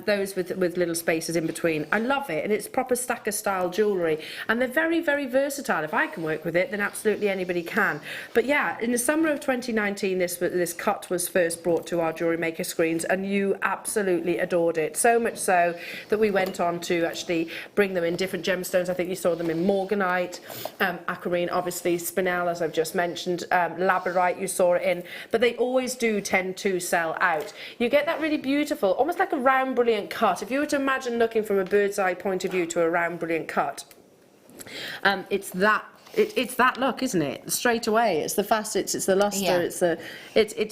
those with little spacers in between. I love it, and it's proper stacker style jewellery, and they're very, very versatile. If I can work with it, then absolutely anybody can. But yeah, in the summer of 2019, this cut was first brought to our Jewellery Maker screens, and you absolutely adored it, so much so that we went on to actually bring them in different gemstones. I think you saw them in morganite, aquamarine, obviously spinel, as I've just mentioned, labradorite you saw it in, but they always do tend to sell out. You get that really beautiful, almost like a round brilliant cut. If you were to imagine looking from a bird's eye point of view to a round brilliant cut, it's that look, isn't it? Straight away, it's the facets, it's the luster, it's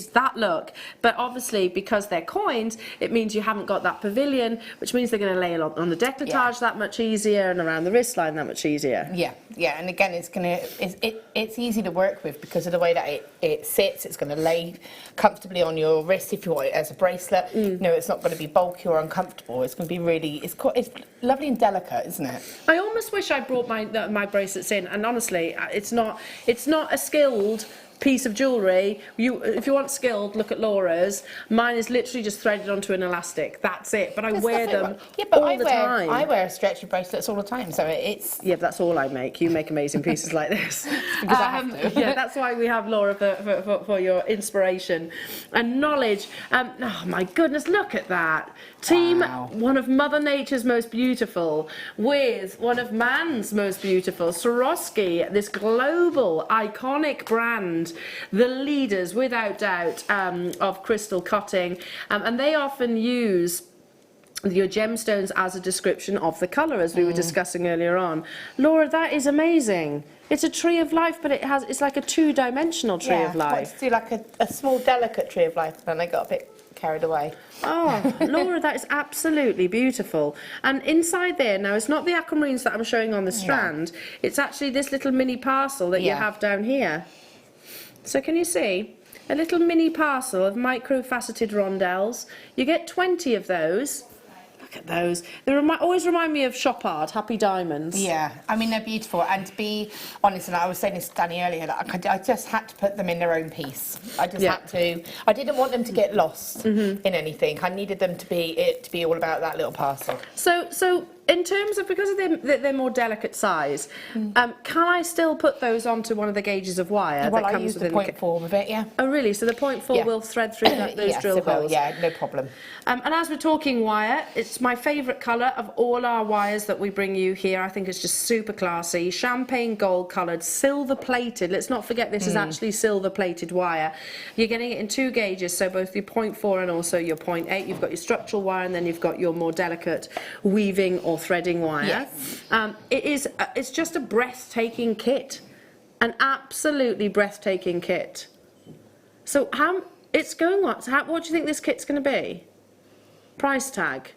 that look. But obviously, because they're coins, it means you haven't got that pavilion, which means they're going to lay on the décolletage that much easier, and around the wristline that much easier. Yeah, and again, it's easy to work with because of the way that it sits. It's going to lay comfortably on your wrist if you want it as a bracelet. You know, it's not going to be bulky or uncomfortable. It's going to be really, it's lovely and delicate, isn't it? I almost wish I brought my bracelets in, and honestly, it's not a skilled piece of jewellery. If you want skilled, look at Laura's. Mine is literally just threaded onto an elastic. That's it. But I wear them all the time. I wear stretchy bracelets all the time, so it's... Yeah, but that's all I make. You make amazing pieces like this. Because I have to. Yeah, that's why we have Laura for your inspiration and knowledge. Oh my goodness, look at that. Team, one of Mother Nature's most beautiful with one of man's most beautiful, Swarovski, this global iconic brand, the leaders without doubt of crystal cutting, and they often use your gemstones as a description of the colour, as we were discussing earlier on. Laura, that is amazing. It's a tree of life, but it's like a 2-dimensional tree of life. I wanted to do like a small delicate tree of life, and then I got a bit carried away. Oh, Laura, that is absolutely beautiful. And inside there, now, it's not the aquamarines that I'm showing on the strand. It's actually this little mini parcel that you have down here. So can you see? A little mini parcel of micro-faceted rondelles. You get 20 of those. Look at those. They always remind me of Shop Art, Happy Diamonds. Yeah, I mean, they're beautiful. And to be honest, and I was saying this to Danny earlier, like, I just had to put them in their own piece. I just had to. I didn't want them to get lost in anything. I needed them to be all about that little parcel. So in terms of, because of their more delicate size, can I still put those onto one of the gauges of wire Well, that comes I use the within 0.4 with it, yeah. Oh, really? So the 0.4 will thread through those drill holes? Yeah, no problem. And as we're talking wire, it's my favourite colour of all our wires that we bring you here. I think it's just super classy. Champagne gold coloured, silver plated. Let's not forget this is actually silver plated wire. You're getting it in 2 gauges, so both your 0.4 and also your 0.8. You've got your structural wire, and then you've got your more delicate weaving or threading wire. Yes. It's just a breathtaking kit, an absolutely breathtaking kit. So it's going what? So what do you think this kit's going to be? Price tag?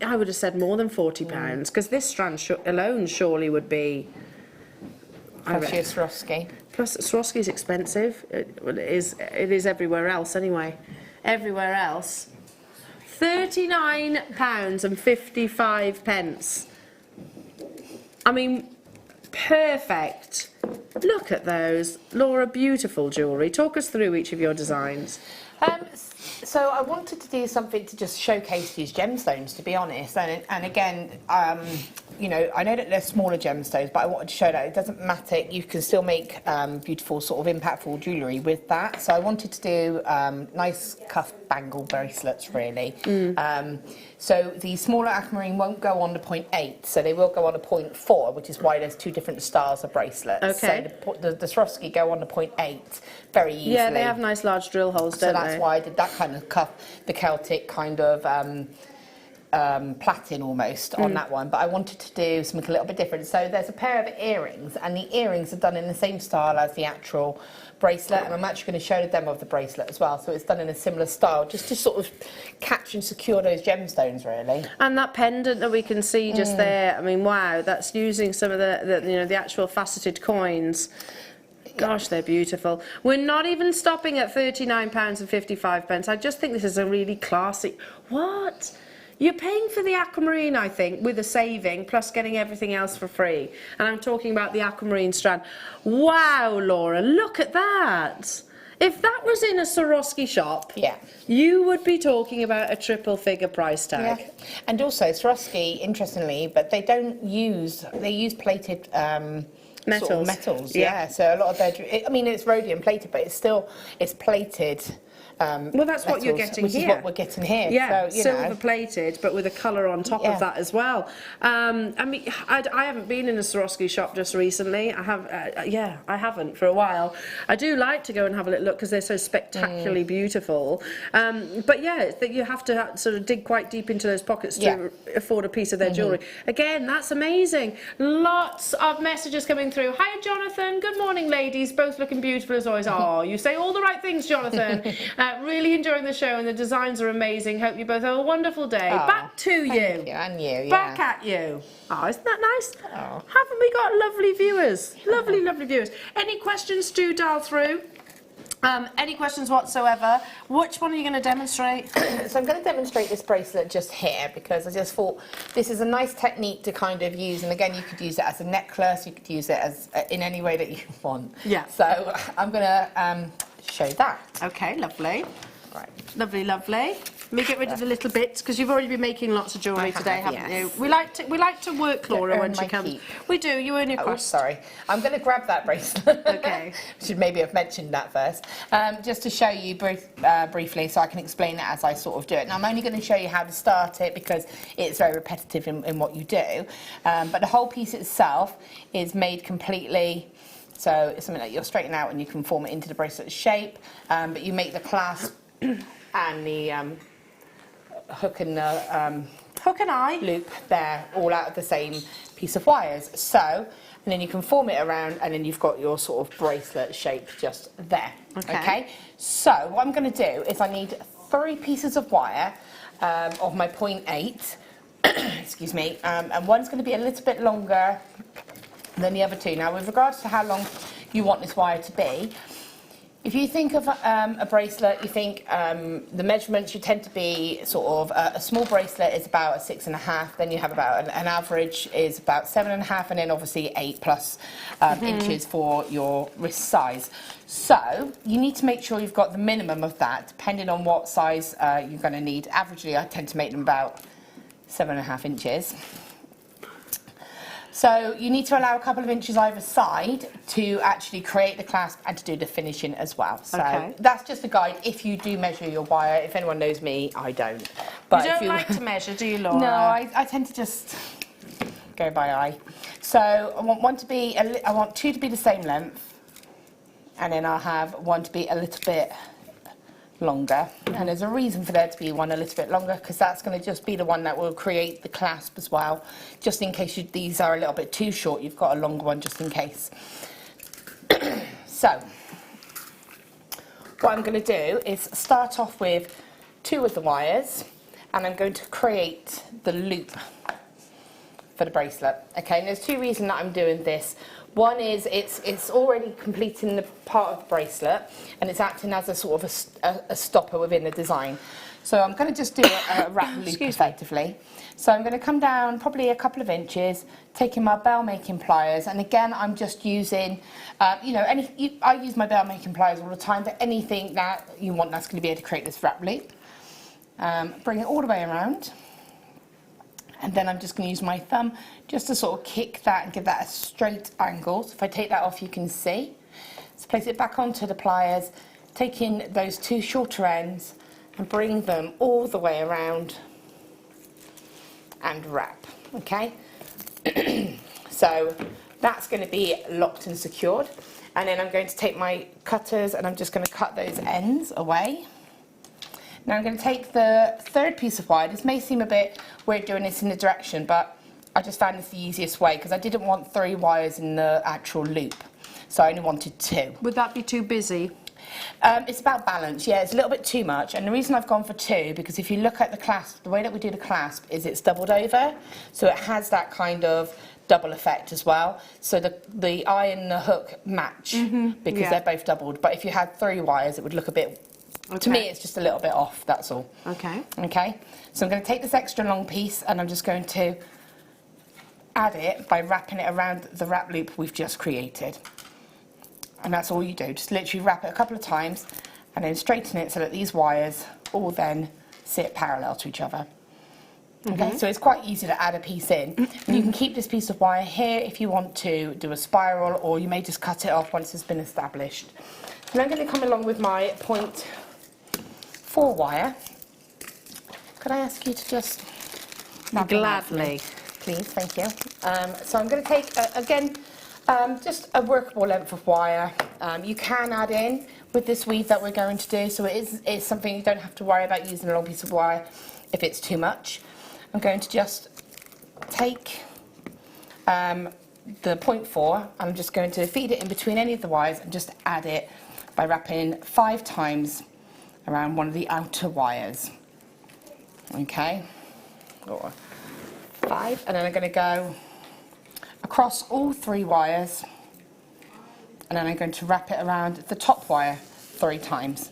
I would have said more than £40 because this strand alone surely would be. Plus your Swarovski. Plus Swarovski is expensive. It is everywhere else anyway. Everywhere else. £39.55. I mean, perfect. Look at those. Laura, beautiful jewellery. Talk us through each of your designs. So I wanted to do something to just showcase these gemstones, to be honest. And again, you know, I know that they're smaller gemstones, but I wanted to show that it doesn't matter. You can still make beautiful, sort of impactful jewellery with that. So I wanted to do nice cuff bangle bracelets, really. So the smaller aquamarine won't go on the 0.8, so they will go on a 0.4, which is why there's two different styles of bracelets. Okay. So the Swarovski go on the 0.8 very easily. Yeah, they have nice large drill holes, don't they? So that's why I did that kind of cuff, the Celtic kind of platin almost on that one, but I wanted to do something a little bit different. So there's a pair of earrings, and the earrings are done in the same style as the actual bracelet, and I'm actually going to show the demo of the bracelet as well. So it's done in a similar style, just to sort of catch and secure those gemstones, really. And that pendant that we can see just there, I mean, wow, that's using some of the you know, the actual faceted coins. Gosh, they're beautiful. We're not even stopping at £39.55. I just think this is a really classy. What? You're paying for the aquamarine, I think, with a saving, plus getting everything else for free. And I'm talking about the aquamarine strand. Wow, Laura, look at that. If that was in a Swarovski shop, you would be talking about a triple-figure price tag. Yeah. And also, Swarovski, interestingly, but they don't use, they use plated metals. Sort of metals, yeah. So a lot of their, I mean, it's rhodium plated, but it's still, it's plated. Well, that's what you're getting which here. Is what we're getting here. Yeah, so, you silver know. plated, but with a colour on top of that as well. I mean, I haven't been in a Swarovski shop just recently. I have, I haven't for a while. I do like to go and have a little look because they're so spectacularly beautiful. But yeah, that you have to sort of dig quite deep into those pockets to afford a piece of their jewellery. Again, that's amazing. Lots of messages coming through. Hi, Jonathan. Good morning, ladies. Both looking beautiful as always. Oh, you say all the right things, Jonathan. Really enjoying the show, and the designs are amazing. Hope you both have a wonderful day. Back to you. Thank you, and you, Back at you. Oh, isn't that nice? Oh. Haven't we got lovely viewers? Lovely, lovely viewers. Any questions, do dial through. Any questions whatsoever? Which one are you going to demonstrate? So I'm going to demonstrate this bracelet just here because I just thought this is a nice technique to kind of use, and again, you could use it as a necklace, you could use it as in any way that you want. Yeah. So I'm going to show that. Okay, lovely. Right. Lovely, lovely. Let me get rid of the little bits because you've already been making lots of jewellery today, haven't you? We like to work, Laura, when she comes. We do. You earn your crust. Sorry, I'm going to grab that bracelet. Okay. Should maybe have mentioned that first, just to show you briefly, so I can explain it as I sort of do it. And I'm only going to show you how to start it because it's very repetitive in what you do. But the whole piece itself is made completely. So it's something that you'll straighten out and you can form it into the bracelet shape. But you make the clasp and the hook and eye loop there all out of the same piece of wires. So, and then you can form it around, and then you've got your sort of bracelet shape just there. Okay. So what I'm going to do is I need 3 pieces of wire of my 0.8. Excuse me. And one's going to be a little bit longer than the other 2. Now, with regards to how long you want this wire to be, if you think of a bracelet, you think the measurements, you tend to be sort of a small bracelet is about a 6.5, then you have about an average is about 7.5, and then obviously 8+ inches for your wrist size. So you need to make sure you've got the minimum of that, depending on what size you're going to need. Averagely, I tend to make them about 7.5 inches. So you need to allow a couple of inches either side to actually create the clasp and to do the finishing as well. So that's just a guide if you do measure your wire. If anyone knows me, I don't. But you don't like to measure, do you, Laura? No, I tend to just go by eye. So I want 2 to be the same length, and then I'll have 1 to be a little bit longer, and there's a reason for there to be one a little bit longer because that's going to just be the one that will create the clasp as well, just in case these are a little bit too short, you've got a longer one just in case. So what I'm going to do is start off with 2 of the wires, and I'm going to create the loop for the bracelet. Okay, and there's 2 reasons that I'm doing this. One is it's already completing the part of the bracelet, and it's acting as a sort of a stopper within the design. So I'm going to just do a wrap loop effectively. So I'm going to come down probably a couple of inches, taking my bell making pliers, and again I'm just using, you know, I use my bell making pliers all the time, but anything that you want that's going to be able to create this wrap loop. Bring it all the way around. And then I'm just going to use my thumb just to sort of kick that and give that a straight angle. So if I take that off, you can see. So place it back onto the pliers, taking those two shorter ends and bring them all the way around and wrap, okay? So that's going to be locked and secured. And then I'm going to take my cutters and I'm just going to cut those ends away. Now I'm going to take the third piece of wire. This may seem a bit weird doing this in the direction, but I just found this the easiest way because I didn't want 3 wires in the actual loop, so I only wanted 2. Would that be too busy? It's about balance, yeah, it's a little bit too much, and the reason I've gone for 2, because if you look at the clasp, the way that we do the clasp is it's doubled over, so it has that kind of double effect as well, so the eye and the hook match, because they're both doubled, but if you had 3 wires it would look a bit, to me it's just a little bit off, that's all. Okay. Okay, so I'm going to take this extra long piece and I'm just going to add it by wrapping it around the wrap loop we've just created. And that's all you do, just literally wrap it a couple of times and then straighten it so that these wires all then sit parallel to each other. Okay, so it's quite easy to add a piece in. And you can keep this piece of wire here if you want to do a spiral, or you may just cut it off once it's been established. And I'm going to come along with my 0.4 wire. Could I ask you to just... Gladly. Please, thank you. So I'm going to take, again, just a workable length of wire. You can add in with this weave that we're going to do, so it's something you don't have to worry about using a long piece of wire if it's too much. I'm going to just take the 0.4, I'm just going to feed it in between any of the wires and just add it by wrapping 5 times around one of the outer wires. Okay, or 5, and then I'm going to go across all 3 wires, and then I'm going to wrap it around the top wire 3 times.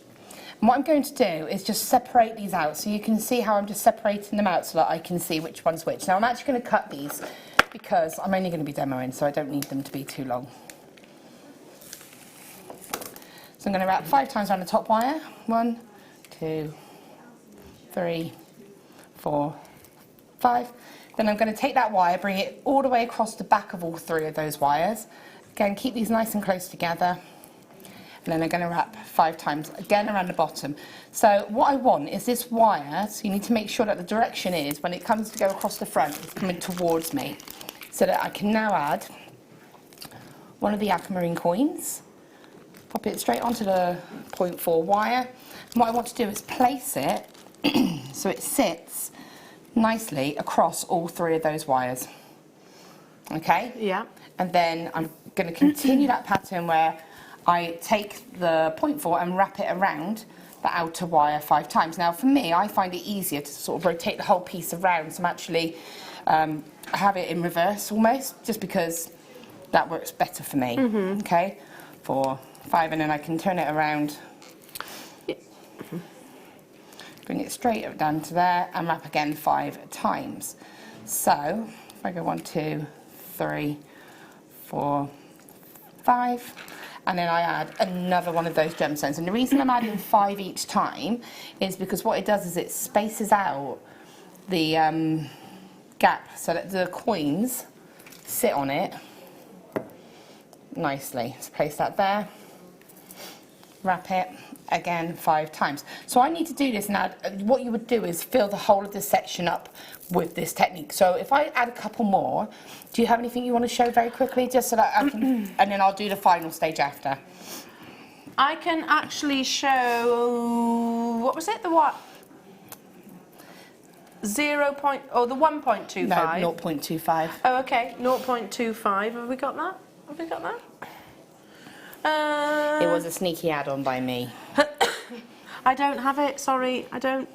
And what I'm going to do is just separate these out, so you can see how I'm just separating them out so that I can see which one's which. Now I'm actually going to cut these because I'm only going to be demoing, so I don't need them to be too long. So I'm going to wrap 5 times around the top wire. 1, 2, 3, 4, 5. Then I'm going to take that wire, bring it all the way across the back of all 3 of those wires. Again, keep these nice and close together. And then I'm going to wrap 5 times, again around the bottom. So what I want is this wire, so you need to make sure that the direction is, when it comes to go across the front, it's coming towards me. So that I can now add one of the Aquamarine coins, pop it straight onto the 0.4 wire. And what I want to do is place it so it sits nicely across all 3 of those wires. Okay? Yeah. And then I'm going to continue that pattern where I take the 0.4 and wrap it around the outer wire 5 times. Now for me, I find it easier to sort of rotate the whole piece around, so I'm actually have it in reverse almost, just because that works better for me. Okay, 4, 5, and then I can turn it around, bring it straight down to there and wrap again 5 times. So if I go 1, 2, 3, 4, 5, and then I add another one of those gemstones. And the reason I'm adding 5 each time is because what it does is it spaces out the gap so that the coins sit on it nicely. So place that there, wrap it again 5 times. So I need to do this now. What you would do is fill the whole of this section up with this technique. So if I add a couple more, do you have anything you want to show very quickly, just so that I can, and then I'll do the final stage after. I can actually show, what was it, the what? 0. Oh, the 1.25. No, 0.25. Oh, okay, 0.25. Have we got that? Have we got that? It was a sneaky add-on by me. I don't have it, sorry, I don't.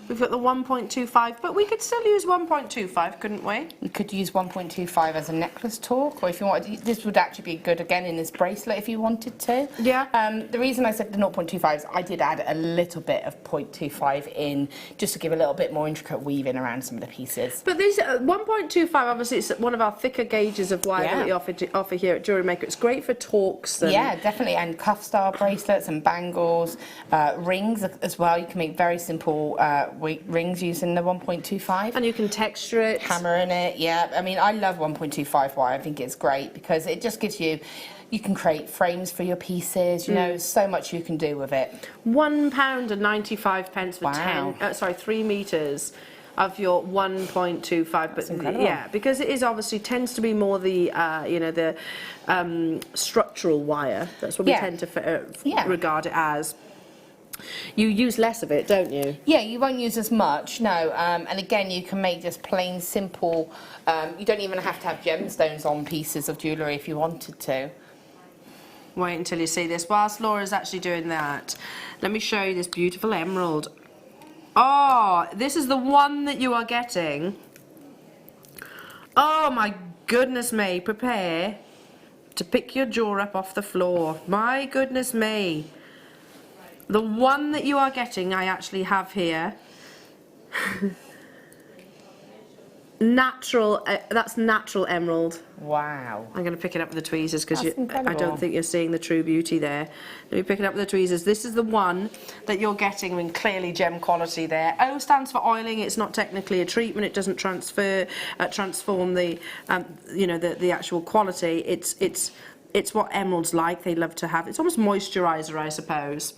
We've got the 1.25, but we could still use 1.25, couldn't we? You could use 1.25 as a necklace torque, or if you wanted, this would actually be good again in this bracelet if you wanted to. Yeah. The reason I said the 0.25 is I did add a little bit of 0.25 in, just to give a little bit more intricate weaving around some of the pieces. But these 1.25, obviously, it's one of our thicker gauges of wire that we offer here at JewelleryMaker. It's great for torques. And yeah, definitely, and cuff-style bracelets and bangles, rings as well. You can make very simple rings using the 1.25. And you can texture it. Hammer in it, yeah. I mean, I love 1.25 wire. I think it's great because it just gives you, you can create frames for your pieces, you know, so much you can do with it. £1.95 for 3 metres of your 1.25. But incredible. yeah, because it is obviously tends to be more the, you know, the structural wire. That's what we tend to regard it as. You use less of it, don't you? Yeah, you won't use as much, no. And again, you can make just plain, simple, you don't even have to have gemstones on pieces of jewellery if you wanted to. Wait until you see this. Whilst Laura's actually doing that, let me show you this beautiful emerald. Oh, this is the one that you are getting. Oh my goodness me, prepare to pick your jaw up off the floor. My goodness me. The one that you are getting, I actually have here. Natural, that's natural emerald. Wow. I'm going to pick it up with the tweezers because I incredible. don't think you're seeing the true beauty there. Let me pick it up with the tweezers. This is the one that you're getting in clearly gem quality there. O stands for oiling. It's not technically a treatment. It doesn't transform the, you know, the actual quality. It's what emeralds like. They love to have. It's almost moisturizer, I suppose.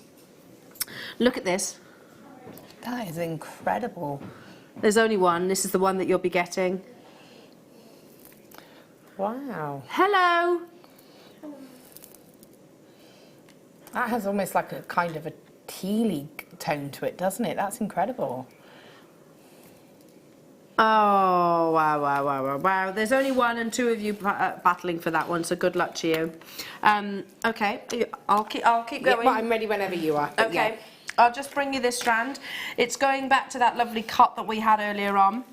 Look at this. That is incredible. There's only one. This is the one that you'll be getting. Wow. Hello. That has almost like a kind of a tealy tone to it, doesn't it? That's incredible. Oh, wow, wow, wow, wow, wow. There's only one and two of you battling for that one, so good luck to you. Okay, I'll keep going. Yeah, but I'm ready whenever you are. Okay, Yeah. I'll just bring you this strand. It's going back to that lovely cut that we had earlier on.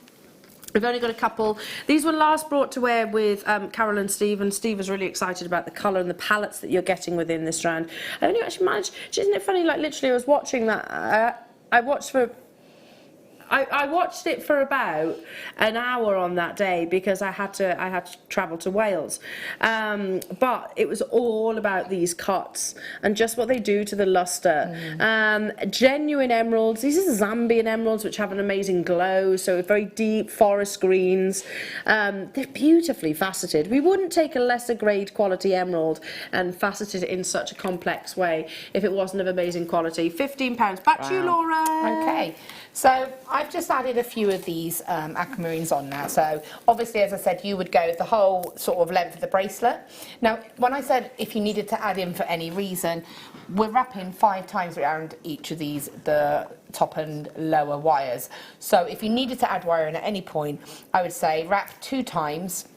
We've only got a couple. These were last brought to wear with Carol and Steve, and Steve was really excited about the colour and the palettes that you're getting within this strand. I only actually managed, isn't it funny, like literally I was watching that, I watched it for about an hour on that day because I had to travel to Wales, but it was all about these cuts and just what they do to the luster. Genuine emeralds. These are Zambian emeralds, which have an amazing glow, so very deep forest greens. They're beautifully faceted. We wouldn't take a lesser grade quality emerald and facet it in such a complex way if it wasn't of amazing quality. £15. Back to you, Laura. Okay. So I've just added a few of these aquamarines on now. So obviously, as I said, you would go the whole sort of length of the bracelet. Now, when I said if you needed to add in for any reason, we're wrapping 5 times around each of these, the top and lower wires. So if you needed to add wire in at any point, I would say wrap 2 times,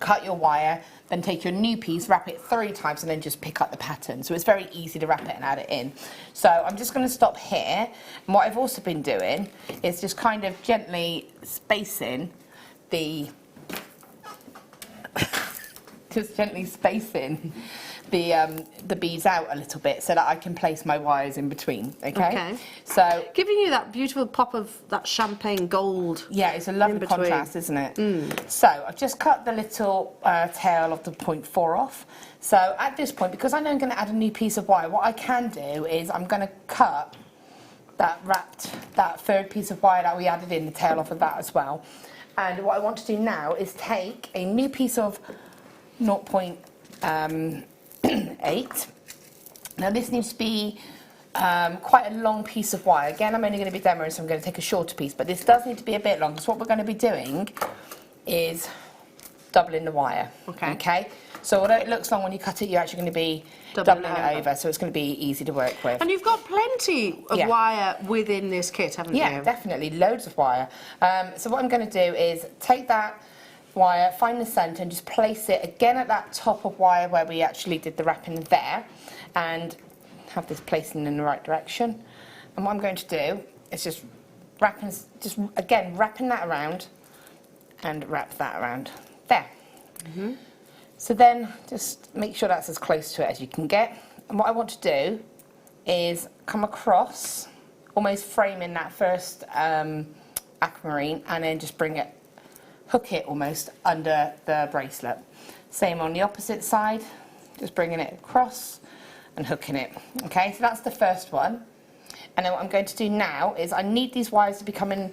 cut your wire, then take your new piece, wrap it 3 times, and then just pick up the pattern. So it's very easy to wrap it and add it in. So I'm just going to stop here. And what I've also been doing is just kind of gently spacing the the beads out a little bit so that I can place my wires in between. Okay. So giving you that beautiful pop of that champagne gold. Yeah, it's a lovely contrast, isn't it? So I've just cut the little tail of the 0.4 off. So at this point, because I know I'm going to add a new piece of wire, what I can do is I'm going to cut that third piece of wire that we added in, the tail off of that as well. And what I want to do now is take a new piece of 0.8. Now this needs to be quite a long piece of wire. Again, I'm only going to be demoing, so I'm going to take a shorter piece, but this does need to be a bit long, because what we're going to be doing is doubling the wire. Okay? So although it looks long when you cut it, you're actually going to be doubling it over, so it's going to be easy to work with. And you've got plenty of wire within this kit, haven't you? Yeah, definitely, loads of wire. So what I'm going to do is take that wire, find the centre, and just place it again at that top of wire where we actually did the wrapping there, and have this placing in the right direction. And what I'm going to do is just just again wrapping that around and wrap that around there. So then just make sure that's as close to it as you can get. And what I want to do is come across, almost framing that first aquamarine, and then just hook it almost under the bracelet. Same on the opposite side, just bringing it across and hooking it. Okay, so that's the first one. And then what I'm going to do now is I need these wires to be coming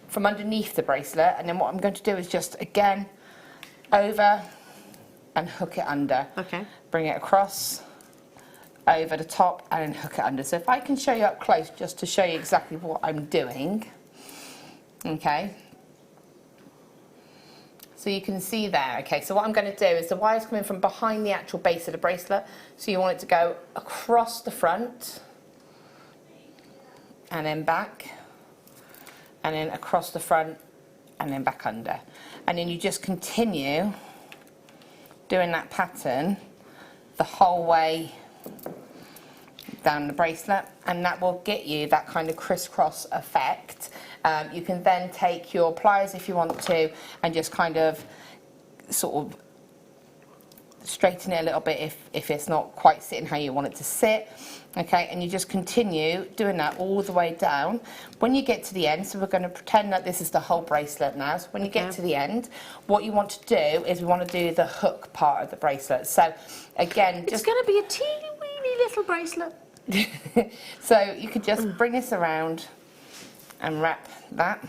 from underneath the bracelet, and then what I'm going to do is just again over and hook it under. Okay. Bring it across, over the top, and then hook it under. So if I can show you up close just to show you exactly what I'm doing. Okay. So you can see there. Okay, so what I'm going to do is the wire's coming from behind the actual base of the bracelet. So you want it to go across the front, and then back, and then across the front, and then back under. And then you just continue doing that pattern the whole way down the bracelet, and that will get you that kind of crisscross effect. You can then take your pliers if you want to and just kind of sort of straighten it a little bit if it's not quite sitting how you want it to sit. Okay, and you just continue doing that all the way down. When you get to the end, so we're going to pretend that this is the whole bracelet now. So when you get to the end, what you want to do is we want to do the hook part of the bracelet. So again, It's going to be a teeny weeny little bracelet. so you could just bring this around and wrap that.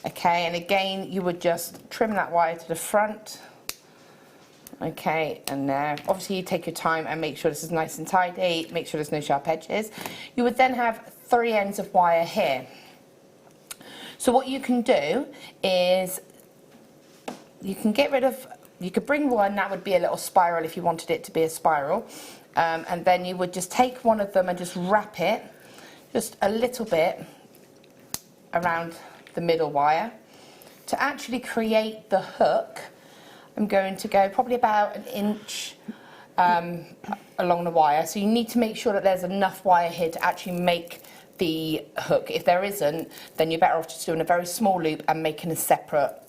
Okay, and again, you would just trim that wire to the front. Okay, and there. Obviously, you take your time and make sure this is nice and tidy. Make sure there's no sharp edges. You would then have 3 ends of wire here. So what you can do is you can get rid of. You could bring one. That would be a little spiral if you wanted it to be a spiral, and then you would just take one of them and just wrap it just a little bit around the middle wire. To actually create the hook, I'm going to go probably about 1 inch along the wire. So you need to make sure that there's enough wire here to actually make the hook. If there isn't, then you're better off just doing a very small loop and making a separate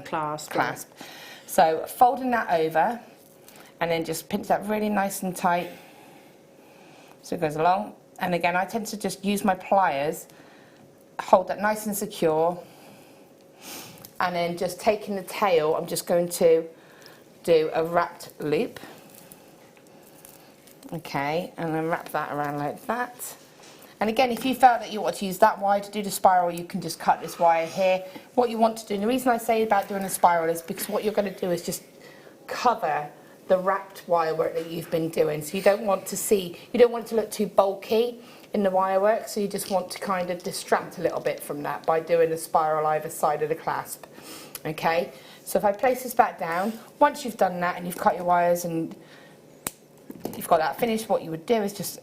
clasp. So folding that over and then just pinch that really nice and tight so it goes along. And again, I tend to just use my pliers, hold that nice and secure, and then just taking the tail, I'm just going to do a wrapped loop. Okay, and then wrap that around like that. And again, if you felt that you want to use that wire to do the spiral, you can just cut this wire here. What you want to do, and the reason I say about doing a spiral is because what you're going to do is just cover the wrapped wire work that you've been doing. So you don't want it to look too bulky in the wire work, so you just want to kind of distract a little bit from that by doing a spiral either side of the clasp. Okay, so if I place this back down, once you've done that and you've cut your wires and you've got that finished, what you would do is just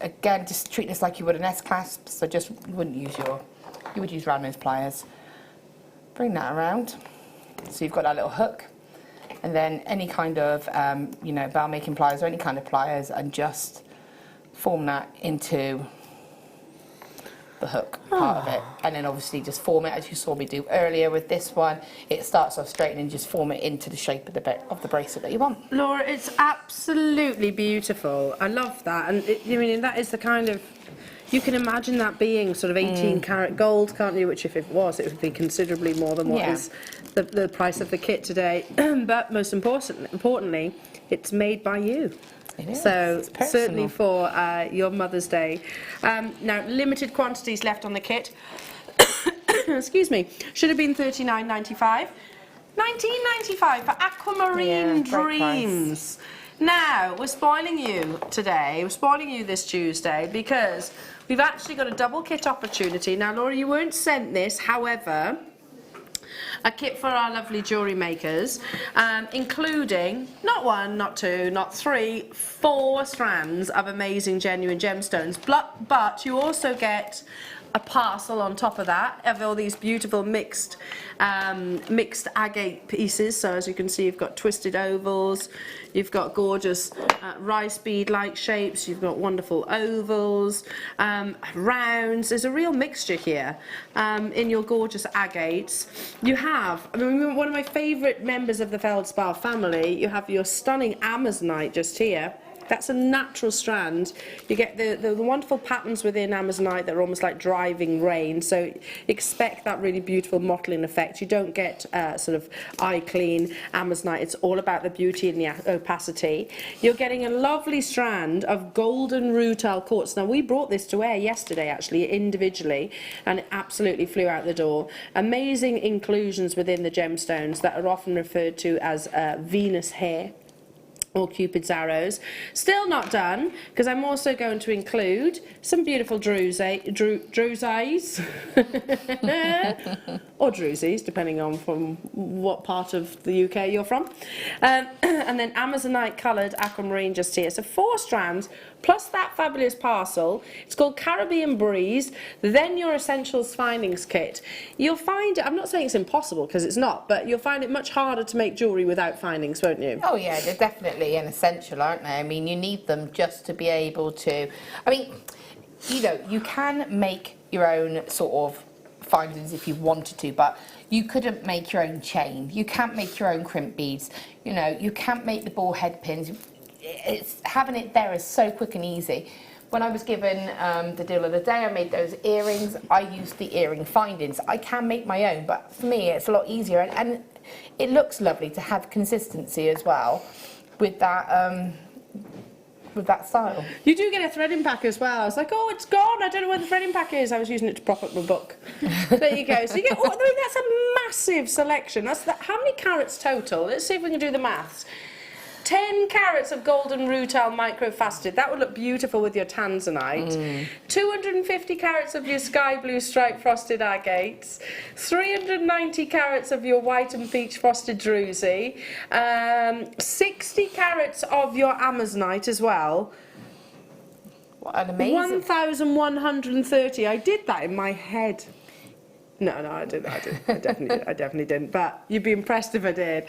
treat this like you would an S-clasp. So you would use round nose pliers. Bring that around, so you've got that little hook, and then any kind of bell making pliers or any kind of pliers, and just form that into the hook part of it, and then obviously just form it as you saw me do earlier with this one. It starts off straight and then just form it into the shape of the bracelet that you want. Laura, it's absolutely beautiful. I love that, and that is the kind of, you can imagine that being sort of 18 karat gold, can't you? Which if it was, it would be considerably more than what is the price of the kit today. But most importantly, it's made by you. So certainly for your Mother's Day. Now, limited quantities left on the kit. Excuse me. Should have been $39.95. $19.95 for Aquamarine Dreams. Now, we're spoiling you today. We're spoiling you this Tuesday because we've actually got a double kit opportunity. Now, Laura, you weren't sent this, however, a kit for our lovely jewellery makers, including not 1, not 2, not 3, 4 strands of amazing genuine gemstones. But you also get a parcel on top of that of all these beautiful mixed agate pieces. So as you can see, you've got twisted ovals, you've got gorgeous rice bead-like shapes, you've got wonderful ovals, rounds. There's a real mixture here in your gorgeous agates. You have, I mean, one of my favourite members of the feldspar family, you have your stunning Amazonite just here. That's a natural strand. You get the wonderful patterns within Amazonite that are almost like driving rain, so expect that really beautiful mottling effect. You don't get sort of eye clean Amazonite. It's all about the beauty and the opacity. You're getting a lovely strand of golden rutile quartz. Now, we brought this to air yesterday, actually, individually, and it absolutely flew out the door. Amazing inclusions within the gemstones that are often referred to as Venus hair or Cupid's arrows. Still not done, because I'm also going to include some beautiful drusées, or drusies, depending on from what part of the UK you're from. And then Amazonite coloured aquamarine just here. So 4 strands, plus that fabulous parcel. It's called Caribbean Breeze, then your Essentials Findings Kit. You'll find, I'm not saying it's impossible, because it's not, but you'll find it much harder to make jewellery without findings, won't you? Oh yeah, they're definitely an essential, aren't they? I mean, you need them just to be able to, I mean, you know, you can make your own sort of findings if you wanted to, but you couldn't make your own chain. You can't make your own crimp beads. You know, you can't make the ball head pins. It's having it there is so quick and easy. When I was given the deal of the day, I made those earrings. I used the earring findings. I can make my own, but for me, it's a lot easier, and it looks lovely to have consistency as well with that style. You do get a threading pack as well. I was like, oh, it's gone. I don't know where the threading pack is. I was using it to prop up my book. There you go. So you get, oh, I mean, that's a massive selection. That's how many carats total? Let's see if we can do the maths. 10 carats of golden rutile microfaceted. That would look beautiful with your Tanzanite. 250 carats of your sky blue striped frosted agates. 390 carats of your white and peach frosted druzy. 60 carats of your Amazonite as well. What an amazing... 1,130. I did that in my head. No, I didn't. I definitely didn't. But you'd be impressed if I did.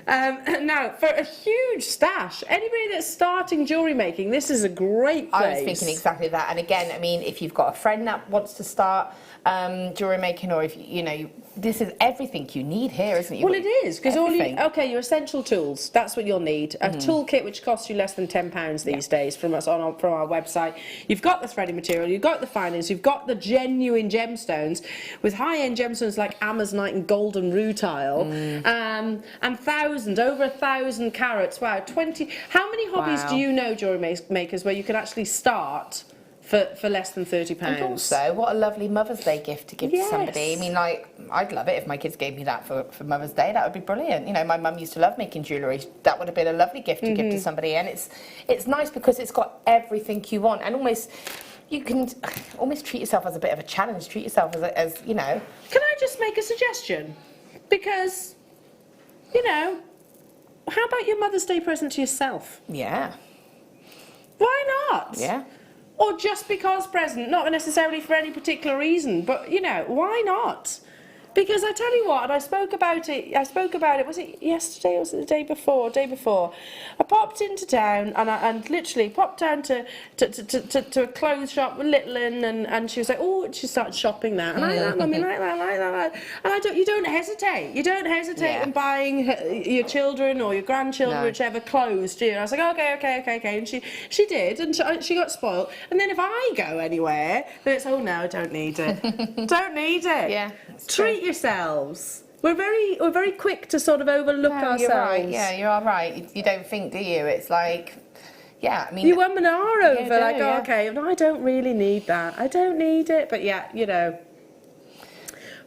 Now, for a huge stash, anybody that's starting jewellery making, this is a great place. I was thinking exactly that. And again, I mean, if you've got a friend that wants to start jewellery making, or if you know, this is everything you need here, isn't it? Well, it is, because all your essential tools. That's what you'll need. A toolkit which costs you less than £10 these days from us from our website. You've got the threading material, you've got the findings, you've got the genuine gemstones with high-end gemstones like Amazonite and golden rutile, and over 1,000 carats. Wow, 20. How many hobbies do you know, jewellery makers, where you can actually start for less than £30? And also, what a lovely Mother's Day gift to give to somebody. I mean, like, I'd love it if my kids gave me that for Mother's Day. That would be brilliant. You know, my mum used to love making jewellery. That would have been a lovely gift to give to somebody. And it's nice because it's got everything you want, and almost you can almost treat yourself as a bit of a challenge. Treat yourself as you know. Can I just make a suggestion? Because, you know, how about your Mother's Day present to yourself? Yeah. Why not? Yeah. Or just because present, not necessarily for any particular reason, but, you know, why not? Because I tell you what, and I spoke about it, was it yesterday or was it the day before? Day before. I popped into town and literally popped down to a clothes shop with Little and she was like, oh, she started shopping there. And I like that, Mummy, like that. And you don't hesitate. You don't hesitate in buying your children or your grandchildren, whichever, clothes, do you? And I was like, okay. And she did, and she got spoiled. And then if I go anywhere, then it's, oh no, I don't need it. Don't need it. Yeah. Treat yourselves. We're very quick to sort of overlook ourselves. You're right. Yeah, you're all right. You don't think, do you? It's like, yeah, I mean, you and are over like, oh, okay, no, I don't really need that. I don't need it, but yeah, you know.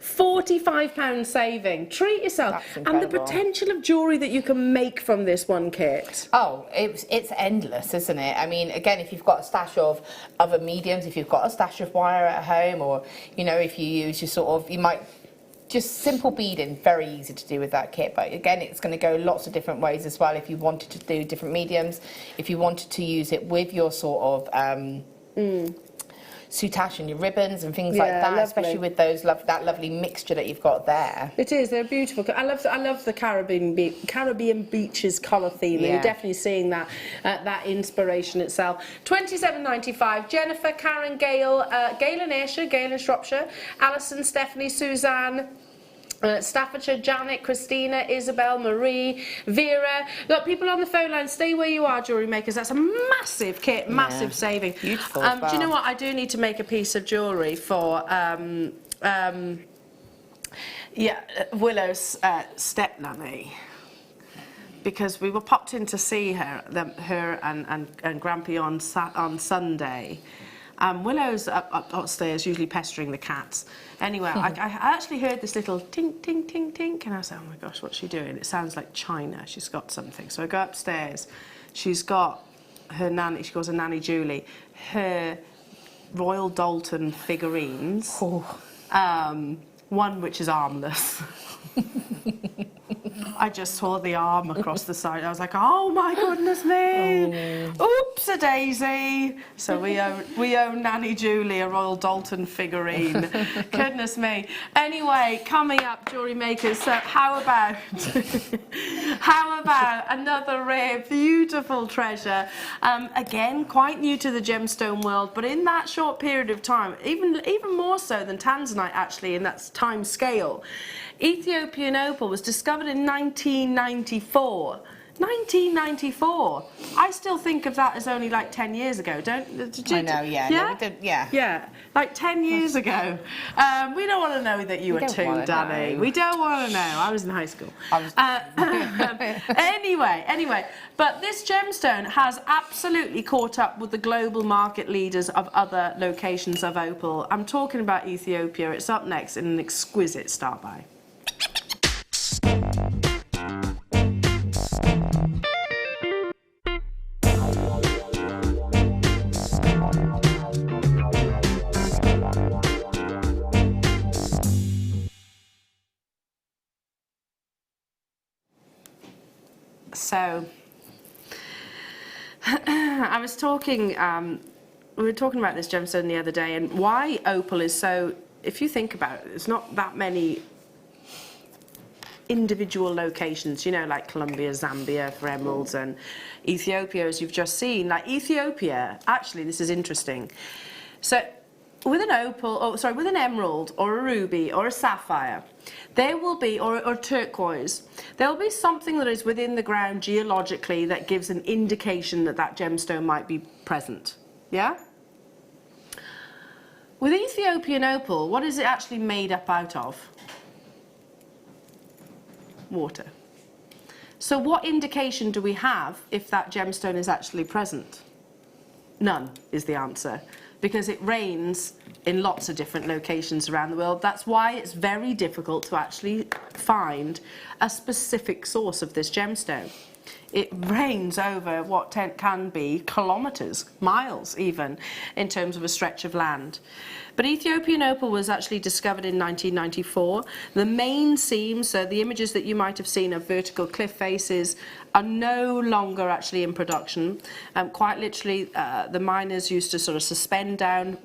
£45 saving. Treat yourself. And the potential of jewellery that you can make from this one kit. Oh, it's endless, isn't it? I mean, again, if you've got a stash of other mediums, if you've got a stash of wire at home, or, you know, if you use your sort of, you might, just simple beading, very easy to do with that kit. But again, it's going to go lots of different ways as well. If you wanted to do different mediums, if you wanted to use it with your sort of, soutache and your ribbons and things like Yeah, that, lovely. especially with those that lovely mixture that you've got there. It is. They're beautiful. I love the Caribbean beaches colour theme. Yeah. You're definitely seeing that inspiration itself. £27.95. Jennifer, Karen, Gail, Gail in Ayrshire, Gail in Shropshire, Alison, Stephanie, Suzanne. Staffordshire, Janet, Christina, Isabel, Marie, Vera. Look, people on the phone line, stay where you are, jewellery makers. That's a massive kit, massive saving. Beautiful as Do you well. know what? I do need to make a piece of jewellery for Willow's step-nanny, because we were popped in to see her and Grampy on Sunday. Willow's up upstairs, usually pestering the cats. Anyway, I actually heard this little tink, tink, tink, tink, and I was like, oh my gosh, what's she doing? It sounds like China. She's got something. So I go upstairs. She's got her nanny, she calls her Nanny Julie, her Royal Dalton figurines. One which is armless. I just saw the arm across the side. I was like, oh my goodness me. Oops-a-daisy. So we owe Nanny Julie a Royal Dalton figurine. Goodness me. Anyway, coming up, jewellery makers. So how about another rare, beautiful treasure? Again, quite new to the gemstone world, but in that short period of time, even more so than Tanzanite actually in that time scale. Ethiopian opal was discovered in 1994. 1994. I still think of that as only like 10 years ago. I know, yeah. Yeah? No, yeah. Yeah, like 10 years ago. We don't want to know that you were don't two, wanna Danny. know. We don't want to know. I was in high school. Anyway, but this gemstone has absolutely caught up with the global market leaders of other locations of opal. I'm talking about Ethiopia. It's up next in an exquisite start by. So, I was talking, we were talking about this gemstone the other day and why opal is so, if you think about it, there's not that many individual locations, you know, like Colombia, Zambia for emeralds and Ethiopia, as you've just seen. Like Ethiopia, actually, this is interesting. So, with an opal, with an emerald or a ruby or a sapphire, there will be, or turquoise, there will be something that is within the ground geologically that gives an indication that that gemstone might be present. Yeah? With Ethiopian opal, what is it actually made up out of? Water. So what indication do we have if that gemstone is actually present? None is the answer, because it rains in lots of different locations around the world. That's why it's very difficult to actually find a specific source of this gemstone. It rains over what can be kilometres, miles even, in terms of a stretch of land. But Ethiopian opal was actually discovered in 1994. The main seams, so the images that you might have seen of vertical cliff faces, are no longer actually in production. Quite literally, the miners used to sort of suspend down,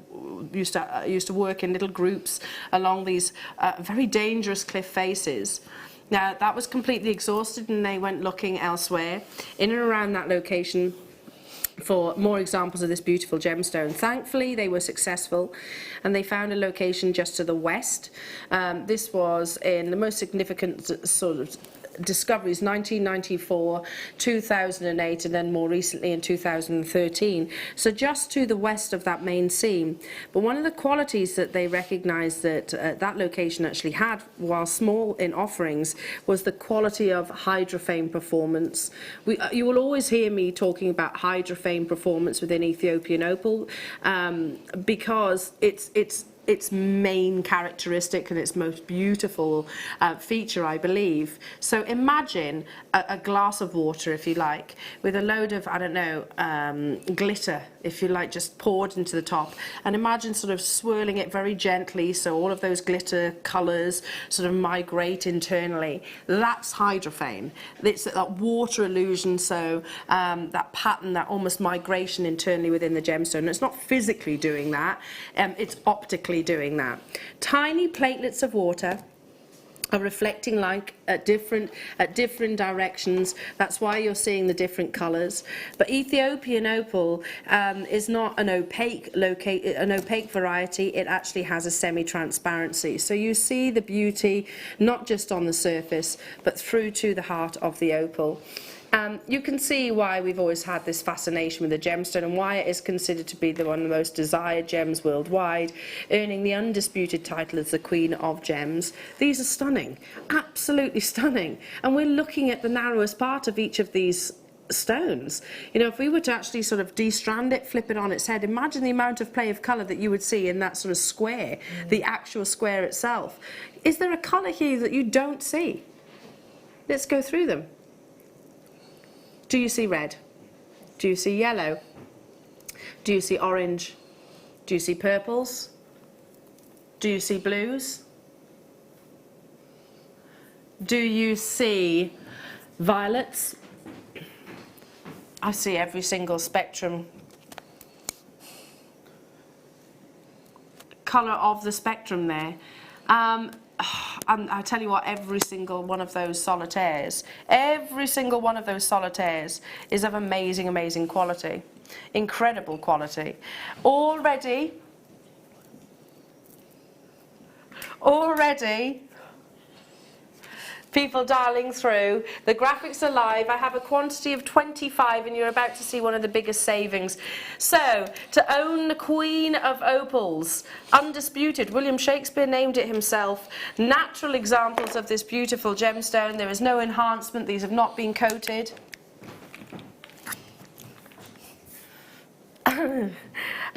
used to work in little groups along these very dangerous cliff faces. Now, that was completely exhausted and they went looking elsewhere, in and around that location, for more examples of this beautiful gemstone. Thankfully, they were successful and they found a location just to the west. This was in the most significant sort of discoveries, 1994, 2008, and then more recently in 2013. So just to the west of that main seam. But one of the qualities that they recognised that that location actually had, while small in offerings, was the quality of hydrophane performance. You will always hear me talking about hydrophane performance within Ethiopian opal because it's its main characteristic and its most beautiful feature, I believe. So imagine a glass of water, if you like, with a load of, I don't know, glitter, if you like, just poured into the top, and imagine sort of swirling it very gently so all of those glitter colours sort of migrate internally. That's hydrophane. It's that water illusion, so that pattern, that almost migration internally within the gemstone. It's not physically doing that, it's optically doing that. Tiny platelets of water are reflecting light at different directions. That's why you're seeing the different colours. But Ethiopian opal is not an opaque variety. It actually has a semi-transparency. So you see the beauty not just on the surface, but through to the heart of the opal. You can see why we've always had this fascination with the gemstone and why it is considered to be one of the most desired gems worldwide, earning the undisputed title as the Queen of Gems. These are stunning, absolutely stunning. And we're looking at the narrowest part of each of these stones. You know, if we were to actually sort of de-strand it, flip it on its head, imagine the amount of play of colour that you would see in that sort of square, the actual square itself. Is there a colour here that you don't see? Let's go through them. Do you see red? Do you see yellow? Do you see orange? Do you see purples? Do you see blues? Do you see violets? I see every single spectrum colour of the spectrum there. And I tell you what, every single one of those solitaires is of amazing, amazing quality, incredible quality. Already, people dialing through. The graphics are live. I have a quantity of 25 and you're about to see one of the biggest savings. So, to own the Queen of Opals, undisputed. William Shakespeare named it himself. Natural examples of this beautiful gemstone. There is no enhancement. These have not been coated.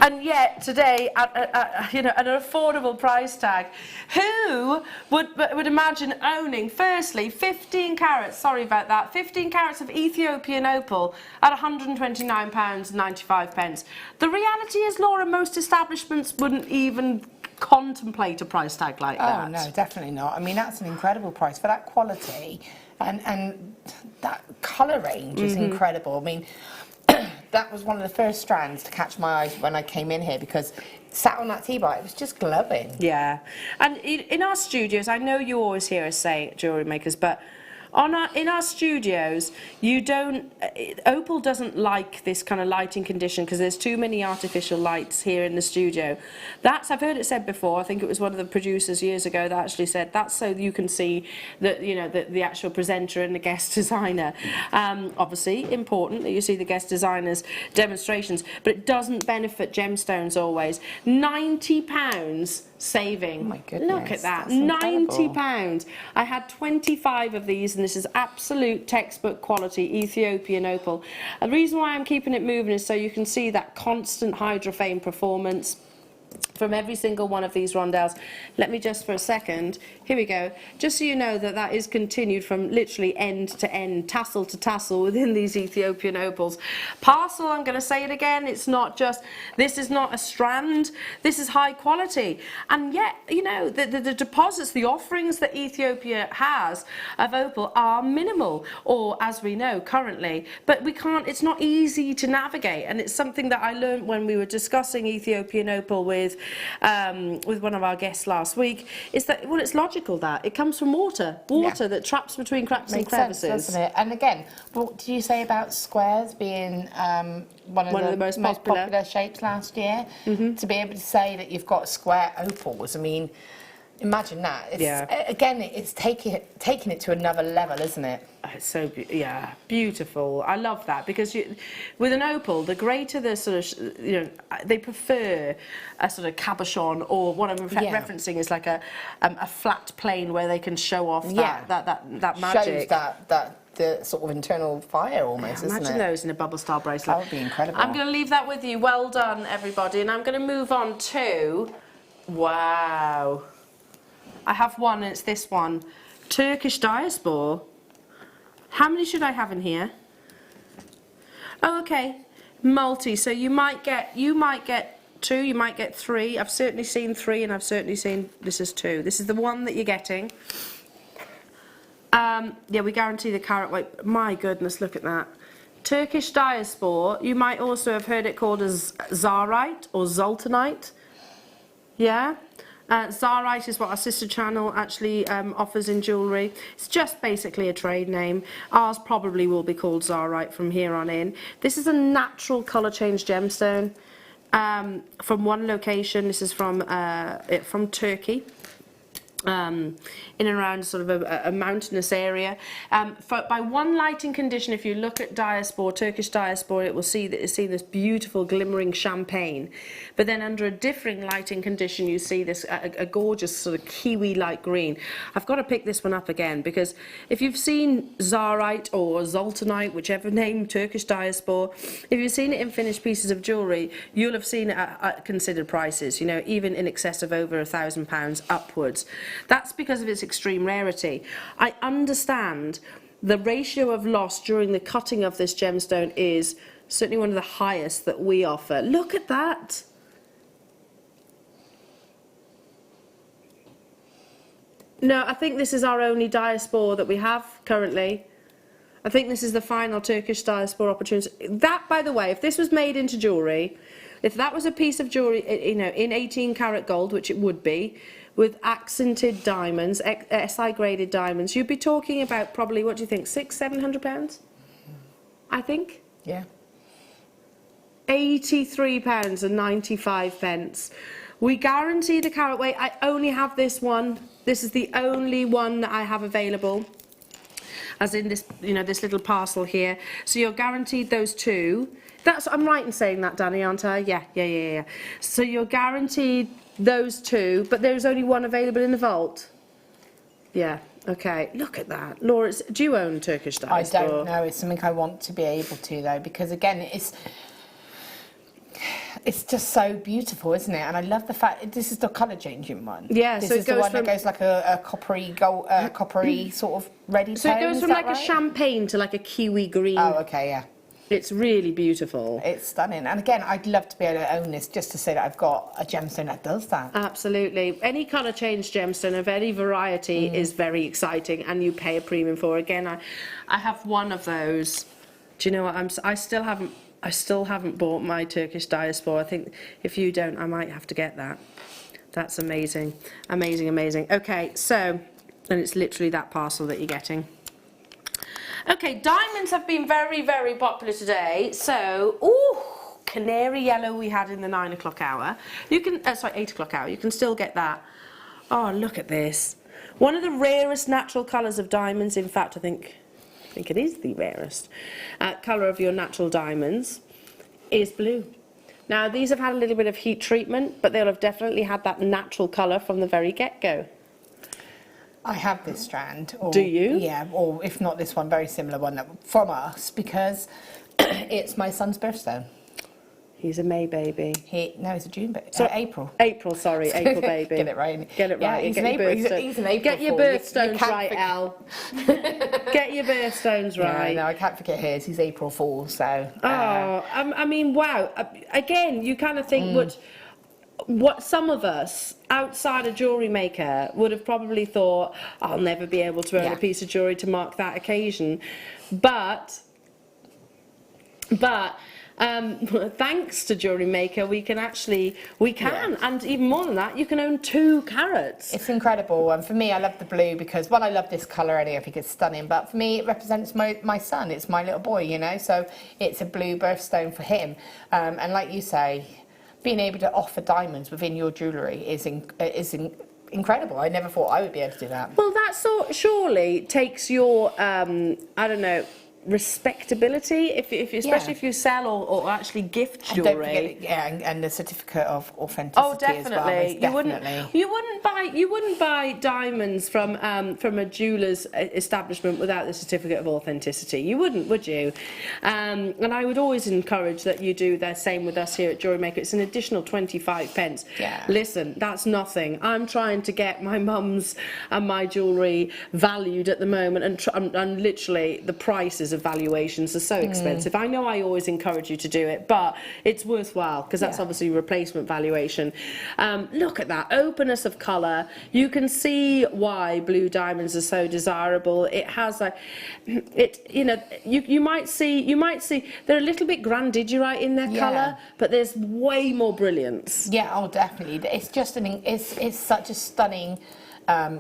And yet today, at you know, an affordable price tag, who would imagine owning, firstly, 15 carats, sorry about that, 15 carats of Ethiopian opal at £129.95. The reality is, Laura, most establishments wouldn't even contemplate a price tag like that. Oh no, definitely not. I mean, that's an incredible price for that quality, and that colour range is incredible. I mean, that was one of the first strands to catch my eyes when I came in here, because sat on that T-bar, it was just glowing. Yeah, and in our studios, I know you always hear us say jewellery makers, but in our studios, opal doesn't like this kind of lighting condition because there's too many artificial lights here in the studio. I've heard it said before. I think it was one of the producers years ago that actually said that's so you can see that, you know, the actual presenter and the guest designer. Obviously important that you see the guest designer's demonstrations, but it doesn't benefit gemstones always. £90 saving. Oh my goodness. Look at that. £90. I had 25 of these, and this is absolute textbook quality Ethiopian opal. And the reason why I'm keeping it moving is so you can see that constant hydrophane performance from every single one of these rondelles. Let me just for a second, here we go, just so you know that that is continued from literally end to end, tassel to tassel within these Ethiopian opals. Parcel, I'm going to say it again, it's not just, this is not a strand, this is high quality. And yet, you know, the deposits, the offerings that Ethiopia has of opal are minimal, or as we know currently, but we can't, it's not easy to navigate, and it's something that I learned when we were discussing Ethiopian opal with one of our guests last week, is that, well, it's logical that it comes from water that traps between cracks and crevices. Makes sense, doesn't it? And again, what did you say about squares being one of the most popular shapes last year? To be able to say that you've got square opals, I mean, imagine that. It's, again, it's taking it to another level, isn't it? It's so beautiful. I love that, because with an opal, the greater the sort of, you know, they prefer a sort of cabochon, or what I'm referencing is like a flat plane where they can show off that magic. Shows the sort of internal fire almost, isn't it? Imagine those in a bubble star bracelet. That would be incredible. I'm going to leave that with you. Well done, everybody, and I'm going to move on to Wow. I have one, and it's this one. Turkish diaspora. How many should I have in here? Oh, okay. Multi. So you might get 2, you might get 3. I've certainly seen 3, and I've certainly seen this is 2. This is the one that you're getting. Yeah, we guarantee the carat weight. My goodness, look at that. Turkish diaspora. You might also have heard it called as Zavorite or Zoltanite. Yeah. Zavorite is what our sister channel actually offers in jewellery. It's just basically a trade name. Ours probably will be called Zavorite from here on in. This is a natural colour change gemstone from one location. This is from Turkey. In and around sort of a mountainous area. By one lighting condition, if you look at diaspora, Turkish diaspora, it will see that it's seen this beautiful glimmering champagne. But then under a differing lighting condition, you see this a gorgeous sort of kiwi-like green. I've got to pick this one up again, because if you've seen Zavorite or Zoltanite, whichever name, Turkish diaspora, if you've seen it in finished pieces of jewellery, you'll have seen it at considered prices, you know, even in excess of over £1,000 upwards. That's because of its extreme rarity. I understand the ratio of loss during the cutting of this gemstone is certainly one of the highest that we offer. Look at that. No, I think this is our only diaspora that we have currently. I think this is the final Turkish diaspora opportunity. That, by the way, if this was made into jewellery, if that was a piece of jewellery, you know, in 18 karat gold, which it would be, with accented diamonds, SI graded diamonds, you'd be talking about probably, what do you think, £600–700? I think. Yeah. £83.95. We guarantee the carat weight. I only have this one. This is the only one that I have available, as in this, you know, this little parcel here. So you're guaranteed those 2. I'm right in saying that, Danny, aren't I? Yeah. So you're guaranteed those 2, but there's only one available in the vault. Yeah, okay. Look at that. Laura, do you own Turkish diaspora? I don't know. It's something I want to be able to, though, because, again, it's just so beautiful, isn't it? And I love the fact this is the colour changing one. Yeah, this so is the one that goes like a coppery gold, coppery sort of ready tone. So it goes from like a champagne to like a kiwi green. Oh, okay, yeah. It's really beautiful. It's stunning. And again, I'd love to be able to own this just to say that I've got a gemstone that does that. Absolutely. Any colour change gemstone of any variety is very exciting, and you pay a premium for. Again, I have one of those. Do you know what? I still haven't bought my Turkish diaspora. I think if you don't, I might have to get that. That's amazing. Amazing. Okay, so, and it's literally that parcel that you're getting. Okay, diamonds have been very, very popular today. So, canary yellow we had in the 9 o'clock hour. You can, 8 o'clock hour. You can still get that. Oh, look at this. One of the rarest natural colours of diamonds. In fact, I think it is the rarest colour of your natural diamonds is blue. Now, these have had a little bit of heat treatment, but they'll have definitely had that natural colour from the very get-go. I have this strand. Or, do you? Yeah, or if not this one, very similar one from us, because it's my son's birthstone. He's a May baby. No, he's a June baby. April. April baby. Get it right. Get it right. Yeah, he's an April. He's an April. Get your birthstones right, Al. Get your birthstones right. No, I can't forget his. He's April Fool, so. I mean, wow. Again, you kind of think what some of us outside a jewellery maker would have probably thought, I'll never be able to own a piece of jewellery to mark that occasion. But thanks to JewelleryMaker, we can, and even more than that, you can own 2 carats. It's incredible, and for me, I love the blue because, well, I love this colour anyway, I think it's stunning, but for me, it represents my son, it's my little boy, you know, so it's a blue birthstone for him, and like you say, being able to offer diamonds within your jewellery is incredible. I never thought I would be able to do that. Well, that surely takes your, respectability, especially if you sell or actually gift And don't jewellery. forget, and the certificate of authenticity Oh, definitely. as well. You wouldn't buy diamonds from a jeweller's establishment without the certificate of authenticity. You wouldn't, would you? And I would always encourage that you do the same with us here at JewelleryMaker. It's an additional 25 pence. Yeah. Listen, that's nothing. I'm trying to get my mum's and my jewellery valued at the moment, and literally the prices of valuations are so expensive. I know I always encourage you to do it, but it's worthwhile because that's obviously replacement valuation. Look at that openness of colour. You can see why blue diamonds are so desirable. It has you might see they're a little bit Grandidierite in their colour, but there's way more brilliance. Yeah, oh, definitely. It's just it's such a stunning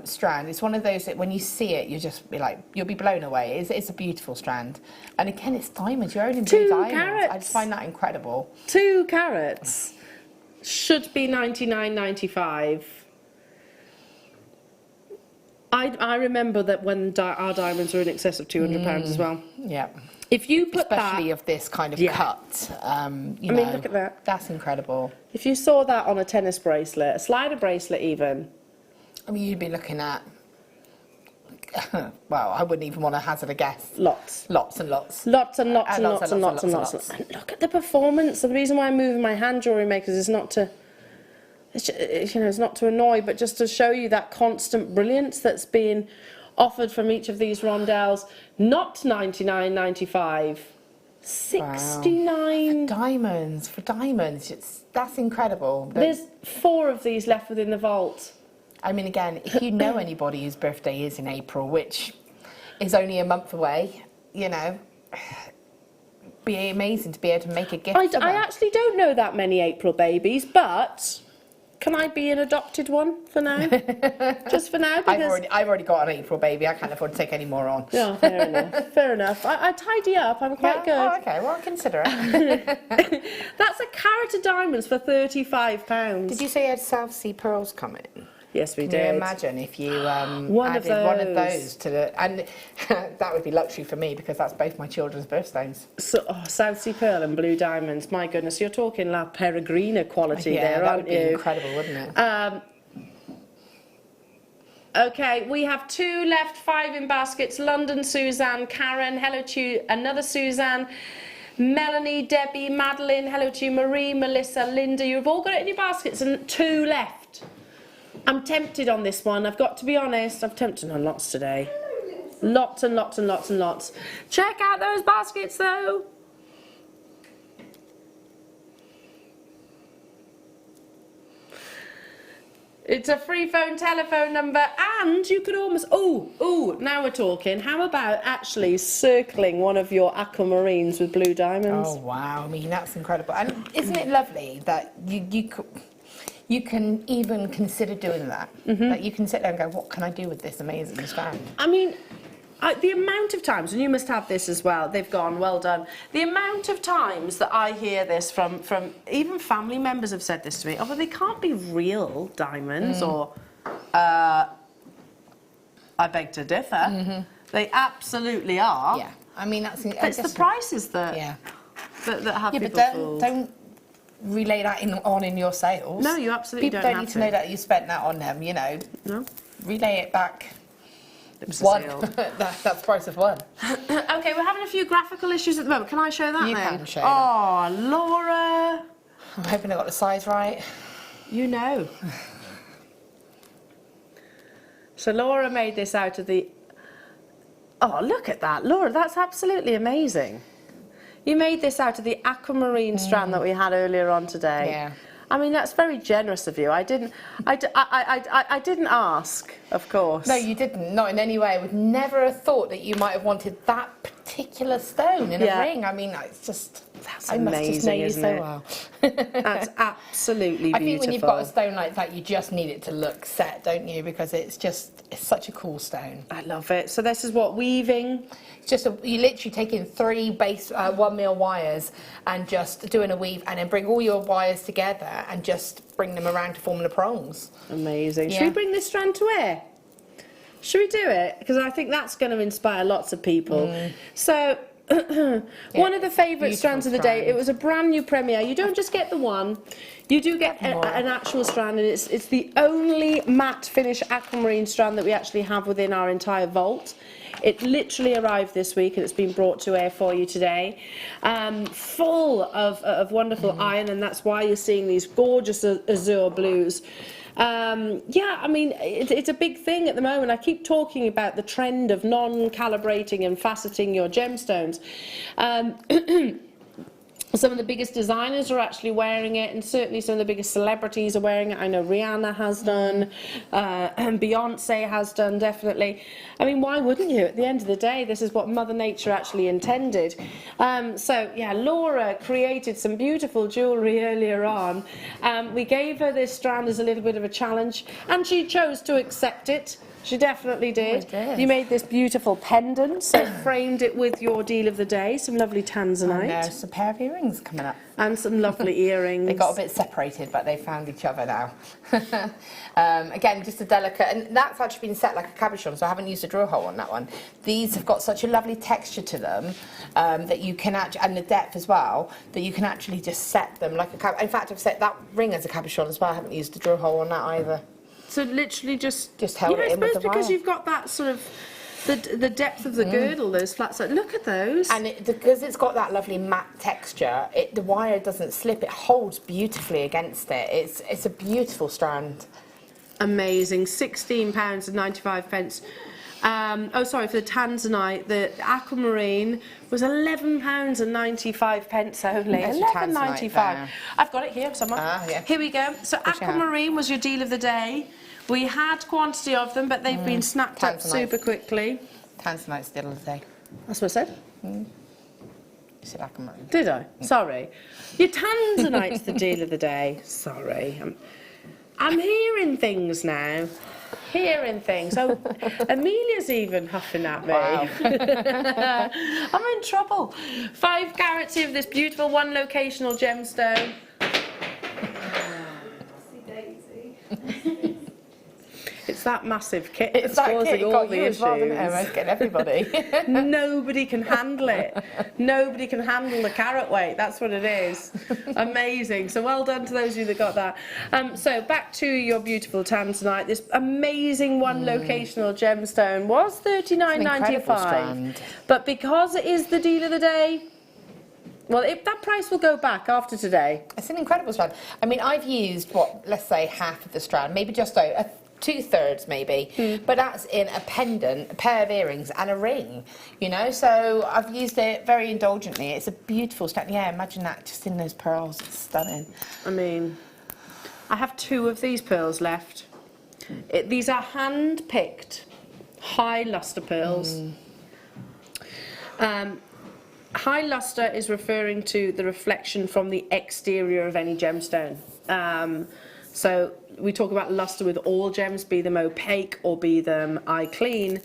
strand. It's one of those that when you see it, you'll be blown away. It's a beautiful strand, and again, it's diamonds. You're owning blue diamonds. Carats. I just find that incredible. 2 carats should be £99.95. I remember that when our diamonds were in excess of £200 as well. Yeah. If you put especially of this kind of cut, I mean, look at that. That's incredible. If you saw that on a tennis bracelet, a slider bracelet even. I mean, you'd be looking at, well, I wouldn't even want to hazard a guess. Lots. Lots and lots. Lots and lots and lots and lots and lots. And look at the performance. The reason why I'm moving my hand jewellery makers is not to, it's not to annoy, but just to show you that constant brilliance that's being offered from each of these rondelles. Not £99.95. 69. Wow. For diamonds, that's incredible. There's 4 of these left within the vault. I mean, again, if you know anybody whose birthday is in April, which is only a month away, be amazing to be able to make a gift. I actually don't know that many April babies, but can I be an adopted one for now? Just for now, because I've already got an April baby. I can't afford to take any more on. Yeah, fair enough. Fair enough. I tidy up. I'm quite good. Oh, okay. Well, I'll consider it. That's a carat of diamonds for £35. Did you say you had South Sea pearls coming? Yes, we Can did. you imagine if you added one of those to the... And that would be luxury for me because that's both my children's birthstones. So, South Sea pearl and blue diamonds. My goodness, you're talking La Peregrina quality there, aren't you? That would be incredible, wouldn't it? Okay, we have 2 left, 5 in baskets. London, Suzanne, Karen, hello to you, another Suzanne. Melanie, Debbie, Madeline, hello to you, Marie, Melissa, Linda. You've all got it in your baskets and 2 left. I'm tempted on this one, I've got to be honest. I'm tempted on lots today. Lots and lots and lots and lots. Check out those baskets though. It's a free phone telephone number, and you could almost... now we're talking. How about actually circling one of your aquamarines with blue diamonds? Oh, wow. I mean, that's incredible. And isn't it lovely that you can even consider doing that? That you can sit there and go, what can I do with this amazing strand? I mean, the amount of times, and you must have this as well, they've gone, well done. The amount of times that I hear this from even family members have said this to me, well, they can't be real diamonds, or I beg to differ. They absolutely are. Yeah, I mean, it's the prices that have people but fooled. don't relay that in your sales. No, you absolutely People don't need to know that you spent that on them, No. Relay it back. One. That's the price of one. Okay, we're having a few graphical issues at the moment. Can I show that You then? can show that. Laura. I'm hoping I got the size right. You know. So Laura made this out of the... Oh, look at that. Laura, that's absolutely amazing. You made this out of the aquamarine strand that we had earlier on today. Yeah. I mean, that's very generous of you. I didn't ask, of course. No, you didn't. Not in any way. I would never have thought that you might have wanted that particular stone in a ring. I mean, it's just... That's I must amazing, just know you isn't so it? well. That's absolutely beautiful. I think when you've got a stone like that, you just need it to look set, don't you? Because it's such a cool stone. I love it. So this is what, weaving? You literally take in 3 base 1 mil wires and just doing a weave, and then bring all your wires together and just bring them around to form the prongs. Amazing. Yeah. Should we bring this strand to air? Should we do it? Because I think that's going to inspire lots of people. So one of the favourite beautiful strands of the day. strand. It was a brand new premiere. You don't just get the one, you do get an actual strand, and it's the only matte finish aquamarine strand that we actually have within our entire vault. It literally arrived this week and it's been brought to air for you today. Full of wonderful iron, and that's why you're seeing these gorgeous azure blues. Yeah, I mean, it's a big thing at the moment. I keep talking about the trend of non-calibrating and faceting your gemstones. Some of the biggest designers are actually wearing it, and certainly some of the biggest celebrities are wearing it. I know Rihanna has done, and Beyonce has done, definitely. I mean, why wouldn't you? At the end of the day, this is what Mother Nature actually intended. So, yeah, Laura created some beautiful jewellery earlier on. We gave her this strand as a little bit of a challenge, and she chose to accept it. She definitely did. Oh, I did. You made this beautiful pendant, so framed it with your deal of the day, some lovely Tanzanite. And there's a pair of earrings coming up. And some lovely earrings. They got a bit separated, but they found each other now. Again, just a delicate, and that's actually been set like a cabochon, so I haven't used a drill hole on that one. These have got such a lovely texture to them that you can actually, and the depth as well, that you can actually just set them like a cabochon. In fact, I've set that ring as a cabochon as well. I haven't used a drill hole on that either. So literally just held it in with the because wire. you've got that sort of the depth of the girdle, those flats. Like, look at those. And because it's got that lovely matte texture, the wire doesn't slip. It holds beautifully against it. It's a beautiful strand. Amazing. £16.95. Oh, sorry, for the Tanzanite, the aquamarine was £11.95 only. There's your Tanzanite £11.95. there. I've got it here somewhere. Yeah. Here we go. So Push it out. aquamarine was your deal of the day. We had quantity of them, but they've been snapped up Tanzanite. super quickly. Tanzanite's still of the day. That's what I said. You said aquamarine. Did I? Sorry. Your Tanzanite's the deal of the day. Sorry. I'm hearing things now. Hearing things. Oh, Amelia's even huffing at me. Wow. I'm in trouble. 5 carats of this beautiful one locational gemstone. It's that massive kit that's causing all the issues. It's getting everybody. Nobody can handle it. Nobody can handle the carat weight. That's what it is. Amazing. So well done to those of you that got that. So back to your beautiful Tanzanite. This amazing one locational gemstone was $39.95. But because it is the deal of the day, well, that price will go back after today. It's an incredible strand. I mean, I've used, let's say half of the strand, maybe just over, 2/3 maybe, but that's in a pendant, a pair of earrings and a ring, you know, so I've used it very indulgently. It's a beautiful strand. Yeah, imagine that just in those pearls. It's stunning. I mean, I have 2 of these pearls left. These are hand-picked high luster pearls. High luster is referring to the reflection from the exterior of any gemstone. So we talk about luster with all gems, be them opaque or be them eye clean.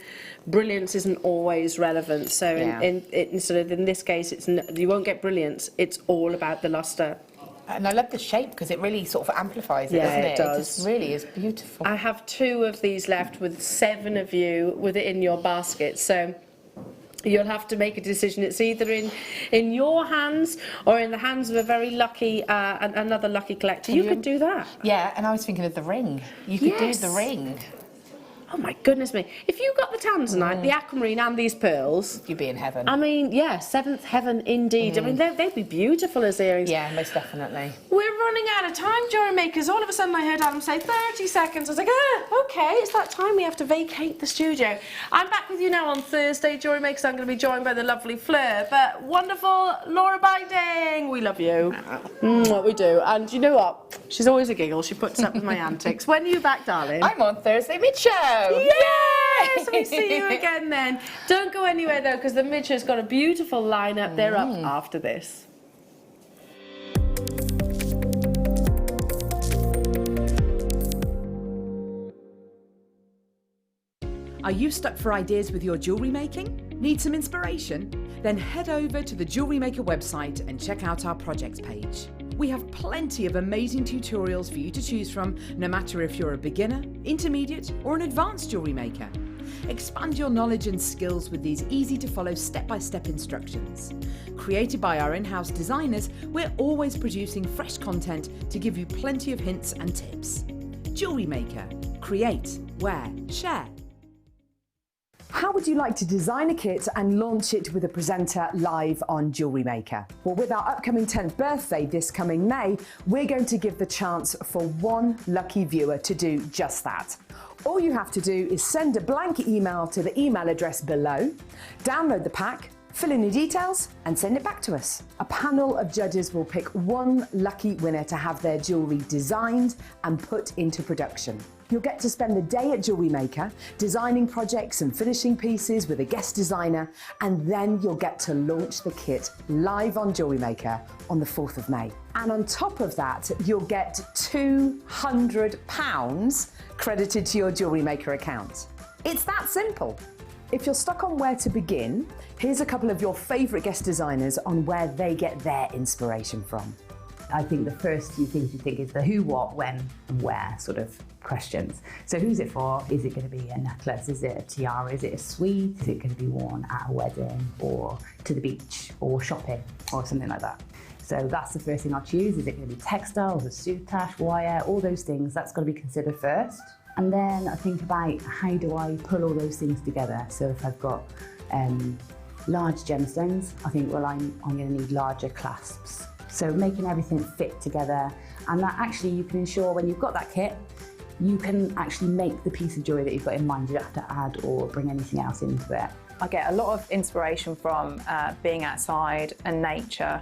Brilliance isn't always relevant. So in this case, you won't get brilliance. It's all about the luster. And I love the shape because it really sort of amplifies it, doesn't it? It does. It just really is beautiful. I have 2 of these left with 7 of you with it in your basket. So you'll have to make a decision. It's either in your hands or in the hands of a very lucky, another lucky collector. You could do that. Yeah, and I was thinking of the ring. You could do the ring. Oh my goodness me. If you got the Tanzanite, the aquamarine and these pearls, you'd be in heaven. I mean, yeah, 7th heaven indeed. I mean, they'd be beautiful as earrings. Yeah, most definitely. We're running out of time, jewellery makers. All of a sudden I heard Adam say 30 seconds. I was like, okay, it's that time we have to vacate the studio. I'm back with you now on Thursday, jewellery makers. I'm going to be joined by the lovely Fleur, but wonderful Laura Binding. We love you. We do. And you know what? She's always a giggle. She puts up with my antics. When are you back, darling? I'm on Thursday mid-show. Yes, we see you again then. Don't go anywhere though, because the mid-show's got a beautiful lineup. They're up after this. Are you stuck for ideas with your jewellery making? Need some inspiration? Then head over to the JewelleryMaker website and check out our projects page. We have plenty of amazing tutorials for you to choose from, no matter if you're a beginner, intermediate or an advanced jewellery maker. Expand your knowledge and skills with these easy-to-follow step-by-step instructions. Created by our in-house designers, we're always producing fresh content to give you plenty of hints and tips. Jewellery Maker. Create, wear, share. How would you like to design a kit and launch it with a presenter live on Jewellery Maker? Well, with our upcoming 10th birthday this coming May, we're going to give the chance for one lucky viewer to do just that. All you have to do is send a blank email to the email address below, download the pack, fill in your details and send it back to us. A panel of judges will pick one lucky winner to have their jewellery designed and put into production. You'll get to spend the day at Jewellery Maker, designing projects and finishing pieces with a guest designer, and then you'll get to launch the kit live on Jewellery Maker on the 4th of May. And on top of that, you'll get £200 credited to your Jewellery Maker account. It's that simple. If you're stuck on where to begin, here's a couple of your favourite guest designers on where they get their inspiration from. I think the first few things you think is the who, what, when and where sort of questions. So who's it for? Is it going to be a necklace? Is it a tiara? Is it a suite? Is it going to be worn at a wedding or to the beach or shopping or something like that? So that's the first thing I'll choose. Is it going to be textiles, a soutache, wire, all those things? That's got to be considered first. And then I think about how do I pull all those things together. So if I've got large gemstones, I think, well, I'm going to need larger clasps. So making everything fit together, and that actually you can ensure when you've got that kit, you can actually make the piece of jewellery that you've got in mind. You don't have to add or bring anything else into it. I get a lot of inspiration from being outside and nature,